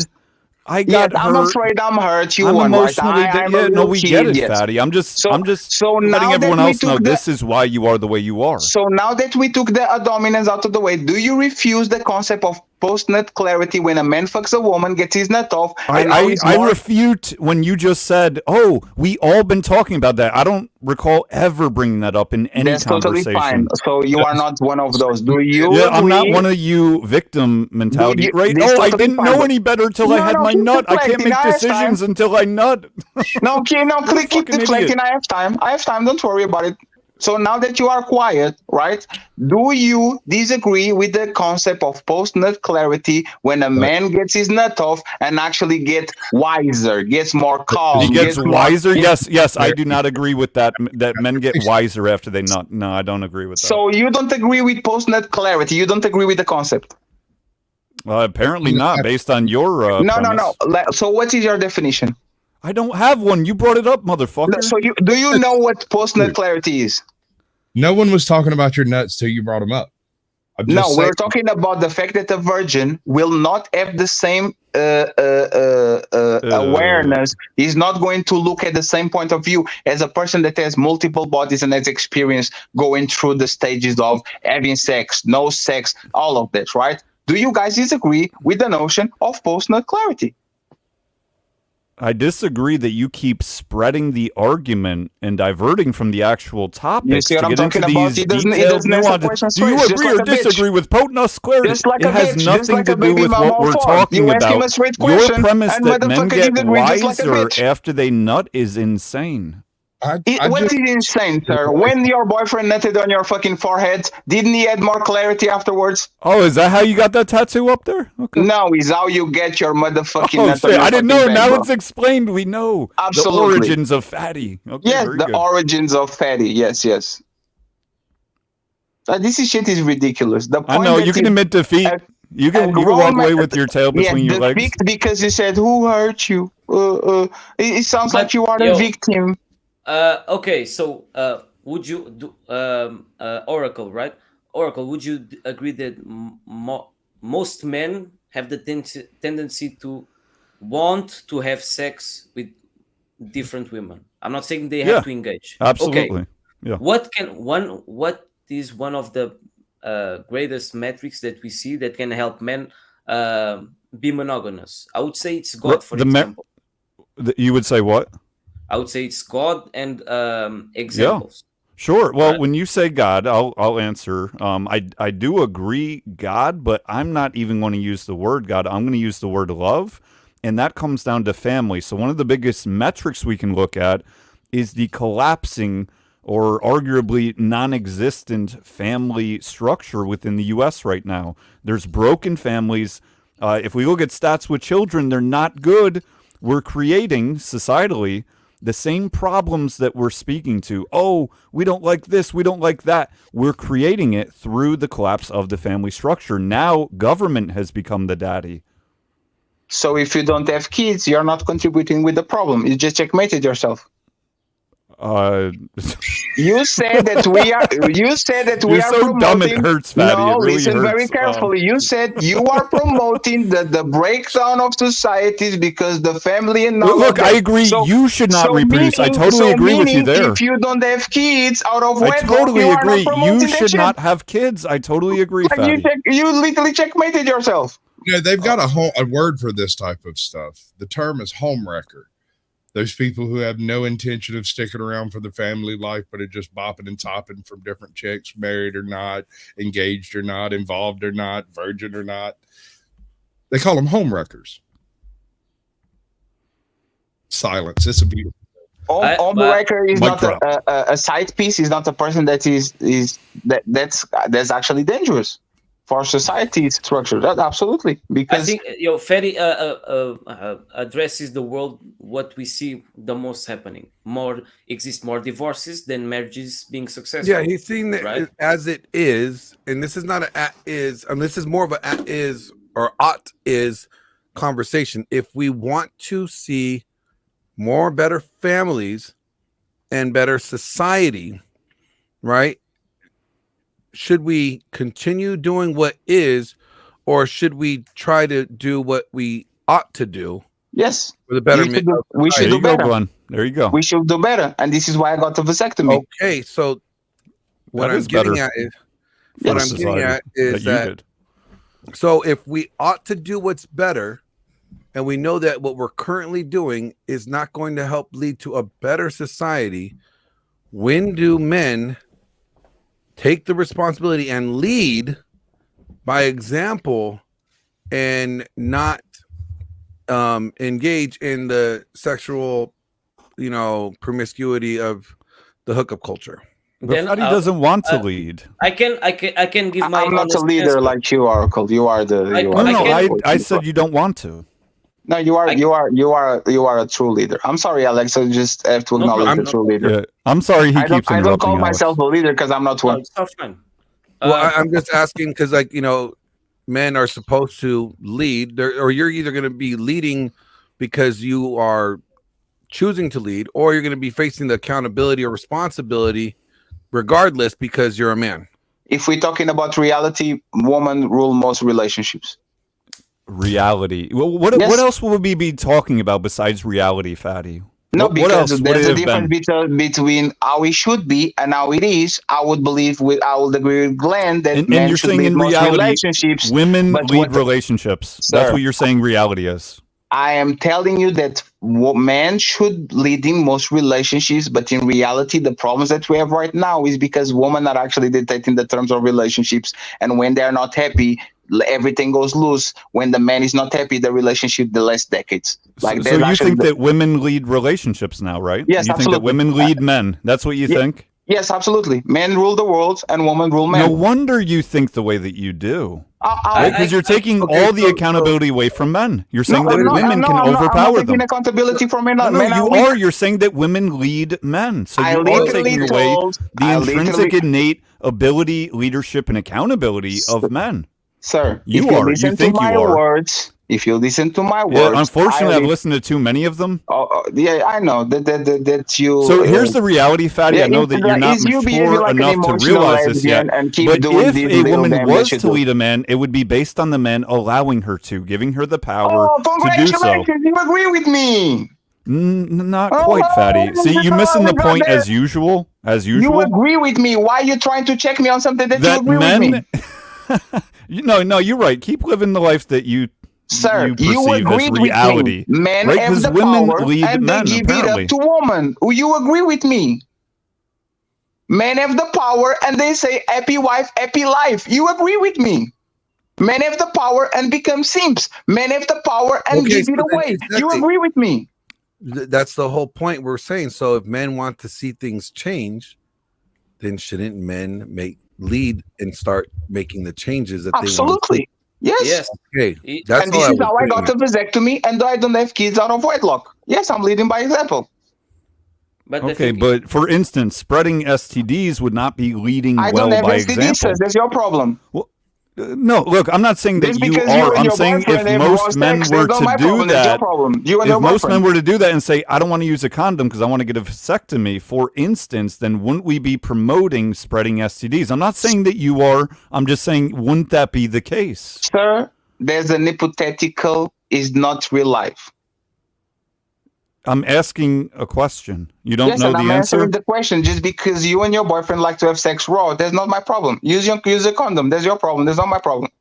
I got hurt. I'm afraid I'm hurt. You I'm won, emotionally. right? No, we get it, yes. Fatty. I'm just so letting now everyone else know the, this is why you are the way you are. So now that we took the dominance out of the way, do you refuse the concept of post-nut clarity when a man fucks a woman, gets his nut off? I refute when you just said, "Oh, we all been talking about that." I don't recall ever bringing that up in any conversation. Totally fine. So you are not one of those. Do you? Yeah, I'm not one of you victim mentality, right? Oh, I didn't know any better till I had my nut. I can't make decisions until I nut. No, keep the collecting. I have time. Don't worry about it. So now that you are quiet, right? Do you disagree with the concept of post-nut clarity when a man gets his nut off and actually gets wiser, gets more calm? He gets wiser? Yes, I do not agree with that. That men get wiser after they nut. No, I don't agree with that. So you don't agree with post-nut clarity? You don't agree with the concept? Apparently not, based on your No. So what is your definition? I don't have one. You brought it up, motherfucker. So do you know what post-nut clarity is? No one was talking about your nuts till you brought them up. No, we're talking about the fact that a virgin will not have the same awareness. He's not going to look at the same point of view as a person that has multiple bodies and has experience going through the stages of having sex, no sex, all of that, right? Do you guys disagree with the notion of post-nut clarity? I disagree that you keep spreading the argument and diverting from the actual topics to get into these detailed nuances. Do you agree or disagree with post-nut clarity? It has nothing to do with what we're talking about. Your premise that men get wiser after they nut is insane. What is insane, sir? When your boyfriend nutted on your fucking forehead, didn't he add more clarity afterwards? Oh, is that how you got that tattoo up there? Okay. No, it's how you get your motherfucking nut. Shit, I didn't know. Now it's explained. We know the origins of fatty. Okay, yes, the origins of fatty. Yes. This shit is ridiculous. The point I know you can admit defeat. You can walk away with your tail between your legs. Because you said, "Who hurt you?" It sounds like you are the victim. Okay, so would you do Oracle, right? Oracle, would you agree that most men have the tendency to want to have sex with different women? I'm not saying they have to engage. Absolutely. Okay. Yeah. What is one of the greatest metrics that we see that can help men be monogamous? I would say it's God, for example. You would say what? I would say it's God and examples. Yeah, sure. Well, when you say God, I'll answer. I do agree, God, but I'm not even going to use the word God. I'm going to use the word love, and that comes down to family. So one of the biggest metrics we can look at is the collapsing or arguably non-existent family structure within the U.S. right now. There's broken families. If we look at stats with children, they're not good. We're creating societally the same problems that we're speaking to. Oh, we don't like this, we don't like that. We're creating it through the collapse of the family structure. Now government has become the daddy. So if you don't have kids, you're not contributing with the problem. You just checkmated yourself. You said that we are. You said that we You're are so promoting. dumb it hurts, Fatty. No, It really listen very hurts. carefully. You said you are promoting the breakdown of societies because the family and all Look, of I that. agree. You should not reproduce. I totally agree with you there. If you don't have kids out of I wedlock, totally you are agree. not promoting You that should shit. not have kids. I totally agree, Like Fatty. you literally checkmated yourself. They've got a word for this type of stuff. The term is homewrecker. Those people who have no intention of sticking around for the family life, but are just bopping and topping from different chicks, married or not, engaged or not, involved or not, virgin or not. They call them homewreckers. Silence. It's a beautiful. Homewrecker is not a side piece. Is not a person that that's actually dangerous for society structure. That absolutely, because I think Ferry addresses the world what we see the most happening. More divorces than marriages being successful. Yeah, he's seeing that right? as it is, and this is not an at is. This is more of a at is or ought is conversation. If we want to see more better families and better society, right? Should we continue doing what is, or should we try to do what we ought to do? Yes, for the betterment. We should do better. Glenn. There you go. We should do better, and this is why I got a vasectomy. Okay, so what I'm getting at is that so if we ought to do what's better, and we know that what we're currently doing is not going to help lead to a better society, when do men take the responsibility and lead by example and not engage in the sexual, promiscuity of the hookup culture? But Fatty doesn't want to lead. I can give my. I'm not a leader answer. like you, Oracle. You are the. I said you don't want to. No, you are a true leader. I'm sorry, Alex. I just have to acknowledge the true leader. Yeah, I'm sorry he keeps interrupting. I don't call Alex. myself a leader because I'm not one. No, it's fine. Well, I'm just asking because, men are supposed to lead, or you're either going to be leading because you are choosing to lead, or you're going to be facing the accountability or responsibility regardless because you're a man. If we're talking about reality, women rule most relationships. Reality. Well, what else will we be talking about besides reality, Fatty? No, because there's a difference between how it should be and how it is. I would agree with Glenn that men you're should saying lead in most reality, relationships. women lead relationships. Sir, that's what you're saying reality is. I am telling you that men should lead in most relationships, but in reality, the problems that we have right now is because women are actually dictating the terms of relationships, and when they are not happy, everything goes loose. When the man is not happy, the relationship the last decades. So you think that women lead relationships now, right? Yes, you absolutely. think that women lead men. That's what you think? Yes, absolutely. Men rule the world and women rule men. No wonder you think the way that you do. Because you're taking all the accountability away from men. You're saying that women can overpower them. I'm taking accountability from men. No, you are. You're saying that women lead men. So you are taking away the intrinsic innate ability, leadership, and accountability of men. Sir, you are. You think you are. Words, if you listen to my words, yeah, unfortunately, I've listened to too many of them. Yeah, I know that you. So here's the reality, Fatty. I know that you're not mature enough to realize this yet. But if a woman was to lead a man, it would be based on the man allowing her to, giving her the power to do so. You agree with me? Not quite, Fatty. See, you're missing the point as usual. You agree with me? Why are you trying to check me on something that you agree with me? No, you're right. Keep living the life that you perceive agree as reality. With me. Men right? have the women power lead and men, they give apparently. it up to women. You agree with me? Men have the power and they say happy wife, happy life. You agree with me? Men have the power and become simps. Men have the power and give it away. You agree with me? That's the whole point we're saying. So if men want to see things change, then shouldn't men lead and start making the changes that they want? Absolutely. Yes. Okay. And this is how I got a vasectomy, and I don't have kids out of wedlock. Yes, I'm leading by example. But for instance, spreading STDs would not be leading I well don't have by STDs, example. that's your problem. Well, No, look, I'm not saying that Just you because are. you and I'm your saying if boyfriend have most lost men sex, were that's not to my do problem. That's your that, problem. You and if your most men boyfriend. were to do that and say, I don't want to use a condom because I want to get a vasectomy, for instance, then wouldn't we be promoting spreading STDs? I'm not saying that you are. I'm just saying, wouldn't that be the case? Sir, there's an hypothetical, is not real life. I'm asking a question. You don't Yes, know and the I'm answer? answering the question. Just because you and your boyfriend like to have sex raw, that's not my problem. Use a condom. That's your problem. That's not my problem.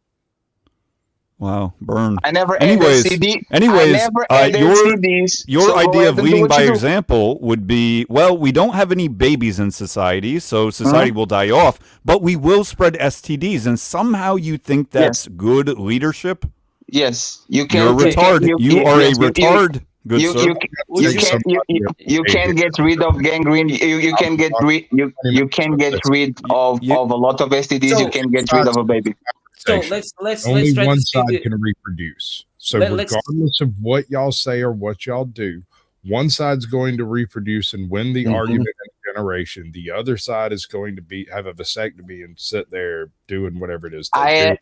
Wow, burn. I never Anyways, added CD. anyways, I never added CDs. your So go idea ahead of and do leading what by you do. example would be, well, we don't have any babies in society, so society Mm-hmm. will die off, but we will spread STDs, and somehow you think that's good leadership? Yes, you You're a can. retard. You are a yes, retard, good you, sir. you, you can get rid of gangrene. You can get rid. You can get rid of a lot of STDs. You can get rid of a baby. So let's Only try one to see side the, can reproduce. So let's- regardless of what y'all say or what y'all do, one side's going to reproduce and win the argument in a generation. The other side is going to have a vasectomy and sit there doing whatever it is. I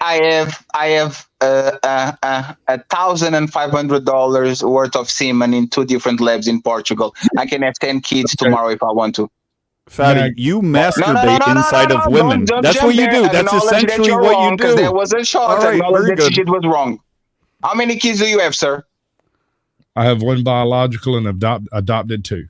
have $1,500 worth of semen in 2 different labs in Portugal. I can have 10 kids tomorrow if I want to. Fatty, you masturbate inside of women. Don't That's what you do. That's essentially what you do. There was a shot. All right, Acknowledge very that good. shit was wrong. How many kids do you have, sir? I have 1 biological and adopted 2.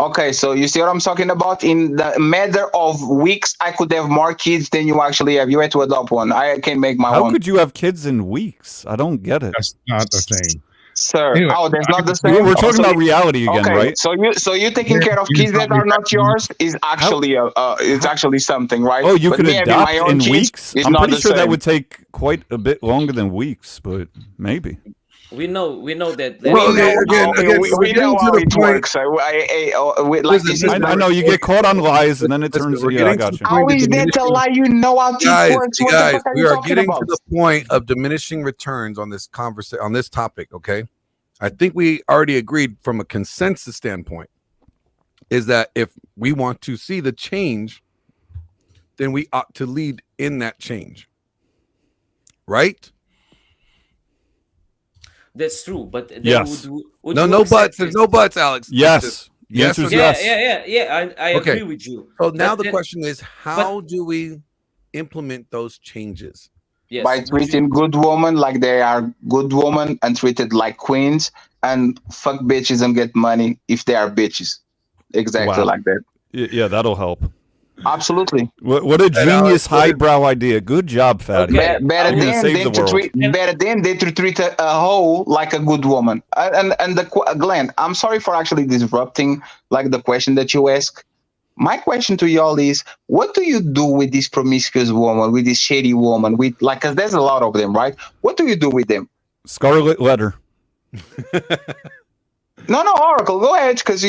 Okay, so you see what I'm talking about? In the matter of weeks, I could have more kids than you actually have. You had to adopt one. I can make my own. How could you have kids in weeks? I don't get it. That's not the thing. Sir, Anyway, that's not the same. We're talking about reality again, right? So you taking care of kids that are not yours is actually it's actually something, right? Oh, you But could me having adopt my own in kids weeks? is I'm not pretty the sure that same. would take quite a bit longer than weeks, but maybe. we know that. We know how it works. I know you get caught on lies, and then it turns. Yeah, I got you. How is that a lie? You know how it works. What the Guys, fuck are we you are talking getting about? to the point of diminishing returns on this on this topic. Okay, I think we already agreed from a consensus standpoint is that if we want to see the change, then we ought to lead in that change, right? That's true, but then Yes. would No, you no accept buts. this? There's no buts, Alex. Yes. The Yes. answer is or no? yes. Yeah. I Okay. agree with you. So now But the then- question is, how do we implement those changes? Yes, By treating good women like they are good women and treated like queens, and fuck bitches and get money if they are bitches. Exactly Wow. like that. Yeah, that'll help. Absolutely. What a genius highbrow idea. Good job, Fatty. Okay. Better You're gonna save the world. better than they to treat a hoe like a good woman. Glenn, I'm sorry for actually disrupting like the question that you ask. My question to y'all is, what do you do with this promiscuous woman, with this shady woman, with like, cause there's a lot of them, right? What do you do with them? Scarlet letter. No, Oracle, go ahead, because I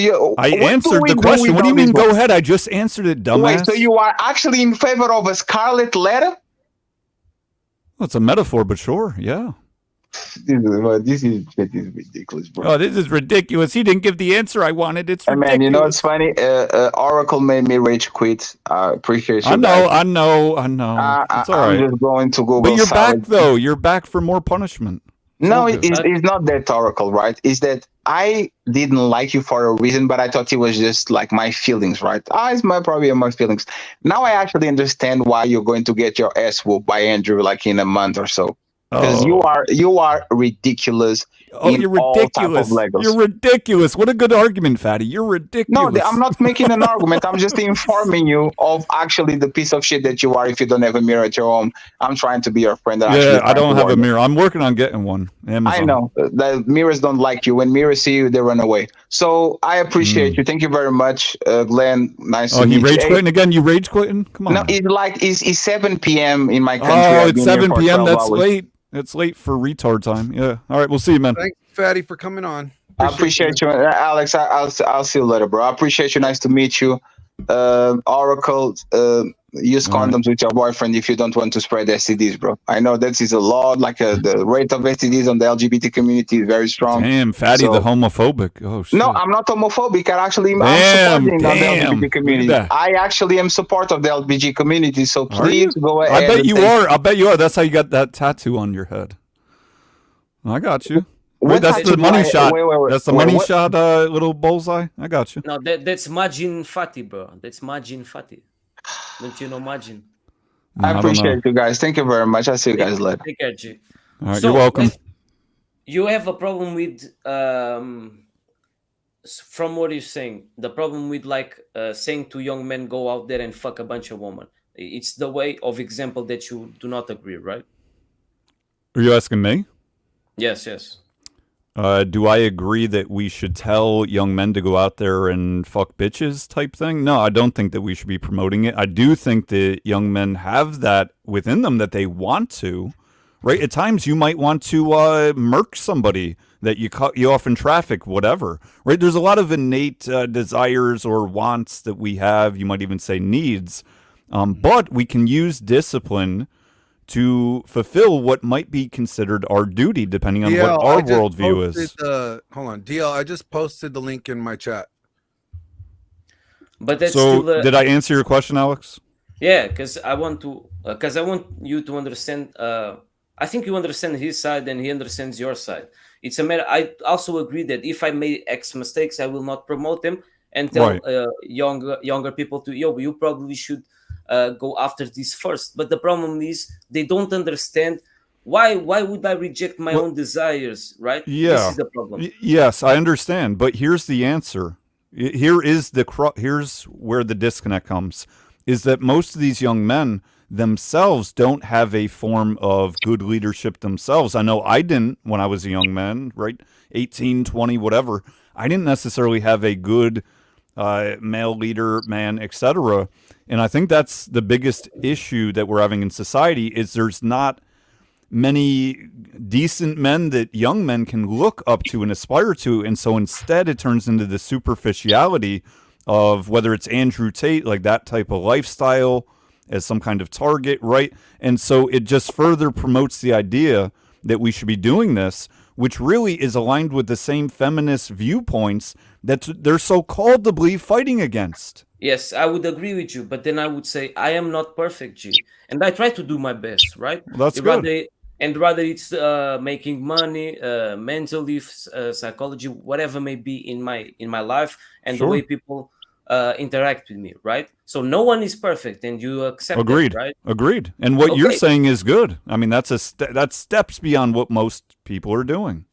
answered the question. What do you mean go ahead? I just answered it, dumbass. Wait, so you are actually in favor of a scarlet letter? Well, it's a metaphor, but sure, yeah. This is ridiculous, bro. Oh, this is ridiculous. He didn't give the answer I wanted. It's ridiculous. Man, you know it's funny. Oracle made me rage quit. I appreciate you. I know. It's all right. I'm just going to Google. But you're back though. You're back for more punishment. No, it's not that Oracle, right? It's that I didn't like you for a reason, but I thought it was just like my feelings, right? It's probably my feelings. Now I actually understand why you're going to get your ass whooped by Andrew like in a month or so. Because you are ridiculous. Oh, you're ridiculous. You're ridiculous. What a good argument, Fatty. You're ridiculous. No, I'm not making an argument. I'm just informing you of actually the piece of shit that you are if you don't have a mirror at your home. I'm trying to be your friend. Yeah, I don't have a mirror. I'm working on getting one. Amazon. I know. The mirrors don't like you. When mirrors see you, they run away. So I appreciate you. Thank you very much, Glenn. Nice to meet you. Oh, you rage quitting again? You rage quitting? Come on. No, it's 7 p.m. in my country. Oh, it's 7 p.m. That's late. It's late for retard time. Yeah. All right. We'll see you, man. Thanks, Fatty, for coming on. I appreciate you, Alex. I'll see you later, bro. I appreciate you. Nice to meet you. Oracle, use condoms with your boyfriend if you don't want to spread STDs, bro. I know that is a lot. Like the rate of STDs on the LGBT community is very strong. Damn, Fatty the So- homophobic. Oh shit. No, I'm not homophobic. I'm Damn, supporting on the damn. LGBT Look at community. that. I actually am support of the LGBT community. So Are you? please go ahead. I bet and you take- are. I bet you are. That's how you got that tattoo on your head. I got you. What Wait, that's tattoo the do money I- shot. wait, That's the wait, money what- shot little bullseye. I got you. No, that's Majin Fati, bro. That's Majin Fati. Don't you know Majin? No, I don't appreciate know. you guys. Thank you very much. I'll see you guys later. Take care, G. All right, So, you're welcome. You have a problem with from what you're saying, the problem with like saying to young men, go out there and fuck a bunch of women. It's the way of example that you do not agree, right? Are you asking me? Yes, yes. Do I agree that we should tell young men to go out there and fuck bitches type thing? No, I don't think that we should be promoting it. I do think that young men have that within them that they want to, right? At times you might want to murk somebody that you cut you off in traffic, whatever, right? There's a lot of innate desires or wants that we have. You might even say needs, but we can use discipline to fulfill what might be considered our duty, depending on what our worldview is. Hold on, DL. I just posted the link in my chat. But that's So, still did I answer your question, Alex? Yeah, because I want you to understand. I think you understand his side and he understands your side. It's a matter. I also agree that if I made X mistakes, I will not promote them and tell younger people to you probably should go after this first. But the problem is they don't understand why would I reject my own desires, right? Yeah. This is the problem. Yes, I understand, but here's the answer. Here's where the disconnect comes, is that most of these young men themselves don't have a form of good leadership themselves. I know I didn't when I was a young man, right? 18, 20, whatever. I didn't necessarily have a good male leader, man, etc. And I think that's the biggest issue that we're having in society is there's not many decent men that young men can look up to and aspire to. And so instead it turns into the superficiality of whether it's Andrew Tate, like that type of lifestyle as some kind of target, right? And so it just further promotes the idea that we should be doing this, which really is aligned with the same feminist viewpoints that they're so calledly fighting against. Yes, I would agree with you, but then I would say I am not perfect, G, and I try to do my best, right? Well, that's good. Rather it's making money, mentally, psychology, whatever may be in my life, and the way people interact with me, right? So no one is perfect, and you accept Agreed. that, right? Agreed. And what you're saying is good. I mean, that's steps beyond what most people are doing.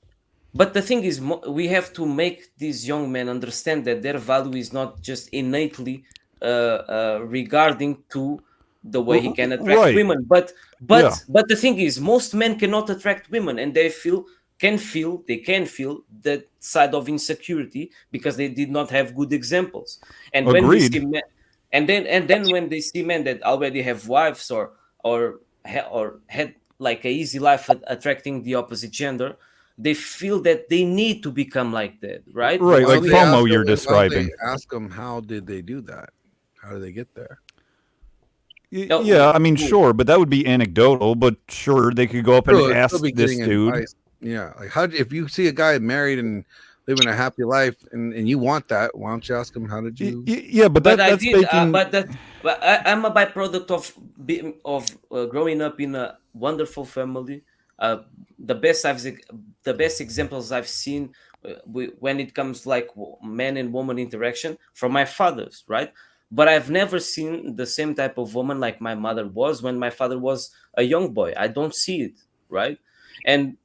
But the thing is, we have to make these young men understand that their value is not just innately regarding to the way he can attract women. But the thing is, most men cannot attract women, and they can feel that side of insecurity because they did not have good examples. And when they see men, and then when they see men that already have wives or had like a easy life at attracting the opposite gender, they feel that they need to become like that, right? Right, like FOMO you're describing. Ask them, how did they do that? How did they get there? Yeah, I mean, sure, but that would be anecdotal. But sure, they could go up and ask this dude. Advice. Yeah, like if you see a guy married and living a happy life, and you want that, why don't you ask him how did you? Yeah, but that's making. But I'm a byproduct of growing up in a wonderful family. The best examples I've seen when it comes like man and woman interaction from my fathers, right? But I've never seen the same type of woman like my mother was when my father was a young boy. I don't see it, right? And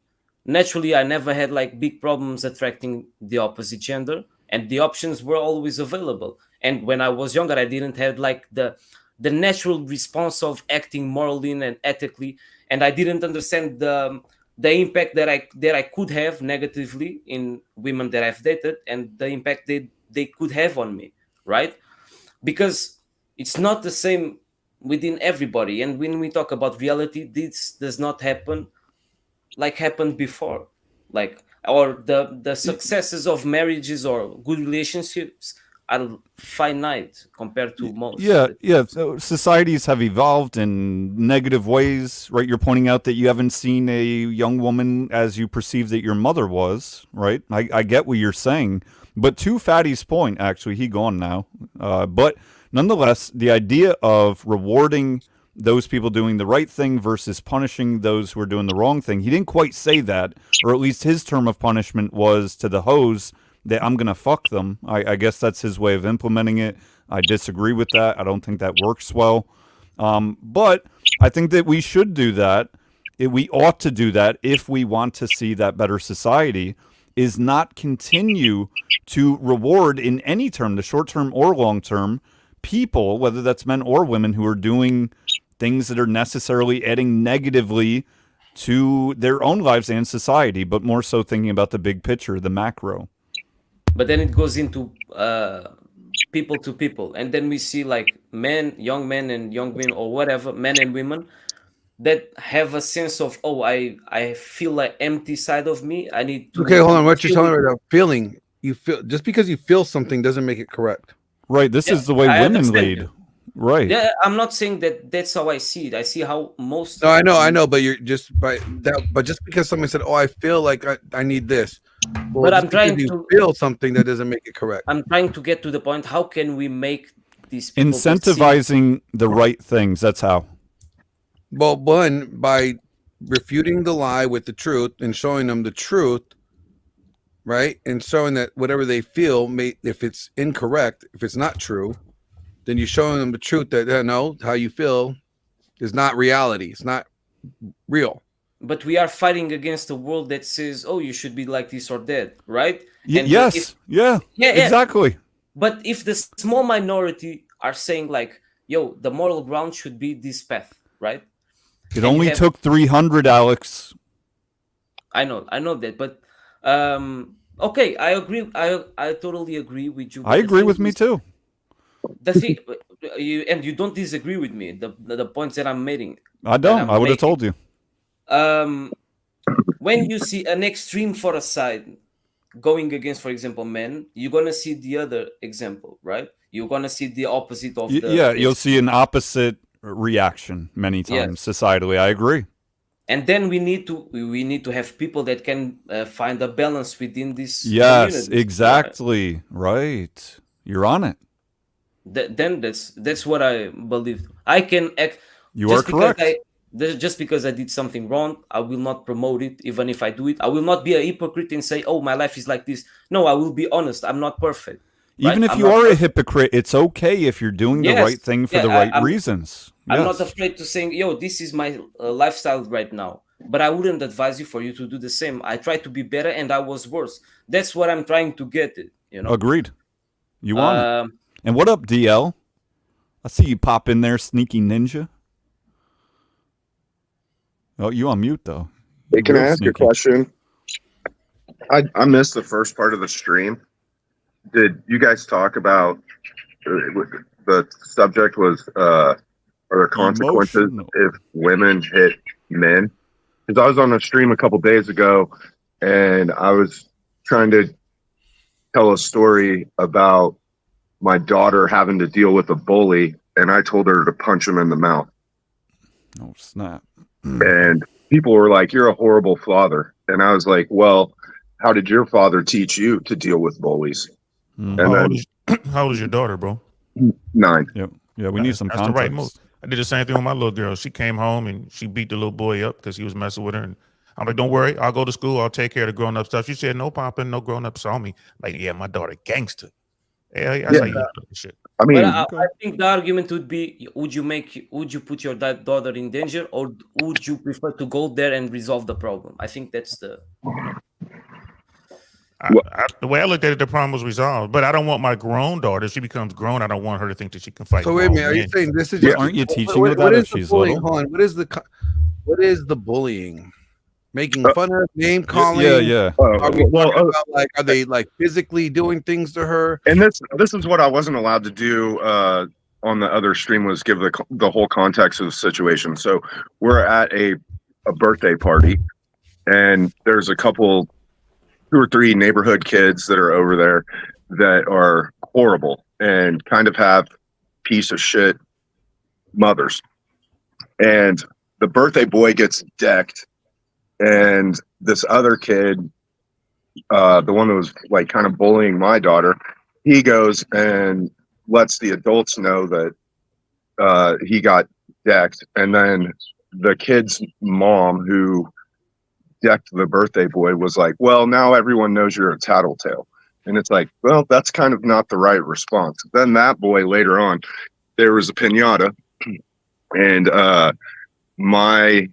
naturally, I never had like big problems attracting the opposite gender, and the options were always available. And when I was younger, I didn't have like the natural response of acting morally and ethically, and I didn't understand the impact that I could have negatively in women that I've dated, and the impact they could have on me, right? Because it's not the same within everybody. And when we talk about reality, this does not happen like happened before. Like, or the successes of marriages or good relationships are finite compared to most. Yeah. So societies have evolved in negative ways, right? You're pointing out that you haven't seen a young woman as you perceive that your mother was, right? I get what you're saying, but to Fatty's point, actually, he gone now. But nonetheless, the idea of rewarding those people doing the right thing versus punishing those who are doing the wrong thing, he didn't quite say that, or at least his term of punishment was to the hoes that I'm going to fuck them. I guess that's his way of implementing it. I disagree with that. I don't think that works well. But I think that we should do that. We ought to do that if we want to see that better society, is not continue to reward in any term, the short term or long term, people, whether that's men or women, who are doing things that are necessarily adding negatively to their own lives and society, but more so thinking about the big picture, the macro. But then it goes into people to people, and then we see like young men and young women, or whatever, men and women that have a sense of, oh, I feel like empty side of me. I need to. Okay, hold on. What you're telling me right now, feeling, you feel, just because you feel something doesn't make it correct. Right. This is the way women lead. Right. Yeah, I'm not saying that that's how I see it. I see how most. No, I know, but you're just by that. But just because somebody said, "Oh, I feel like I need this," well, but I'm trying to feel something that doesn't make it correct. I'm trying to get to the point. How can we make these people incentivizing the right things? That's how. Well, one, by refuting the lie with the truth and showing them the truth, right, and showing that whatever they feel, if it's incorrect, if it's not true, then you're showing them the truth that no, how you feel is not reality. It's not real. But we are fighting against a world that says, "Oh, you should be like this or that," right? Yes. Yeah. Exactly. But if the small minority are saying like, "Yo, the moral ground should be this path," right? It only took 300, Alex. I know that, but okay, I agree. I totally agree with you. I agree with me too. The thing, you don't disagree with me. The points that I'm making. I don't. I would have told you. When you see an extreme for a side going against, for example, men, you're gonna see the other example, right? You're gonna see the opposite of the. Yeah, you'll see an opposite reaction many times societally. I agree. And then we need to have people that can find a balance within this. Yes, exactly. Right. You're on it. Then that's what I believe. I can act. You are correct. Just because I did something wrong, I will not promote it. Even if I do it, I will not be a hypocrite and say, "Oh, my life is like this." No, I will be honest. I'm not perfect. Even if you are a hypocrite, it's okay if you're doing the right thing for the right reasons. I'm not afraid to say, "Yo, this is my lifestyle right now." But I wouldn't advise you for you to do the same. I tried to be better, and I was worse. That's what I'm trying to get it. Agreed. You want it. And what up, DL? I see you pop in there, sneaky ninja. Oh, you on mute though. Hey, can I ask you a question? I missed the first part of the stream. Did you guys talk about the subject was are there consequences if women hit men? Because I was on a stream a couple days ago and I was trying to tell a story about my daughter having to deal with a bully, and I told her to punch him in the mouth. Oh, snap. And people were like, "You're a horrible father." And I was like, "Well, how did your father teach you to deal with bullies?" And how old is your daughter, bro? 9. Yeah, we need some context. That's the right move. I did the same thing with my little girl. She came home and she beat the little boy up because he was messing with her. And I'm like, "Don't worry, I'll go to school. I'll take care of the grown up stuff." She said, "No, Papa, no grown up saw me." Like, yeah, my daughter gangster. Yeah, that's how you do shit. I mean, I think the argument would be: would you put your daughter in danger, or would you prefer to go there and resolve the problem? I think that's the. The way I looked at it, the problem was resolved. But I don't want my grown daughter. If she becomes grown, I don't want her to think that she can fight. So wait a minute, are you saying this is? Aren't you teaching her that if she's little? Hold on. What is the bullying? Making fun of, name calling. Yeah. Are we talking about, like, are they like physically doing things to her? And this is what I wasn't allowed to do on the other stream, was give the whole context of the situation. So we're at a birthday party, and there's a couple, 2 or 3 neighborhood kids that are over there that are horrible and kind of have piece of shit mothers. And the birthday boy gets decked, and this other kid, the one that was like kind of bullying my daughter, he goes and lets the adults know that he got decked. And then the kid's mom, who decked the birthday boy, was like, well, now everyone knows you're a tattletale. And it's like, well, that's kind of not the right response. Then that boy, later on, there was a piñata, and my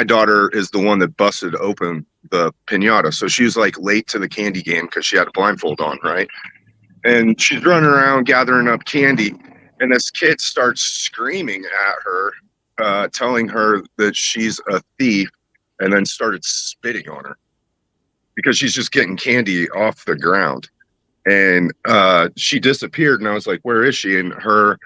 daughter is the one that busted open the piñata. So she was like late to the candy game because she had a blindfold on, right? And she's running around gathering up candy, and this kid starts screaming at her, telling her that she's a thief, and then started spitting on her because she's just getting candy off the ground. And she disappeared, and I was like, where is she? And her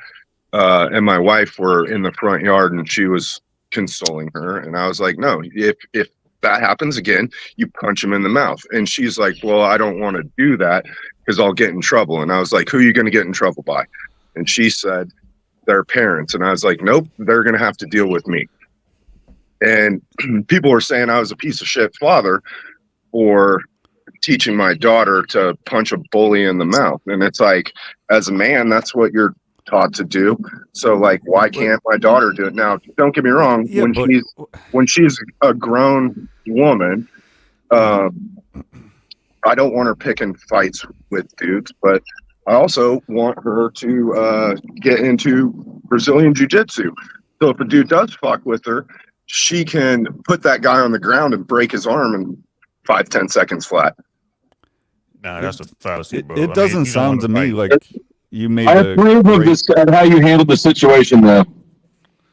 and my wife were in the front yard, and she was consoling her. And I was like, no, if that happens again, you punch him in the mouth. And she's like, well, I don't want to do that because I'll get in trouble. And I was like, who are you going to get in trouble by? And she said, their parents. And I was like, nope, they're going to have to deal with me. And people were saying I was a piece of shit father for teaching my daughter to punch a bully in the mouth. And it's like, as a man, that's what you're taught to do. So like, why can't my daughter do it? Now, don't get me wrong, when she's a grown woman, I don't want her picking fights with dudes, but I also want her to get into Brazilian jiu-jitsu. So if a dude does fuck with her, she can put that guy on the ground and break his arm in 5-10 seconds flat. Nah, that's a fallacy, bro. It doesn't sound to me like you made I approve of this and how you handled the situation, though.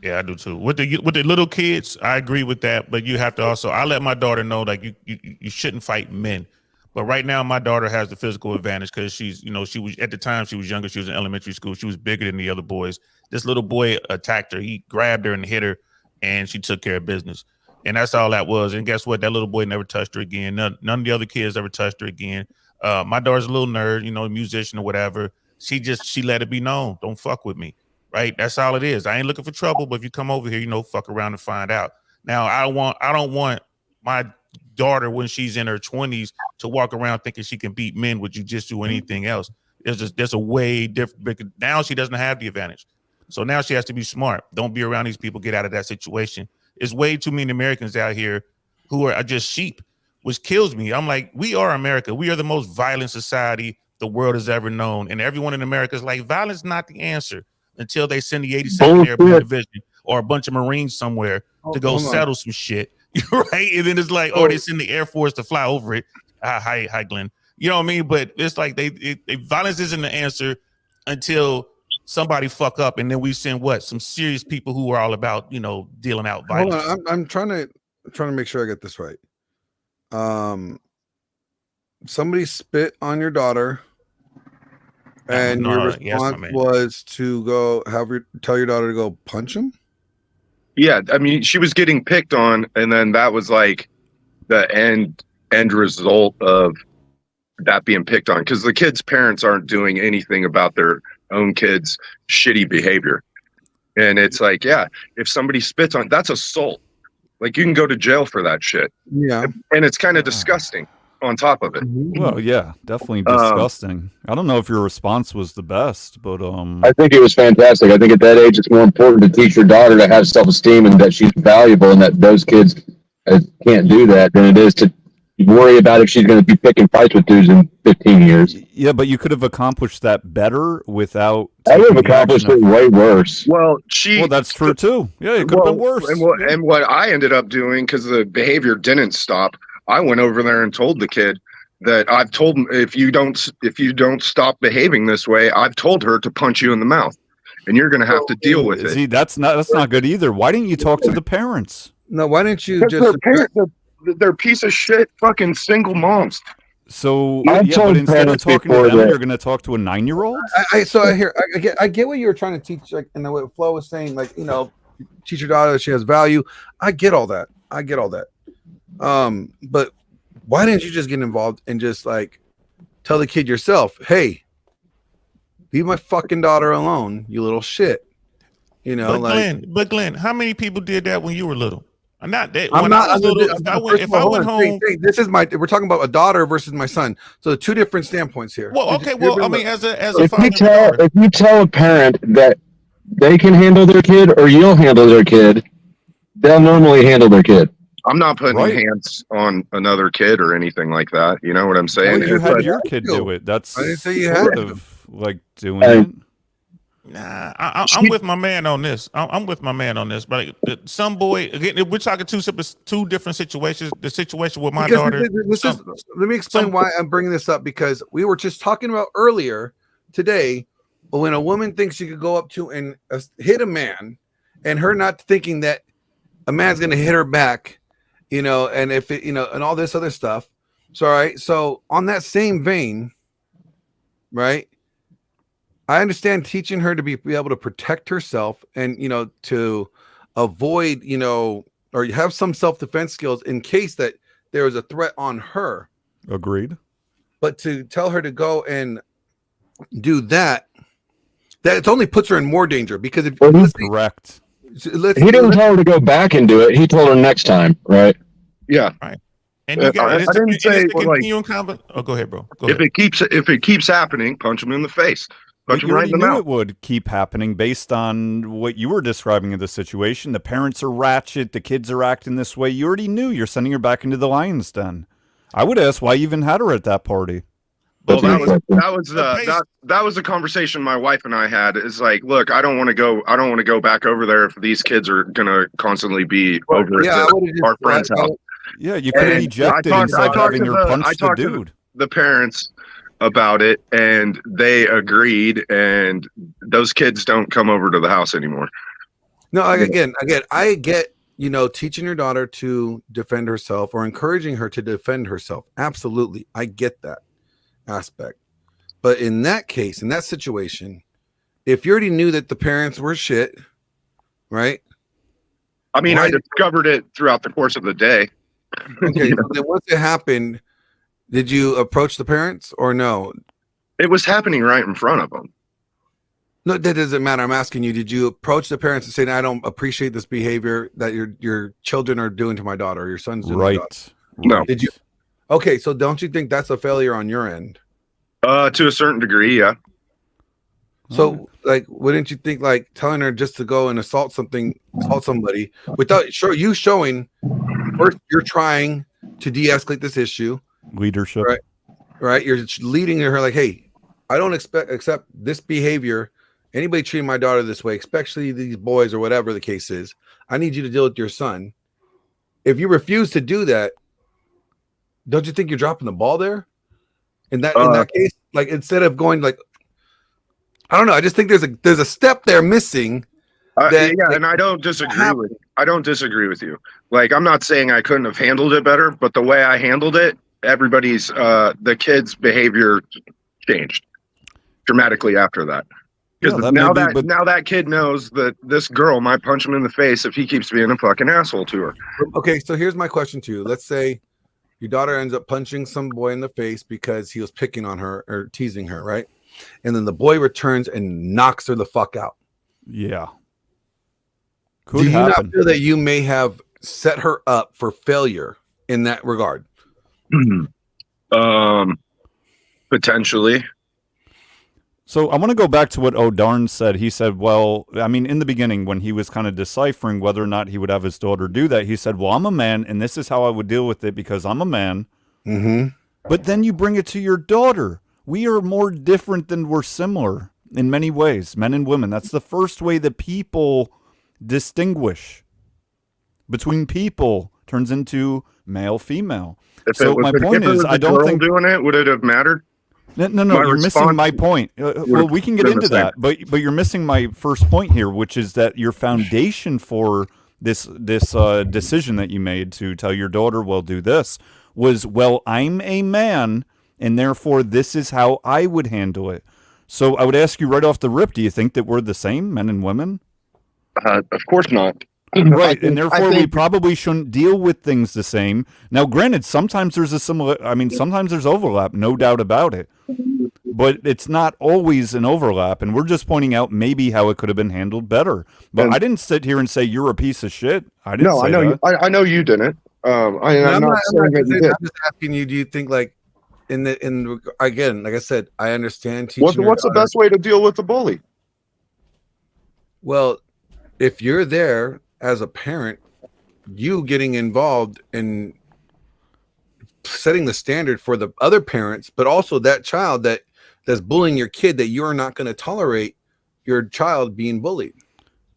Yeah, I do too. With the little kids, I agree with that. But you have to also, I let my daughter know, like, you shouldn't fight men. But right now, my daughter has the physical advantage because she's, she was, at the time she was younger. She was in elementary school. She was bigger than the other boys. This little boy attacked her. He grabbed her and hit her, and she took care of business. And that's all that was. And guess what? That little boy never touched her again. None of the other kids ever touched her again. My daughter's a little nerd, musician or whatever. She let it be known. Don't fuck with me. Right? That's all it is. I ain't looking for trouble, but if you come over here, fuck around and find out. Now, I don't want my daughter when she's in her 20s to walk around thinking she can beat men with jujitsu or anything else. There's a way different. Now she doesn't have the advantage. So now she has to be smart. Don't be around these people. Get out of that situation. There's way too many Americans out here who are just sheep, which kills me. I'm like, we are America. We are the most violent society the world has ever known. And everyone in America is like, violence is not the answer until they send the 82nd Airborne Division or a bunch of Marines somewhere to go settle some shit. Right? And then it's like, they send the Air Force to fly over it. Hi, Glenn. You know what I mean? But it's like violence isn't the answer until somebody fuck up, and then we send some serious people who are all about dealing out violence. Hold on, I'm trying to make sure I get this right. Somebody spit on your daughter, and your response was to tell your daughter to go punch him. Yeah, I mean, she was getting picked on, and then that was like the end result of that being picked on, because the kids' parents aren't doing anything about their own kids' shitty behavior. And it's like, yeah, if somebody spits on, that's assault. Like, you can go to jail for that shit. Yeah. And it's kind of disgusting on top of it. Well, yeah, definitely disgusting. I don't know if your response was the best, but I think it was fantastic. I think at that age, it's more important to teach your daughter to have self-esteem and that she's valuable, and that those kids can't do that, than it is to worry about if she's going to be picking fights with dudes in 15 years. Yeah, but you could have accomplished that better without. I would have accomplished it way worse. Well, that's true too. Yeah, it could have been worse. And what I ended up doing, because the behavior didn't stop, I went over there and told the kid that I've told him, if you don't stop behaving this way, I've told her to punch you in the mouth, and you're going to have to deal with it. See, that's not good either. Why didn't you talk to the parents? No, why didn't you just? They're piece of shit fucking single moms. So but instead of talking to them, you're going to talk to a 9-year-old. I get what you were trying to teach, like, and what Flo was saying, like, teach your daughter that she has value. I get all that. But why didn't you just get involved and just like tell the kid yourself, hey, leave my fucking daughter alone, you little shit. You know, but Glenn, how many people did that when you were little? Not that I'm when not, I was little. If I went home, this is we're talking about a daughter versus my son. So two different standpoints here. Well, okay. Well, I mean, as a if father, if you tell a parent that they can handle their kid or you'll handle their kid, they'll normally handle their kid. I'm not putting hands on another kid or anything like that. You know what I'm saying? Well, you had your kid do it. That's I didn't say you sort had of like doing it. Nah, I'm with my man on this. I'm with my man on this. But some boy, again, we're talking two different situations. The situation with my daughter. Let me explain why I'm bringing this up, because we were just talking about earlier today when a woman thinks she could go up to and hit a man, and her not thinking that a man's going to hit her back, you know, and if it, you know, and all this other stuff. So, all right. So on that same vein, right, I understand teaching her to be able to protect herself and, you know, to avoid, you know, or have some self-defense skills in case that there is a threat on her. Agreed. But to tell her to go and do that, that it only puts her in more danger, because if correct. He didn't tell her to go back and do it. He told her next time, right? Yeah. Right. And you got I didn't say Oh, go ahead, bro. Go if it keeps happening, punch him in the face. But you already knew it would keep happening based on what you were describing of the situation. The parents are ratchet. The kids are acting this way. You already knew you're sending her back into the lion's den. I would ask why you even had her at that party. Well, that was a conversation my wife and I had. It's like, look, I don't want to go back over there if these kids are gonna constantly be over at our friend's house. Yeah, you could have ejected instead of having her punch the dude. The parents about it, and they agreed, and those kids don't come over to the house anymore. No, again, I get, you know, teaching your daughter to defend herself or encouraging her to defend herself. Absolutely. I get that aspect. But in that case, in that situation, if you already knew that the parents were shit, right? I mean, I discovered it throughout the course of the day. Okay, so then once it happened, did you approach the parents or no? It was happening right in front of them. No, that doesn't matter. I'm asking you, did you approach the parents and say, I don't appreciate this behavior that your children are doing to my daughter, your son's doing to my daughter? No. Did you? Okay, so don't you think that's a failure on your end? To a certain degree, yeah. So, like, wouldn't you think, like, telling her just to go and assault somebody without you showing first you're trying to de-escalate this issue, leadership, right? You're leading her like, hey, I don't accept this behavior. Anybody treating my daughter this way, especially these boys or whatever the case is. I need you to deal with your son. If you refuse to do that, don't you think you're dropping the ball there? In that case, like, instead of going like, I don't know, I just think there's a step there missing. And I don't disagree with you. Like, I'm not saying I couldn't have handled it better, but the way I handled it, everybody's the kids' behavior changed dramatically after that. Because now that kid knows that this girl might punch him in the face if he keeps being a fucking asshole to her. Okay, so here's my question to you. Let's say your daughter ends up punching some boy in the face because he was picking on her or teasing her, right? And then the boy returns and knocks her the fuck out. Yeah. Do you not feel that you may have set her up for failure in that regard? Potentially. So I want to go back to what O'Darn said. He said, well, I mean, in the beginning, when he was kind of deciphering whether or not he would have his daughter do that, he said, well, I'm a man, and this is how I would deal with it because I'm a man. Mm-hmm. But then you bring it to your daughter. We are more different than we're similar in many ways, men and women. That's the first way that people distinguish between people, turns into male, female. So my point is, I don't think doing it, would it have mattered? No, you're missing my point. Well, we can get into that, but you're missing my first point here, which is that your foundation for this decision that you made to tell your daughter, well, do this, was, well, I'm a man, and therefore this is how I would handle it. So I would ask you right off the rip, do you think that we're the same, men and women? Of course not. Right, and therefore we probably shouldn't deal with things the same. Now, granted, sometimes there's sometimes there's overlap, no doubt about it. But it's not always an overlap, and we're just pointing out maybe how it could have been handled better. But I didn't sit here and say you're a piece of shit. I didn't say I know that. I know you didn't. I'm not saying that you did. I'm just asking you, do you think like again, like I said, I understand teaching. What's the best way to deal with the bully? Well, if you're there as a parent, you getting involved in setting the standard for the other parents, but also that child that's bullying your kid, that you're not going to tolerate your child being bullied.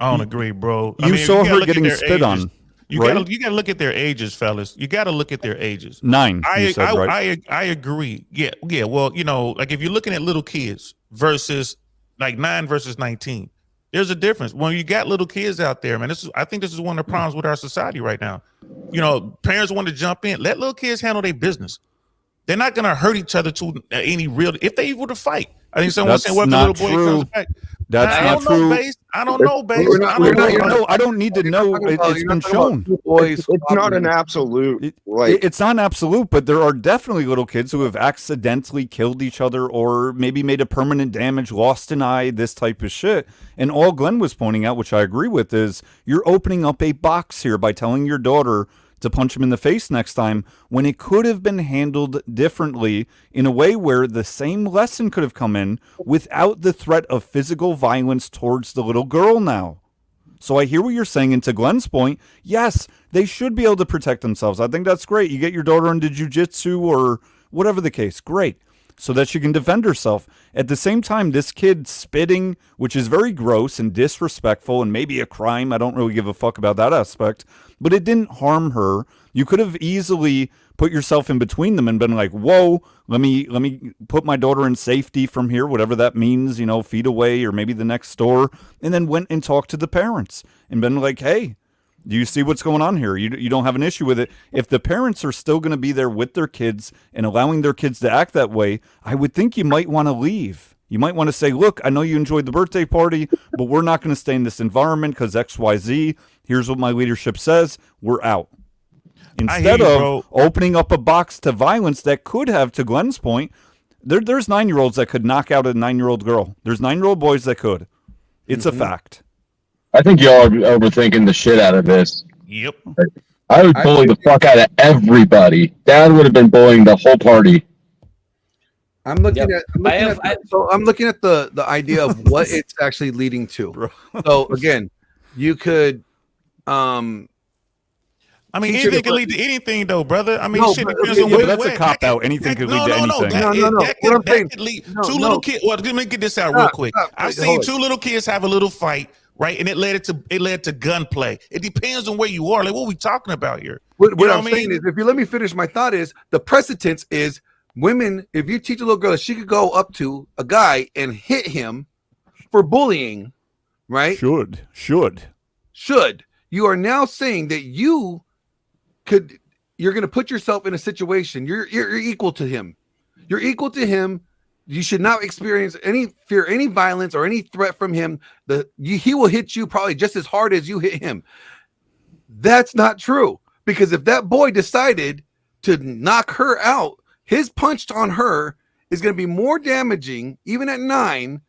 I don't agree, bro. You saw her getting spit on. You gotta look at their ages, fellas. You gotta look at their ages. 9. I agree. Yeah. Well, like if you're looking at little kids versus like 9 versus 19, there's a difference. When you got little kids out there, man, I think this is one of the problems with our society right now. Parents want to jump in. Let little kids handle their business. They're not gonna hurt each other to any real. If they were to fight, I think someone said, "What the little boy comes back." That's not true. I don't know, base. I don't need to know. It's been shown. It's not an absolute. It's not an absolute, but there are definitely little kids who have accidentally killed each other or maybe made a permanent damage, lost an eye, this type of shit. And all Glenn was pointing out, which I agree with, is you're opening up a box here by telling your daughter to punch him in the face next time, when it could have been handled differently in a way where the same lesson could have come in without the threat of physical violence towards the little girl now. So I hear what you're saying, and to Glenn's point, yes, they should be able to protect themselves. I think that's great. You get your daughter into jiu-jitsu or whatever the case, great, so that she can defend herself. At the same time, this kid spitting, which is very gross and disrespectful and maybe a crime, I don't really give a fuck about that aspect, but it didn't harm her. You could have easily put yourself in between them and been like, whoa, let me put my daughter in safety from here, whatever that means, feet away or maybe the next door, and then went and talked to the parents and been like, hey, do you see what's going on here? You don't have an issue with it. If the parents are still going to be there with their kids and allowing their kids to act that way, I would think you might want to leave. You might want to say, look, I know you enjoyed the birthday party, but we're not going to stay in this environment because XYZ. Here's what my leadership says. We're out. Instead of opening up a box to violence that could have, to Glenn's point, there's 9-year-olds that could knock out a 9-year-old girl. There's 9-year-old boys that could. It's a fact. I think y'all are overthinking the shit out of this. Yep. I would bully the fuck out of everybody. Dad would have been bullying the whole party. I'm looking at the idea of what it's actually leading to. So again, you could anything can lead to anything, though, brother. Shit depends on but that's a cop out. Anything could lead to anything. That could lead. Two little kids. Well, let me get this out real quick. I've seen 2 little kids have a little fight, right, and it led to gunplay. It depends on where you are. Like, what are we talking about here? What I'm saying is, if you let me finish my thought, is the precedence is women. If you teach a little girl that she could go up to a guy and hit him for bullying, right? Should you are now saying that you're going to put yourself in a situation. You're equal to him. You're equal to him. You should not experience any fear, any violence, or any threat from him. He will hit you probably just as hard as you hit him. That's not true, because if that boy decided to knock her out, his punch on her is going to be more damaging, even at 9,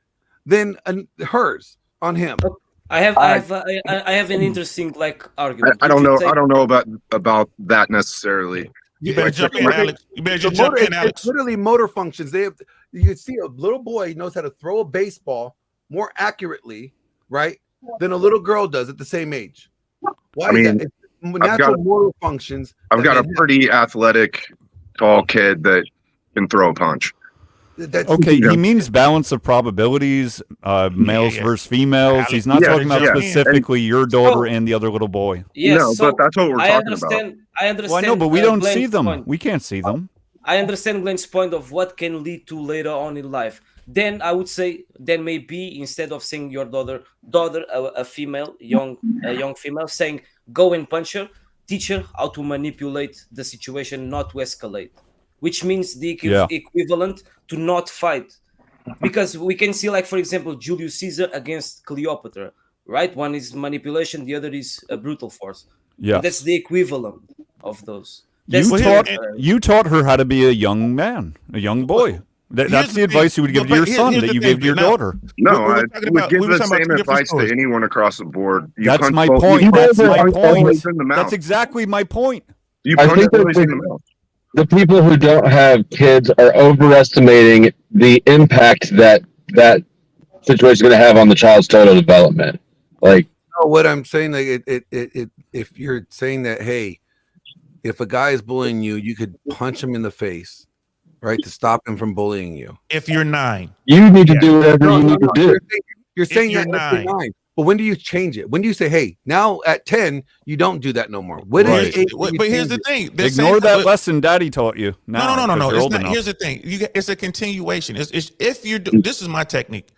than hers on him. I have an interesting argument. I don't know about that necessarily. You better jump in, Alex. It's literally motor functions. You see a little boy knows how to throw a baseball more accurately, right, than a little girl does at the same age. Why is that? It's natural motor functions. I've got a pretty athletic, tall kid that can throw a punch. He means balance of probabilities, males versus females. He's not talking about specifically your daughter and the other little boy. Yes, but that's what we're talking about. I understand. Well, I know, but we don't see them. We can't see them. I understand Glenn's point of what can lead to later on in life. Then I would say, then maybe instead of saying your daughter, a female, young female, saying go and punch her, teach her how to manipulate the situation, not to escalate. Which means the equivalent to not fight. Because we can see, for example, Julius Caesar against Cleopatra, right? One is manipulation, the other is a brutal force. Yes. And that's the equivalent of those. You taught her how to be a young man, a young boy. That's the advice you would give to your son that you gave to your daughter. No, I would give the same advice to anyone across the board. That's my point. That's my point. That's exactly my point. You I punch think bullies in the mouth. the people who don't have kids are overestimating the impact that situation is going to have on the child's total development. Like, what I'm saying, like if you're saying that, hey, if a guy is bullying you, you could punch him in the face, right, to stop him from bullying you. If you're 9, you need to do whatever you need to do. You're saying you're that if you're 9. But when do you change it? When do you say, hey, now at 10, you don't do that no more? What is it? But here's the thing. Ignore that lesson Daddy taught you. No. It's not, here's the thing. It's a continuation. It's if you're this is my technique.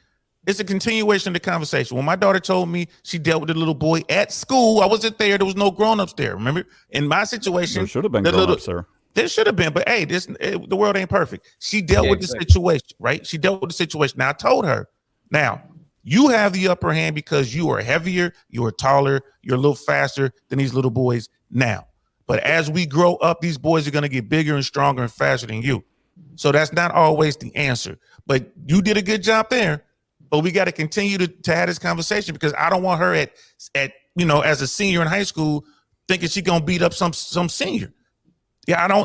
It's a continuation of the conversation. When my daughter told me she dealt with a little boy at school, I wasn't there. There was no grown-ups there. Remember? In my situation, there should have been grown-ups, sir. There should have been, but hey, the world ain't perfect. She dealt with the situation, right? She dealt with the situation. Now I told her, now you have the upper hand because you are heavier, you are taller, you're a little faster than these little boys now. But as we grow up, these boys are going to get bigger and stronger and faster than you. So that's not always the answer. But you did a good job there. But we got to continue to have this conversation because I don't want her at as a senior in high school thinking she's gonna beat up some senior.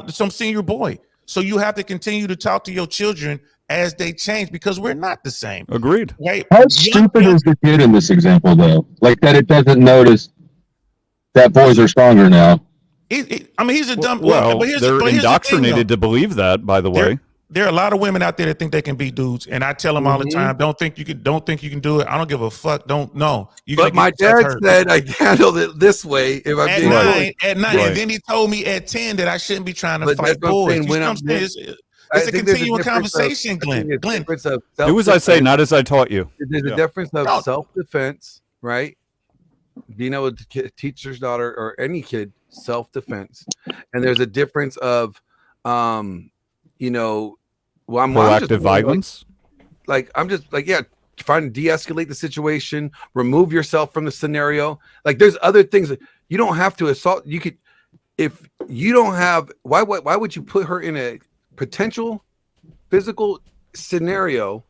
Some senior boy. So you have to continue to talk to your children as they change because we're not the same. Agreed. Right? How stupid is the kid in this example, though? Like that it doesn't notice that boys are stronger now. He's a dumb. Well, but here's they're the indoctrinated to believe that. By the way. There are a lot of women out there that think they can beat dudes, and I tell them all the time, don't think you can do it. I don't give a fuck. Don't know. But my dad said I handled it this way. If I'm at 9, and then he told me at 10 that I shouldn't be trying to fight boys. It's a continuing conversation, Glenn. Do as I say, not as I taught you. There's a difference of self-defense, right? Being able to teach your daughter or any kid self-defense, and there's a difference of proactive violence. I'm just trying to de-escalate the situation, remove yourself from the scenario. Like there's other things that you don't have to assault. You could, if you don't have, why would you put her in a potential physical scenario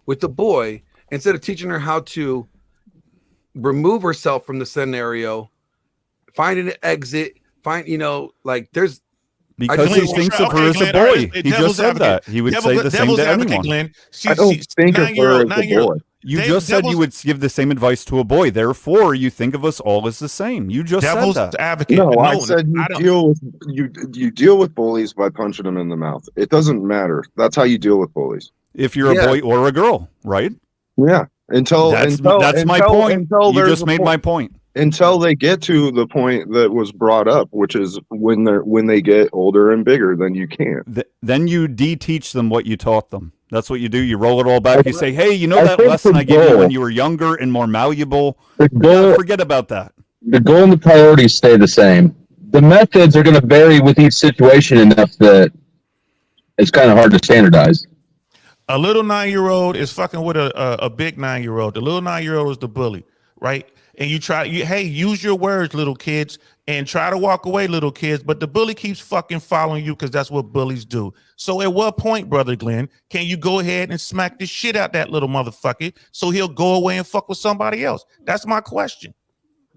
with the boy instead of teaching her how to remove herself from the scenario, find an exit, there's. Because he thinks of her as a boy. He just said that. He would say the same to anyone. I don't think of her as a boy. You just said you would give the same advice to a boy. Therefore, you think of us all as the same. You just said that. Advocate. No, I said you deal with bullies by punching them in the mouth. It doesn't matter. That's how you deal with bullies. If you're a boy or a girl, right? Yeah. That's my point. You just made my point. Until they get to the point that was brought up, which is when they get older and bigger, then you can't. Then you de-teach them what you taught them. That's what you do. You roll it all back. You say, hey, that lesson I gave you when you were younger and more malleable? Forget about that. The goal and the priorities stay the same. The methods are going to vary with each situation enough that it's kind of hard to standardize. A little 9-year-old is fucking with a big 9-year-old. The little 9-year-old is the bully, right? And hey, use your words, little kids, and try to walk away, little kids. But the bully keeps fucking following you because that's what bullies do. So at what point, Brother Glenn, can you go ahead and smack the shit out that little motherfucker so he'll go away and fuck with somebody else? That's my question.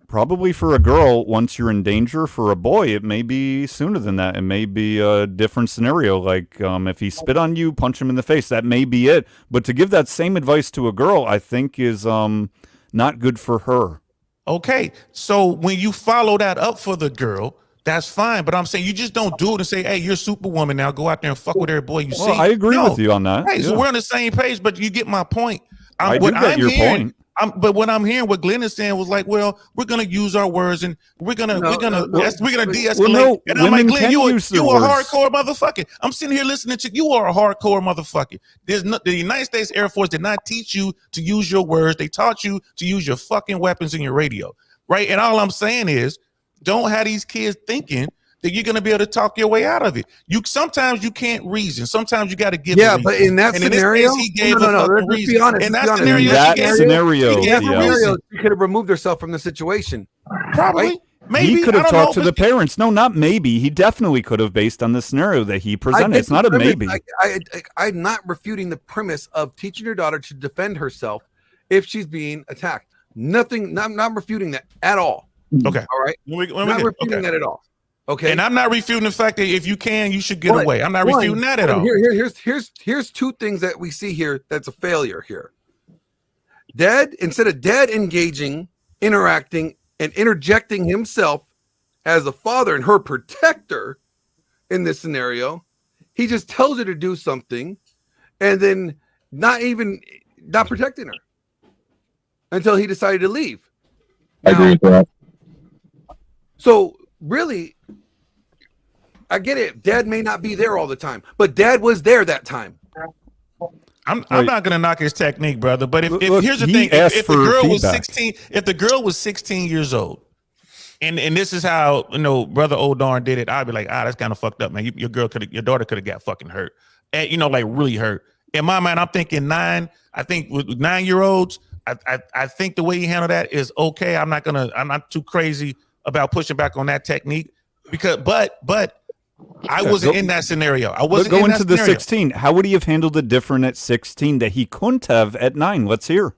Probably for a girl, once you're in danger. For a boy, it may be sooner than that. It may be a different scenario. Like if he spit on you, punch him in the face. That may be it. But to give that same advice to a girl, I think is not good for her. Okay, so when you follow that up for the girl, that's fine. But I'm saying you just don't do it and say, hey, you're Superwoman now. Go out there and fuck with every boy you see. I agree with you on that. Hey, so we're on the same page, but you get my point. I do get your point. But what I'm hearing, what Glenn is saying was like, well, we're gonna use our words and we're gonna de-escalate. Well, no, and I'm like, Glenn, you a words. hardcore motherfucker. I'm sitting here listening to you. Are a hardcore motherfucker. The United States Air Force did not teach you to use your words. They taught you to use your fucking weapons in your radio, right? And all I'm saying is, don't have these kids thinking that you're going to be able to talk your way out of it. Sometimes you can't reason. Sometimes you got to give. Yeah, but in that scenario, he gave no. a Let's reason. be honest. In Let's that be honest. scenario, In that scenario, she could have removed herself from the situation. Probably. Right? Maybe. He could have I don't talked know, to the parents. No, not maybe. He definitely could have, based on the scenario that he presented. It's not a maybe. I'm not refuting the premise of teaching your daughter to defend herself if she's being attacked. Nothing. I'm not refuting that at all. Okay. All right. Not refuting that at all. Okay. And I'm not refuting the fact that if you can, you should get away. I'm not refuting that at all. Here's two things that we see here that's a failure here. Instead of dad engaging, interacting, and interjecting himself as a father and her protector in this scenario, he just tells her to do something and then not protecting her until he decided to leave. I agree with that. So really, I get it. Dad may not be there all the time, but dad was there that time. I'm not gonna knock his technique, brother. But if here's the thing: if the girl was 16 years old, and this is how brother Old Darn did it, I'd be like, that's kind of fucked up, man. Your daughter could have got fucking hurt, and like really hurt. In my mind, I'm thinking 9. I think with 9-year-olds, I think the way he handled that is okay. I'm not too crazy about pushing back on that technique but I wasn't in that scenario. I wasn't going in that to the scenario. 16. How would he have handled it different at 16 that he couldn't have at 9? Let's hear.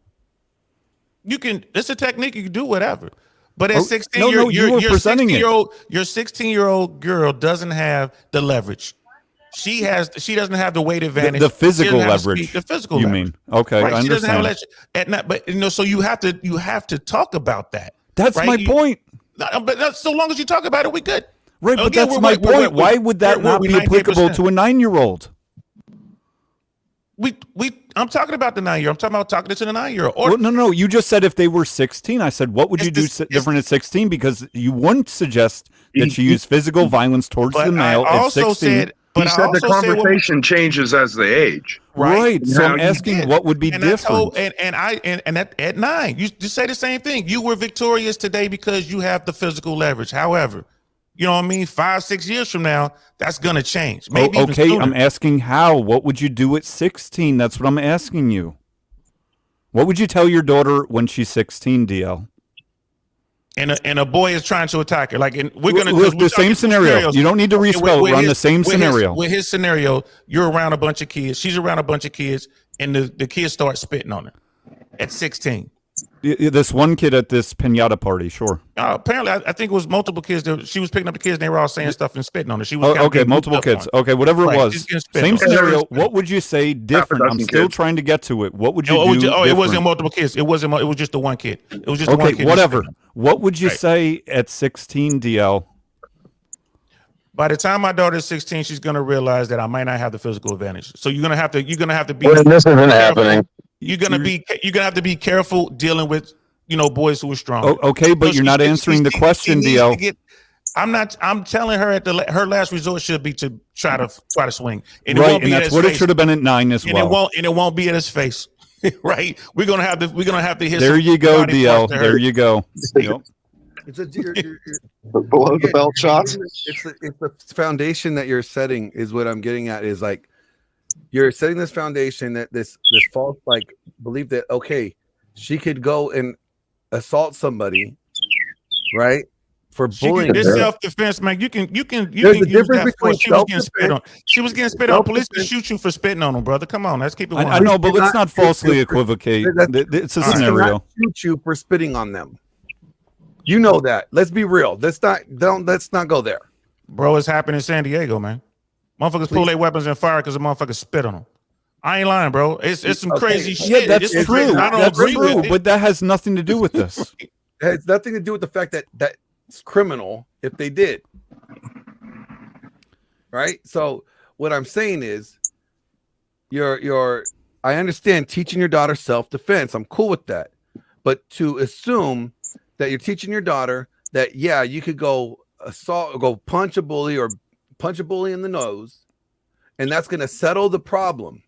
It's a technique. You can do whatever. But at 16, you were presenting it. Your 16-year-old girl doesn't have the leverage. She doesn't have the weight advantage. The physical leverage. The physical you leverage. mean? Okay, right? I She doesn't understand. have but so you have to talk about that. That's right? my point. But so long as you talk about it, we good. Right, but that's my point. Why would that not be applicable to a 9-year-old? I'm talking about the 9-year-old. I'm talking about talking to the 9-year-old. No. You just said if they were 16. I said, what would you do different at 16? Because you wouldn't suggest that she used physical violence towards the male at 16. He said the conversation changes as they age. Right. So I'm asking what would be different. And at 9, you just say the same thing. You were victorious today because you have the physical leverage. However, you know what I mean? 5-6 years from now, that's gonna change. Maybe even okay, sooner. I'm asking how. What would you do at 16? That's what I'm asking you. What would you tell your daughter when she's 16, DL? And a boy is trying to attack her. Like we're gonna look the same scenario. You don't need to respell. We're on the same scenario. With his scenario, you're around a bunch of kids. She's around a bunch of kids, and the kids start spitting on her at 16. This one kid at this pinata party, sure. Apparently, I think it was multiple kids. She was picking up the kids, and they were all saying stuff and spitting on her. She was okay, multiple kids. Okay, whatever it was. Same scenario. What would you say different? I'm still trying to get to it. What would you do? It wasn't multiple kids. It wasn't. It was just the one kid. It was just the one kid. Whatever. What would you say at 16, DL? By the time my daughter is 16, she's gonna realize that I might not have the physical advantage. So you're gonna have to be. Well, this isn't happening. You're gonna have to be careful dealing with boys who are strong. Okay, but you're not answering the question, DL. I'm telling her her last resort should be to try to swing. And right, and that's what it should have been at 9 as well. And it won't be at his face. Right? We're gonna have to hit. There you go, DL. There you go. Yep. It's below the belt shots. It's the foundation that you're setting is what I'm getting at. Is like you're setting this foundation that this false belief that she could go and assault somebody, right? For bullying. This self-defense, man. You can There's a difference between she was getting spit on. She was getting spit on. Police can shoot you for spitting on them, brother. Come on, let's keep it. I know, but let's not falsely equivocate. It's a scenario. Shoot you for spitting on them. You know that. Let's be real. Let's not go there. Bro, it's happened in San Diego, man. Motherfuckers pull their weapons and fire because the motherfuckers spit on them. I ain't lying, bro. It's some crazy shit. Yeah, that's true. That's true, but that has nothing to do with this. It has nothing to do with the fact that it's criminal if they did. Right? So what I'm saying is I understand teaching your daughter self-defense. I'm cool with that. But to assume that you're teaching your daughter that you could go punch a bully or punch a bully in the nose, and that's going to settle the problem.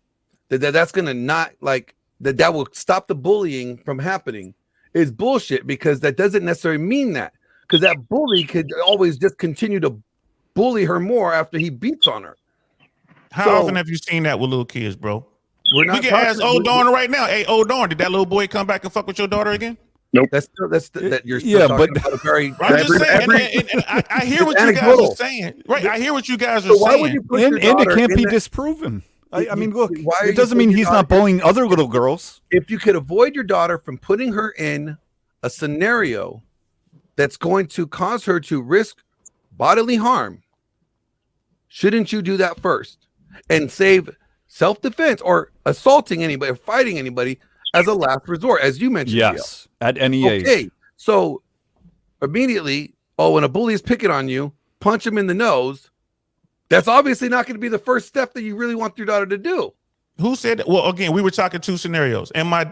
That's going to not that will stop the bullying from happening is bullshit, because that doesn't necessarily mean that, because that bully could always just continue to bully her more after he beats on her. How often have you seen that with little kids, bro? We're not. We can ask old Dawn right now. Hey, old Dawn, did that little boy come back and fuck with your daughter again? Nope. That you're still talking about a very. I'm just saying. And I hear what you guys are saying. Right. I hear what you guys are why saying. would you put And, your and it daughter can't in be that- disproven. I mean, look, Why are it you doesn't mean putting he's your not daughter- bullying other little girls. If you could avoid your daughter from putting her in a scenario that's going to cause her to risk bodily harm, shouldn't you do that first and save self-defense or assaulting anybody or fighting anybody as a last resort, as you mentioned? Yes, at any age. Okay, so immediately, when a bully is picking on you, punch him in the nose. That's obviously not going to be the first step that you really want your daughter to do. Who said that? Well, again, we were talking two scenarios. In my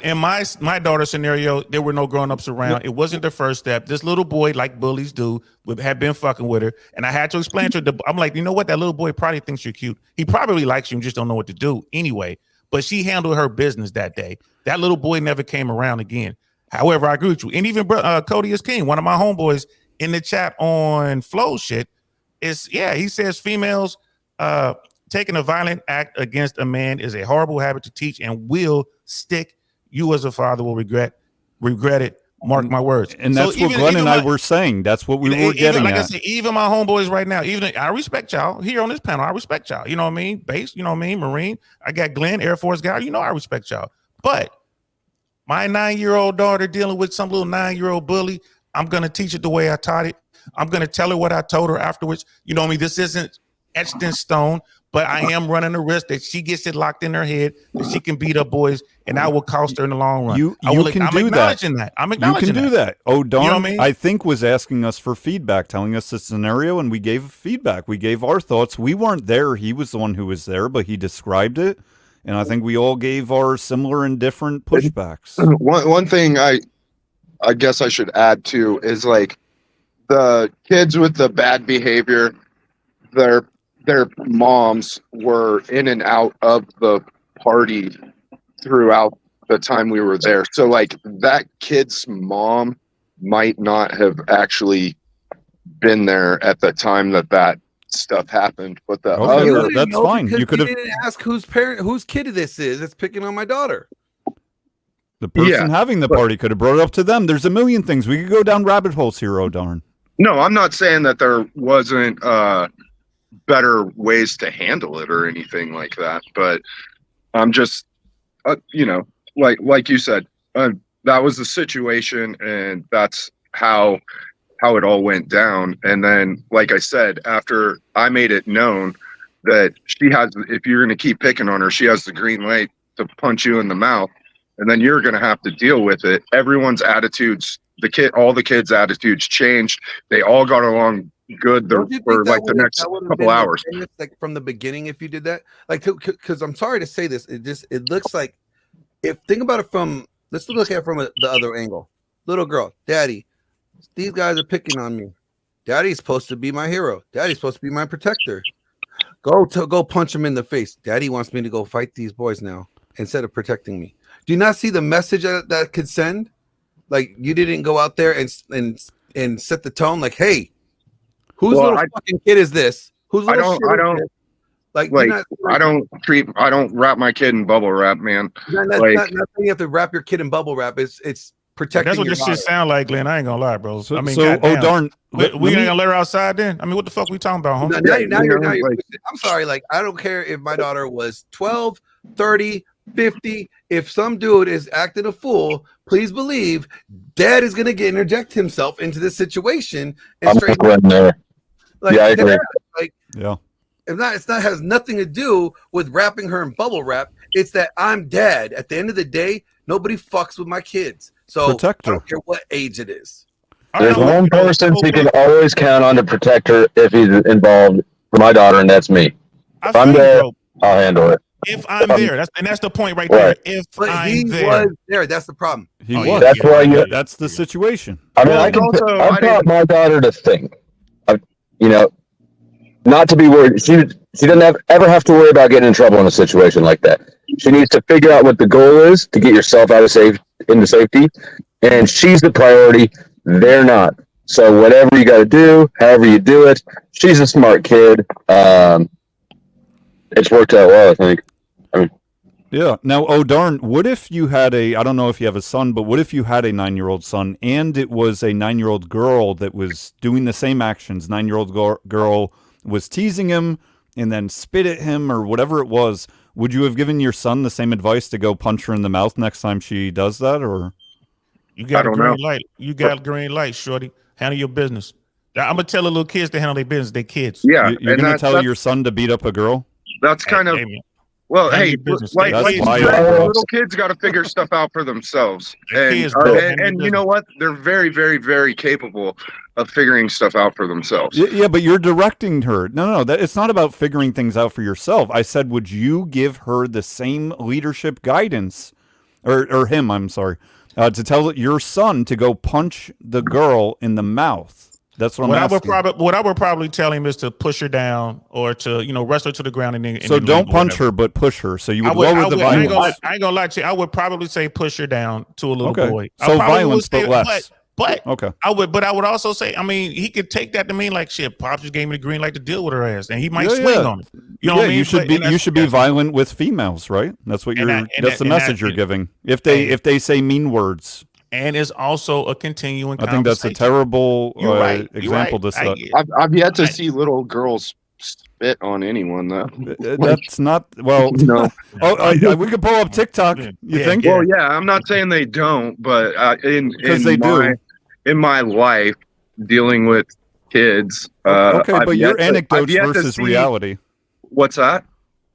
daughter's scenario, there were no grown-ups around. It wasn't the first step. This little boy, like bullies do, had been fucking with her. And I had to explain to her, I'm like, you know what? That little boy probably thinks you're cute. He probably likes you and just don't know what to do anyway. But she handled her business that day. That little boy never came around again. However, I agree with you. And even Cody is King, one of my homeboys in the chat on Flow shit, he says females taking a violent act against a man is a horrible habit to teach and will stick. You as a father will regret it. Mark my words. And that's what Glenn and I were saying. That's what we were getting like at. I said, even my homeboys right now, I respect y'all here on this panel. I respect y'all. You know what I mean? Base, you know what I mean? Marine. I got Glenn, Air Force guy. You know I respect y'all. But my 9-year-old daughter dealing with some little 9-year-old bully, I'm going to teach it the way I taught it. I'm going to tell her what I told her afterwards. You know what I mean? This isn't etched in stone, but I am running the risk that she gets it locked in her head that she can beat up boys, and I will cost her in the long run. I'm acknowledging that. I'm acknowledging You can do that. Oh, Dawn, you know what I mean? I think was asking us for feedback, telling us the scenario, and we gave feedback. We gave our thoughts. We weren't there. He was the one who was there, but he described it, and I think we all gave our similar and different pushbacks. One thing I guess I should add too is like the kids with the bad behavior, their moms were in and out of the party throughout the time we were there. So like that kid's mom might not have actually been there at the time that stuff happened. But that's fine. You could have didn't ask whose kid this is that's picking on my daughter. The person having the party could have brought it up to them. There's a million things. We could go down rabbit holes here, oh darn. No, I'm not saying that there wasn't better ways to handle it or anything like that, but I'm just like you said, that was the situation, and that's how it all went down. And then like I said, after I made it known that if you're going to keep picking on her, she has the green light to punch you in the mouth, and then you're going to have to deal with it. Everyone's attitudes, all the kids' attitudes changed. They all got along good for like the next couple hours. Like from the beginning, if you did that, like, because I'm sorry to say this, it looks like, think about it let's look at it from the other angle. Little girl, daddy, these guys are picking on me. Daddy's supposed to be my hero. Daddy's supposed to be my protector. Go punch him in the face. Daddy wants me to go fight these boys now instead of protecting me. Do you not see the message that could send? Like, you didn't go out there and set the tone. Like, hey, whose little fucking kid is this? I don't wrap my kid in bubble wrap, man. Not you have to wrap your kid in bubble wrap. It's protecting. That's what this shit sound like, Glenn. I ain't gonna lie, bro. I mean, darn, we ain't gonna let her outside then. I mean, what the fuck we talking about, homie? Now you're I'm sorry. Like, I don't care if my daughter was 12, 30, 50. If some dude is acting a fool, please believe dad is gonna interject himself into this situation and straighten there. Like, yeah, I agree. It's not has nothing to do with wrapping her in bubble wrap. It's that I'm dad. At the end of the day, nobody fucks with my kids. So protect her. I don't care what age it is. There's one person he can always count on to protect her if he's involved for my daughter, and that's me. If I'm there, I'll handle it. If I'm there, that's the point right there. If I'm there, was there, that's the problem. He was. That's why that's the situation. I mean, I've taught my daughter to think. Not to be worried. She doesn't ever have to worry about getting in trouble in a situation like that. She needs to figure out what the goal is to get yourself into safety, and she's the priority. They're not. So whatever you got to do, however you do it. She's a smart kid. It's worked out well, I think. I mean, yeah. Now, oh darn, what if you had I don't know if you have a son, but what if you had a 9-year-old son and it was a 9-year-old girl that was doing the same actions? 9-year-old girl was teasing him and then spit at him or whatever it was. Would you have given your son the same advice to go punch her in the mouth next time she does that, or? You got a green light. You got a green light, shorty. Handle your business. I'm gonna tell the little kids to handle their business. They kids. Yeah, You're gonna tell your son to beat up a girl? That's kind of well. Hey, like little kids got to figure stuff out for themselves, and you know what? They're very, very, very capable of figuring stuff out for themselves. Yeah, but you're directing her. No, it's not about figuring things out for yourself. I said, would you give her the same leadership guidance, or him? I'm sorry, to tell your son to go punch the girl in the mouth. That's what I'm asking. What I would probably tell him is to push her down or to wrestle her to the ground and then. So don't punch her, but push her. So you would lower the violence. I ain't gonna lie to you. I would probably say push her down to a little boy. So violence, but less. But okay, I would also say, I mean, he could take that to mean like shit. Pops just gave me the green light to deal with her ass, and he might swing on it. You know what I mean? You should be violent with females, right? That's what that's the message you're giving. If they say mean words. And it's also a continuing I think that's a terrible example to set. I've yet to see little girls spit on anyone, though. That's not, well, no. We could pull up TikTok, you think? Well, yeah, I'm not saying they don't, but in my life, dealing with kids. But your anecdotes versus reality. What's that?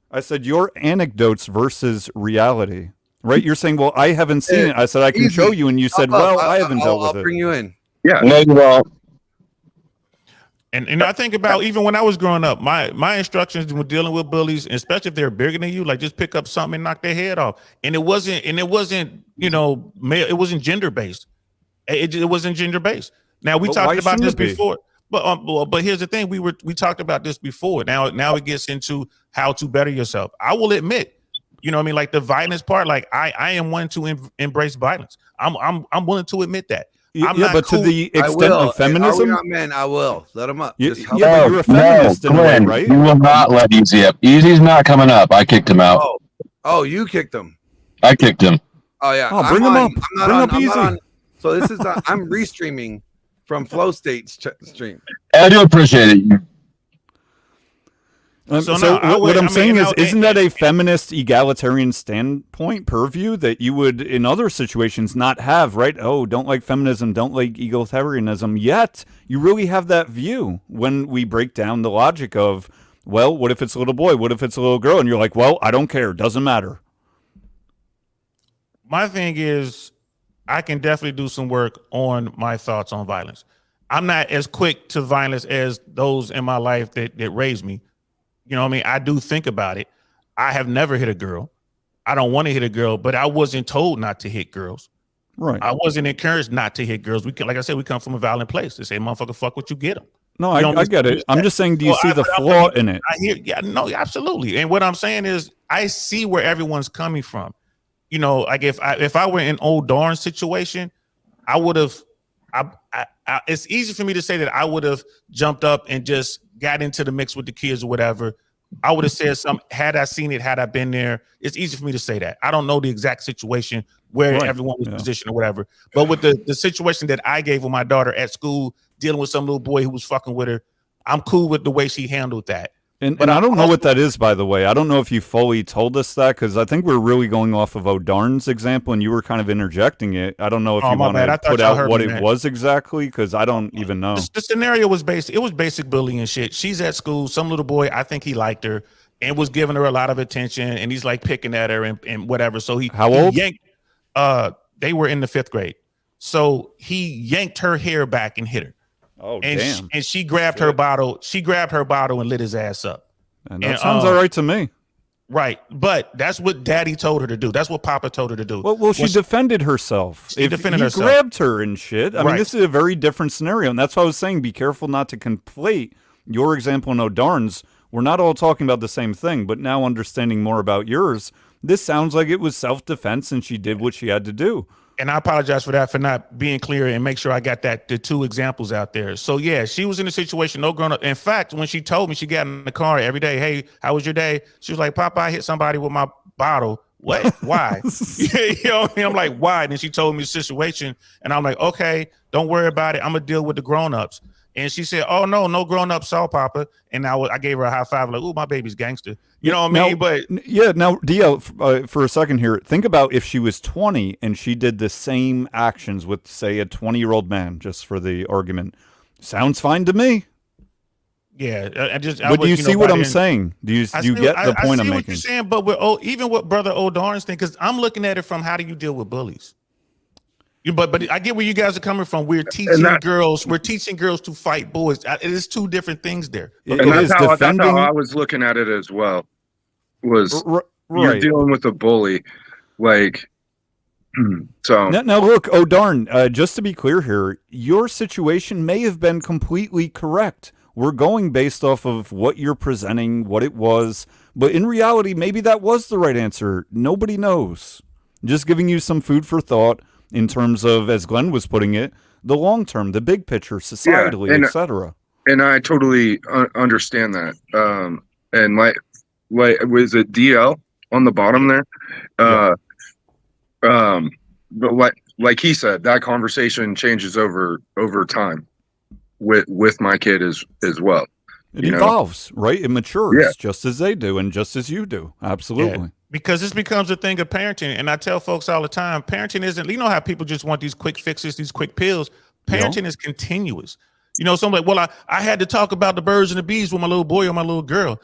I said your anecdotes versus reality. Right, you're saying, well, I haven't seen it. I said, I can show you, and you said, well, I haven't dealt with it. I'll bring you in. Yeah. No, you won't. And I think about even when I was growing up, my instructions when dealing with bullies, especially if they're bigger than you, like just pick up something and knock their head off. And it wasn't male, it wasn't gender based. It wasn't gender based. Now we talked about this before. But here's the thing, we talked about this before. Now it gets into how to better yourself. I will admit, you know what I mean? Like the violence part, like I am one to embrace violence. I'm willing to admit that. But to the extent of feminism, are we not men? I will let them up. But you're a feminist in a way, right? You will not let Easy up. Easy's not coming up. I kicked him out. Oh, you kicked him. I kicked him. Oh yeah. Bring him up. Bring up Easy. So this is I'm restreaming from Flow State's stream. I do appreciate it. What I'm saying is, isn't that a feminist egalitarian standpoint purview that you would in other situations not have, right? Oh, don't like feminism, don't like egalitarianism, yet you really have that view when we break down the logic of, well, what if it's a little boy? What if it's a little girl? And you're like, well, I don't care. Doesn't matter. My thing is, I can definitely do some work on my thoughts on violence. I'm not as quick to violence as those in my life that raised me. You know what I mean? I do think about it. I have never hit a girl. I don't want to hit a girl, but I wasn't told not to hit girls. Right. I wasn't encouraged not to hit girls. Like I said, we come from a violent place. They say, motherfucker, fuck what you get them. No, I get it. I'm just saying, do you see the flaw in it? No, absolutely. And what I'm saying is, I see where everyone's coming from. You know, like if I were in old Darn's situation, I would have. It's easy for me to say that I would have jumped up and just got into the mix with the kids or whatever. I would have said something had I seen it, had I been there. It's easy for me to say that. I don't know the exact situation where everyone was positioned or whatever. But with the situation that I gave with my daughter at school, dealing with some little boy who was fucking with her, I'm cool with the way she handled that. And I don't know what that is, by the way. I don't know if you fully told us that, because I think we're really going off of O'Darn's example, and you were kind of interjecting it. I don't know if you want to put out what it was exactly, because I don't even know. The scenario was basic bullying and shit. She's at school. Some little boy, I think he liked her and was giving her a lot of attention, and he's like picking at her and whatever. So How old? They were in the 5th grade. So he yanked her hair back and hit her. Oh, damn. And she grabbed her bottle. She grabbed her bottle and lit his ass up. And that sounds all right to me. Right. But that's what Daddy told her to do. That's what Papa told her to do. Well, she defended herself. She defended herself. He grabbed her and shit. I mean, this is a very different scenario. And that's why I was saying, be careful not to conflate your example and O'Darn's. We're not all talking about the same thing, but now understanding more about yours, this sounds like it was self-defense and she did what she had to do. And I apologize for that, for not being clear and make sure I got the two examples out there. So yeah, she was in a situation, no grown up. In fact, when she told me, she got in the car every day. Hey, how was your day? She was like, Papa, I hit somebody with my bottle. What? Why? You know what I mean? I'm like, why? And then she told me the situation, and I'm like, okay, don't worry about it. I'm gonna deal with the grown-ups. And she said, oh no grown-ups saw Papa. And I gave her a high five, like, ooh, my baby's gangster. You know what I mean? But yeah, now DL, for a second here, think about if she was 20 and she did the same actions with, say, a 20-year-old man, just for the argument. Sounds fine to me. Yeah, but do you see what I'm saying? Do you get the point I'm making? I see what you're saying, but even what Brother O'Darn's thing, because I'm looking at it from how do you deal with bullies? But I get where you guys are coming from. We're teaching girls to fight boys. It is two different things there. And that's how I was looking at it as well. Was you're dealing with a bully, like so. Now look, O'Darn, just to be clear here, your situation may have been completely correct. We're going based off of what you're presenting, what it was, but in reality, maybe that was the right answer. Nobody knows. Just giving you some food for thought in terms of, as Glenn was putting it, the long term, the big picture, societally, etc. And I totally understand that. And like was it DL on the bottom there? But like he said, that conversation changes over time with my kid as well. It evolves, right? It matures just as they do and just as you do. Absolutely. Yeah. Because this becomes a thing of parenting. And I tell folks all the time, parenting isn't, you know how people just want these quick fixes, these quick pills. Parenting is continuous. You know, so I'm like, well, I had to talk about the birds and the bees with my little boy or my little girl.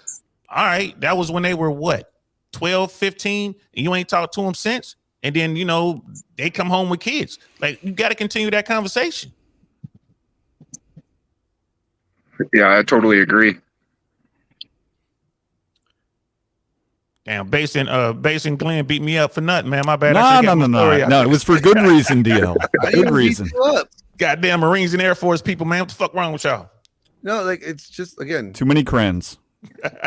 All right, that was when they were what, 12, 15, and you ain't talked to them since? And then, you know, they come home with kids. Like, you got to continue that conversation. Yeah, I totally agree. Damn, Bass and Glenn beat me up for nothing, man. My bad. No, it was for good reason, DL. Good reason. Goddamn Marines and Air Force people, man. What the fuck wrong with y'all? No, like, it's just, again, too many crayons.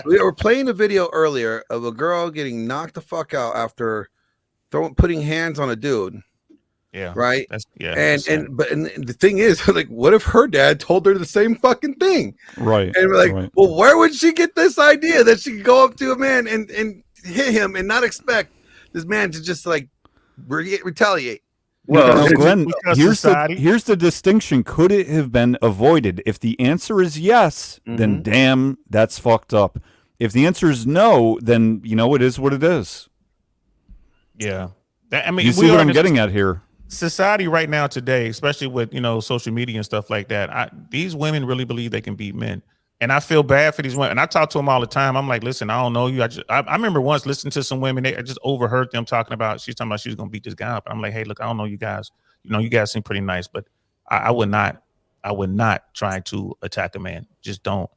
We were playing a video earlier of a girl getting knocked the fuck out after putting hands on a dude. Yeah. Right. But the thing is, like, what if her dad told her the same fucking thing? Right. And we're like, well, where would she get this idea that she could go up to a man and hit him and not expect this man to just like retaliate? Well, Glenn, here's the distinction. Could it have been avoided? If the answer is yes, then damn, that's fucked up. If the answer is no, then, you know, it is what it is. Yeah. I mean, you see what I'm getting at here? Society right now today, especially with, you know, social media and stuff like that, these women really believe they can beat men. And I feel bad for these women. And I talk to them all the time. I'm like, listen, I don't know you. I remember once listening to some women, I just overheard them talking about, she's talking about she's going to beat this guy up. I'm like, hey, look, I don't know you guys. You know, you guys seem pretty nice, but I would not try to attack a man. Just don't.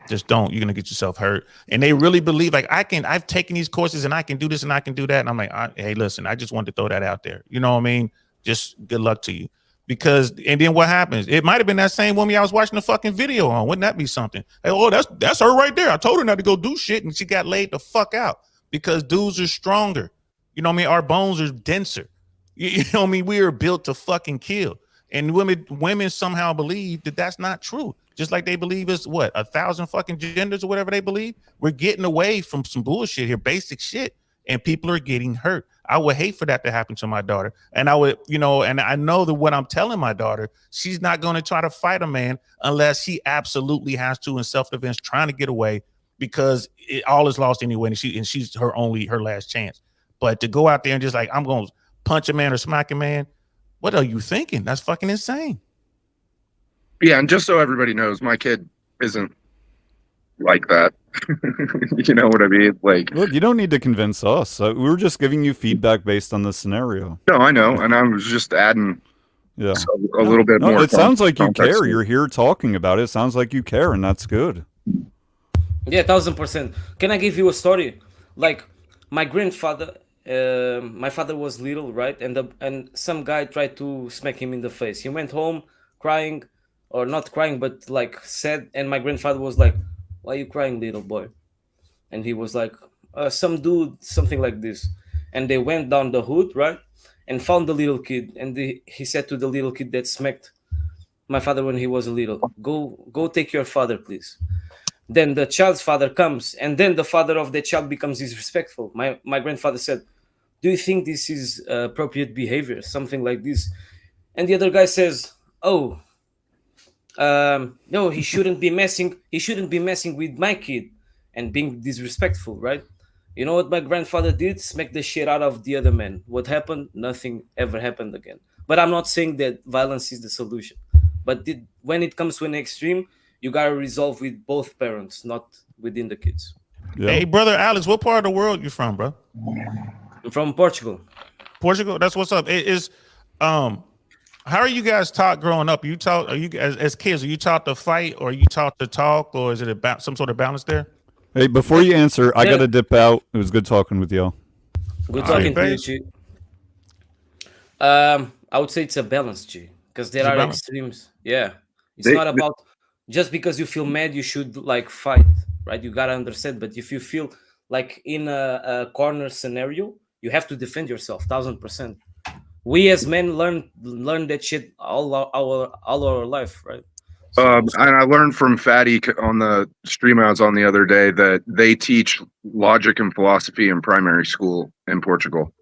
You're going to get yourself hurt. And they really believe, like, I've taken these courses and I can do this and I can do that. And I'm like, hey, listen, I just wanted to throw that out there. You know what I mean? Just good luck to you. Because, and then what happens? It might have been that same woman I was watching the fucking video on. Wouldn't that be something? Hey, oh, that's her right there. I told her not to go do shit and she got laid the fuck out because dudes are stronger. You know what I mean? Our bones are denser. You know what I mean? We are built to fucking kill. And women somehow believe that that's not true. Just like they believe it's what, 1,000 fucking genders or whatever they believe. We're getting away from some bullshit here, basic shit, and people are getting hurt. I would hate for that to happen to my daughter. And I would, you know, and I know that what I'm telling my daughter, she's not going to try to fight a man unless she absolutely has to in self-defense, trying to get away because all is lost anyway. And she's her last chance. But to go out there and just like, I'm going to punch a man or smack a man. What are you thinking? That's fucking insane. Yeah, and just so everybody knows, my kid isn't like that. You know what I mean? Like, look, you don't need to convince us. We were just giving you feedback based on the scenario. No, I know, and I was just adding a little bit more. It sounds like you care. You're here talking about it. It sounds like you care, and that's good. Yeah, 1,000%. Can I give you a story? Like, my grandfather, my father was little, right? And some guy tried to smack him in the face. He went home crying, or not crying, but like sad. And my grandfather was like, "Why are you crying, little boy?" And he was like, "Some dude, something like this." And they went down the hood, right? and found the little kid, and he said to the little kid that smacked my father when he was a little, go take your father, please. Then the child's father comes, and then the father of the child becomes disrespectful. My grandfather said, do you think this is appropriate behavior, something like this? And the other guy says, oh, no, he shouldn't be messing with my kid and being disrespectful, right? You know what my grandfather did? Smack the shit out of the other man. What happened? Nothing ever happened again. But I'm not saying that violence is the solution. But when it comes to an extreme, you gotta resolve with both parents, not within the kids. Hey, brother Alex, what part of the world you from, bro? I'm from Portugal. Portugal? That's what's up. How are you guys taught growing up? Are you as kids? Are you taught to fight, or are you taught to talk, or is it about some sort of balance there? Hey, before you answer, I gotta dip out. It was good talking with y'all. Good talking to you, G. I would say it's a balance, G, because there are extremes. Yeah, it's not about just because you feel mad you should like fight, right? You gotta understand. But if you feel like in a corner scenario, you have to defend yourself 1000%. We as men learn that shit all our life, right? And I learned from Fatty on the stream I was on the other day that they teach logic and philosophy in primary school in Portugal.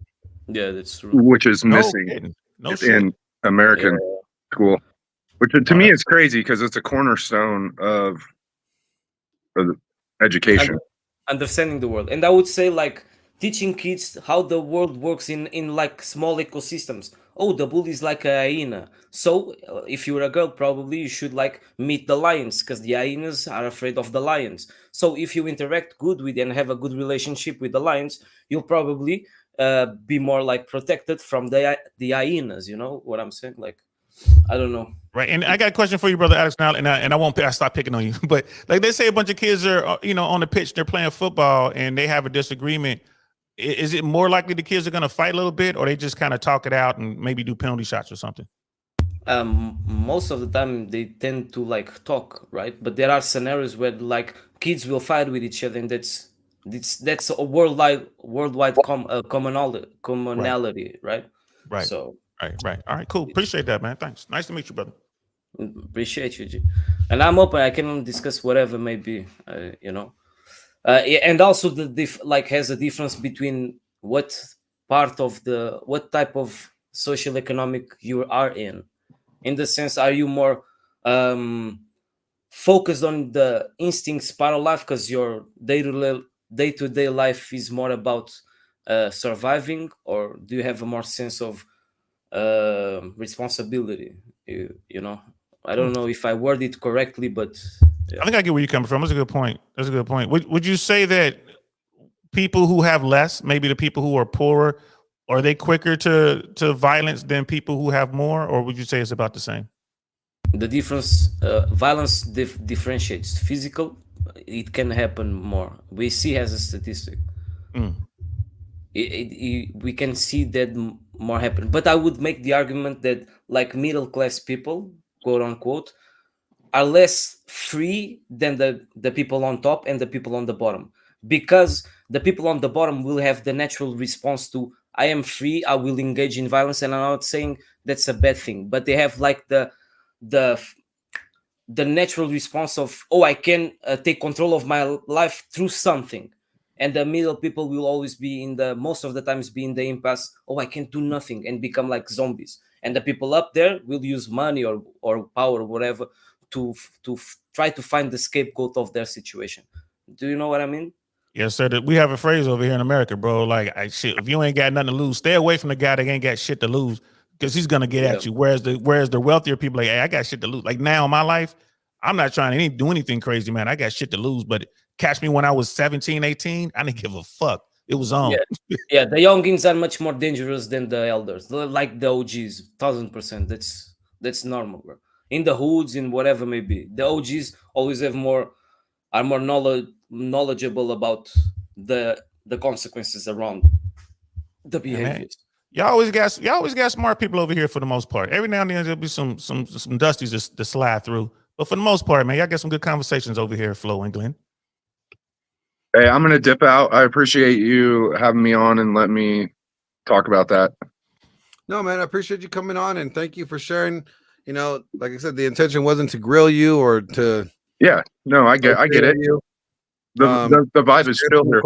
Yeah, that's true. Which is missing in American school. Which to me is crazy because it's a cornerstone of education. Understanding the world. And I would say like teaching kids how the world works in like small ecosystems. Oh, the bull is like a hyena. So if you're a girl, probably you should like meet the lions because the hyenas are afraid of the lions. So if you interact good with and have a good relationship with the lions, you'll probably be more like protected from the hyenas. You know what I'm saying? Like, I don't know. Right, and I got a question for you, brother Alex. Now, and I won't. I stop picking on you, but like they say, a bunch of kids are, on the pitch, they're playing football, and they have a disagreement. Is it more likely the kids are going to fight a little bit, or they just kind of talk it out and maybe do penalty shots or something? Most of the time they tend to like talk, right? But there are scenarios where like kids will fight with each other, and that's a worldwide commonality, right? Right. So right. All right, cool. Appreciate that, man. Thanks. Nice to meet you, brother. Appreciate you, G. And I'm open. I can discuss whatever may be, and also has a difference between what type of social economic you are in the sense, are you more focused on the instincts part of life because your day-to-day life is more about surviving, or do you have a more sense of responsibility? I don't know if I word it correctly, but I think I get where you're coming from. That's a good point. Would you say that people who have less, maybe the people who are poorer, are they quicker to violence than people who have more, or would you say it's about the same? The difference, violence differentiates. Physical, it can happen more. We see as a statistic. We can see that more happen. But I would make the argument that like middle class people, quote unquote, are less free than the people on top and the people on the bottom, because the people on the bottom will have the natural response to, I am free, I will engage in violence. And I'm not saying that's a bad thing, but they have like the natural response of, oh, I can take control of my life through something. And the middle people will always be most of the times be in the impasse, oh, I can do nothing, and become like zombies. And the people up there will use money or power or whatever to try to find the scapegoat of their situation. Do you know what I mean? Yes, sir. We have a phrase over here in America, bro. Like, shit, if you ain't got nothing to lose, stay away from the guy that ain't got shit to lose, because he's gonna get at you. Whereas the wealthier people, like, hey, I got shit to lose. Like now in my life, I'm not trying to do anything crazy, man. I got shit to lose. But catch me when I was 17, 18, I didn't give a fuck. It was on. Yeah, the youngins are much more dangerous than the elders, like the OGs, 1000%. That's normal, bro. In the hoods, in whatever may be, the OGs always are more knowledgeable about the consequences around the behaviors. Y'all always got smart people over here for the most part. Every now and then there'll be some dusties to slide through, but for the most part, man, y'all got some good conversations over here, Flo and Glenn. Hey, I'm gonna dip out. I appreciate you having me on and let me talk about that. No, man, I appreciate you coming on and thank you for sharing. You know, like I said, the intention wasn't to grill you or to. Yeah, no, I get it. You. The vibe is still here.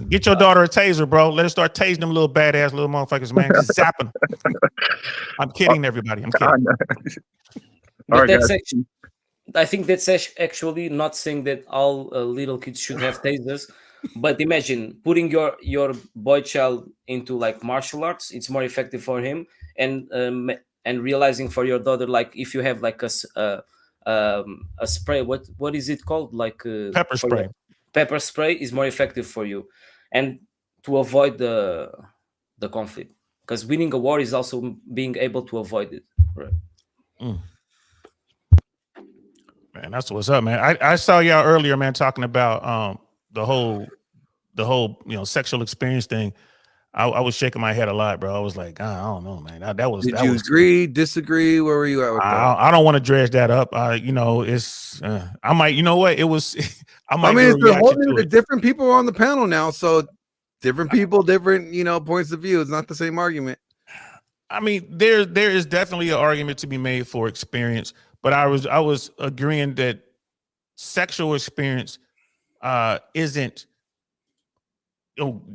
Get your daughter a taser, bro. Let her start tasing them little badass little motherfuckers, man. Just zap them. I'm kidding, everybody. I'm kidding. But right, that's guys. actually, I think that's actually not saying that all little kids should have tasers. But imagine putting your boy child into like martial arts. It's more effective for him, and realizing for your daughter, like if you have like a spray, what is it called? Like pepper spray. Pepper spray is more effective for you, and to avoid the conflict, because winning a war is also being able to avoid it. Right. Man, that's what's up, man. I saw y'all earlier, man, talking about the whole sexual experience thing. I was shaking my head a lot, bro. I was like, I don't know, man. Did you agree, disagree? Where were you at with that? I don't want to dredge that up. It's I might. You know what? It was. I mean, it's been holding different people on the panel now, so different people, different points of view. It's not the same argument. I mean, there is definitely an argument to be made for experience, but I was agreeing that sexual experience isn't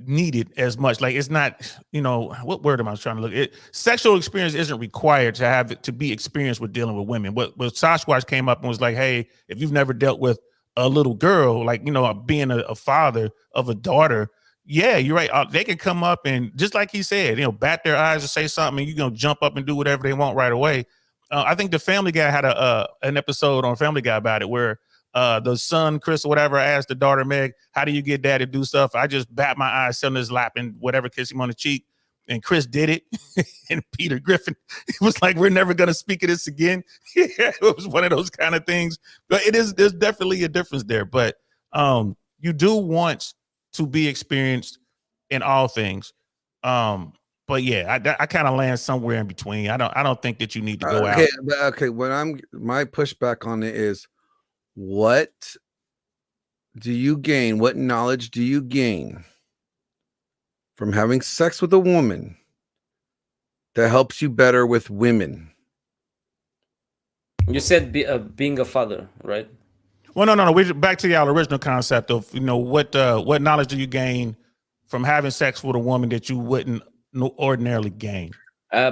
needed as much. Like it's not, what word am I trying to look at? Sexual experience isn't required to have it to be experienced with dealing with women. But Sasquatch came up and was like, hey, if you've never dealt with a little girl, like, being a father of a daughter, yeah, you're right. They can come up and just like he said, bat their eyes and say something and you're going to jump up and do whatever they want right away. I think the Family Guy had an episode on Family Guy about it where the son, Chris or whatever, asked the daughter, Meg, how do you get dad to do stuff? I just bat my eyes, sit on his lap and whatever, kiss him on the cheek. And Chris did it. And Peter Griffin, it was like, we're never going to speak of this again. It was one of those kind of things. But there's definitely a difference there. But you do want to be experienced in all things. But yeah, I kind of land somewhere in between. I don't think that you need to go out. Okay. My pushback on it is, what do you gain? What knowledge do you gain from having sex with a woman that helps you better with women? You said being a father, right? Well, no. We're back to y'all original concept of what knowledge do you gain from having sex with a woman that you wouldn't ordinarily gain?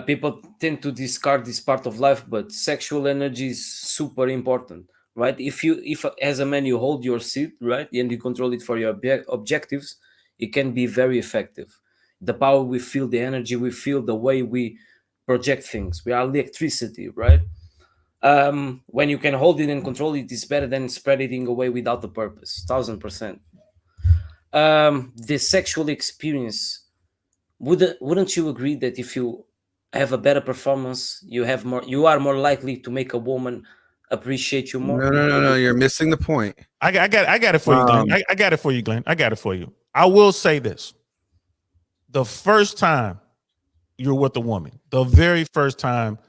People tend to discard this part of life, but sexual energy is super important, right? If as a man you hold your seat, right, and you control it for your objectives, it can be very effective. The power we feel, the energy we feel, the way we project things, we are electricity, right? When you can hold it and control it, it's better than spreading away without the purpose. 1000%. The sexual experience, wouldn't you agree that if you have a better performance, you are more likely to make a woman appreciate you more? No, you're missing the point. I got it for you, Glenn. I got it for you, Glenn. I got it for you. I will say this: the first time you're with a woman, the very first time,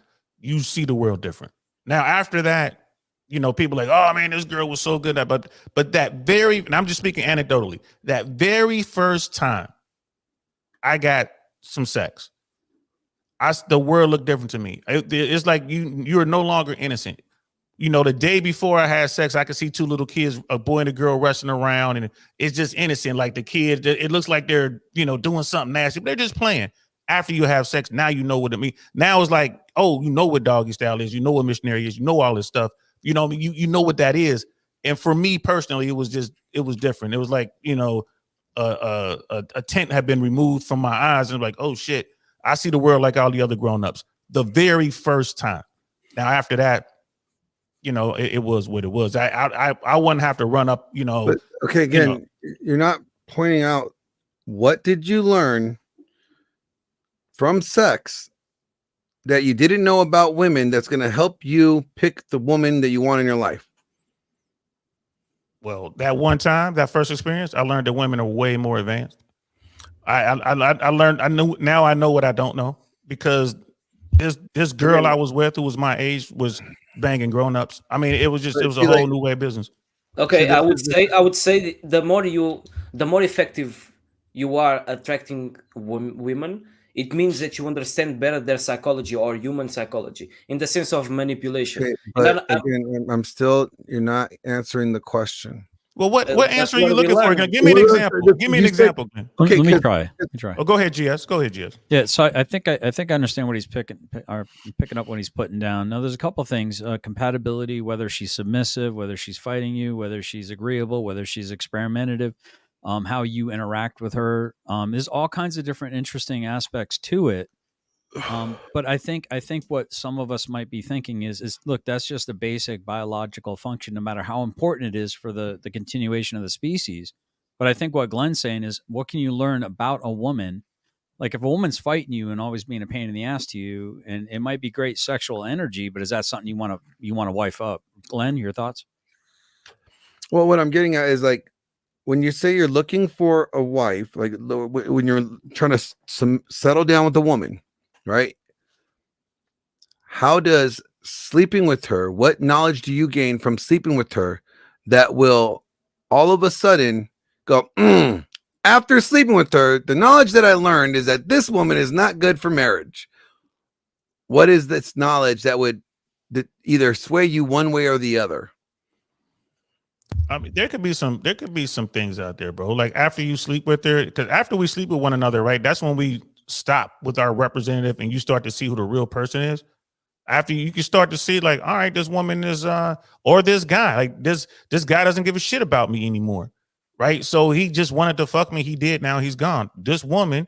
you see the world different. Now, after that, people are like, oh man, this girl was so good at, but that and I'm just speaking anecdotally, that very first time I got some sex, the world looked different to me. It's like you're no longer innocent. The day before I had sex, I could see two little kids, a boy and a girl, rushing around, and it's just innocent. Like the kids, it looks like they're, doing something nasty, but they're just playing. After you have sex, now you know what it means. Now it's like, oh, you know what doggy style is, you know what missionary is, you know all this stuff. You know what that is. And for me personally, it was different. It was like, a tent had been removed from my eyes, and I'm like, oh shit, I see the world like all the other grown-ups. The very first time. Now after that, it was what it was. I wouldn't have to run up, But, okay, again, you're not pointing out, what did you learn from sex that you didn't know about women that's going to help you pick the woman that you want in your life? Well, that one time, that first experience, I learned that women are way more advanced. I learned, I know what I don't know, because this girl I was with, who was my age, was banging grown-ups. I mean, it was a whole new way of business. Okay, I would say the more effective you are attracting women, It means that you understand better their psychology or human psychology in the sense of manipulation. Okay, And but again, I'm still, you're not answering the question. Well, what that's answer are what you we looking for? learned. Give me an example. Give me an You said- example. Okay, let me 'cause- try. Let me try. Oh, go ahead, GS. Go ahead, GS. Yeah, so I think I understand what he's picking up what he's putting down. Now, there's a couple things: compatibility, whether she's submissive, whether she's fighting you, whether she's agreeable, whether she's experimentative, how you interact with her. There's all kinds of different interesting aspects to it. But I think what some of us might be thinking is look, that's just a basic biological function, no matter how important it is for the continuation of the species. But I think what Glenn's saying is, what can you learn about a woman? Like if a woman's fighting you and always being a pain in the ass to you, and it might be great sexual energy, but is that something you want to wife up? Glenn, your thoughts? Well, what I'm getting at is like when you say you're looking for a wife, like when you're trying to settle down with a woman, right? How does sleeping with her, what knowledge do you gain from sleeping with her that will all of a sudden go, after sleeping with her, the knowledge that I learned is that this woman is not good for marriage. What is this knowledge that would either sway you one way or the other? I mean, there could be some things out there, bro. Like after you sleep with her, because after we sleep with one another, right? That's when we stop with our representative and you start to see who the real person is. After you can start to see, like, all right, this woman is or this guy, like this guy doesn't give a shit about me anymore. Right. So he just wanted to fuck me. He did. Now he's gone. This woman,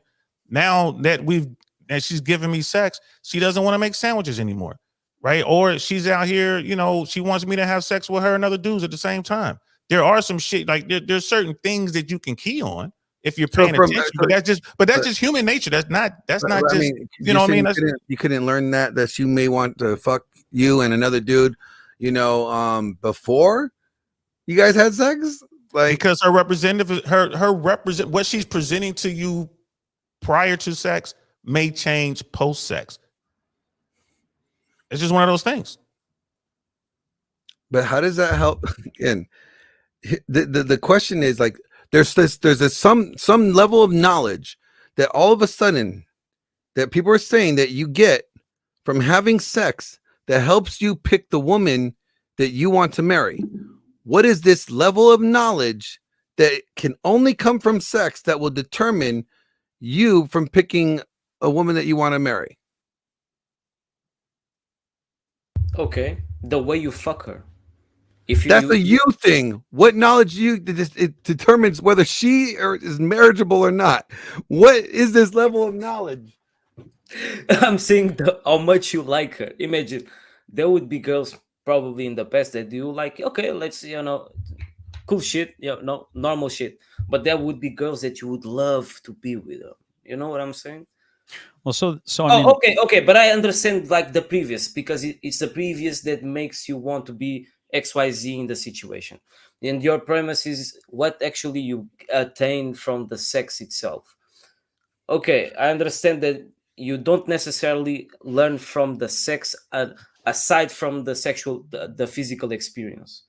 now that she's giving me sex, she doesn't want to make sandwiches anymore. Right. Or she's out here, you know, she wants me to have sex with her and other dudes at the same time. There are some shit like there's certain things that you can key on if you're paying attention. But that's just human nature. That's not just, I mean, you know what I mean? You couldn't learn that she may want to fuck you and another dude, you know, before you guys had sex. Like, because her representative, what she's presenting to you prior to sex may change post sex. It's just one of those things. But how does that help? Again, the question is like, there's some level of knowledge that all of a sudden that people are saying that you get from having sex that helps you pick the woman that you want to marry. What is this level of knowledge that can only come from sex that will determine you from picking a woman that you want to marry? Okay, the way you fuck her. That's a you thing. What knowledge it determines whether she is marriageable or not. What is this level of knowledge? I'm saying how much you like her. Imagine there would be girls probably in the past that do like, okay, let's, you know, cool shit, you know, normal shit. But there would be girls that you would love to be with them. You know what I'm saying? Well, so I mean, okay, but I understand like the previous, because it's the previous that makes you want to be XYZ in the situation. And your premise is what actually you attain from the sex itself. Okay, I understand that you don't necessarily learn from the sex aside from the the physical experience.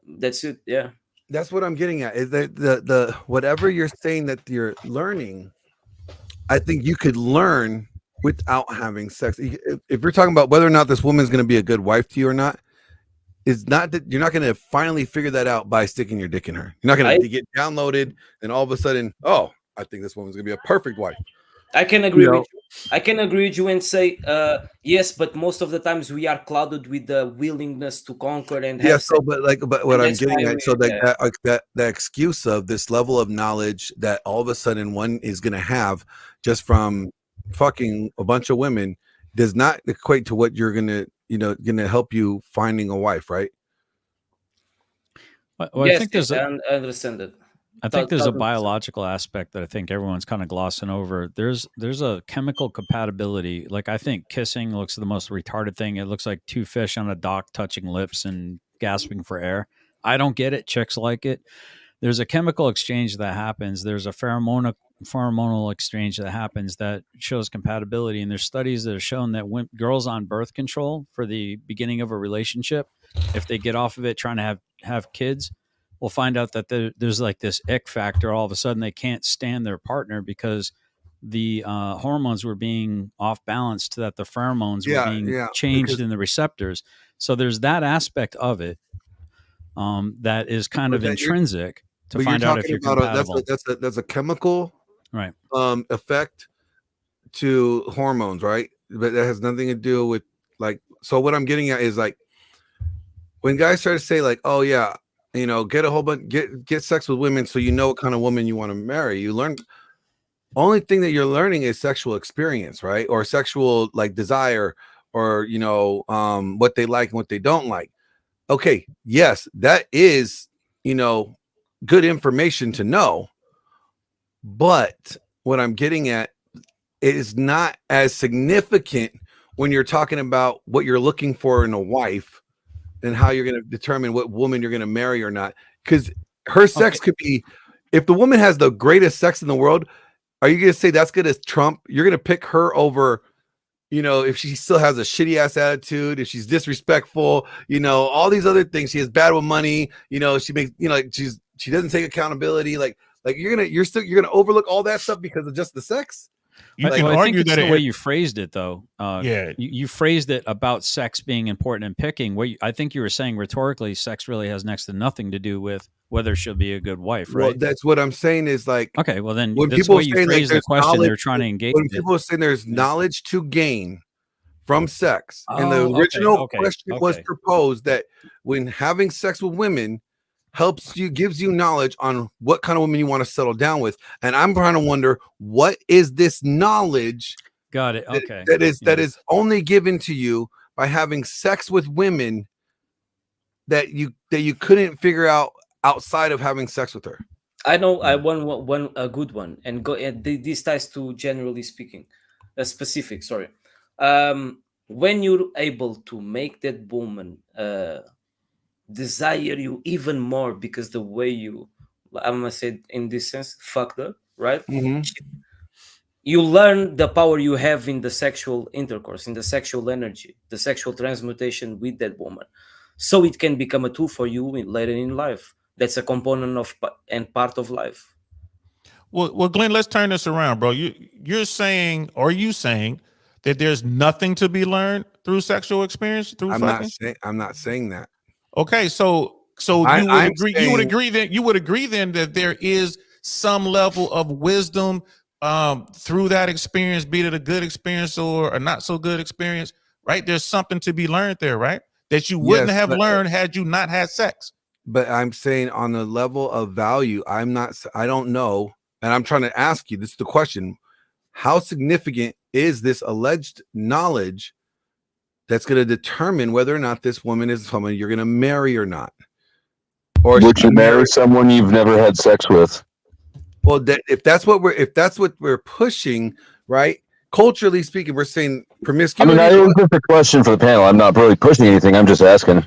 That's it. Yeah, that's what I'm getting at. Is that the whatever you're saying that you're learning, I think you could learn without having sex. If you're talking about whether or not this woman's going to be a good wife to you or not, it's not that you're not going to finally figure that out by sticking your dick in her. You're not going to get downloaded and all of a sudden, oh, I think this woman's going to be a perfect wife. I can agree with you. I can agree with you and say yes, but most of the times we are clouded with the willingness to conquer and have so but what I'm getting at, so that excuse of this level of knowledge that all of a sudden one is going to have just from fucking a bunch of women does not equate to what you're going to help you finding a wife, right? Well, yes, I think there's I understand it. I think there's a biological aspect that I think everyone's kind of glossing over. There's a chemical compatibility. Like I think kissing looks the most retarded thing. It looks like two fish on a dock touching lips and gasping for air. I don't get it. Chicks like it. There's a chemical exchange that happens. There's a pheromonal exchange that happens that shows compatibility. And there's studies that have shown that when girls on birth control for the beginning of a relationship, if they get off of it trying to have kids, we'll find out that there's like this ick factor. All of a sudden they can't stand their partner because the hormones were being off balanced, that the pheromones were Yeah, being yeah, changed because in the receptors. So there's that aspect of it that is kind but of that you're intrinsic to but you're find out if talking you're about compatible. that's a chemical Right. effect to hormones, right? But that has nothing to do with like. So what I'm getting at is like when guys try to say like, oh yeah, you know, get a whole bunch, get sex with women so you know what kind of woman you want to marry. You learn. Only thing that you're learning is sexual experience, right? Or sexual like desire, or you know, what they like and what they don't like. Okay, yes, that is, you know, good information to know. But what I'm getting at is not as significant when you're talking about what you're looking for in a wife and how you're going to determine what woman you're going to marry or not. Because her sex could be, if the woman has the greatest sex in the world, are you going to say that's going to trump? You're going to pick her over, you know, if she still has a shitty ass attitude, if she's disrespectful, you know, all these other things. She is bad with money, you know, she makes, you know, like she doesn't take accountability. Like you're gonna overlook all that stuff because of just the sex. You Well, can I think argue it's that the way it, you phrased it, though. yeah, you phrased it about sex being important in picking. I think you were saying rhetorically, sex really has next to nothing to do with whether she'll be a good wife, Well, right? that's what I'm saying is like, Okay, well then when that's the people way are you saying like phrase the there's question. knowledge, They're trying to engage when it. people are saying there's knowledge to gain from sex, and the Oh, original okay, question was okay. proposed that when having sex with women gives you knowledge on what kind of woman you want to settle down with. And I'm trying to wonder, what is this knowledge Got it. Okay. that is only given to you by having sex with women that you couldn't figure out outside of having sex with her? I know I one a good one, and go and this ties to generally speaking, specific. Sorry, when you're able to make that woman desire you even more because the way you, I'm gonna say it in this sense, fucked up, right? You learn the power you have in the sexual intercourse, in the sexual energy, the sexual transmutation with that woman, so it can become a tool for you later in life. That's a component of and part of life. well, Glenn, let's turn this around, bro. You're saying, or are you saying that there's nothing to be learned through sexual experience through I'm fucking? not saying that. Okay, so I'm you would saying- agree then that there is some level of wisdom through that experience, be it a good experience or a not so good experience, right? There's something to be learned there, right? That you wouldn't Yes, have but- learned had you not had sex. But I'm saying on the level of value, I don't know. And I'm trying to ask you, this is the question. How significant is this alleged knowledge that's going to determine whether or not this woman is someone you're going to marry or not? Or Would you marry someone you've never had sex with? Well, if that's what we're pushing, right? Culturally speaking, we're saying I promiscuity. mean, it's just a question for the panel. I'm not really pushing anything. I'm just asking.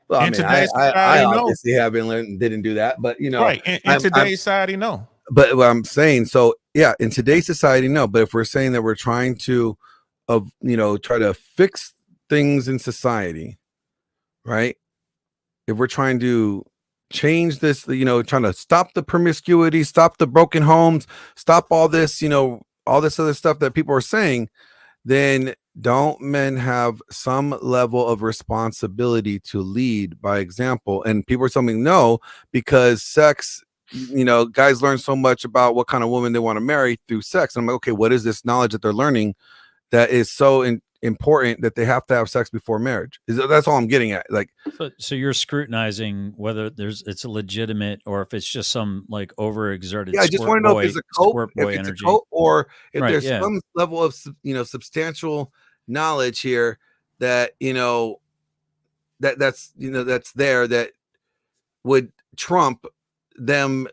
Well, I In mean, today's I society, no. obviously haven't learned, didn't do that, but you know, Right. In today's society, no. But what I'm saying, so yeah, in today's society, no. But if we're saying that we're trying to, try to fix things in society, right? If we're trying to change this, trying to stop the promiscuity, stop the broken homes, stop all this, all this other stuff that people are saying, then don't men have some level of responsibility to lead by example? And people are telling me no, because sex, guys learn so much about what kind of woman they want to marry through sex. And I'm like, okay, what is this knowledge that they're learning that is so important that they have to have sex before marriage? That's all I'm getting at. Like, so you're scrutinizing whether it's a legitimate or if it's just some like overexerted. Yeah, I just want to know if it's a cope, or if Right, there's yeah. some level of substantial knowledge here that that's there that would trump them,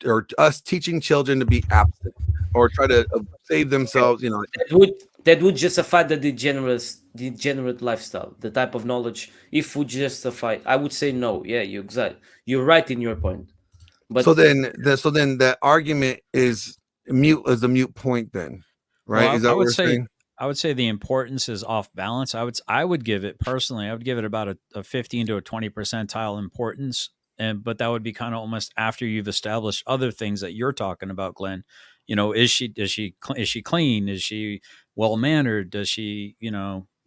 or us teaching children to be absent or try to save themselves. That would justify the degenerate lifestyle, the type of knowledge. If would justify, I would say no. Yeah, you're right in your point. But so then that argument is a mute point then, right? Well, Is that I what would we're say saying? I would say the importance is off balance. I would give it personally. I would give it about a 15 to a 20 percentile importance, but that would be kind of almost after you've established other things that you're talking about, Glenn, is she clean? Is she well mannered? Does she,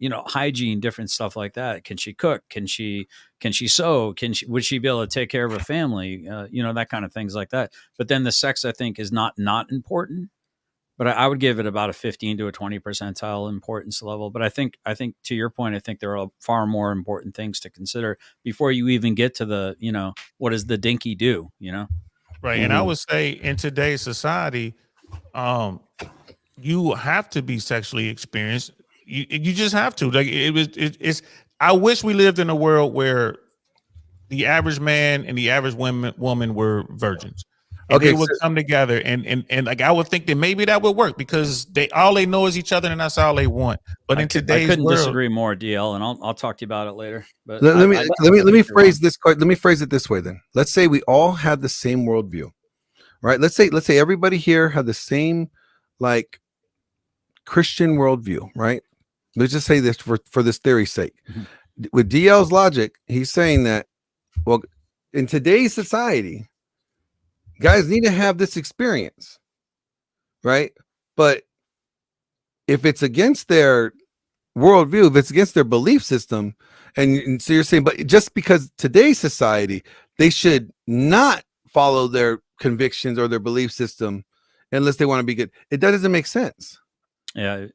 hygiene, different stuff like that? Can she cook? Can she sew? Would she be able to take care of a family? That kind of things like that. But then the sex, I think, is not important. But I would give it about a 15 to a 20 percentile importance level. But I think to your point, I think there are far more important things to consider before you even get to the, what does the dinky do? Right. And I would say in today's society, you have to be sexually experienced. You just have to. Like it's. I wish we lived in a world where the average man and the average woman were virgins. And they would come together and like I would think that maybe that would work because all they know is each other and that's all they want. But in today's I couldn't world, disagree more, DL, and I'll talk to you about it later. But let me phrase this. Let me phrase it this way. Then let's say we all had the same worldview, right? Let's say everybody here had the same like Christian worldview, right? Let's just say this for this theory's sake. With DL's logic, he's saying that, well, in today's society, guys need to have this experience, right? But if it's against their worldview, if it's against their belief system, and so you're saying, but just because today's society, they should not follow their convictions or their belief system unless they want to be good. It doesn't make sense. Yeah,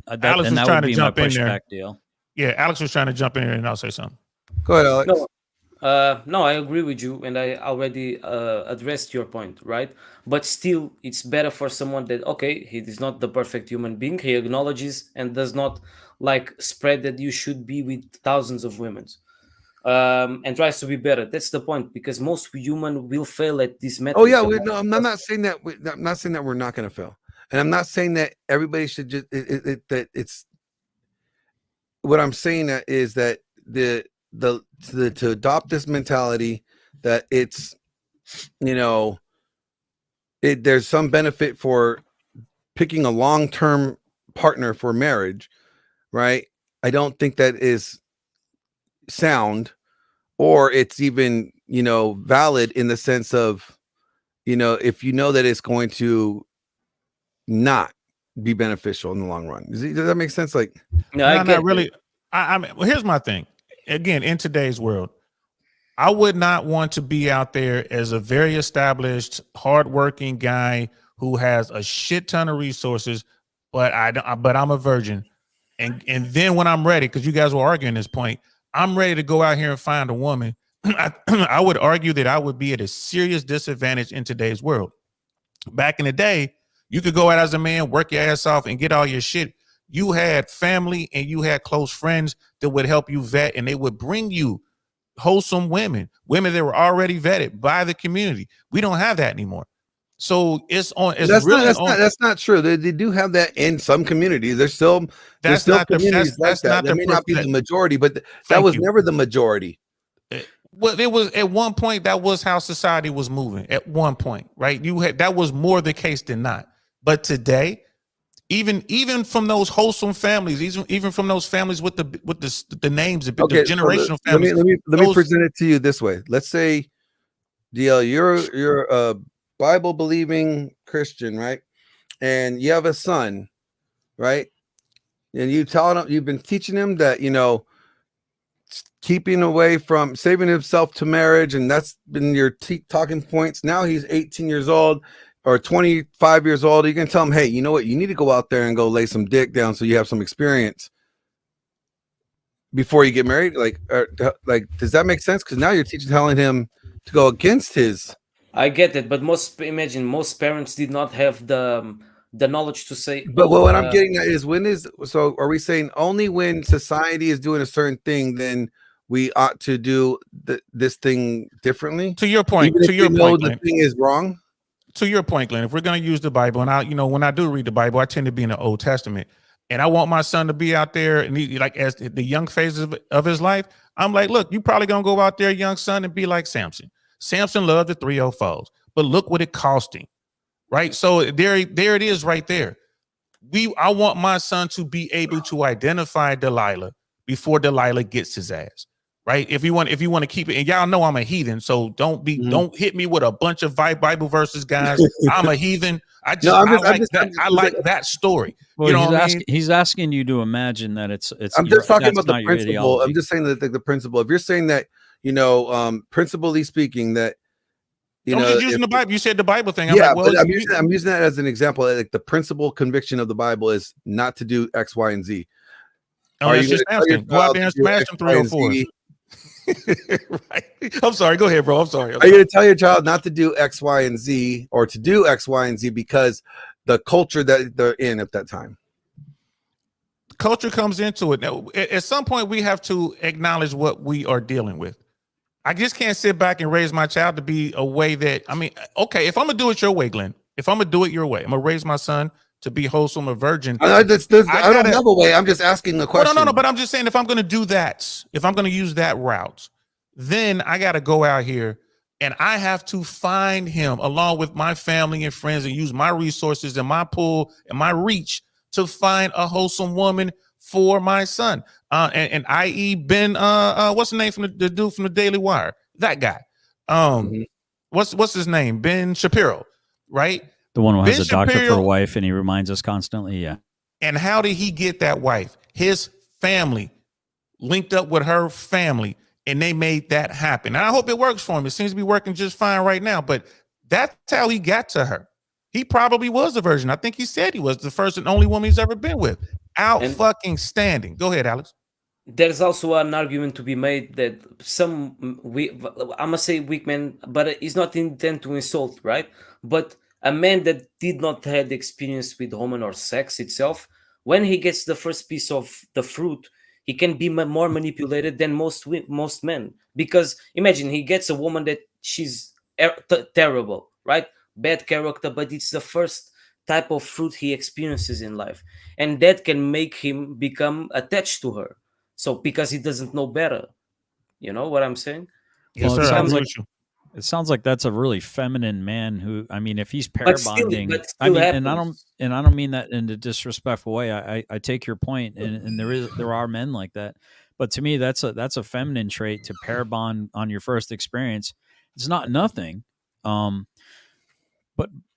Alex was trying to jump in there. Deal. Yeah, Alex was trying to jump in here, and I'll say something. Go ahead, Alex. No, I agree with you, and I already addressed your point, right? But still, it's better for someone that, okay, he is not the perfect human being. He acknowledges and does not like spread that you should be with thousands of women, and tries to be better. That's the point, because most human will fail at this method. Oh yeah, I'm not saying that. I'm not saying that we're not going to fail, and I'm not saying that everybody should just that it's. What I'm saying is that to adopt this mentality that it's, there's some benefit for picking a long-term partner for marriage, right? I don't think that is sound, or it's even, valid in the sense of, if you know that it's going to not be beneficial in the long run. Does that make sense? Like, no, not really. I mean, well, here's my thing. Again, in today's world, I would not want to be out there as a very established, hardworking guy who has a shit ton of resources, but I'm a virgin. And then when I'm ready, because you guys were arguing this point, I'm ready to go out here and find a woman. I would argue that I would be at a serious disadvantage in today's world. Back in the day, you could go out as a man, work your ass off, and get all your shit. You had family and you had close friends that would help you vet, and they would bring you wholesome women that were already vetted by the community. We don't have that anymore. So that's not true. They do have that in some communities. There's still communities like that. That may not be the majority, but that was never the majority. Well, it was at one point. That was how society was moving. At one point, right? That was more the case than not. But today, even from those wholesome families, even from those families with the names, the generational families. Let me present it to you this way. Let's say, DL, you're a Bible believing Christian, right? And you have a son, right? And you've been teaching him that, keeping away from saving himself to marriage, and that's been your talking points. Now he's 18 years old or 25 years old. You can tell him, hey, you know what? You need to go out there and go lay some dick down so you have some experience before you get married. Like, does that make sense? Because now you're telling him to go against his. I get it, but most parents did not have the knowledge to say. But what I'm getting at is are we saying only when society is doing a certain thing, then we ought to do this thing differently? To your point, the thing is wrong. To your point, Glenn, if we're going to use the Bible, and when I do read the Bible, I tend to be in the Old Testament, and I want my son to be out there, and he, like, as the young phases of his life, I'm like, look, you probably going to go out there, young son, and be like Samson. Samson loved the 304s, but look what it cost him, right? So there it is right there. I want my son to be able to identify Delilah before Delilah gets his ass. right? If you want to keep it, and y'all know I'm a heathen, so don't hit me with a bunch of Bible verses, guys. I'm a heathen. I like that story. Well, you know what I mean? He's asking you to imagine that it's. I'm just talking about the not your principle. ideology. I'm just saying that the principle. If you're saying that, principally speaking, that I'm just using the Bible. You said the Bible thing. I'm yeah, like, well, but I'm using that as an example. Like the principal conviction of the Bible is not to do X, Y, and Z. Are you just asking? Go out there and smash them 304s. Right. I'm sorry. Go ahead, bro. I'm sorry. Are you going to tell your child not to do X, Y, and Z, or to do X, Y, and Z because the culture that they're in at that time? Culture comes into it. Now, at some point, we have to acknowledge what we are dealing with. I just can't sit back and raise my child to be a way that, okay, if I'm going to do it your way, Glenn, if I'm going to do it your way, I'm going to raise my son to be wholesome, a virgin. I don't have a way. I'm just asking the question. No, but I'm just saying if I'm going to do that, if I'm going to use that route, then I got to go out here and I have to find him along with my family and friends and use my resources and my pull and my reach to find a wholesome woman for my son. And i.e. Ben, what's the name from the dude from the Daily Wire? That guy. What's his name? Ben Shapiro, right? The one who has Ben a doctor Shapiro, for a wife, and he reminds us constantly. Yeah. And how did he get that wife? His family linked up with her family, and they made that happen. And I hope it works for him. It seems to be working just fine right now. But that's how he got to her. He probably was a virgin. I think he said he was the first and only woman he's ever been with. Fucking standing. Go ahead, Alex. There's also an argument to be made that I must say weak men, but it's not intent to insult, right? But a man that did not have the experience with woman or sex itself, when he gets the first piece of the fruit, he can be more manipulated than most men. Because imagine he gets a woman that she's terrible, right? Bad character, but it's the first type of fruit he experiences in life, and that can make him become attached to her. So because he doesn't know better, you know what I'm saying? Yes, Well, sir. it sounds like that's a really feminine man who, if he's pair bonding, but still and I don't mean that in a disrespectful way. I take your point, and there are men like that, but to me that's a feminine trait to pair bond on your first experience. It's not nothing,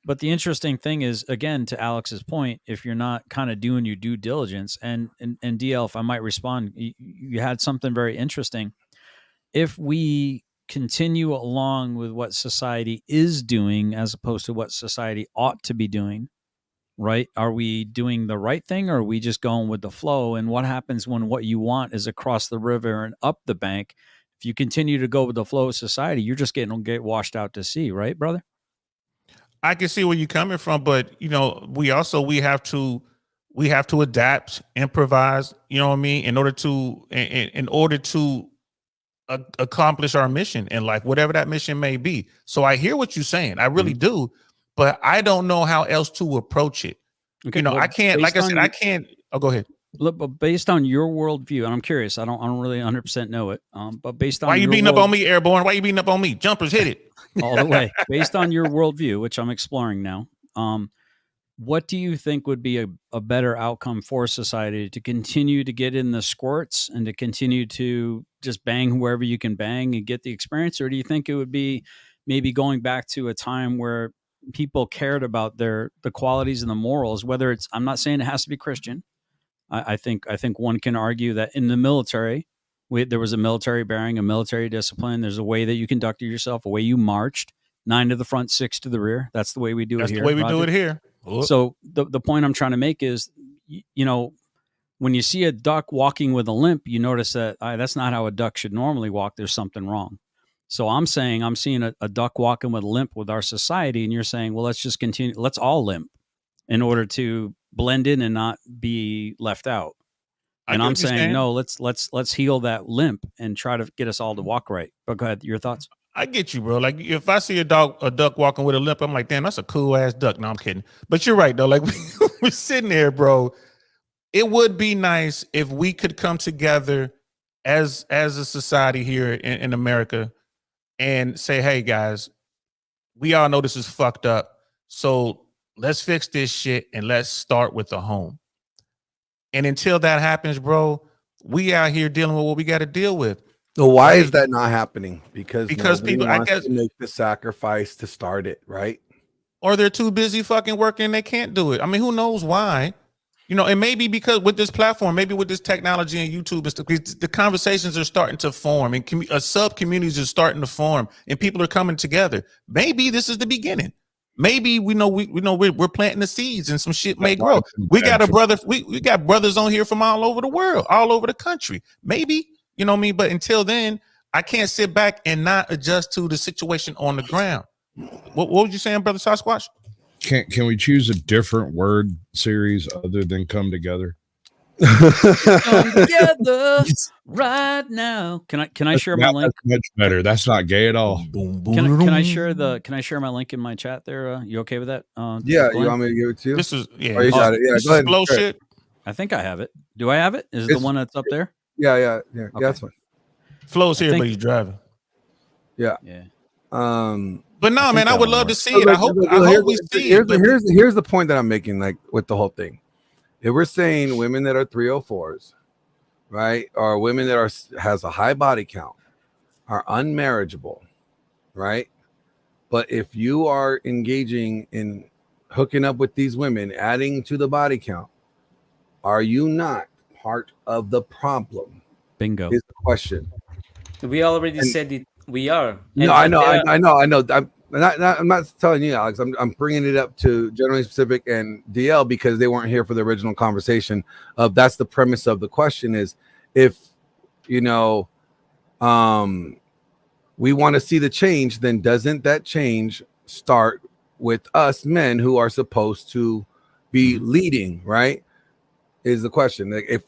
but the interesting thing is, again, to Alex's point, if you're not kind of doing your due diligence, and DL, if I might respond, you had something very interesting. If we continue along with what society is doing as opposed to what society ought to be doing, right? Are we doing the right thing, or are we just going with the flow? And what happens when what you want is across the river and up the bank? If you continue to go with the flow of society, you're just going to get washed out to sea, right, brother? I can see where you're coming from, but we have to adapt, improvise, you know what I mean, in order to accomplish our mission in life, whatever that mission may be. So I hear what you're saying. I really do, but I don't know how else to approach it. Okay, I can't, like I said, I can't. Oh, go ahead. Look, but based on your worldview, and I'm curious, I don't really 100% know it, but based on why you beating up on me, Airborne? Why you beating up on me? Jumpers, hit it all the way. Based on your worldview, which I'm exploring now, what do you think would be a better outcome for society, to continue to get in the squirts and to continue to just bang whoever you can bang and get the experience? Or do you think it would be maybe going back to a time where people cared about the qualities and the morals, whether it's, I'm not saying it has to be Christian. I think one can argue that in the military, there was a military bearing, a military discipline. There's a way that you conducted yourself, a way you marched, 9 to the front, 6 to the rear. That's the way we do it here. That's the way we do it here. So the point I'm trying to make is, when you see a duck walking with a limp, you notice that that's not how a duck should normally walk. There's something wrong. So I'm saying I'm seeing a duck walking with a limp with our society, and you're saying, well, let's just continue. Let's all limp in order to blend in and not be left out. And I'm saying, no, let's heal that limp and try to get us all to walk right. But go ahead, your thoughts. I get you, bro. Like if I see a duck walking with a limp, I'm like, damn, that's a cool ass duck. No, I'm kidding. But you're right though. Like we're sitting there, bro. It would be nice if we could come together as a society here in America and say, hey guys, we all know this is fucked up. So let's fix this shit and let's start with the home. And until that happens, bro, we out here dealing with what we got to deal with. So why is Right. that not happening? Because nobody people, I wants guess, to make the sacrifice to start it, right? or they're too busy fucking working, they can't do it. I mean, who knows why? You know, and maybe because with this platform, maybe with this technology and YouTube and stuff, the conversations are starting to form, and sub communities are starting to form, and people are coming together. Maybe this is the beginning. Maybe we're planting the seeds, and some shit may grow. We got a brother. We got brothers on here from all over the world, all over the country. Maybe, you know what I mean. But until then, I can't sit back and not adjust to the situation on the ground. What was you saying, brother Sasquatch? Can we choose a different word series other than come together? Come together right now. Can I share my link? That's much better. That's not gay at all. Can I share my link in my chat there? You okay with that? Yeah, Glenn? you want me to give it to you? This is Oh, you got it. Yeah, go ahead. Flow shit. I think I have it. Do I have it? Is it the one that's up there? Yeah, Okay. that's fine. Flow's here, but he's driving. Yeah. But no, man, I would love to see it. I hope we see it. Here's the point that I'm making, like with the whole thing. If we're saying women that are 304s, right, or women that has a high body count, are unmarriageable, right? But if you are engaging in hooking up with these women, adding to the body count, are you not part of the problem? Bingo. Is the question. We already said it. We are. No, I know. I'm not telling you, Alex. I'm bringing it up to Generally Specific and DL because they weren't here for the original conversation. That's the premise of the question: is if we want to see the change, then doesn't that change start with us men who are supposed to be leading? Right? Is the question. Like,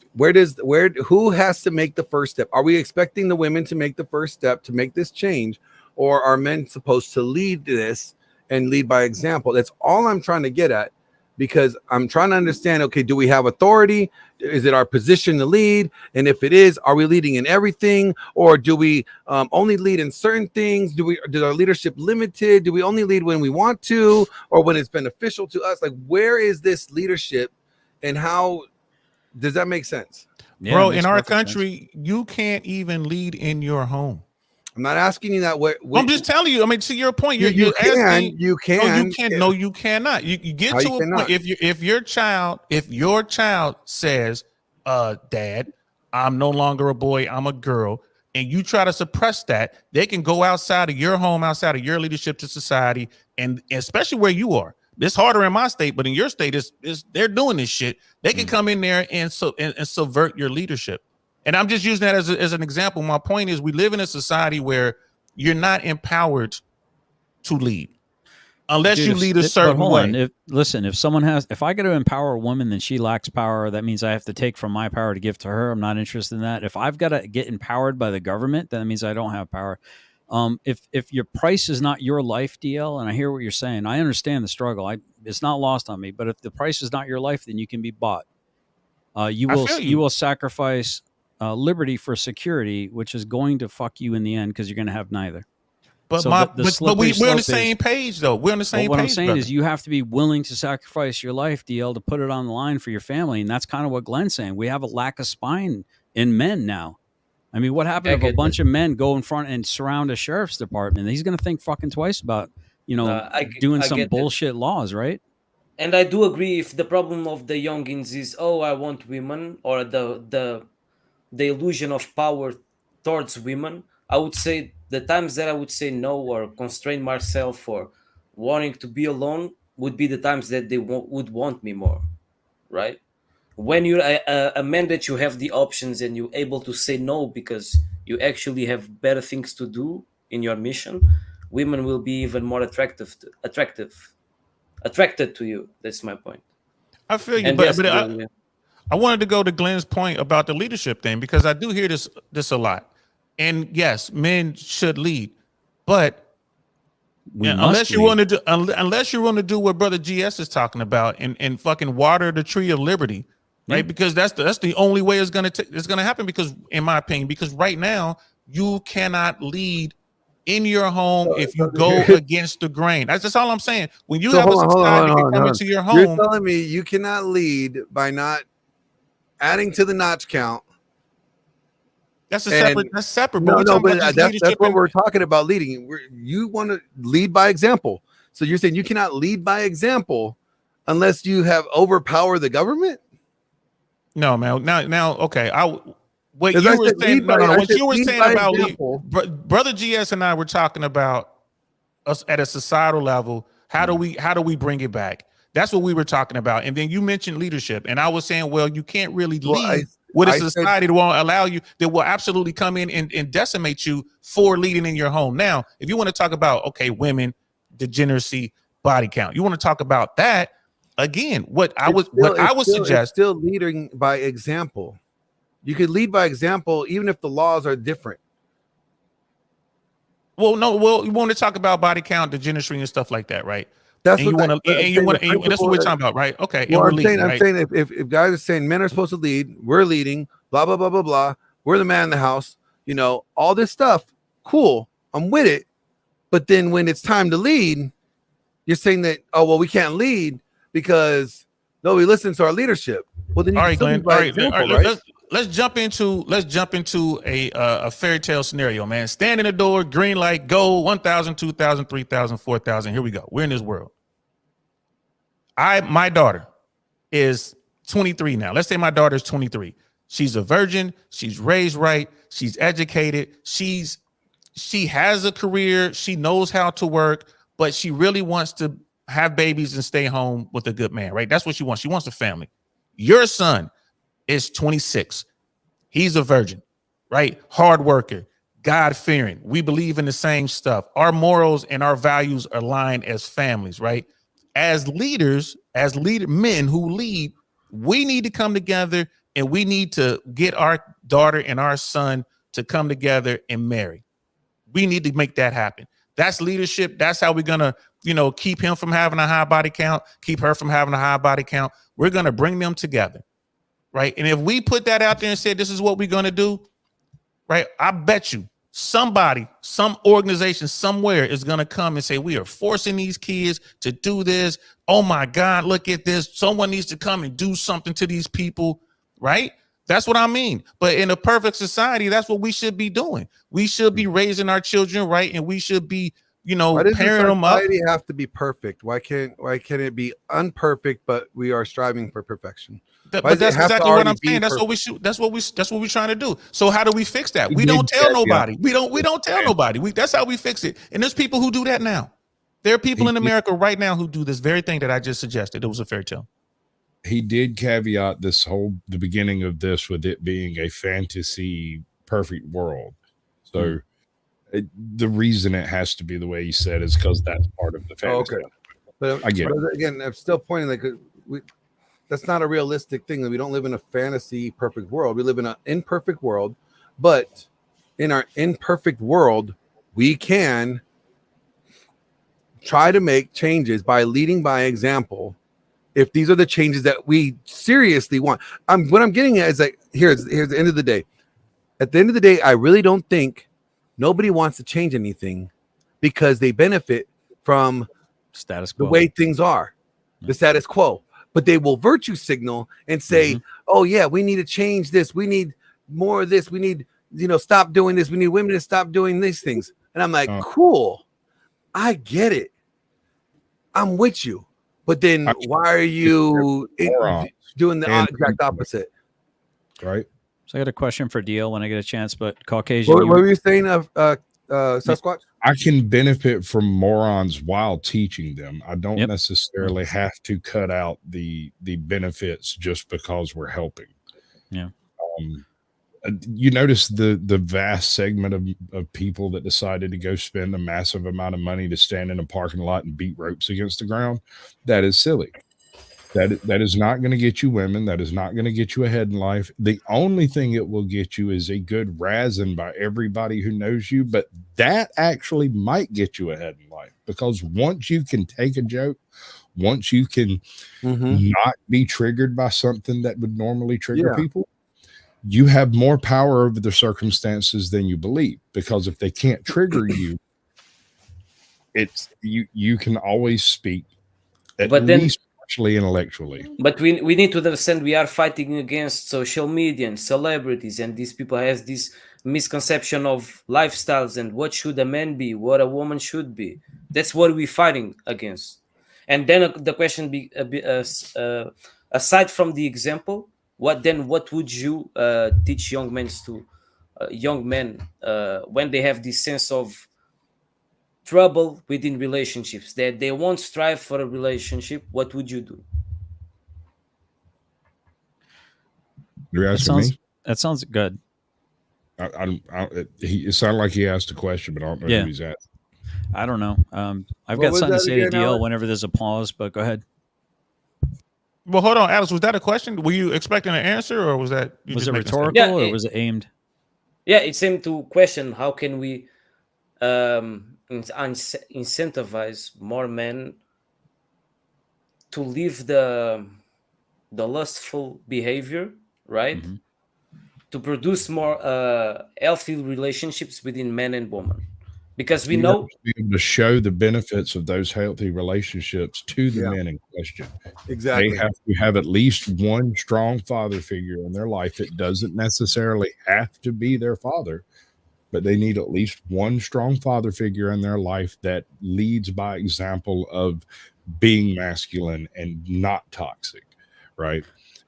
who has to make the first step? Are we expecting the women to make the first step to make this change? Or are men supposed to lead this and lead by example? That's all I'm trying to get at, because I'm trying to understand, okay, do we have authority? Is it our position to lead? And if it is, are we leading in everything? Or do we only lead in certain things? Is our leadership limited? Do we only lead when we want to or when it's beneficial to us? Like, where is this leadership and how does that make sense? Yeah, bro, in our country, you can't even lead in your home. I'm not asking you that way. I'm just telling you. I mean, to your point, you asking. can. No, you can't. No, you cannot. You get to a point. If your child says, "Dad, I'm no longer a boy, I'm a girl," and you try to suppress that, they can go outside of your home, outside of your leadership to society, and especially where you are. It's harder in my state, but in your state, is they're doing this shit. They can come in there and subvert your leadership. And I'm just using that as an example. My point is, we live in a society where you're not empowered to lead unless you lead a certain way. If I got to empower a woman, then she lacks power. That means I have to take from my power to give to her. I'm not interested in that. If I've got to get empowered by the government, then that means I don't have power. If your price is not your life, DL, and I hear what you're saying, I understand the struggle. It's not lost on me. But if the price is not your life, then you can be bought. You will sacrifice liberty for security, which is going to fuck you in the end because you're going to have neither. But we're on the same page, though. We're on the same page. What I'm saying is, you have to be willing to sacrifice your life, DL, to put it on the line for your family, and that's kind of what Glenn's saying. We have a lack of spine in men now. I mean, what happened if a bunch of men go in front and surround a sheriff's department? He's going to think fucking twice about, doing some bullshit laws, right? And I do agree, if the problem of the youngins is, I want women, or the illusion of power towards women, I would say the times that I would say no or constrain myself for wanting to be alone would be the times that they would want me more, right? When you're a man that you have the options and you're able to say no because you actually have better things to do in your mission, women will be even more attracted to you. That's my point. I feel you, but I wanted to go to Glenn's point about the leadership thing, because I do hear this a lot. And yes, men should lead, but unless you want to do what Brother GS is talking about and fucking water the tree of liberty, right? Because that's the only way it's gonna happen. Because in my opinion, because right now you cannot lead in your home if you go against the grain. That's all I'm saying. When you have a society that can come into your home, you're telling me you cannot lead by not adding to the notch count That's And that's separate. no, But we're no, talking but about just that's leadership. what we're talking about leading. You want to lead by example. So you're saying you cannot lead by example unless you have overpowered the government? No, man. Now, okay. What As you I were said, saying, no, I what said you were lead saying by about example. Brother GS and I were talking about us at a societal level. How do we bring it back? That's what we were talking about. And then you mentioned leadership, and I was saying, well, you can't really lead with a society that won't allow you, that will absolutely come in and decimate you for leading in your home. Now, if you want to talk about, okay, women, degeneracy, body count, you want to talk about that again. What I would suggest, it's still leading by example. You could lead by example even if the laws are different. Well, you want to talk about body count, degeneracy, and stuff like that, right? That's and what that's what we're talking about, right? Okay. Well, I'm saying if guys are saying men are supposed to lead, we're leading, blah blah blah blah blah. We're the man in the house, all this stuff. Cool, I'm with it. But then when it's time to lead, you're saying that we can't lead because nobody listens to our leadership. Well, then you can still lead by example, right? Let's jump into a fairy tale scenario, man. Stand in the door, green light, go, 1,000, 2,000, 3,000, 4,000. Here we go. We're in this world. My daughter is 23 now. Let's say my daughter is 23. She's a virgin. She's raised right. She's educated. She has a career. She knows how to work, but she really wants to have babies and stay home with a good man, right? That's what she wants. She wants a family. Your son is 26. He's a virgin, right? Hard worker, God-fearing. We believe in the same stuff. Our morals and our values align as families, right? As leaders, men who lead, we need to come together and we need to get our daughter and our son to come together and marry. We need to make that happen. That's leadership. That's how we're going to, keep him from having a high body count, keep her from having a high body count. We're going to bring them together, right? And if we put that out there and say, this is what we're going to do, right? I bet you somebody, some organization somewhere is going to come and say, we are forcing these kids to do this. Oh my God, look at this. Someone needs to come and do something to these people, right? That's what I mean. But in a perfect society, that's what we should be doing. We should be raising our children, right? And we should be, why does pairing them up. Society have to be perfect? Why can't it be unperfect, but we are striving for perfection? But that's exactly what I'm saying. That's what we're trying to do. So how do we fix that? We don't tell nobody. We don't tell nobody. That's how we fix it. And there's people who do that now. There are people in America right now who do this very thing that I just suggested. It was a fairy tale. He did caveat the beginning of this with it being a fantasy perfect world. So the reason it has to be the way he said is because that's part of the fantasy. Okay. But I get it. Again, I'm still pointing that's not a realistic thing. That we don't live in a fantasy perfect world. We live in an imperfect world, but in our imperfect world, we can try to make changes by leading by example. If these are the changes that we seriously want, what I'm getting at is here's the end of the day. At the end of the day, I really don't think nobody wants to change anything because they benefit from status quo, the way things are, the status quo. But they will virtue signal and say, oh yeah, we need to change this. We need more of this. We need, stop doing this. We need women to stop doing these things. And I'm like, cool. I get it. I'm with you. But then why are you doing the exact opposite? Right. So I got a question for Deal when I get a chance, but Caucasian. What were you saying of Sasquatch? I can benefit from morons while teaching them. I don't necessarily have to cut out the benefits just because we're helping. Yeah. You notice the vast segment of people that decided to go spend a massive amount of money to stand in a parking lot and beat ropes against the ground. That is silly. That is not going to get you women. That is not going to get you ahead in life. The only thing it will get you is a good razzing by everybody who knows you. But that actually might get you ahead in life, because once you can take a joke, once you can not be triggered by something that would normally trigger people, you have more power over the circumstances than you believe. Because if they can't trigger you, it's you can always speak, at least intellectually. But we need to understand we are fighting against social media and celebrities, and these people has this misconception of lifestyles and what should a man be, what a woman should be. That's what we're fighting against. And then the question aside from the example, what would you teach young men when they have this sense of trouble within relationships, that they won't strive for a relationship? What would you do? You're asking me? That sounds good. It sounded like he asked a question, but I don't know who he's at. I don't know. I've got something to say to DL whenever there's a pause, but go ahead. Well, hold on, Alex. Was that a question? Were you expecting an answer, or was that was it rhetorical, or was it aimed? Yeah, it's aimed to question how can we incentivize more men to leave the lustful behavior, right? Mm-hmm. To produce more healthy relationships within men and women, because we You know have to be able to show the benefits of those healthy relationships to the men in question. Exactly. They have to have at least one strong father figure in their life. It doesn't necessarily have to be their father, but they need at least one strong father figure in their life that leads by example of being masculine and not toxic, right?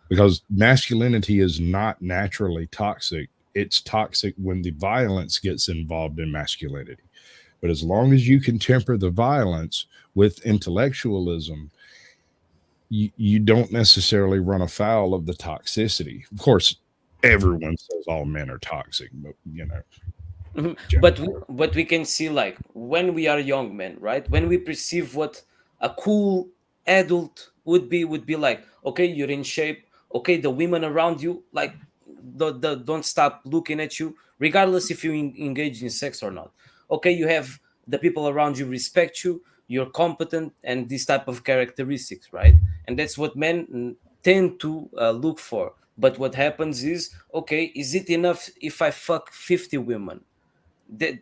Because masculinity is not naturally toxic. It's toxic when the violence gets involved in masculinity. But as long as you can temper the violence with intellectualism, you don't necessarily run afoul of the toxicity. Of course, everyone says all men are toxic, but you know. But we can see, like, when we are young men, right? When we perceive what a cool adult would be like, okay, you're in shape. Okay, the women around you, like, don't stop looking at you, regardless if you engage in sex or not. Okay, you have the people around you respect you, you're competent, and these type of characteristics, right? And that's what men tend to look for. But what happens is, okay, is it enough if I fuck 50 women?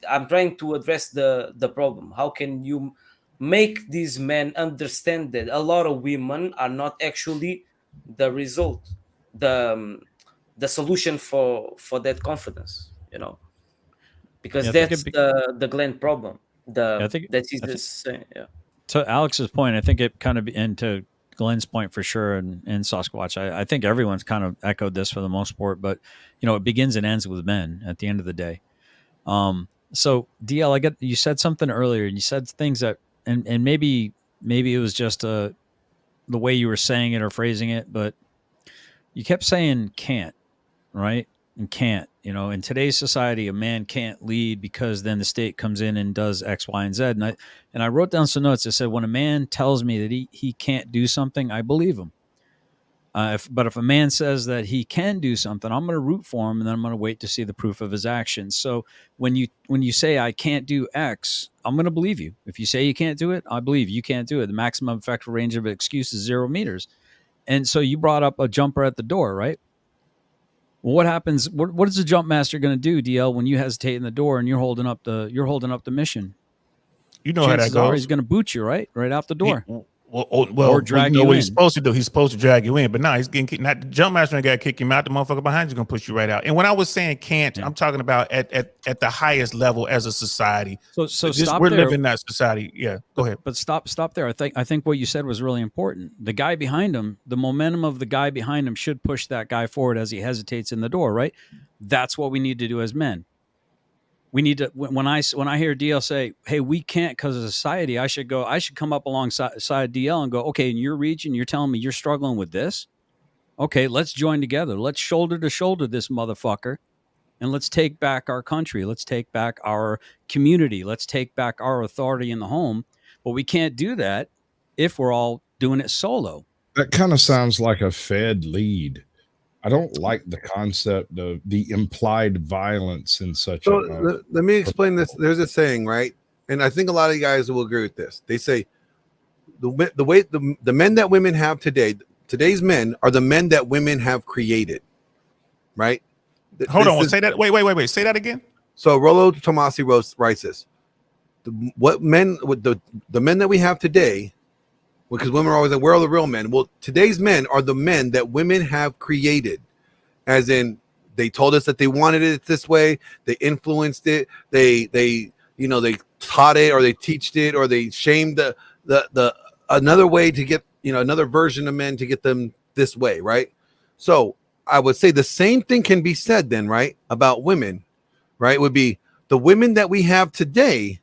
I'm trying to address the problem. How can you make these men understand that a lot of women are not actually the result, the solution for that confidence, you know? Because that's the Glenn problem. Yeah. To Alex's point, I think it kind of, and to Glenn's point for sure, and Sasquatch, I think everyone's kind of echoed this for the most part, but you know, it begins and ends with men at the end of the day. So DL, you said something earlier, and you said things that, and maybe it was just the way you were saying it or phrasing it, but you kept saying can't, right? And can't, you know, in today's society, a man can't lead because then the state comes in and does X, Y, and Z. And I wrote down some notes that said, when a man tells me that he can't do something, I believe him. But if a man says that he can do something, I'm going to root for him, and then I'm going to wait to see the proof of his actions. So when you say I can't do X, I'm going to believe you. If you say you can't do it, I believe you can't do it. The maximum effective range of excuse is 0 meters. And so you brought up a jumper at the door, right? Well, what happens? What is the jump master going to do, DL, when you hesitate in the door and you're holding up the mission? You know Chances how that goes. are he's going to boot you right out the door. Or drag you know you what in. he's supposed to do. He's supposed to drag you in, but now he's getting kicked. Not the jump master ain't got to kick him out. The motherfucker behind you is gonna push you right out. And when I was saying can't, I'm talking about at the highest level as a society. So stop we're there. living that society. Yeah, go ahead. But stop there. I think what you said was really important. The guy behind him, the momentum of the guy behind him should push that guy forward as he hesitates in the door, right? That's what we need to do as men. We need to, when I hear DL say, hey, we can't because of society, I should come up alongside DL and go, okay, in your region, you're telling me you're struggling with this? Okay, let's join together. Let's shoulder to shoulder this motherfucker, and let's take back our country. Let's take back our community. Let's take back our authority in the home. But we can't do that if we're all doing it solo. That kind of sounds like a Fed lead. I don't like the concept of the implied violence in such let me explain this. There's a saying, right? And I think a lot of you guys will agree with this. They say the men that women have today's men are the men that women have created, right? Hold on, say that. Wait. Say that again. So Rollo Tomasi writes this. The men that we have today, because women are always like, where are the real men? Well, today's men are the men that women have created, as in they told us that they wanted it this way. They influenced it. They taught it, or they teached it, or they shamed the another way to get, another version of men to get them this way, right? So I would say the same thing can be said then, right, about women, right? Would be the women that we have today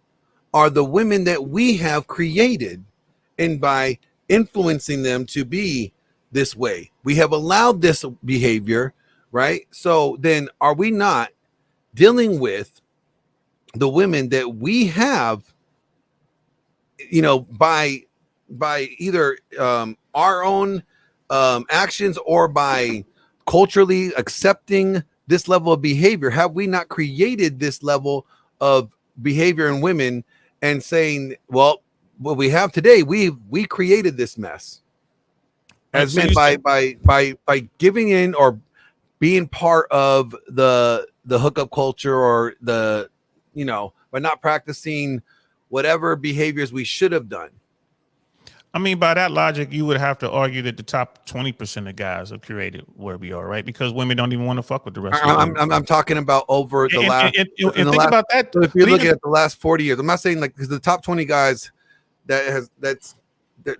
are the women that we have created, and by influencing them to be this way, we have allowed this behavior, right? So then are we not dealing with the women that we have, by either our own actions, or by culturally accepting this level of behavior? Have we not created this level of behavior in women and saying, well, what we have today, we created this mess as men by giving in or being part of the hookup culture, or by not practicing whatever behaviors we should have done. I mean, by that logic, you would have to argue that the top 20% of guys have created where we are, right? Because women don't even want to fuck with the rest of them. I'm talking about over the last. And think about that. So if you're looking at the last 40 years, I'm not saying like, because the top 20 guys they're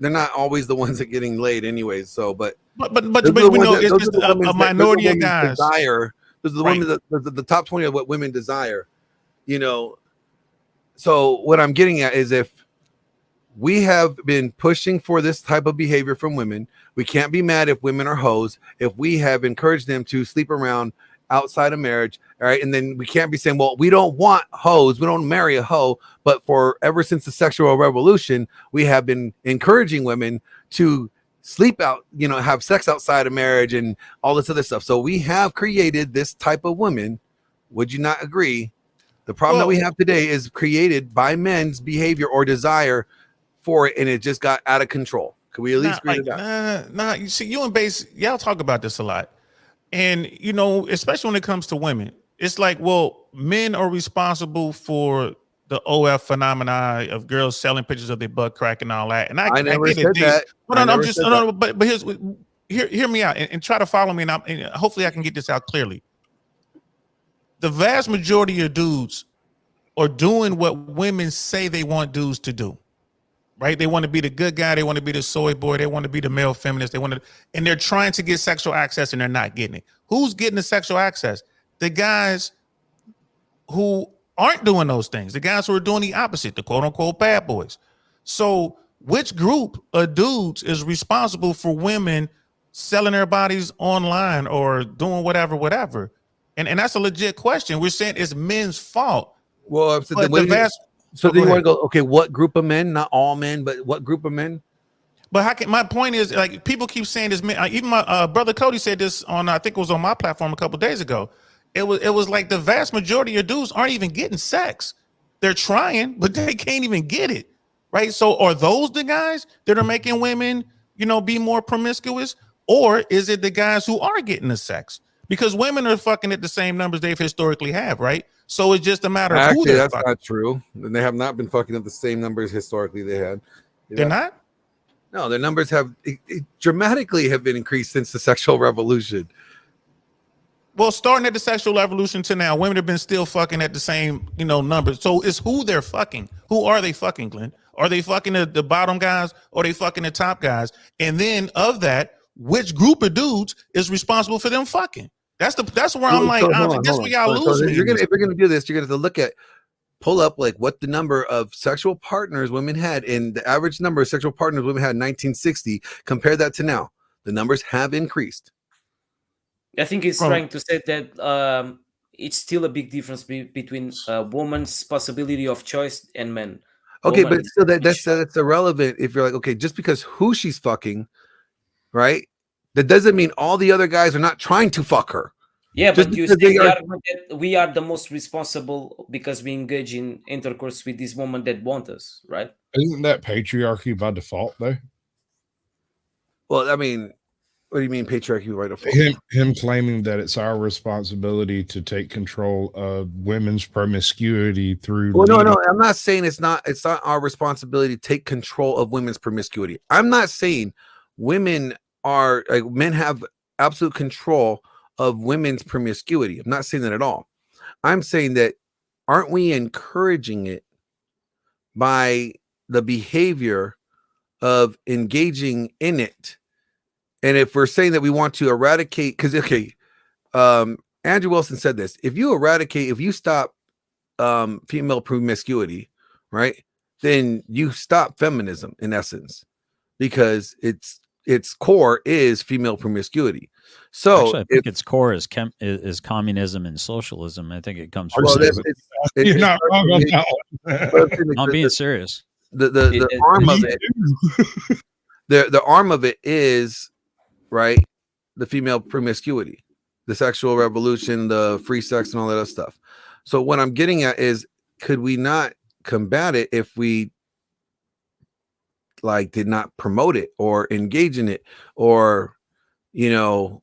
not always the ones that are getting laid anyways. So, but we know it's just a minority of guys. Those are the women that the top 20 of what women desire. So what I'm getting at is, if we have been pushing for this type of behavior from women, we can't be mad if women are hoes, if we have encouraged them to sleep around outside of marriage. All right. And then we can't be saying, well, we don't want hoes, we don't marry a hoe. But ever since the sexual revolution, we have been encouraging women to sleep out, have sex outside of marriage and all this other stuff. So we have created this type of women. Would you not agree? The problem that we have today is created by men's behavior or desire for it, and it just got out of control. Can we at least agree to that? You see, you and Base, y'all talk about this a lot. And, especially when it comes to women, it's like, well, men are responsible for the OF phenomena of girls selling pictures of their butt crack and all that. And I never said that. But hear me out and try to follow me, and hopefully I can get this out clearly. The vast majority of dudes are doing what women say they want dudes to do. Right? They want to be the good guy. They want to be the soy boy. They want to be the male feminist. And they're trying to get sexual access, and they're not getting it. Who's getting the sexual access? The guys who aren't doing those things. The guys who are doing the opposite, the quote unquote bad boys. So which group of dudes is responsible for women selling their bodies online or doing whatever? And that's a legit question. We're saying it's men's fault. Well, so then you want to go, okay, what group of men? Not all men, but what group of men? But my point is, like, people keep saying this. Even my brother Cody said this on, I think it was on my platform a couple of days ago. It was like the vast majority of dudes aren't even getting sex. They're trying, but they can't even get it. Right? So are those the guys that are making women, be more promiscuous? Or is it the guys who are getting the sex? Because women are fucking at the same numbers they've historically have, right? So it's just a matter of who they're fucking. Not true. And they have not been fucking at the same numbers historically they had. They're not? No, their numbers have dramatically have been increased since the sexual revolution. Well, starting at the sexual revolution to now, women have been still fucking at the same, numbers. So it's who they're fucking. Who are they fucking, Glenn? Are they fucking the bottom guys, or are they fucking the top guys? And then of that, which group of dudes is responsible for them fucking? That's where I'm like, that's where y'all lose me. If you're gonna do this, you're gonna have to look at, pull up like what the number of sexual partners women had, and the average number of sexual partners women had in 1960. Compare that to now. The numbers have increased. I think it's trying to say that it's still a big difference between a woman's possibility of choice and men. Okay, but still that's irrelevant if you're like, okay, just because who she's fucking, right? That doesn't mean all the other guys are not trying to fuck her. Yeah, but you say that we are the most responsible because we engage in intercourse with this woman that want us, right? Isn't that patriarchy by default, though? Well, I mean, what do you mean patriarchy by default? Him claiming that it's our responsibility to take control of women's promiscuity through. Well, no, I'm not saying it's not our responsibility to take control of women's promiscuity. I'm not saying women are like men have absolute control of women's promiscuity. I'm not saying that at all. I'm saying that aren't we encouraging it by the behavior of engaging in it? And if we're saying that we want to eradicate, because Andrew Wilson said this: if you stop female promiscuity, right, then you stop feminism in essence, because its core is female promiscuity. So actually, I think its core is communism and socialism. I think it comes from. Well, you're not wrong on that one. I'm being serious. The arm of it, the arm of it is, right, the female promiscuity, the sexual revolution, the free sex, and all that other stuff. So what I'm getting at is, could we not combat it if we like did not promote it or engage in it or, you know,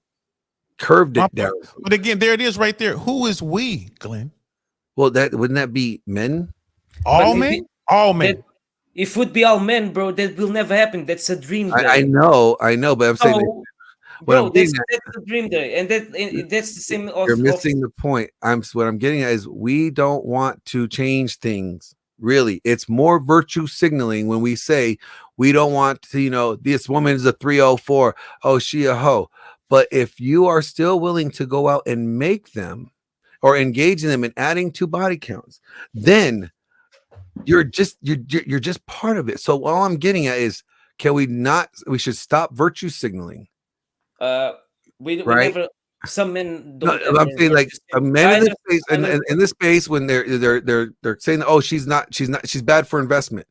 curved it down? But again, there it is right there. Who is we, Glenn? Well, wouldn't that be men? All men? All men. If it would be all men, bro, that will never happen. That's a dream. I know, but I'm saying that, bro, that's a dream there, and that's the same. You're missing the point. What I'm getting at is we don't want to change things. Really, it's more virtue signaling when we say we don't want to, you know, this woman is a 304. Oh, she a hoe. But if you are still willing to go out and make them or engage in them and adding to body counts, then you're just part of it. So all I'm getting at is, we should stop virtue signaling. We right? never. Some men don't. No, I'm saying like a man in this space, in this space, when they're saying, oh, she's bad for investment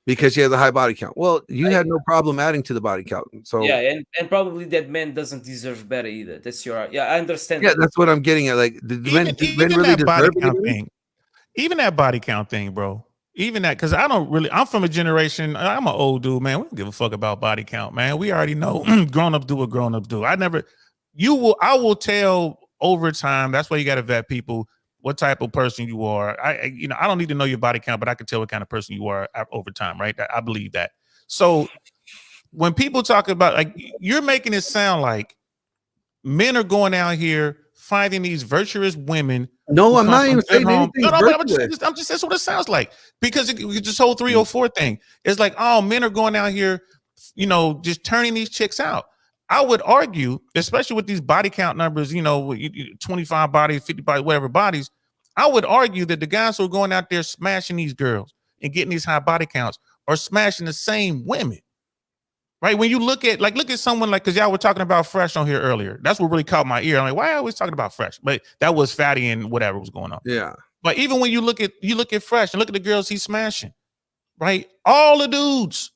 because she has a high body count. Well, you had no problem adding to the body count. So yeah, and probably that man doesn't deserve better either. That's your I understand. Yeah, that's what I'm getting at. Like, did men really deserve it? Even that body count thing, bro. Even that, because I'm from a generation, I'm an old dude, man. We don't give a fuck about body count, man. We already know grown-ups do what grown-ups do. I will tell over time. That's why you got to vet people, what type of person you are. I don't need to know your body count, but I can tell what kind of person you are over time, right? I believe that. So when people talk about, like, you're making it sound like men are going out here finding these virtuous women. No, I'm not even saying anything. I'm just that's what it sounds like, because this whole 304 thing is like, oh, men are going out here, just turning these chicks out. I would argue, especially with these body count numbers, 25 bodies, 50 bodies, whatever bodies, I would argue that the guys who are going out there smashing these girls and getting these high body counts are smashing the same women. Right? When you look at someone like, because y'all were talking about Fresh on here earlier. That's what really caught my ear. I'm like, why are I always talking about Fresh? But that was Fatty and whatever was going on. Yeah. But even when you look at Fresh and look at the girls he's smashing, right? All the dudes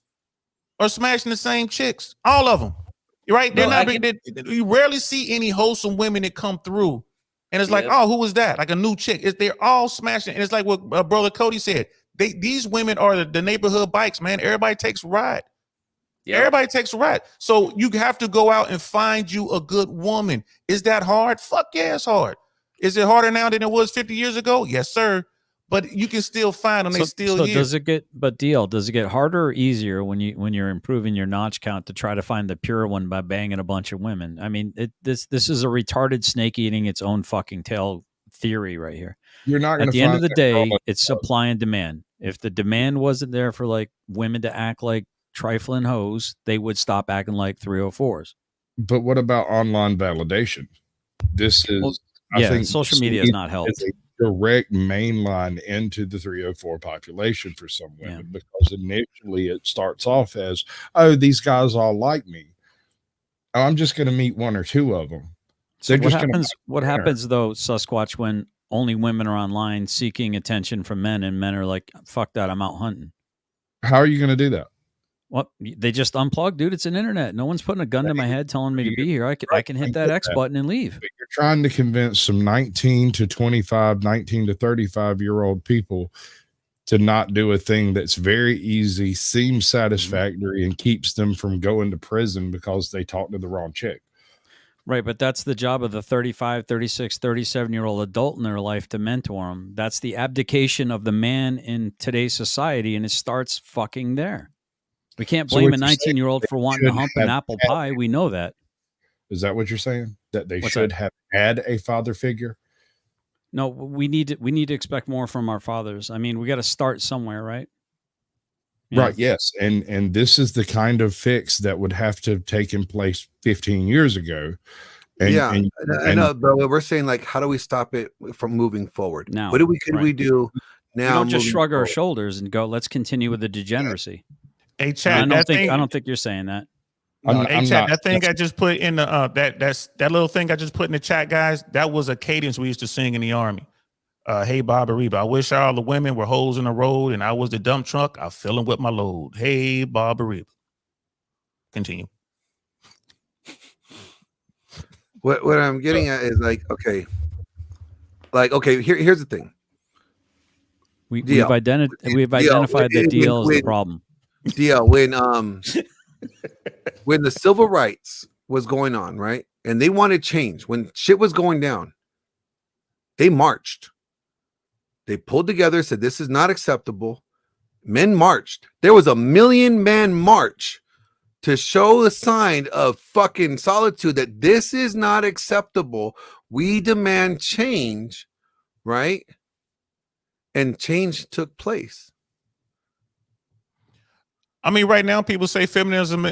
are smashing the same chicks. All of them. Right? You rarely see any wholesome women that come through. And it's like, oh, who was that? Like a new chick. They're all smashing. And it's like what brother Cody said. These women are the neighborhood bikes, man. Everybody takes a ride. Yeah. Everybody takes a ride. So you have to go out and find you a good woman. Is that hard? Fuck yeah, it's hard. Is it harder now than it was 50 years ago? Yes, sir. But you can still find them. They still here. Does it get harder or easier when you're improving your notch count to try to find the pure one by banging a bunch of women? I mean, this is a retarded snake eating its own fucking tail theory right here. You're not going to. At the end of the day, it's supply and demand. If the demand wasn't there for like women to act like trifling hoes, they would stop acting like 304s. But what about online validation? This is, I think social media has not helped. Direct mainline into the 304 population for some women, because initially it starts off as, oh, these guys all like me. I'm just going to meet one or two of them. So what happens though, Sasquatch, when only women are online seeking attention from men and men are like, fuck that, I'm out hunting? How are you going to do that? Well, they just unplug, dude. It's an internet. No one's putting a gun to my head telling me to be here. I can hit that X button and leave. But you're trying to convince some 19 to 25, 19 to 35-year-old people to not do a thing that's very easy, seems satisfactory, and keeps them from going to prison because they talked to the wrong chick. Right, but that's the job of the 35, 36, 37-year-old adult in their life to mentor them. That's the abdication of the man in today's society, and it starts fucking there. We can't blame a 19-year-old for wanting to hump an apple pie. We know that. Is that what you're saying? That they What's should that? have had a father figure? No, we need to expect more from our fathers. I mean, we got to start somewhere, right? Right. Yes. And this is the kind of fix that would have to have taken place 15 years ago. And, Yeah, I know, but we're saying, like, how do we stop it from moving forward? Now, What could we right. do We now? don't just moving shrug our forward? shoulders and go, let's continue with the degeneracy. Hey, No, Chad, I don't think you're saying that. No, I'm Chad, not. that thing I just put in the that little thing I just put in the chat, guys. That was a cadence we used to sing in the Army. Hey, Baba Reba, I wish all the women were holes in the road and I was the dump truck. I fill them with my load. Hey, Baba Reba. Continue. What I'm getting at is like, okay, here's the thing. We've identified that DL is the problem. DL, when the civil rights was going on, right? And they wanted change, when shit was going down, they marched. They pulled together, said this is not acceptable. Men marched. There was a 1 million man march to show the sign of fucking solitude that this is not acceptable. We demand change, right? And change took place. I mean, right now people say feminism,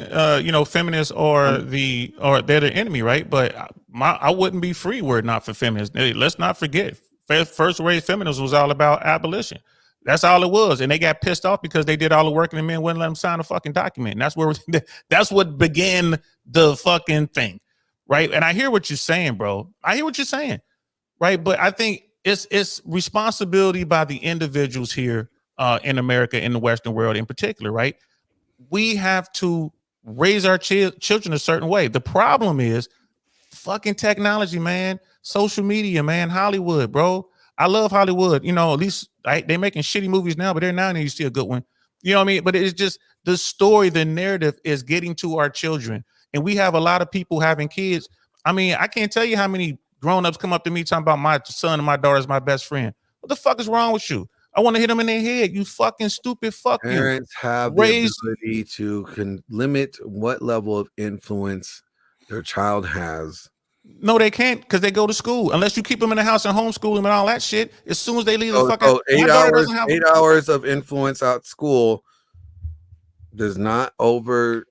feminists they're the enemy, right? But I wouldn't be free were it not for feminists. Let's not forget, first wave feminism was all about abolition. That's all it was, and they got pissed off because they did all the work and the men wouldn't let them sign a fucking document. And that's what began the fucking thing, right? And I hear what you're saying, bro. I hear what you're saying, right? But I think it's responsibility by the individuals here in America, in the Western world in particular, right? We have to raise our children a certain way. The problem is fucking technology, man. Social media, man. Hollywood, bro. I love Hollywood. At least they're making shitty movies now, but they're now you see a good one. You know what I mean? But it's just the story, the narrative is getting to our children. And we have a lot of people having kids. I mean, I can't tell you how many grown-ups come up to me talking about my son and my daughter is my best friend. What the fuck is wrong with you? I want to hit them in their head. You fucking stupid. Fuck you. Parents have the ability to limit what level of influence their child has. No, they can't, because they go to school. Unless you keep them in the house and homeschool them and all that shit. As soon as they leave the fucking 8 hours of influence out school does not overthrow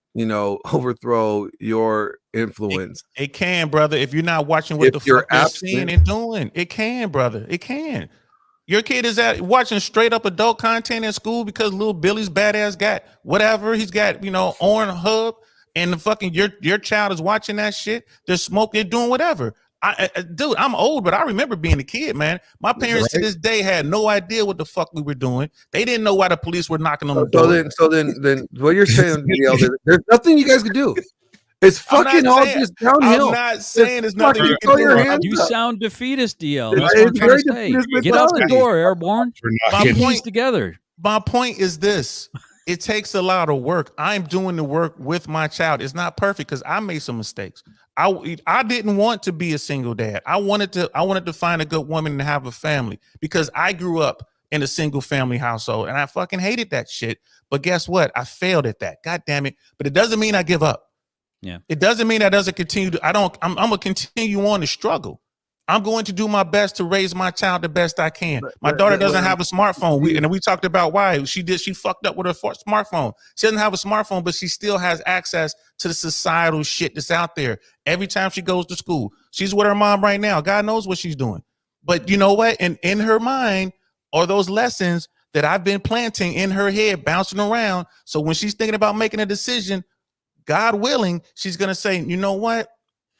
your influence. It can, brother. If you're not watching what the fuck they're seeing and doing, it can, brother. It can. Your kid is watching straight up adult content in school because little Billy's badass got whatever he's got, on hub, and the fucking your child is watching that shit. They're smoking, they're doing whatever. Dude, I'm old, but I remember being a kid, man. My parents to this day had no idea what the fuck we were doing. They didn't know why the police were knocking on the door. So then, what you're saying, there's nothing you guys can do. It's fucking all just downhill. I'm not saying there's nothing you can do. You sound defeatist, DL. That's what I'm trying to say. Get out the door, Airborne. My point is this. It takes a lot of work. I'm doing the work with my child. It's not perfect because I made some mistakes. I didn't want to be a single dad. I wanted to find a good woman and have a family because I grew up in a single family household and I fucking hated that shit. But guess what? I failed at that. God damn it. But it doesn't mean I give up. Yeah. It doesn't mean that doesn't continue. I'm gonna continue on to struggle. I'm going to do my best to raise my child the best I can. My daughter doesn't have a smartphone. We talked about why she fucked up with her smartphone. She doesn't have a smartphone, but she still has access to the societal shit that's out there. Every time she goes to school, she's with her mom right now. God knows what she's doing. But you know what? In her mind are those lessons that I've been planting in her head, bouncing around. So when she's thinking about making a decision, God willing, she's going to say, you know what?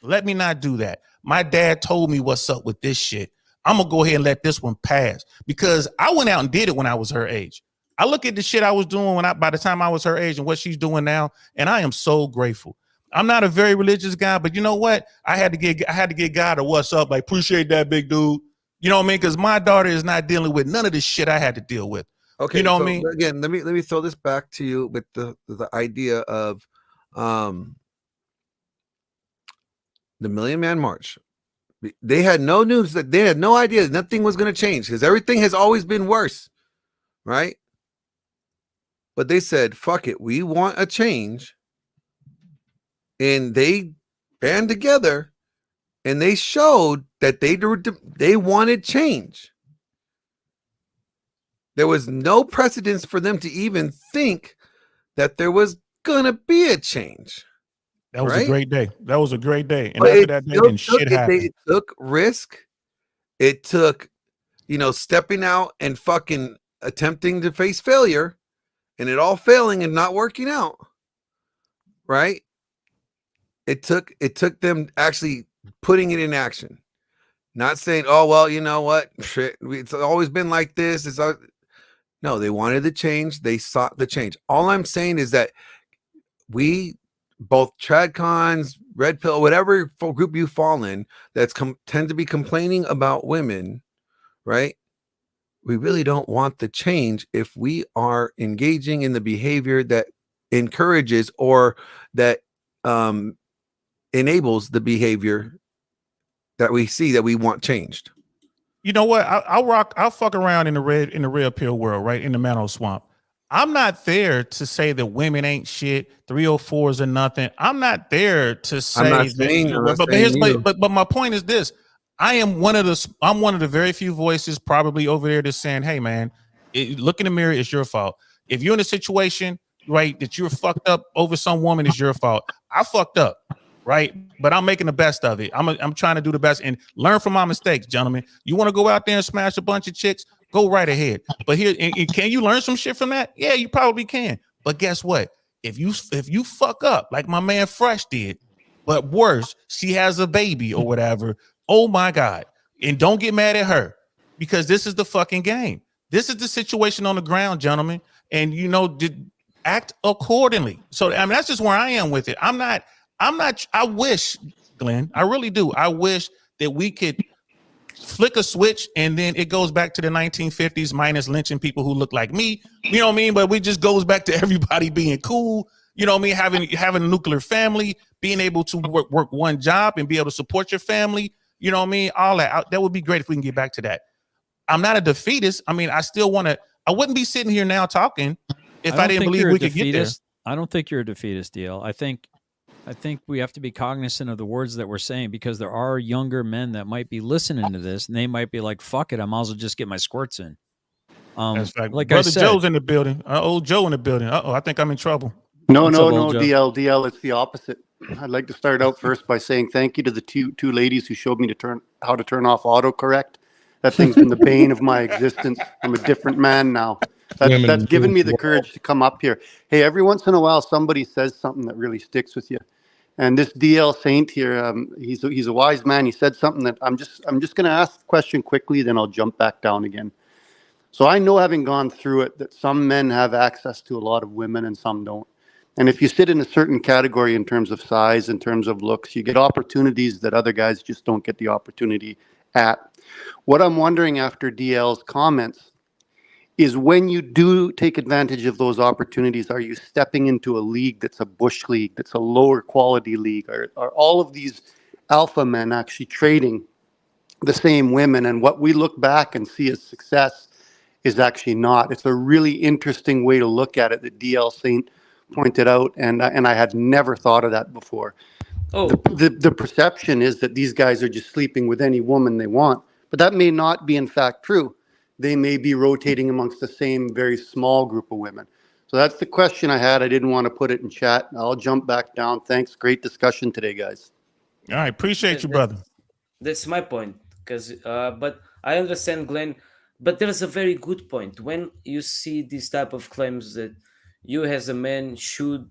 Let me not do that. My dad told me what's up with this shit. I'm going to go ahead and let this one pass because I went out and did it when I was her age. I look at the shit I was doing by the time I was her age and what she's doing now. And I am so grateful. I'm not a very religious guy, but you know what? I had to get God a what's up. Like, appreciate that, big dude. You know what I mean? Because my daughter is not dealing with none of this shit I had to deal with. Okay. You know what I mean? Again, let me throw this back to you with the idea of, the Million Man March. They had no news, that they had no idea that nothing was going to change because everything has always been worse, right? But they said, fuck it, we want a change. And they band together and they showed that they wanted change. There was no precedence for them to even think that there was gonna be a change. That was a right? great day. That was a great day. And But after it that day, still then took shit happened. it took risk. It took, stepping out and fucking attempting to face failure, and it all failing and not working out. Right? It took them actually putting it in action. Not saying, "Oh well, you know what? It's always been like this." No, they wanted the change. They sought the change. All I'm saying is that we, both tradcons, red pill, whatever group you fall in, tend to be complaining about women, right? We really don't want the change if we are engaging in the behavior that encourages or that enables the behavior that we see that we want changed. You know what? I'll fuck around in the red pill world, right? In the Mano Swamp. I'm not there to say that women ain't shit, 304s are nothing. I'm not there to say but my point is this. I'm one of the very few voices probably over there that's saying, hey man, look in the mirror, it's your fault. If you're in a situation, right, that you're fucked up over some woman, it's your fault. I fucked up. Right, but I'm making the best of it. I'm trying to do the best and learn from my mistakes, gentlemen. You want to go out there and smash a bunch of chicks? Go right ahead. But here, and can you learn some shit from that? Yeah, you probably can. But guess what? If you fuck up like my man Fresh did, but worse, she has a baby or whatever. Oh my God! And don't get mad at her because this is the fucking game. This is the situation on the ground, gentlemen. And act accordingly. So I mean, that's just where I am with it. I wish, Glenn, I really do. I wish that we could flick a switch and then it goes back to the 1950s minus lynching people who look like me. You know what I mean? But we just goes back to everybody being cool. You know what I mean? Having a nuclear family, being able to work one job and be able to support your family. You know what I mean? All that would be great if we can get back to that. I'm not a defeatist. I mean, I still want to. I wouldn't be sitting here now talking if I didn't believe we could get there. I don't think you're a defeatist, DL. I think we have to be cognizant of the words that we're saying because there are younger men that might be listening to this and they might be like, fuck it, I might as well just get my squirts in. That's like like Brother I said, Joe's in the building. Old Joe in the building. I think I'm in trouble. No, DL. It's the opposite. I'd like to start out first by saying thank you to the two ladies who showed me how to turn off autocorrect. That thing's been the bane of my existence. I'm a different man now. That's given me the courage to come up here. Hey, every once in a while, somebody says something that really sticks with you. And this DL Saint here, he's a wise man. He said something that I'm just going to ask the question quickly, then I'll jump back down again. So I know, having gone through it, that some men have access to a lot of women and some don't. And if you sit in a certain category in terms of size, in terms of looks, you get opportunities that other guys just don't get the opportunity at. What I'm wondering after DL's comments is, when you do take advantage of those opportunities, are you stepping into a league that's a bush league, that's a lower quality league? Are all of these alpha men actually trading the same women? And what we look back and see as success is actually not. It's a really interesting way to look at it that DL Saint pointed out, and I had never thought of that before. Oh. The perception is that these guys are just sleeping with any woman they want, but that may not be in fact true. They may be rotating amongst the same very small group of women. So that's the question I had. I didn't want to put it in chat. I'll jump back down. Thanks. Great discussion today, guys. All right. Appreciate you, brother. That's my point. But I understand, Glenn. But there's a very good point. When you see this type of claims that you as a man should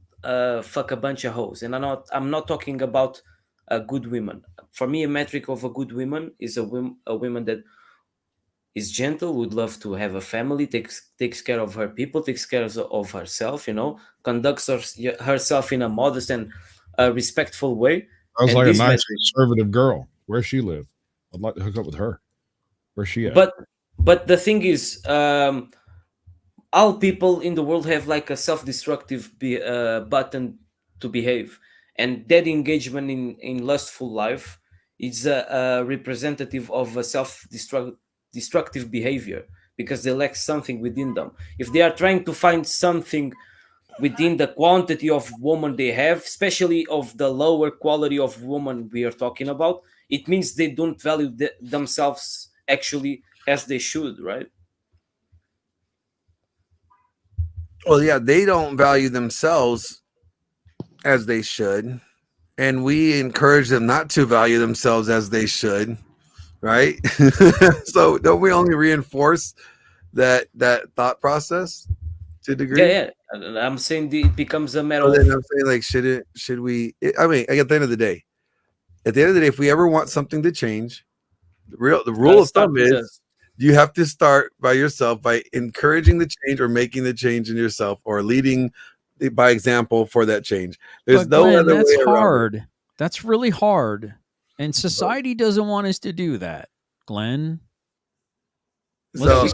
fuck a bunch of hoes, and I'm not talking about a good woman. For me, a metric of a good woman is a woman that is gentle, would love to have a family, takes care of her people, takes care of herself, conducts herself in a modest and respectful way. Sounds like a nice conservative girl. Where she live? I'd like to hook up with her. Where's she at? But the thing is, all people in the world have like a self-destructive button to behave, and that engagement in lustful life is a representative of a self-destructive behavior, because they lack something within them. If they are trying to find something within the quantity of women they have, especially of the lower quality of women we are talking about, it means they don't value themselves actually as they should, right? Well, yeah, they don't value themselves as they should, and we encourage them not to value themselves as they should, right? So don't we only reinforce that thought process to a degree? Yeah. I'm saying it becomes a matter So then of. I'm saying, like, should we? I mean, at the end of the day, if we ever want something to change, the rule of thumb is you have to start by yourself, by encouraging the change or making the change in yourself, or leading by example for that change. There's no Glenn, other that's way around hard. it. That's really hard. And society doesn't want us to do that, Glenn. Let's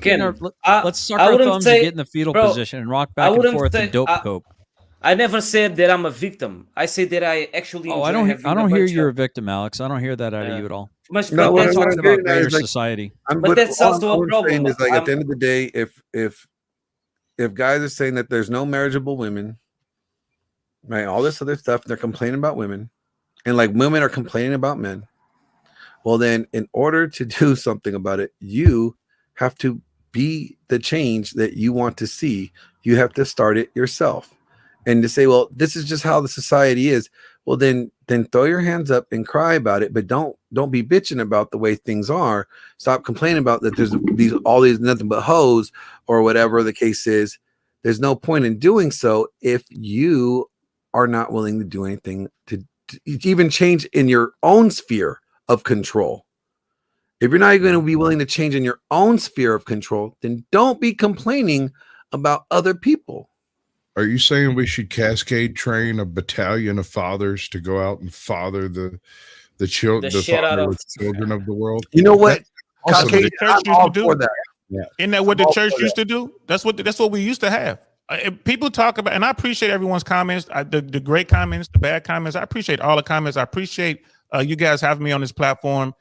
suck our thumbs and get in the fetal position and rock back and forth and dope cope. I never said that I'm a victim. I say that I actually enjoy I don't hear you're a victim, Alex. I don't hear that out of you at all. But No, what that's I'm also getting about at greater is, like, society. But that's also all a I'm problem. saying is, like, at the end of the day, if guys are saying that there's no marriageable women, right, all this other stuff, they're complaining about women, and like women are complaining about men. Well, then, in order to do something about it, you have to be the change that you want to see. You have to start it yourself. And to say, well, this is just how the society is. Well, then throw your hands up and cry about it, but don't be bitching about the way things are. Stop complaining about that there's all these nothing but hoes or whatever the case is. There's no point in doing so if you are not willing to do anything to even change in your own sphere of control. If you're not going to be willing to change in your own sphere of control, then don't be complaining about other people. Are you saying we should cascade train a battalion of fathers to go out and father the children, the fatherless children of the world? You know what? That's what the church used to do. Yeah. Isn't that what the church used to do? That's what we used to have. People talk about, and I appreciate everyone's comments, the great comments, the bad comments. I appreciate all the comments. I appreciate you guys having me on this platform,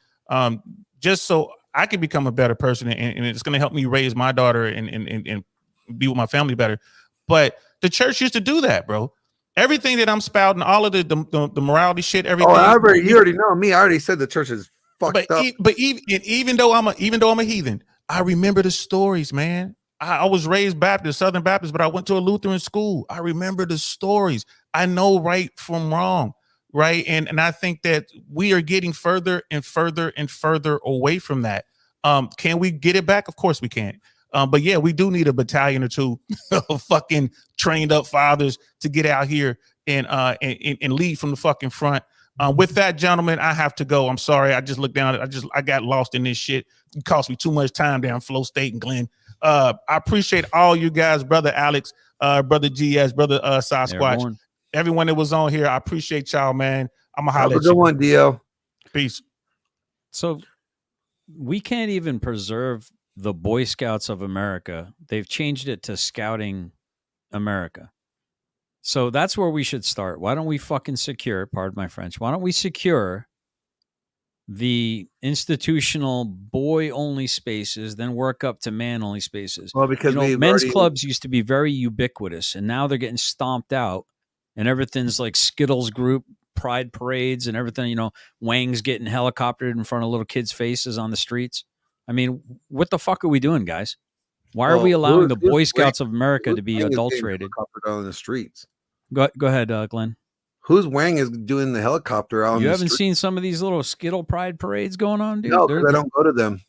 just so I can become a better person, and it's going to help me raise my daughter and be with my family better. But the church used to do that, bro. Everything that I'm spouting, all of the morality shit, everything. Oh, you already know me. I already said the church is fucked up. But even though I'm a heathen, I remember the stories, man. I was raised Baptist, Southern Baptist, but I went to a Lutheran school. I remember the stories. I know right from wrong, right? And I think that we are getting further and further and further away from that. Can we get it back? Of course we can. But yeah, we do need a battalion or two of fucking trained up fathers to get out here and lead from the fucking front. With that, gentlemen, I have to go. I'm sorry. I just looked down. I got lost in this shit. It cost me too much time down Flow State and Glenn. I appreciate all you guys, brother Alex, brother GS, brother Sasquatch, everyone that was on here. I appreciate y'all, man. I'm gonna holler at you. Have a good one, Dio. Peace. So we can't even preserve the Boy Scouts of America. They've changed it to Scouting America. So that's where we should start. Why don't we fucking secure, pardon my French, why don't we secure the institutional boy-only spaces, then work up to man-only spaces? Well, because men's clubs used to be very ubiquitous, and now they're getting stomped out, and everything's like Skittles group, pride parades, and everything. Wang's getting helicoptered in front of little kids' faces on the streets. I mean, what the fuck are we doing, guys? Why are we allowing the Boy Scouts of America to be adulterated? On the streets. Go ahead, Glenn. Whose Wang is doing the helicopter out? You haven't seen some of these little Skittle Pride parades going on, dude? No, because I don't go to them.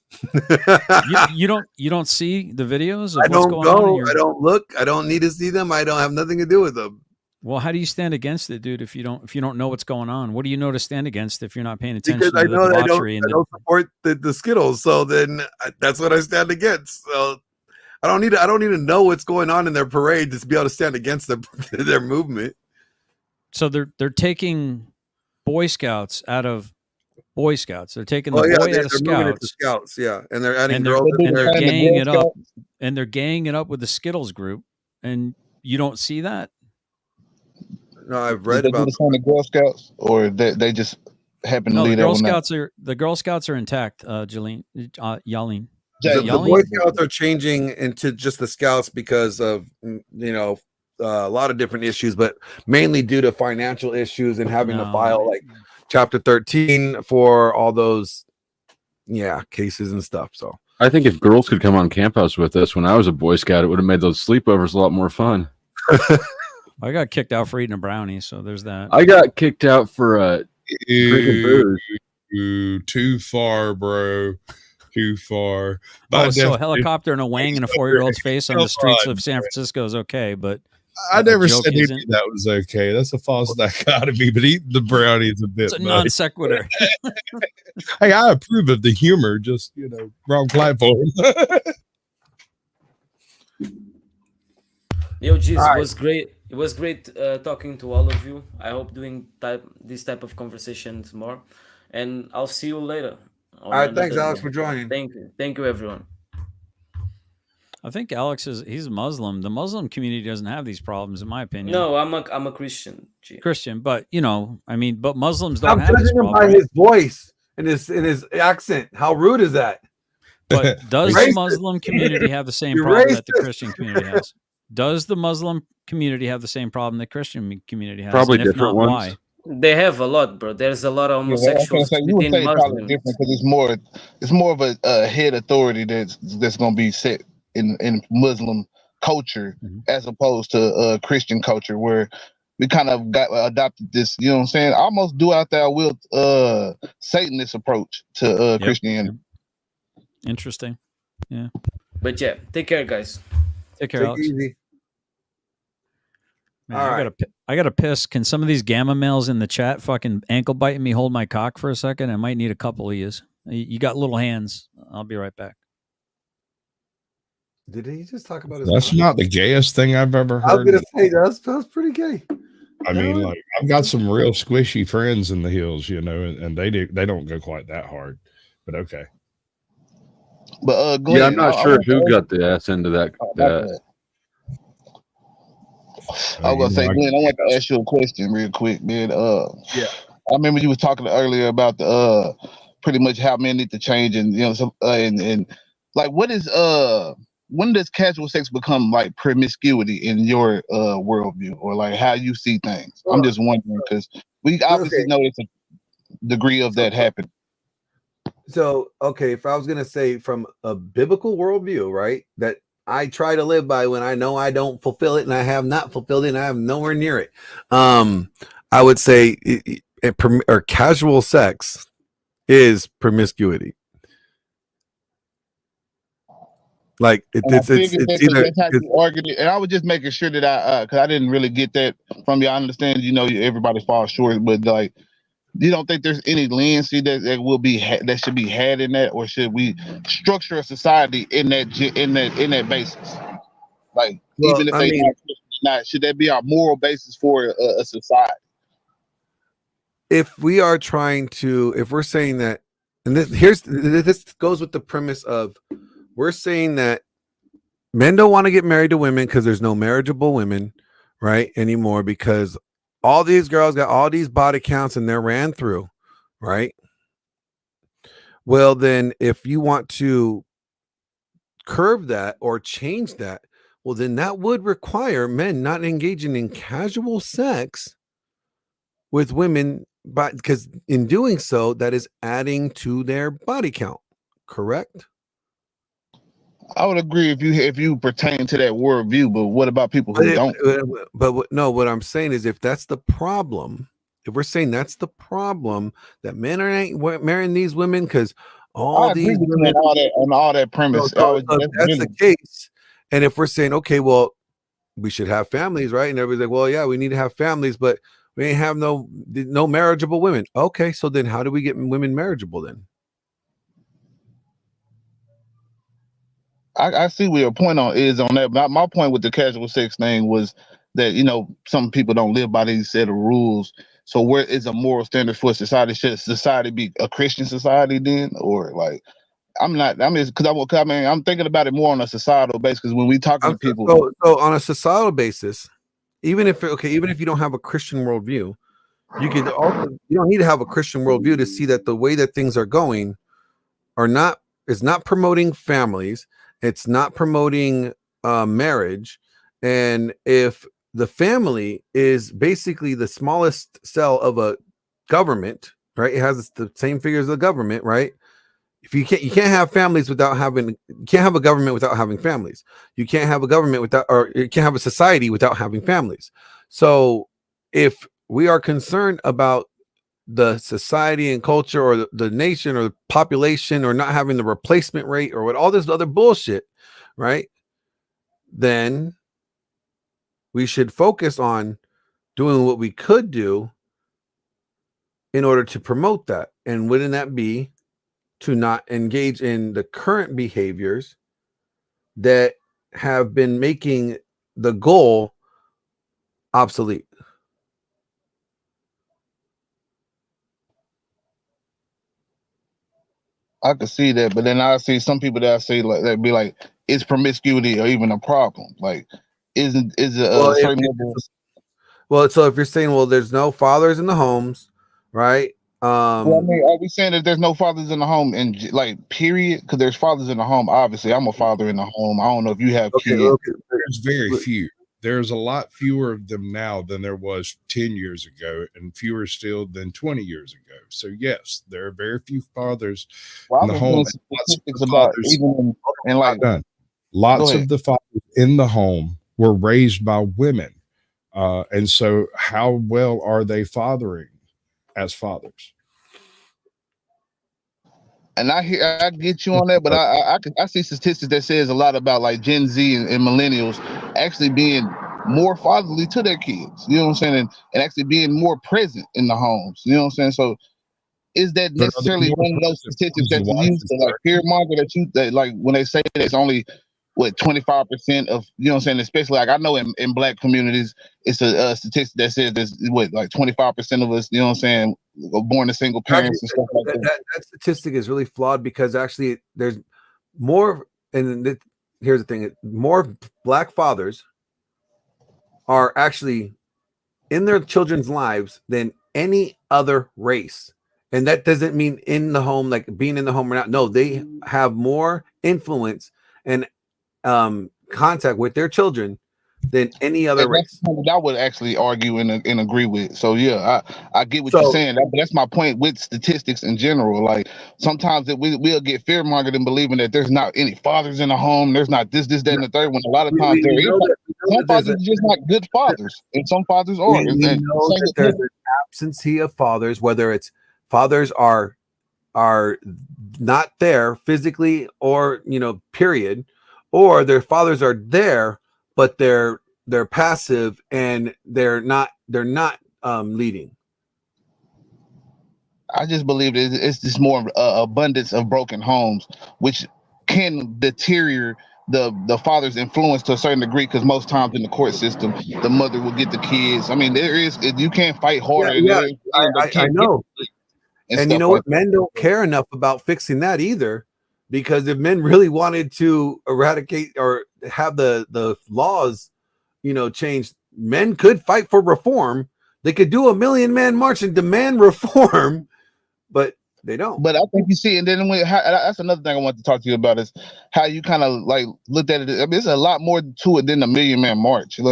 you don't see the videos of I don't what's going on? I don't look. I don't need to see them. I don't have nothing to do with them. Well, how do you stand against it, dude? If you don't know what's going on, what do you know to stand against if you're not paying attention? Because I to know the I debauchery don't support the Skittles, so then that's what I stand against. So I don't need to know what's going on in their parade to be able to stand against their movement. So they're taking Boy Scouts out of Boy Scouts. They're taking the boy out of Scouts. Scouts, yeah, and they're adding and girls. they're ganging it up, and they're ganging it up with the Skittles group. And you don't see that? No, I've read about the Girl Scouts, or they just happen to leave the Girl Scouts are intact. Yaleen. The Boy Scouts are changing into just the Scouts because of a lot of different issues, but mainly due to financial issues and having to file like Chapter 13 for all those cases and stuff. So I think if girls could come on Camp House with us when I was a Boy Scout, it would have made those sleepovers a lot more fun. I got kicked out for eating a brownie, so there's that. I got kicked out for drinking booze. Too far, bro. Too far. Oh, so a helicopter and a wang in a 4-year-old's face on the streets of San Francisco is okay, but I never said isn't. that was okay. That's a false dichotomy, but eating the brownie is a bit. It's a non sequitur. Hey, I approve of the humor, just wrong platform. Yo, geez, it was great. It was great talking to all of you. I hope doing this type of conversations more, and I'll see you later. All right, thanks, Alex, for joining. Thank you, everyone. I think Alex he's Muslim. The Muslim community doesn't have these problems, in my opinion. No, I'm a Christian. Christian, but but Muslims don't have this judging him problem. by his voice and his accent. How rude is that? But does the Muslim community have the same problem that the Christian community has? Does the Muslim community have the same problem the Christian community has? Probably and if different not, ones. why? They have a lot, bro. There's a lot of homosexuals within Muslims. Different because it's more of a head authority that's going to be set in Muslim culture as opposed to Christian culture, where we kind of adopted this, you know what I'm saying, almost do out there will Satanist approach to Christianity. Interesting. Yeah. But yeah, take care, guys. Take care, Alex. Easy. Man, I gotta piss. Can some of these gamma males in the chat fucking ankle biting me hold my cock for a second? I might need a couple of yous. You got little hands. I'll be right back. Did he just talk about his? That's not the gayest thing I've ever heard. I was gonna say that's pretty gay. I mean, like I've got some real squishy friends in the hills, and they don't go quite that hard, but okay. But Glenn, I'm not sure who got the ass into that. I was gonna say, Glenn, I want to ask you a question real quick, man. I remember you was talking earlier about the pretty much how men need to change, and and like what is when does casual sex become like promiscuity in your worldview, or like how you see things? I'm just wondering because we obviously know it's a degree of that happening. So, okay, if I was going to say from a biblical worldview, right, that I try to live by when I know I don't fulfill it and I have not fulfilled it and I have nowhere near it, I would say or casual sex is promiscuity. Like it's either. And I was just making sure that because I didn't really get that from you. I understand, everybody falls short, but like, you don't think there's any leniency that will be that should be had in that, or should we structure a society in that basis? Like, even if they not, should that be our moral basis for a society? If we are trying to, if we're saying that, and this goes with the premise of, we're saying that men don't want to get married to women because there's no marriageable women, right, anymore, because all these girls got all these body counts and they're ran through, right? Well, then if you want to curb that or change that, well, then that would require men not engaging in casual sex with women, but because in doing so, that is adding to their body count, correct? I would agree if you pertain to that worldview, but what about people who don't? No, what I'm saying is, if that's the problem, if we're saying that's the problem, that men are marrying these women because all these women on all that premise. So that's the case. And if we're saying, okay, well, we should have families, right? And everybody's like, well, yeah, we need to have families, but we ain't have no marriageable women. Okay, so then how do we get women marriageable then? I see where your point is on that. But my point with the casual sex thing was that, some people don't live by these set of rules. So where is a moral standard for society? Should society be a Christian society then? Or like, I'm thinking about it more on a societal basis, because when we talking to people. So on a societal basis, even if you don't have a Christian worldview, you don't need to have a Christian worldview to see that the way that things are going is not promoting families. It's not promoting marriage. And if the family is basically the smallest cell of a government, right? It has the same figures as the government, right? If you can't have families without having, you can't have a government without having families. You can't have a government without, or you can't have a society without having families. So if we are concerned about the society and culture, or the nation or the population, or not having the replacement rate, or what, all this other bullshit, right? Then we should focus on doing what we could do in order to promote that. And wouldn't that be to not engage in the current behaviors that have been making the goal obsolete? I could see that, but then I see some people that say like that be like, is promiscuity or even a problem? Like, is it Well, a certain level? Well, so if you're saying, well, there's no fathers in the homes, right? Well, I mean, are we saying that there's no fathers in the home and like period? Because there's fathers in the home. Obviously, I'm a father in the home. I don't know if you have kids. There's very few. There's a lot fewer of them now than there was 10 years ago, and fewer still than 20 years ago. So yes, there are very few fathers in the home. Lots of the fathers in the home were raised by women. And so how well are they fathering as fathers? And I get you on that, but I see statistics that says a lot about like Gen Z and millennials actually being more fatherly to their kids. You know what I'm saying? And actually being more present in the homes. You know what I'm saying? So is that necessarily one of those statistics that you use to like fear monger that like when they say that it's only what 25% of, you know what I'm saying, especially like I know in black communities it's a statistic that says there's what like 25% of us, you know what I'm saying, are born to single parents and stuff like that. That statistic is really flawed, because actually there's more, and here's the thing, more black fathers are actually in their children's lives than any other race. And that doesn't mean in the home, like being in the home or not. No, they have more influence and contact with their children than any other race. That's what I would actually argue and agree with. So yeah, I get what you're saying. But that's my point with statistics in general. Like sometimes that we'll get fear mongered and believing that there's not any fathers in the home. There's not this, that, and the third. When a lot of times there is. Some fathers are just not good fathers, and some fathers are. We know that there's an absence of fathers, whether it's fathers are not there physically, or period, or their fathers are there but they're passive and they're not leading. I just believe that it's just more abundance of broken homes, which can deteriorate the father's influence to a certain degree, because most times in the court system the mother will get the kids. I mean, you can't fight harder. I know. And you know what? Men don't care enough about fixing that either, because if men really wanted to eradicate or have the laws, changed, men could fight for reform. They could do a 1,000,000-man march and demand reform, but they don't. But I think you see, and then that's another thing I want to talk to you about is how you kind of like looked at it. I mean, there's a lot more to it than the 1,000,000-man march. It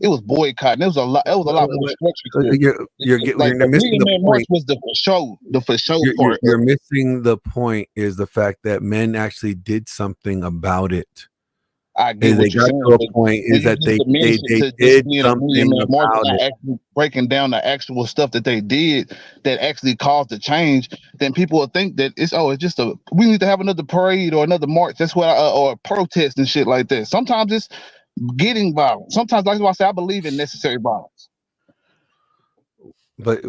was boycotting. It was a lot. It was a lot more structure. You're missing the point. Was the for show part. You're missing the point. Is the fact that men actually did something about it. I get what you're saying. To a point is that they did something about it. Actually breaking down the actual stuff that they did that actually caused the change. Then people will think that it's just we need to have another parade or another march. That's what or a protest and shit like that. Sometimes it's getting violent. Sometimes, like I say, I believe in necessary violence. But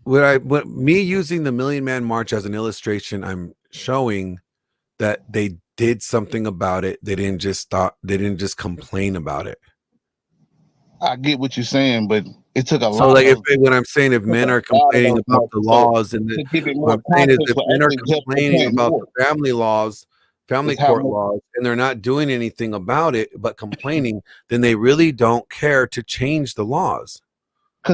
what me using the 1,000,000-man march as an illustration, I'm showing that they did something about it. They didn't just stop. They didn't just complain about it. I get what you're saying, but it took a lot. So, like, when I'm saying if men are complaining about the laws, and what I'm saying is if men are complaining about the family laws, family court laws, and they're not doing anything about it but complaining, then they really don't care to change the laws.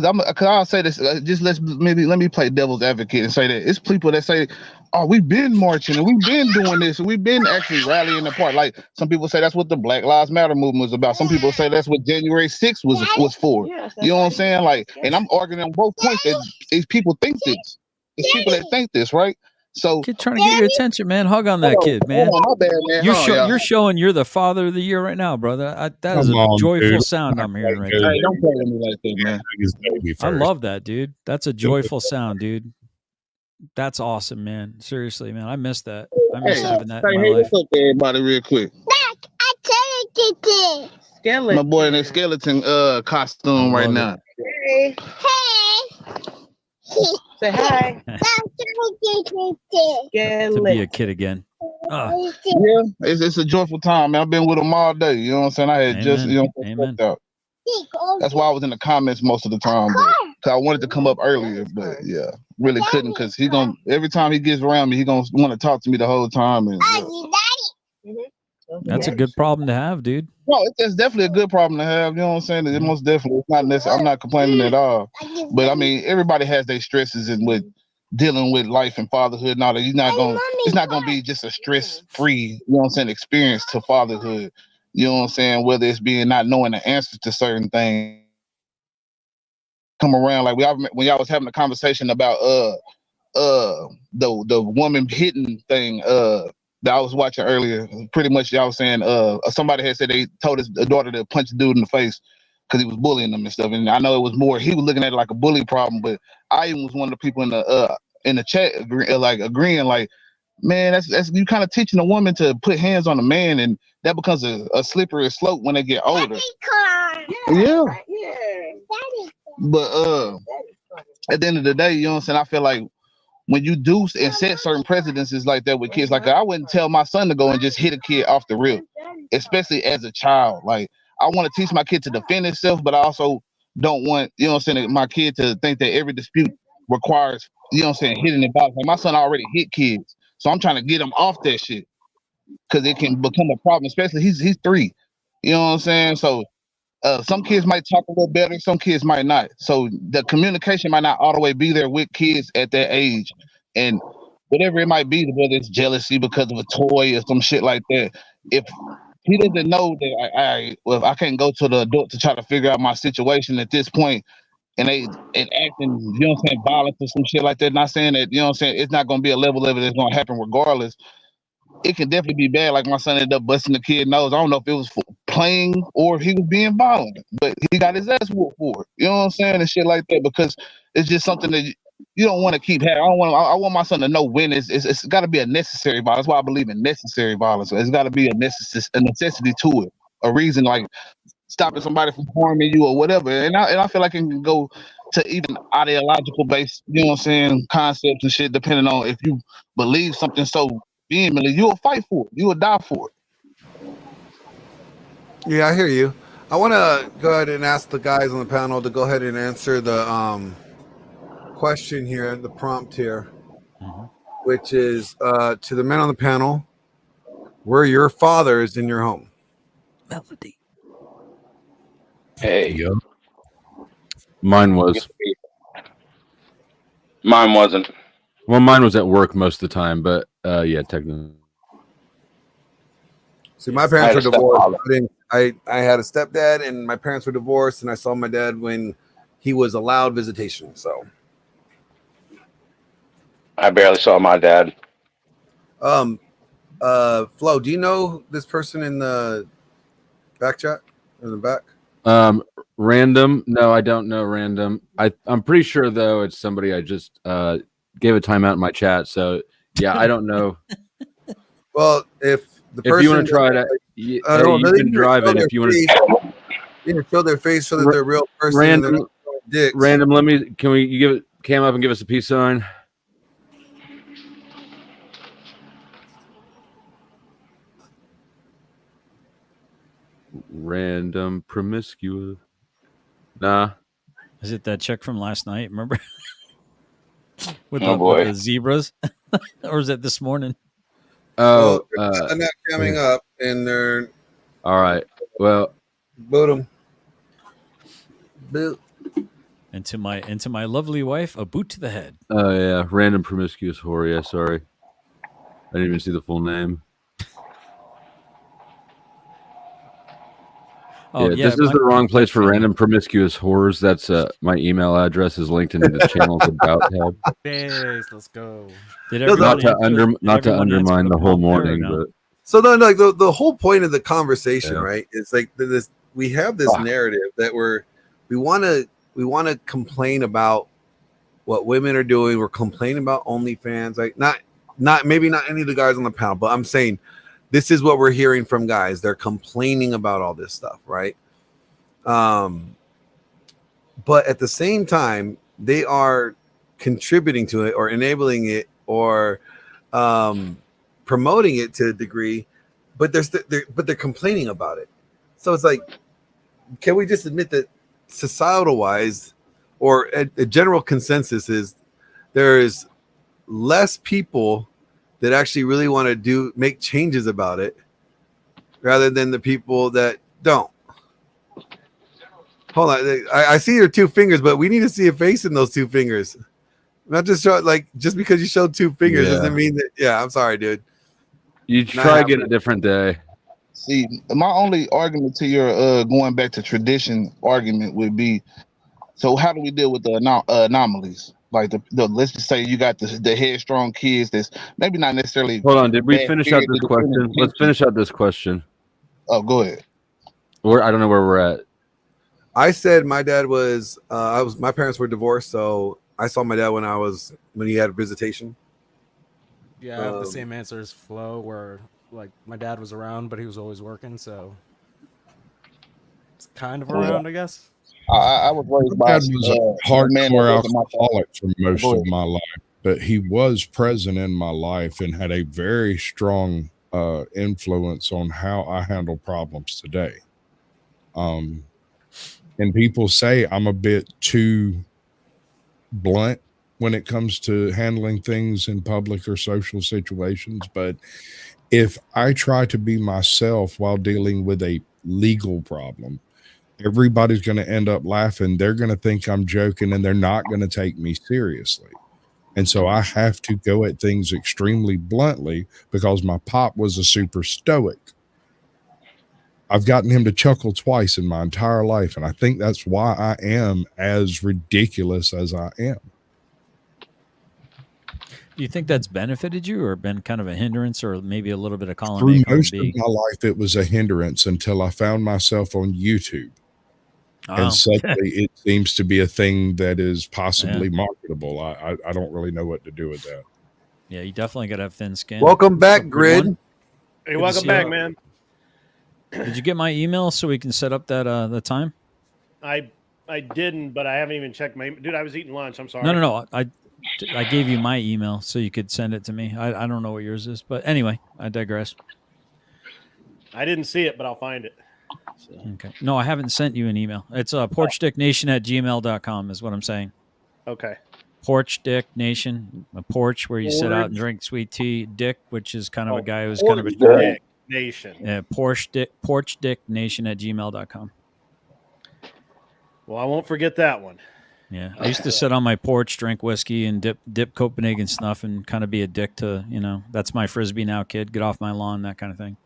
because I'll say this. Just let me play devil's advocate and say that it's people that say, "Oh, we've been marching and we've been doing this and we've been actually rallying apart." Like some people say that's what the Black Lives Matter movement was about. Some people say that's what January 6th was for. You know what I'm saying? Like, and I'm arguing on both points that these people think this. It's people that think this, right? So kid trying to get your attention, man. Hug on that kid, man. Hold on, my bad, man. You're showing you're the father of the year right now, brother. That is Come a on, joyful dude. sound I'm hearing right Hey, there. don't play with me like that, man. His baby I first. love that, dude. That's a joyful sound, dude. That's awesome, man. Seriously, man. I miss that. I miss having that in my life. What's up, everybody, real quick? My boy in a skeleton costume right now. Hey. Say hi. To be a kid again. Yeah, it's a joyful time, man. I've been with him all day. You know what I'm saying? I had just, you know, Amen. out. That's why I was in the comments most of the time, because I wanted to come up earlier, but yeah, really couldn't, because he gonna every time he gets around me, he gonna want to talk to me the whole time. And That's a good problem to have, dude. no, it's definitely a good problem to have. You know what I'm saying? It most definitely. It's not necessary. I'm not complaining at all. But I mean, everybody has their stresses and with dealing with life and fatherhood and all that. It's not gonna be just a stress-free, you know what I'm saying, experience to fatherhood. You know what I'm saying? Whether it's being not knowing the answers to certain things come around. Like when y'all was having a conversation about the woman hitting thing that I was watching earlier. Pretty much y'all was saying somebody had said they told his daughter to punch the dude in the face because he was bullying them and stuff. And I know it was more he was looking at it like a bully problem, but I even was one of the people in the chat agreeing like, man, that's you kind of teaching a woman to put hands on a man, and that becomes a slippery slope when they get older. Yeah. But at the end of the day, you know what I'm saying, I feel like when you do and set certain precedences like that with kids, like I wouldn't tell my son to go and just hit a kid off the rip, especially as a child. Like I want to teach my kid to defend himself, but I also don't want, you know what I'm saying, my kid to think that every dispute requires, you know what I'm saying, hitting the box. Like my son already hit kids, so I'm trying to get him off that shit because it can become a problem, especially he's 3. You know what I'm saying? So some kids might talk a little better, some kids might not. So the communication might not all the way be there with kids at that age. And whatever it might be, whether it's jealousy because of a toy or some shit like that, if he doesn't know that I can't go to the adult to try to figure out my situation at this point, and acting, you know what I'm saying, violence or some shit like that. Not saying that, you know what I'm saying, it's not gonna be a level of it that's gonna happen regardless. It can definitely be bad. Like my son ended up busting the kid's nose. I don't know if it was for playing or if he was being violent, but he got his ass whooped for it. You know what I'm saying? And shit like that, because it's just something that you don't want to keep having. I want my son to know when it's got to be a necessary violence. That's why I believe in necessary violence. It's got to be a necessity to it, a reason, like stopping somebody from harming you or whatever. And I feel like it can go to even ideological based, you know what I'm saying, concepts and shit, depending on if you believe something so vehemently, you will fight for it. You will die for it. Yeah, I hear you. I want to go ahead and ask the guys on the panel to go ahead and answer the question here, the prompt here, which is to the men on the panel, were your fathers in your home? Melody. Hey. Yep. Mine was. Mine wasn't. Well, mine was at work most of the time, but yeah, technically. See, my parents were divorced. I had a stepdad, and my parents were divorced, and I saw my dad when he was allowed visitation. So I barely saw my dad. Flo, do you know this person in the back chat? In the back? Random. No, I don't know Random. I'm pretty sure though it's somebody I just gave a timeout in my chat. So yeah, I don't know. Well, if the if you want to try it, you can drive it if you want to. You can show their face so that they're a real person. Random. Dicks. Random. You give it cam up and give us a peace sign? Random promiscuous. Nah. Is it that chick from last night? Remember? with boy. the zebras? Or is it this morning? Oh, they're not coming up, and they're all right. Well, boot them. Boot. And to my lovely wife, a boot to the head. Oh yeah, random promiscuous whore. Yeah, sorry, I didn't even see the full name. Oh, yeah, this is the wrong place for random promiscuous whores. That's my email address is linked in the channel's about tab. Yes, let's go. Not to undermine the whole morning, but so no, like the whole point of the conversation, right? Is like this. We have this narrative that we want to complain about what women are doing. We're complaining about OnlyFans, like not maybe not any of the guys on the panel, but I'm saying this is what we're hearing from guys. They're complaining about all this stuff, right? But at the same time, they are contributing to it or enabling it or promoting it to a degree, but they're complaining about it. So it's like, can we just admit that societal wise, or a general consensus is there is less people that actually really want to make changes about it rather than the people that don't. Hold on. I see your two fingers, but we need to see a face in those two fingers. Not just show, like, just because you showed two fingers doesn't mean that. Yeah, I'm sorry, dude. You try again a different day. See, my only argument to your going back to tradition argument would be, so how do we deal with the anomalies? Like the let's just say you got the headstrong kids that's maybe not necessarily. Hold on, did we finish out this question? Let's finish out this question. Oh, go ahead. I don't know where we're at. I said my dad was my parents were divorced, so I saw my dad when he had visitation. Yeah, I have the same answer as Flo, where like my dad was around, but he was always working, so it's kind of around, I guess. I was raised My dad was a hardcore alcoholic for most of my life, but he was present in my life and had a very strong influence on how I handle problems today. And people say I'm a bit too blunt when it comes to handling things in public or social situations. But if I try to be myself while dealing with a legal problem, everybody's going to end up laughing. They're going to think I'm joking and they're not going to take me seriously. And so I have to go at things extremely bluntly because my pop was a super stoic. I've gotten him to chuckle twice in my entire life, and I think that's why I am as ridiculous as I am. Do you think that's benefited you or been kind of a hindrance or maybe a little bit of column Through A, column most B? of my life, it was a hindrance until I found myself on YouTube. And suddenly it seems to be a thing that is possibly marketable. I don't really know what to do with that. Yeah, you definitely got to have thin skin. Welcome back, Grid. Hey, welcome back, man. Did you get my email so we can set up that the time? I didn't, but I haven't even checked my. Dude, I was eating lunch. I'm sorry. No. I gave you my email so you could send it to me. I don't know what yours is, but anyway, I digress. I didn't see it, but I'll find it. So. Okay. No, I haven't sent you an email. It's porchdicknation@gmail.com is what I'm saying. Okay. Porch Dick Nation, a porch where you sit out and drink sweet tea. Dick, which is kind of a guy who's kind of a Dick Nation. Yeah, porchdicknation@gmail.com. Well, I won't forget that one. Yeah, I used to sit on my porch, drink whiskey, and dip Copenhagen snuff, and kind of be a dick to, that's my frisbee now, kid. Get off my lawn, that kind of thing.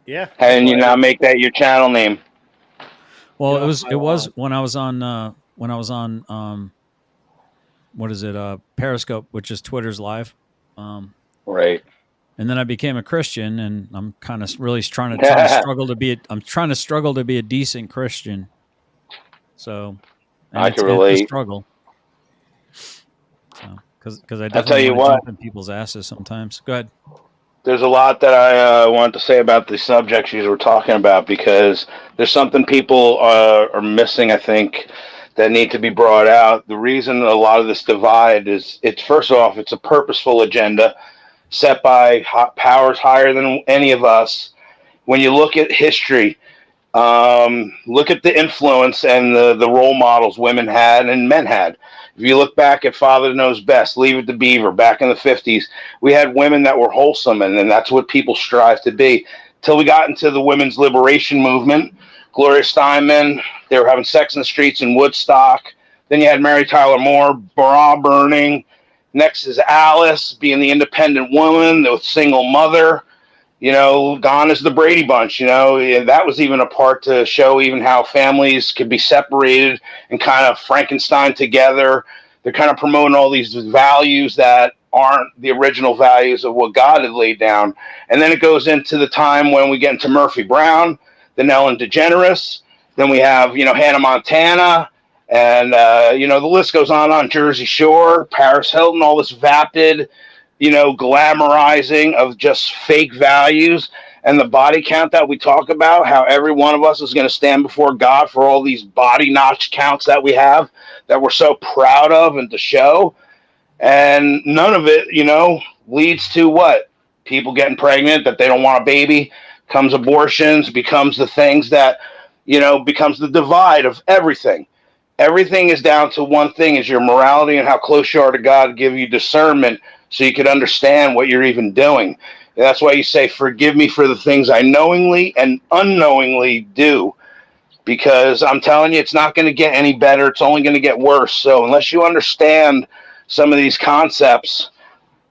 Yeah. And you now make that your channel name. Well, it was when I was on what is it? Periscope, which is Twitter's live. Right. And then I became a Christian, and I'm kind of really trying to struggle to be. I'm trying to struggle to be a decent Christian. So. I can relate. It's a struggle. So, because I tell you definitely what, jump in people's asses sometimes. Go ahead. There's a lot that I want to say about the subjects you were talking about, because there's something people are missing, I think, that need to be brought out. The reason a lot of this divide is, first off, it's a purposeful agenda set by powers higher than any of us. When you look at history, look at the influence and the role models women had and men had. If you look back at Father Knows Best, Leave It to Beaver, back in the 50s, we had women that were wholesome, and that's what people strive to be. Till we got into the women's liberation movement, Gloria Steinem, they were having sex in the streets in Woodstock. Then you had Mary Tyler Moore, bra burning. Next is Alice, being the independent woman, the single mother. You know, gone is the Brady Bunch. You know, and that was even a part to show even how families could be separated and kind of Frankenstein together. They're kind of promoting all these values that aren't the original values of what God had laid down. And then it goes into the time when we get into Murphy Brown, then Ellen DeGeneres. Then we have, you know, Hannah Montana. And, you know, the list goes on Jersey Shore, Paris Hilton, all this vapid, you know, glamorizing of just fake values. And the body count that we talk about, how every one of us is going to stand before God for all these body notch counts that we have that we're so proud of and to show. And none of it, you know, leads to what? People getting pregnant, that they don't want a baby, comes abortions, becomes the things that, you know, becomes the divide of everything. Everything is down to one thing, is your morality and how close you are to God, give you discernment so you can understand what you're even doing. And that's why you say, forgive me for the things I knowingly and unknowingly do. Because I'm telling you, it's not going to get any better. It's only going to get worse. So unless you understand some of these concepts,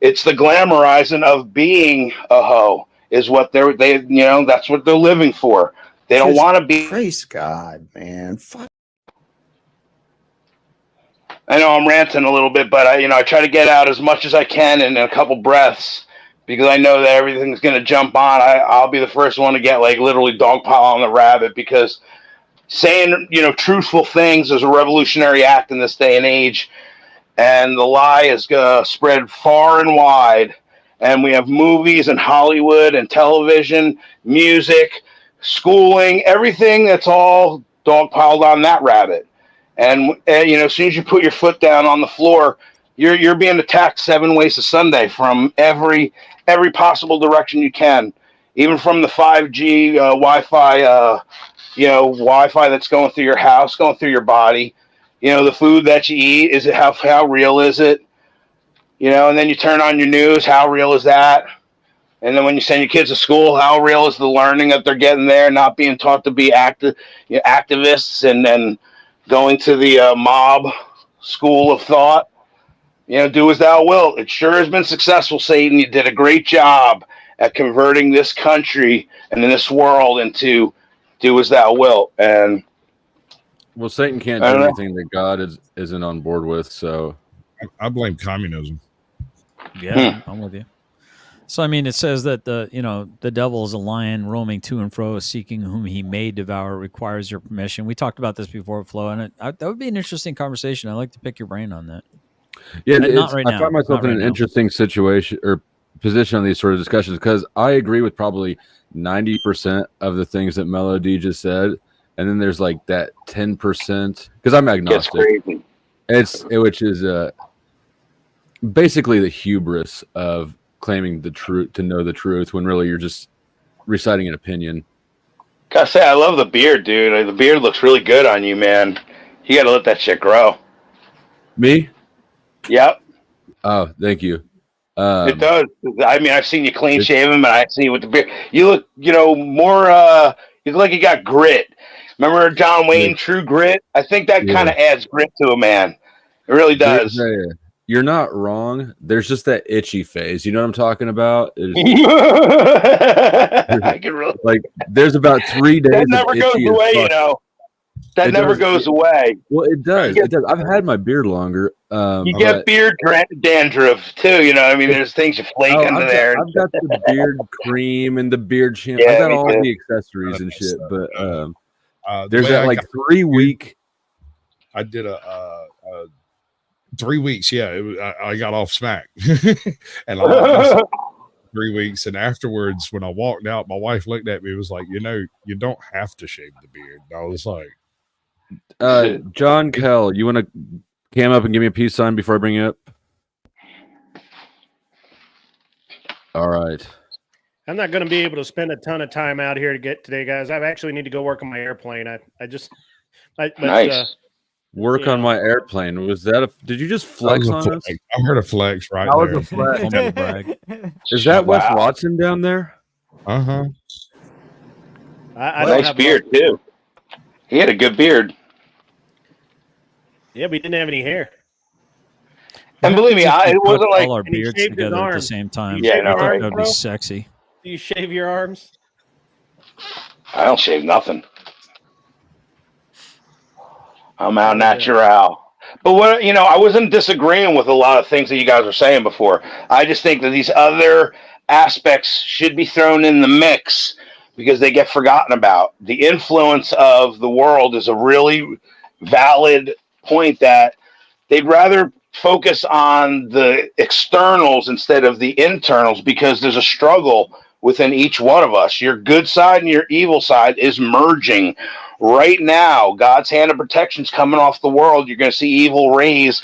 it's the glamorizing of being a hoe is what they you know, that's what they're living for. They don't want to be. Praise God, man. Fuck. I know I'm ranting a little bit, but I try to get out as much as I can in a couple breaths, because I know that everything's going to jump on. I'll be the first one to get like literally dogpile on the rabbit, because saying, you know, truthful things is a revolutionary act in this day and age, and the lie is going to spread far and wide. And we have movies and Hollywood and television, music, schooling, everything that's all dogpiled on that rabbit. And you know, as soon as you put your foot down on the floor, you're being attacked 7 ways a Sunday from every possible direction you can, even from the 5G Wi-Fi, you know, Wi-Fi that's going through your house, going through your body. You know, the food that you eat, is it how real is it? You know, and then you turn on your news, how real is that? And then when you send your kids to school, how real is the learning that they're getting there, not being taught to be activists and then going to the mob school of thought? You know, do as thou wilt. It sure has been successful, Satan. You did a great job at converting this country and this world into do as thou wilt. And well, Satan can't do anything that God isn't on board with. So I blame communism. Yeah, I'm with you. So I mean, it says that the devil is a lion roaming to and fro, seeking whom he may devour. Requires your permission. We talked about this before, Flo, and that would be an interesting conversation. I'd like to pick your brain on that. Yeah, not right now. I find myself in an interesting situation or position on these sort of discussions, because I agree with probably 90% of the things that Melody just said, and then there's like that 10%, because I'm agnostic. Which is basically the hubris of claiming the truth, to know the truth, when really you're just reciting an opinion. Gotta say, I love the beard, dude. The beard looks really good on you, man. You gotta let that shit grow. Me? Yep. Oh, thank you. It does. I mean, I've seen you clean shaven, and I've seen you with the beard. You look, you know, more. You look like you got grit. Remember John Wayne, True Grit? I think that kind of adds grit to a man. It really does. You're not wrong. There's just that itchy phase. You know what I'm talking about? I can really, like, there's about 3 days. That never goes away, you know. That never goes away. Well, it does. It does. I've had my beard longer. You get beard dandruff too. You know, I mean, there's things you flake under there. I've got the beard cream and the beard shampoo. Yeah, I've got all too. the accessories and shit. But there's that like 3 week. I did a 3 weeks. Yeah, I got off smack, and I 3 weeks. And afterwards, when I walked out, my wife looked at me and was like, "You know, you don't have to shave the beard." And I was like, John Kell, you want to cam up and give me a peace sign before I bring you up? All right. I'm not going to be able to spend a ton of time out here to get today, guys. I actually need to go work on my airplane. Nice. Work on my airplane. Was that did you just flex on us? I heard a flex right there. Was a flex. Is that Wes Watson down there? Uh-huh. Nice beard too. He had a good beard. Yeah, but he didn't have any hair. And What believe me, happens if it we put wasn't like all our And he beards shaved his together at the arms. same Do time? you Yeah, shave I know, your I think right? arms, that would be bro? sexy. Do you shave your arms? I don't shave nothing. I'm Oh, out natural. But what I wasn't disagreeing with a lot of things that you guys were saying before. I just think that these other aspects should be thrown in the mix because they get forgotten about. The influence of the world is a really valid point that they'd rather focus on the externals instead of the internals because there's a struggle within each one of us. Your good side and your evil side is merging right now. God's hand of protection is coming off the world. You're going to see evil rays,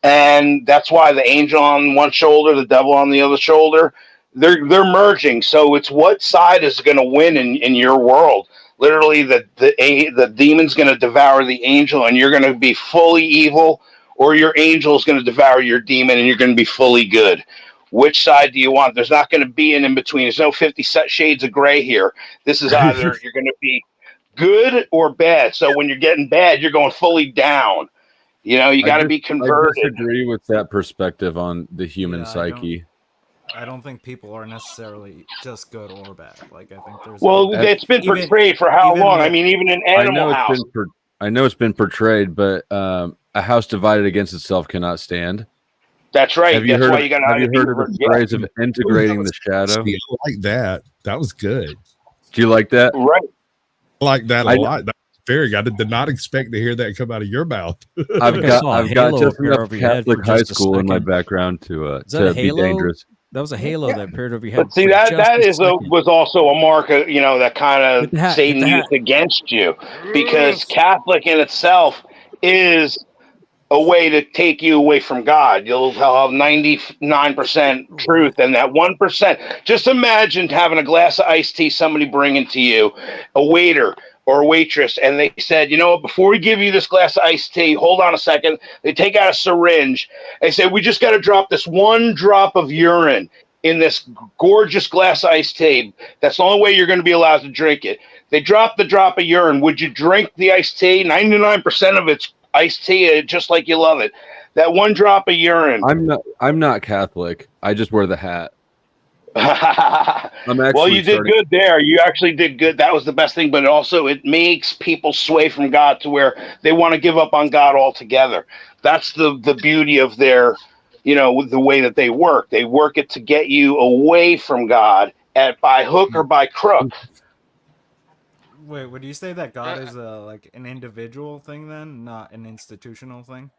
and that's why the angel on one shoulder, the devil on the other shoulder, they're merging. So it's what side is going to win in your world. Literally, the demon's going to devour the angel, and you're going to be fully evil, or your angel is going to devour your demon, and you're going to be fully good. Which side do you want? There's not going to be an in between. There's no 50 shades of gray here. This is either you're going to be good or bad. So when you're getting bad, you're going fully down. You got to be I converted. disagree with that perspective on the human psyche. I don't think people are necessarily just good or bad. Like I think there's It's been even- portrayed for how even long? I with- mean, even in I Animal House. know it's been portrayed, but a house divided against itself cannot stand. That's right. Have you That's heard why of, you got to have you heard of the phrase of integrating the shadow? I like that. That was good. Do you like that? Right. I like that a I- lot. That was very. I did not expect to hear that come out of your mouth. I've got just enough over your head Catholic for high just a school in my second. background to Is that a be halo? dangerous. That was a halo that appeared over your head. But see, for that just a second. was also a mark of that kind Get of the hat, Satan get the hat. used against you, because Catholic in itself is a way to take you away from God. You'll have 99% truth, and that 1%. Just imagine having a glass of iced tea, somebody bringing to you, a waiter or a waitress, and they said, before we give you this glass of iced tea, hold on a second. They take out a syringe. They say, we just got to drop this one drop of urine in this gorgeous glass of iced tea. That's the only way you're going to be allowed to drink it. They drop the drop of urine. Would you drink the iced tea? 99% of it's iced tea, just like you love it. That one drop of urine. I'm not Catholic. I just wear the hat. Well, you did good there. You actually did good. That was the best thing. But also, it makes people sway from God to where they want to give up on God altogether. That's the beauty of their, the way that they work. They work it to get you away from God by hook or by crook. Wait, would you say that God is like an individual thing then, not an institutional thing?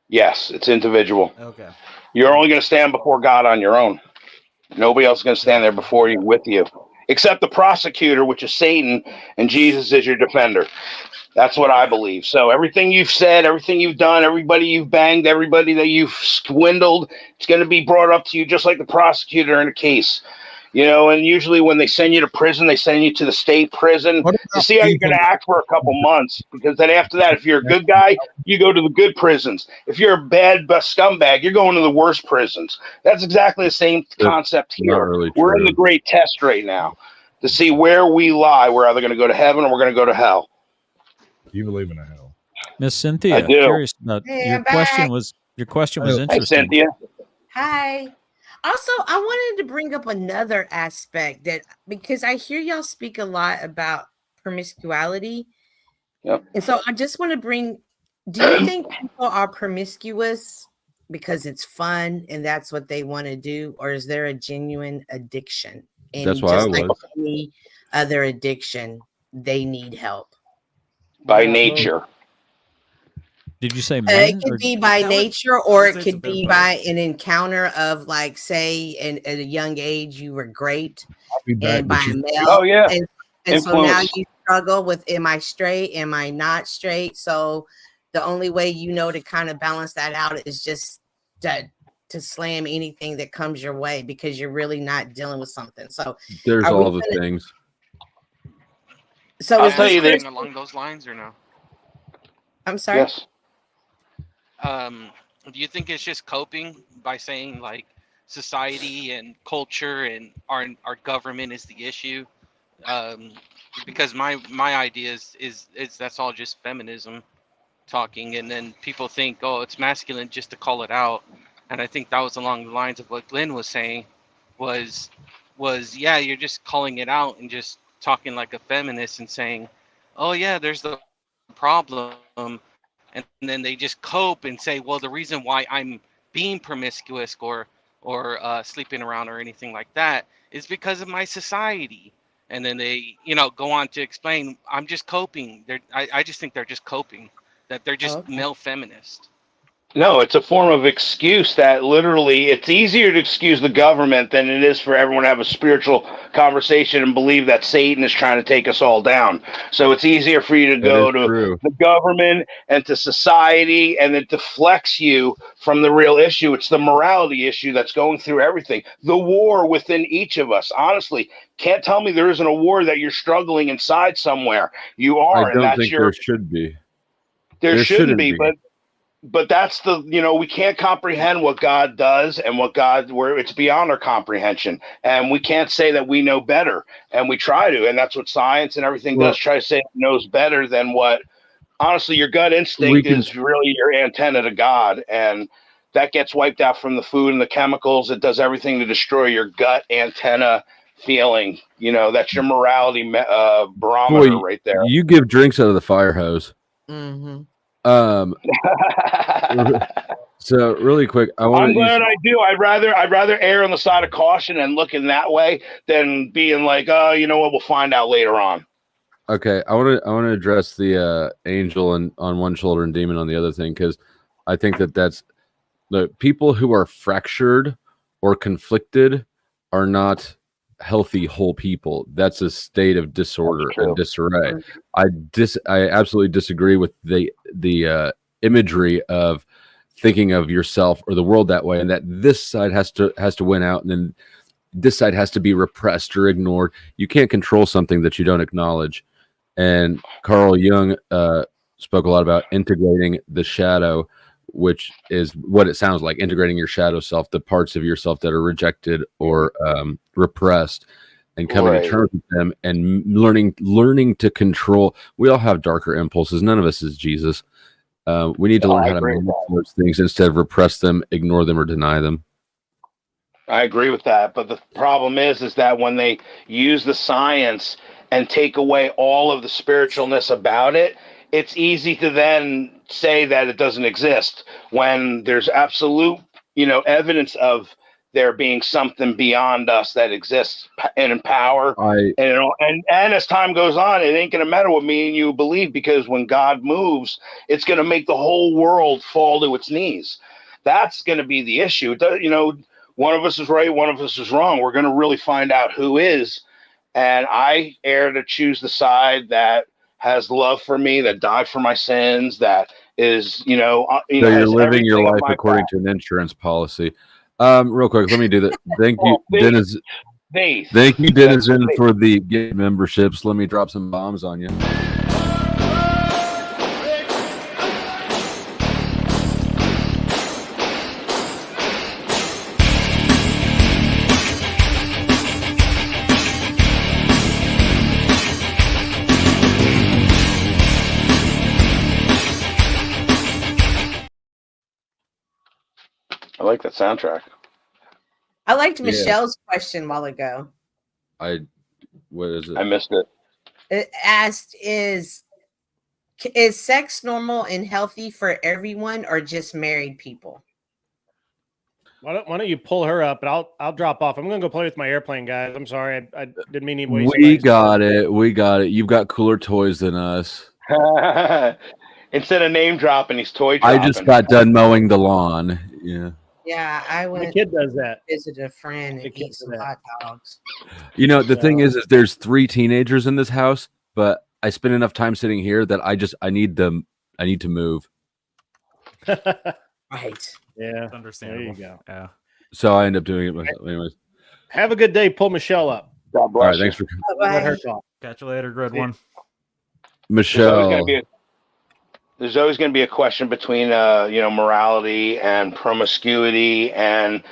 Yes, it's individual. Okay. You're only going to stand before God on your own. Nobody else is going to stand there before you, with you, except the prosecutor, which is Satan, and Jesus is your defender. That's what I believe. So everything you've said, everything you've done, everybody you've banged, everybody that you've swindled, it's going to be brought up to you just like the prosecutor in a case. And usually when they send you to prison, they send you to the state prison to see how you're going to act for a couple months. Because then after that, if you're a good guy, you go to the good prisons. If you're a bad scumbag, you're going to the worst prisons. That's exactly the same concept here. Really we're in true. the great test right now to see where we lie. We're either going to go to heaven or we're going to go to hell. You believe in a hell? Miss Cynthia, I do. curious about Hey, your I'm question back. was interesting. Hey, Cynthia. Hi. Also, I wanted to bring up another aspect because I hear y'all speak a lot about promiscuity. Yep. And so I just want to do you think people are promiscuous because it's fun and that's what they want to do? Or is there a genuine addiction? And That's why I just like was. any other addiction, they need help. By nature. Did you say It men? could or- be by nature, or it could be by an encounter of, like, say, at a young age you were great, be back, and by but a you- male. Oh, yeah. And so now Influence. you struggle with, am I straight? Am I not straight? So the only way to kind of balance that out is just to slam anything that comes your way because you're really not dealing with something. So There's are we all the gonna- things. So I'll is tell this you this. Along those lines or no? I'm sorry. Yes. Do you think it's just coping by saying like society and culture and our government is the issue? Because my idea is that's all just feminism. talking, and then people think, oh, it's masculine just to call it out. And I think that was along the lines of what Glenn was saying, was yeah, you're just calling it out and just talking like a feminist and saying, oh yeah, there's the problem, and then they just cope and say, well, the reason why I'm being promiscuous or sleeping around or anything like that is because of my society. And then they, go on to explain, I'm just coping. I just think they're just coping, that they're just male feminist. No, it's a form of excuse that literally it's easier to excuse the government than it is for everyone to have a spiritual conversation and believe that Satan is trying to take us all down. So it's easier for you to go to the government and to society, and it deflects you from the real issue. It's the morality issue that's going through everything. The war within each of us. Honestly, can't tell me there isn't a war that you're struggling inside somewhere. You are, I and don't that's think there should be. there shouldn't be. But that's the, we can't comprehend what God does and where it's beyond our comprehension. And we can't say that we know better, and we try to. And that's what science and everything does, try to say it knows better than what, honestly, your gut instinct is really your antenna to God. And that gets wiped out from the food and the chemicals. It does everything to destroy your gut antenna feeling. That's your morality barometer right there. You give drinks out of the fire hose. Mm-hmm. So really quick, I'm glad I do. I'd rather err on the side of caution and look in that way than being like, oh, you know what, we'll find out later on. Okay, I want to address the angel on one shoulder and demon on the other thing, because I think that's the people who are fractured or conflicted are not healthy whole people. That's a state of disorder and disarray. I absolutely disagree with the imagery of thinking of yourself or the world that way, and that this side has to win out, and then this side has to be repressed or ignored. You can't control something that you don't acknowledge. And Carl Jung spoke a lot about integrating the shadow, which is what it sounds like, integrating your shadow self, the parts of yourself that are rejected or repressed, and coming to terms with them and learning to control. We all have darker impulses. None of us is Jesus. We need to learn how to manage those things instead of repress them, ignore them, or deny them. I agree with that. But the problem is that when they use the science and take away all of the spiritualness about it, it's easy to then say that it doesn't exist when there's absolute, evidence of there being something beyond us that exists and in power. And as time goes on, it ain't going to matter what me and you believe, because when God moves, it's going to make the whole world fall to its knees. That's going to be the issue. One of us is right, one of us is wrong. We're going to really find out who is. And I err to choose the side that has love for me, that died for my sins, that is, so you're living your life according to an insurance policy. Real quick, let me do that. Thank you, Dennis. Thank you, Denizen, for the gift memberships. Let me drop some bombs on you. I like that soundtrack. I liked Michelle's question a while ago. What is it? I missed it. It asked, is sex normal and healthy for everyone or just married people? Why don't you pull her up, and I'll drop off. I'm gonna go play with my airplane, guys. I'm sorry, I didn't mean to waste. We got it. You've got cooler toys than us. Instead of name dropping, he's toy dropping. I just got done mowing the lawn. Yeah. Yeah, I went. The kid does that. Visit a friend and eat some hot dogs. The thing is there's 3 teenagers in this house, but I spend enough time sitting here that I need them. I need to move. Right. Yeah. Understandable. There you go. Yeah. So I end up doing it myself. Anyways. Have a good day. Pull Michelle up. God bless All right. you. Thanks for Let her talk. Catch you later, good one. Michelle. there's always going to be a question between morality and promiscuity, and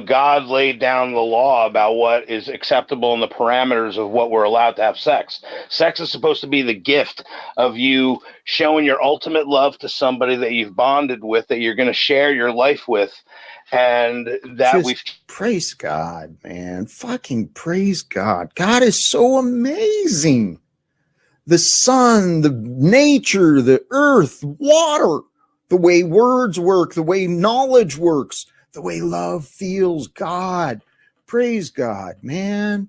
God laid down the law about what is acceptable and the parameters of what we're allowed to have sex. Sex is supposed to be the gift of you showing your ultimate love to somebody that you've bonded with, that you're going to share your life with, and that we've praise God, man. Fucking praise God. God is so amazing. The sun, the nature, the earth, water, the way words work, the way knowledge works, the way love feels. God, praise God, man.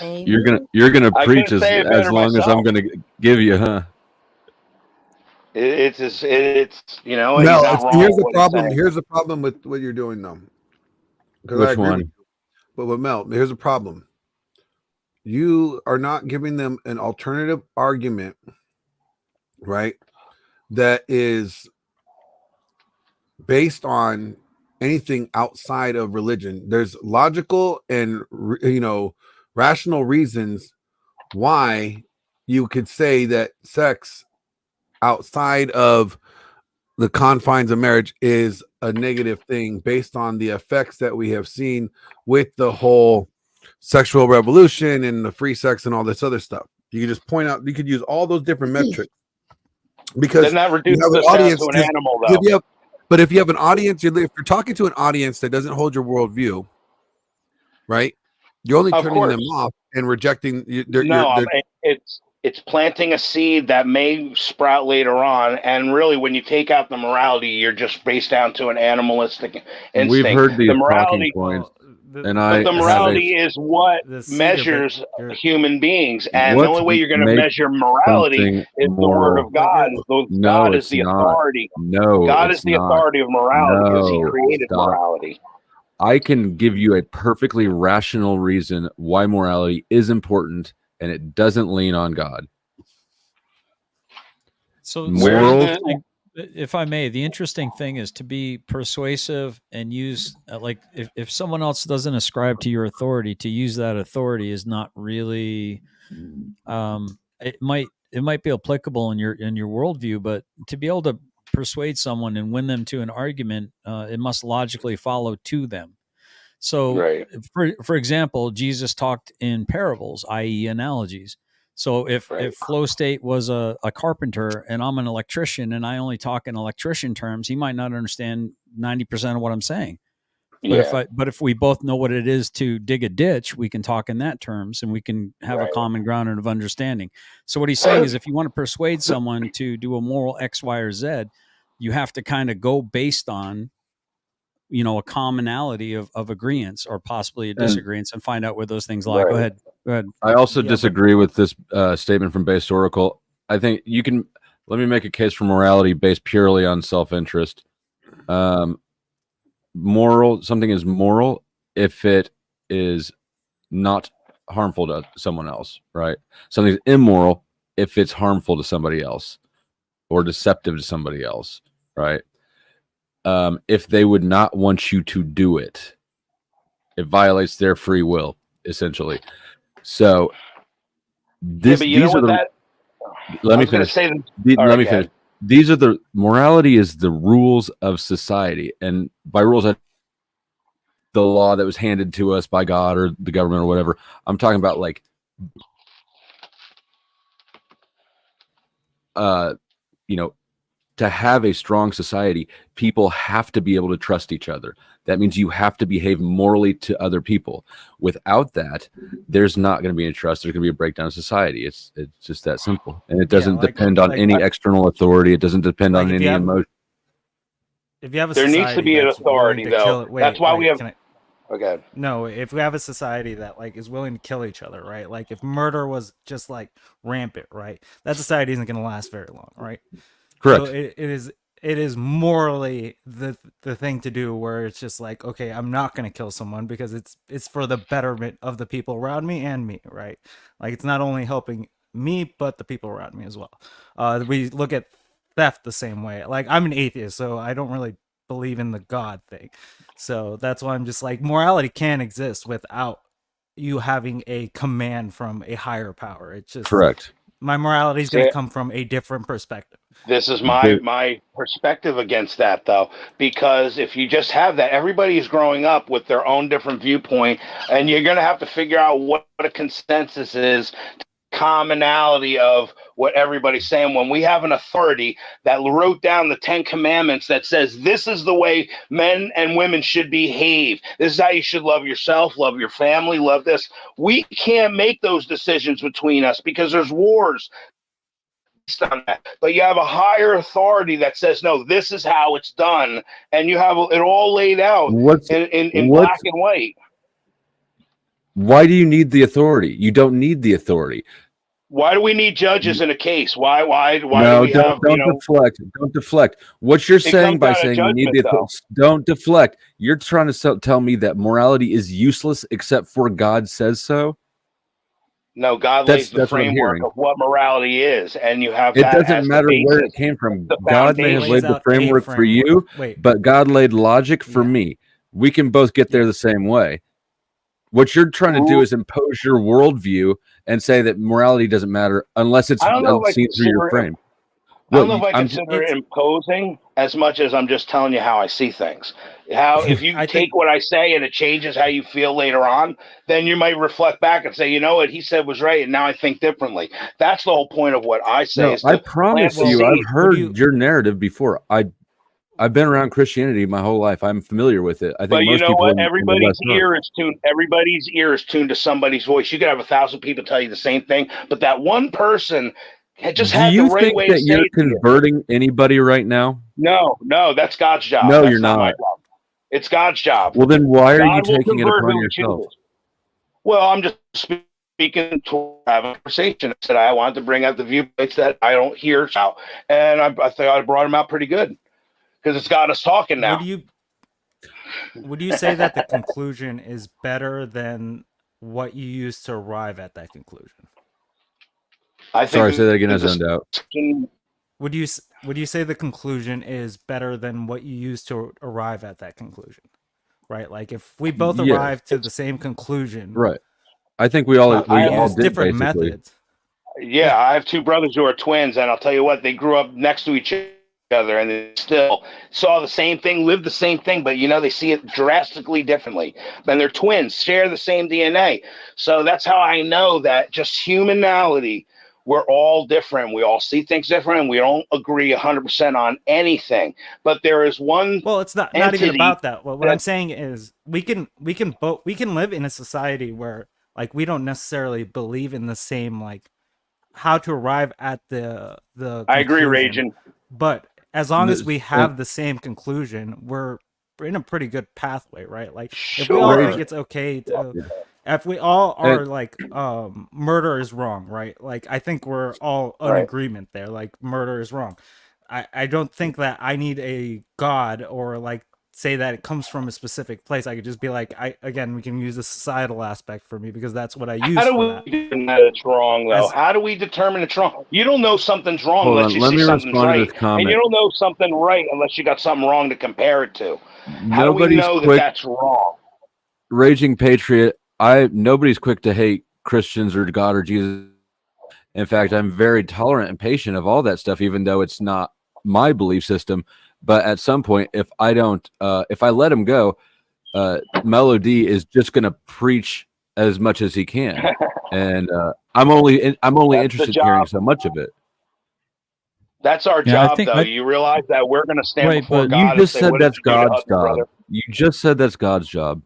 You're gonna preach as long as I'm gonna give you, huh? It's he's No, not wrong. here's the what he's problem. saying. Here's the problem with what you're doing, though. Because I Which agree one? with you. But with Mel, here's the problem. You are not giving them an alternative argument, right? That is based on anything outside of religion. There's logical and rational reasons why you could say that sex outside of the confines of marriage is a negative thing based on the effects that we have seen with the whole sexual revolution and the free sex and all this other stuff. You could just point out, you could use all those different metrics because Then that you reduces have an us down audience. to an animal, though. But if you have an audience, if you're talking to an audience that doesn't hold your worldview, right? You're only Of turning them course. off and rejecting. It's planting a seed that may sprout later on, and really, when you take out the morality, you're just based down to an animalistic instinct. We've heard these the talking morality, points, but and I the have morality is what The seed measures human beings, and the What only way you're going to makes measure morality something is the word moral? of God. No, God is it's the not. authority. No, God it's is the not. authority of morality because He No, created stop. morality. I can give you a perfectly rational reason why morality is important, and it doesn't lean on God. So Morals. if I may, the interesting thing is to be persuasive and use like if someone else doesn't ascribe to your authority, to use that authority is not really it might be applicable in your worldview, but to be able to persuade someone and win them to an argument, it must logically follow to them. So Right. for example, Jesus talked in parables, i.e. analogies. So if Flow State was a carpenter and I'm an electrician and I only talk in electrician terms, he might not understand 90% of what I'm saying. But if we both know what it is to dig a ditch, we can talk in that terms and we can have a common ground of understanding. So what he's saying is if you want to persuade someone to do a moral X, Y, or Z, you have to kind of go based on a commonality of agreements or possibly a disagreements and find out where those things lie. Go ahead. I also disagree with this statement from Base Oracle. I think you can let me make a case for morality based purely on self-interest. Something is moral if it is not harmful to someone else, right? Something's immoral if it's harmful to somebody else or deceptive to somebody else, right? If they would not want you to do it, it violates their free will, essentially. So these are the. Let me finish. Let me finish. These are the morality is the rules of society, and by rules, the law that was handed to us by God or the government or whatever. I'm talking about like, to have a strong society, people have to be able to trust each other. That means you have to behave morally to other people. Without that, there's not going to be any trust. There's going to be a breakdown of society. It's just that simple. And it doesn't depend on any external authority. It doesn't depend on any emotion. If you have a There society needs to be an authority, though. That's why we have. Okay. No, if we have a society that is willing to kill each other, right? Like if murder was just rampant, right? That society isn't going to last very long, right? Correct. So it is morally the thing to do, where it's just okay, I'm not going to kill someone because it's for the betterment of the people around me and me, right? Like it's not only helping me but the people around me as well. We look at theft the same way. I'm an atheist, so I don't really believe in the God thing. So that's why I'm just morality can't exist without you having a command from a higher power. It's just correct. My morality is going to come from a different perspective. This is my perspective against that, though, because if you just have that, everybody is growing up with their own different viewpoint, and you're going to have to figure out what a consensus is, commonality of what everybody's saying. When we have an authority that wrote down the 10 Commandments that says this is the way men and women should behave, this is how you should love yourself, love your family, love this. We can't make those decisions between us because there's wars on that. But you have a higher authority that says, no, this is how it's done, and you have it all laid out in black and white. Why do you need the authority? You don't need the authority. Why do we need judges in a case? Why No, do we have, don't deflect. Don't deflect. What you're saying by saying you need the authority, don't deflect. You're trying to tell me that morality is useless except for God says so. No, God lays the framework of what morality is, and you have it that doesn't as matter the where basis, it came from. the God may have laid foundation. the framework for you, but God laid logic for me. We can both get there the same way. What you're trying to do is impose your worldview and say that morality doesn't matter unless it's I don't know if I seen through your consider frame. I don't know if I consider it imposing as much as I'm just telling you how I see things. How if you take what I say and it changes how you feel later on, then you might reflect back and say, you know what he said was right, and now I think differently. That's the whole point of what I say. No, Is I to promise plant the you, I've seed. heard your narrative before. I've been around Christianity my whole life. I'm familiar with it. I think But you most know people what? in the Everybody's West aren't. ear is tuned. Everybody's ear is tuned to somebody's voice. You could have 1,000 people tell you the same thing, but that one person just Do had the you right think way to that say you're it to you. converting anybody right now? No, that's God's job. No, That's you're not my not. job. It's God's job. Well, then why are you God will taking it convert upon who He yourself? chooses. Well, I'm just speaking to have a conversation. I said I wanted to bring out the viewpoints that I don't hear out, and I thought I brought them out pretty good because it's got us talking now. Would you say that the conclusion is better than what you used to arrive at that conclusion? Sorry, say that again. I zoned out. Would you say the conclusion is better than what you used to arrive at that conclusion? Right? Like if we both Yeah. arrived to the same conclusion, Right. I think we all use did different basically. methods. Yeah, I have two brothers who are twins, and I'll tell you what, they grew up next to each other, and they still saw the same thing, lived the same thing, but they see it drastically differently. Then they're twins, share the same DNA. So that's how I know that just humanality, we're all different. We all see things different, and we don't agree 100% on anything. But there is one. Well, it's not even about that. What I'm saying is we can live in a society where like we don't necessarily believe in the same like how to arrive at the I agree, conclusion. Ragin. But as long as we have the same conclusion, we're in a pretty good pathway, right? Like if we all think it's okay to if we all are like murder is wrong, right? Like I think we're all in agreement there. Like murder is wrong. I don't think that I need a god or like say that it comes from a specific place. I could just be like, we can use the societal aspect for me because that's what I use. How do for we that. determine that it's wrong, though? How do we determine it's wrong? You don't know something's wrong Hold unless on, you let see me something's respond to right, this comment. and you don't know something right unless you got something wrong to compare it to. How do we Nobody's know that quick. that's wrong? Raging patriot. Nobody's quick to hate Christians or God or Jesus. In fact, I'm very tolerant and patient of all that stuff, even though it's not my belief system. But at some point, if I let him go, Melody is just going to preach as much as he can, and I'm only interested in hearing so much of it. That's our job, though. You realize that we're going to stand before God You just and say, said "What did that's you do to God's hug your job. brother?" You just said that's God's job.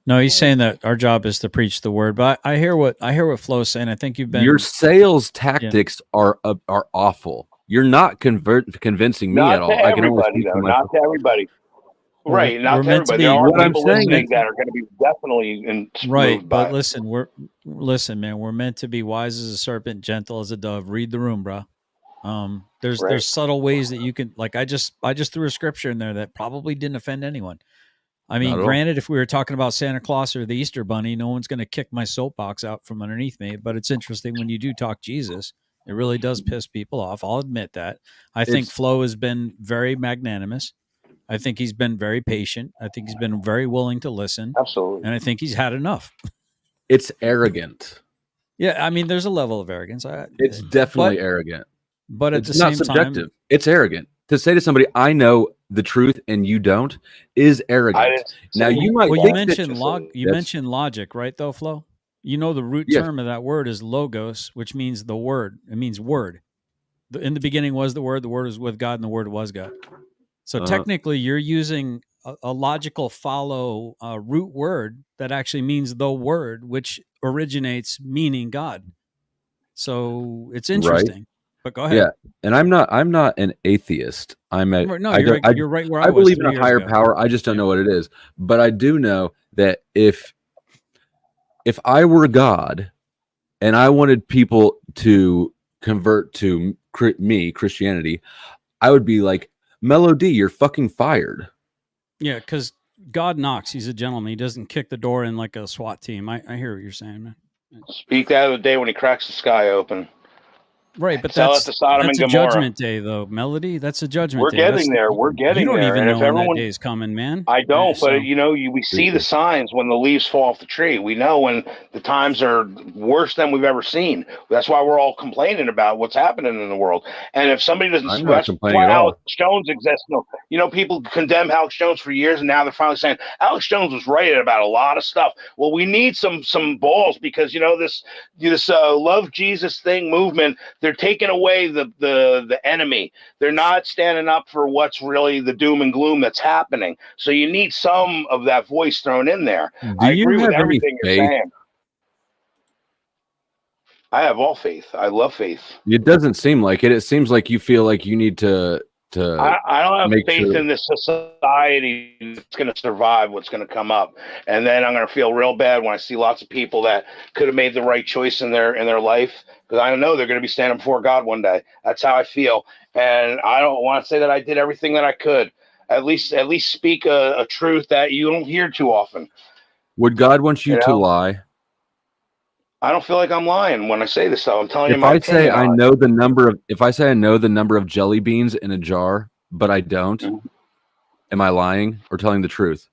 No, he's saying that our job is to preach the word. But I hear what Flo's saying. I think you've been Your sales tactics are awful. You're not convincing me Not at all. to I can only everybody, speak though. for Not myself. to everybody. Well, Right, not we're to meant to everybody. be. There are What I'm people saying listening is- that are going to be definitely Right, moved by but it. listen, man. We're meant to be wise as a serpent, gentle as a dove. Read the room, bro. There's subtle ways that you can like. I just threw a scripture in there that probably didn't offend anyone. I mean, Not at all. granted, if we were talking about Santa Claus or the Easter Bunny, no one's going to kick my soapbox out from underneath me. But it's interesting when you do talk Jesus, it really does piss people off. I'll admit that. I think Flo has been very magnanimous. I think he's been very patient. I think he's been very willing to listen. Absolutely. And I think he's had enough. It's arrogant. Yeah, I mean, there's a level of arrogance. It's definitely arrogant. But at It's the not same subjective. time, It's arrogant. To say to somebody, I know the truth and you don't, is I arrogant. didn't Now say you might well, you think that mentioned that's mentioned logic, right? Though, Flo, you know the root yes. term of that word is logos, which means the word. It means word. In the beginning was the word was with God, and the word was God. So technically, you're using a logical follow root word that actually means the word, which originates meaning God. So it's right. interesting. But go ahead. Yeah, and I'm not an atheist. No, you're right where I I was believe in 3 a years higher ago. power. I just don't Yeah. know what it is. But I do know that if I were God and I wanted people to convert to Christianity, I would be like, Melody, you're fucking fired. Yeah, because God knocks. He's a gentleman. He doesn't kick the door in like a SWAT team. I hear what you're saying, man. speak that of the day when he cracks the sky open. Right, but Tell it to Sodom and that's a Gomorrah. judgment day, though, Melody. That's a judgment We're day. getting there. We're You getting don't there. even And if know when that everyone, day is coming, man. I don't, So but we see the signs when the leaves fall off the tree. We know when the times are worse than we've ever seen. That's why we're all complaining about what's happening in the world. And if somebody doesn't, I'm not that's complaining why at all. Alex Jones exists. People condemn Alex Jones for years, and now they're finally saying Alex Jones was right about a lot of stuff. Well, we need some balls because this love Jesus thing movement. They're taking away the enemy. They're not standing up for what's really the doom and gloom that's happening. So you need some of that voice thrown in there. Do I you agree with have any everything you're faith? saying. I have all faith. I love faith. It doesn't seem like it. It seems like you feel like you need to I don't have make faith sure. in this society that's going to survive what's going to come up, and then I'm going to feel real bad when I see lots of people that could have made the right choice in their life, because I know they're going to be standing before God one day. That's how I feel, and I don't want to say that I did everything that I could. At least speak a truth that you don't hear too often. Would God want you to lie? I don't feel like I'm lying when I say this, though. I'm telling you If my I say opinion I on it. know the number of, if I say I know the number of jelly beans in a jar, but I don't, am I lying or telling the truth?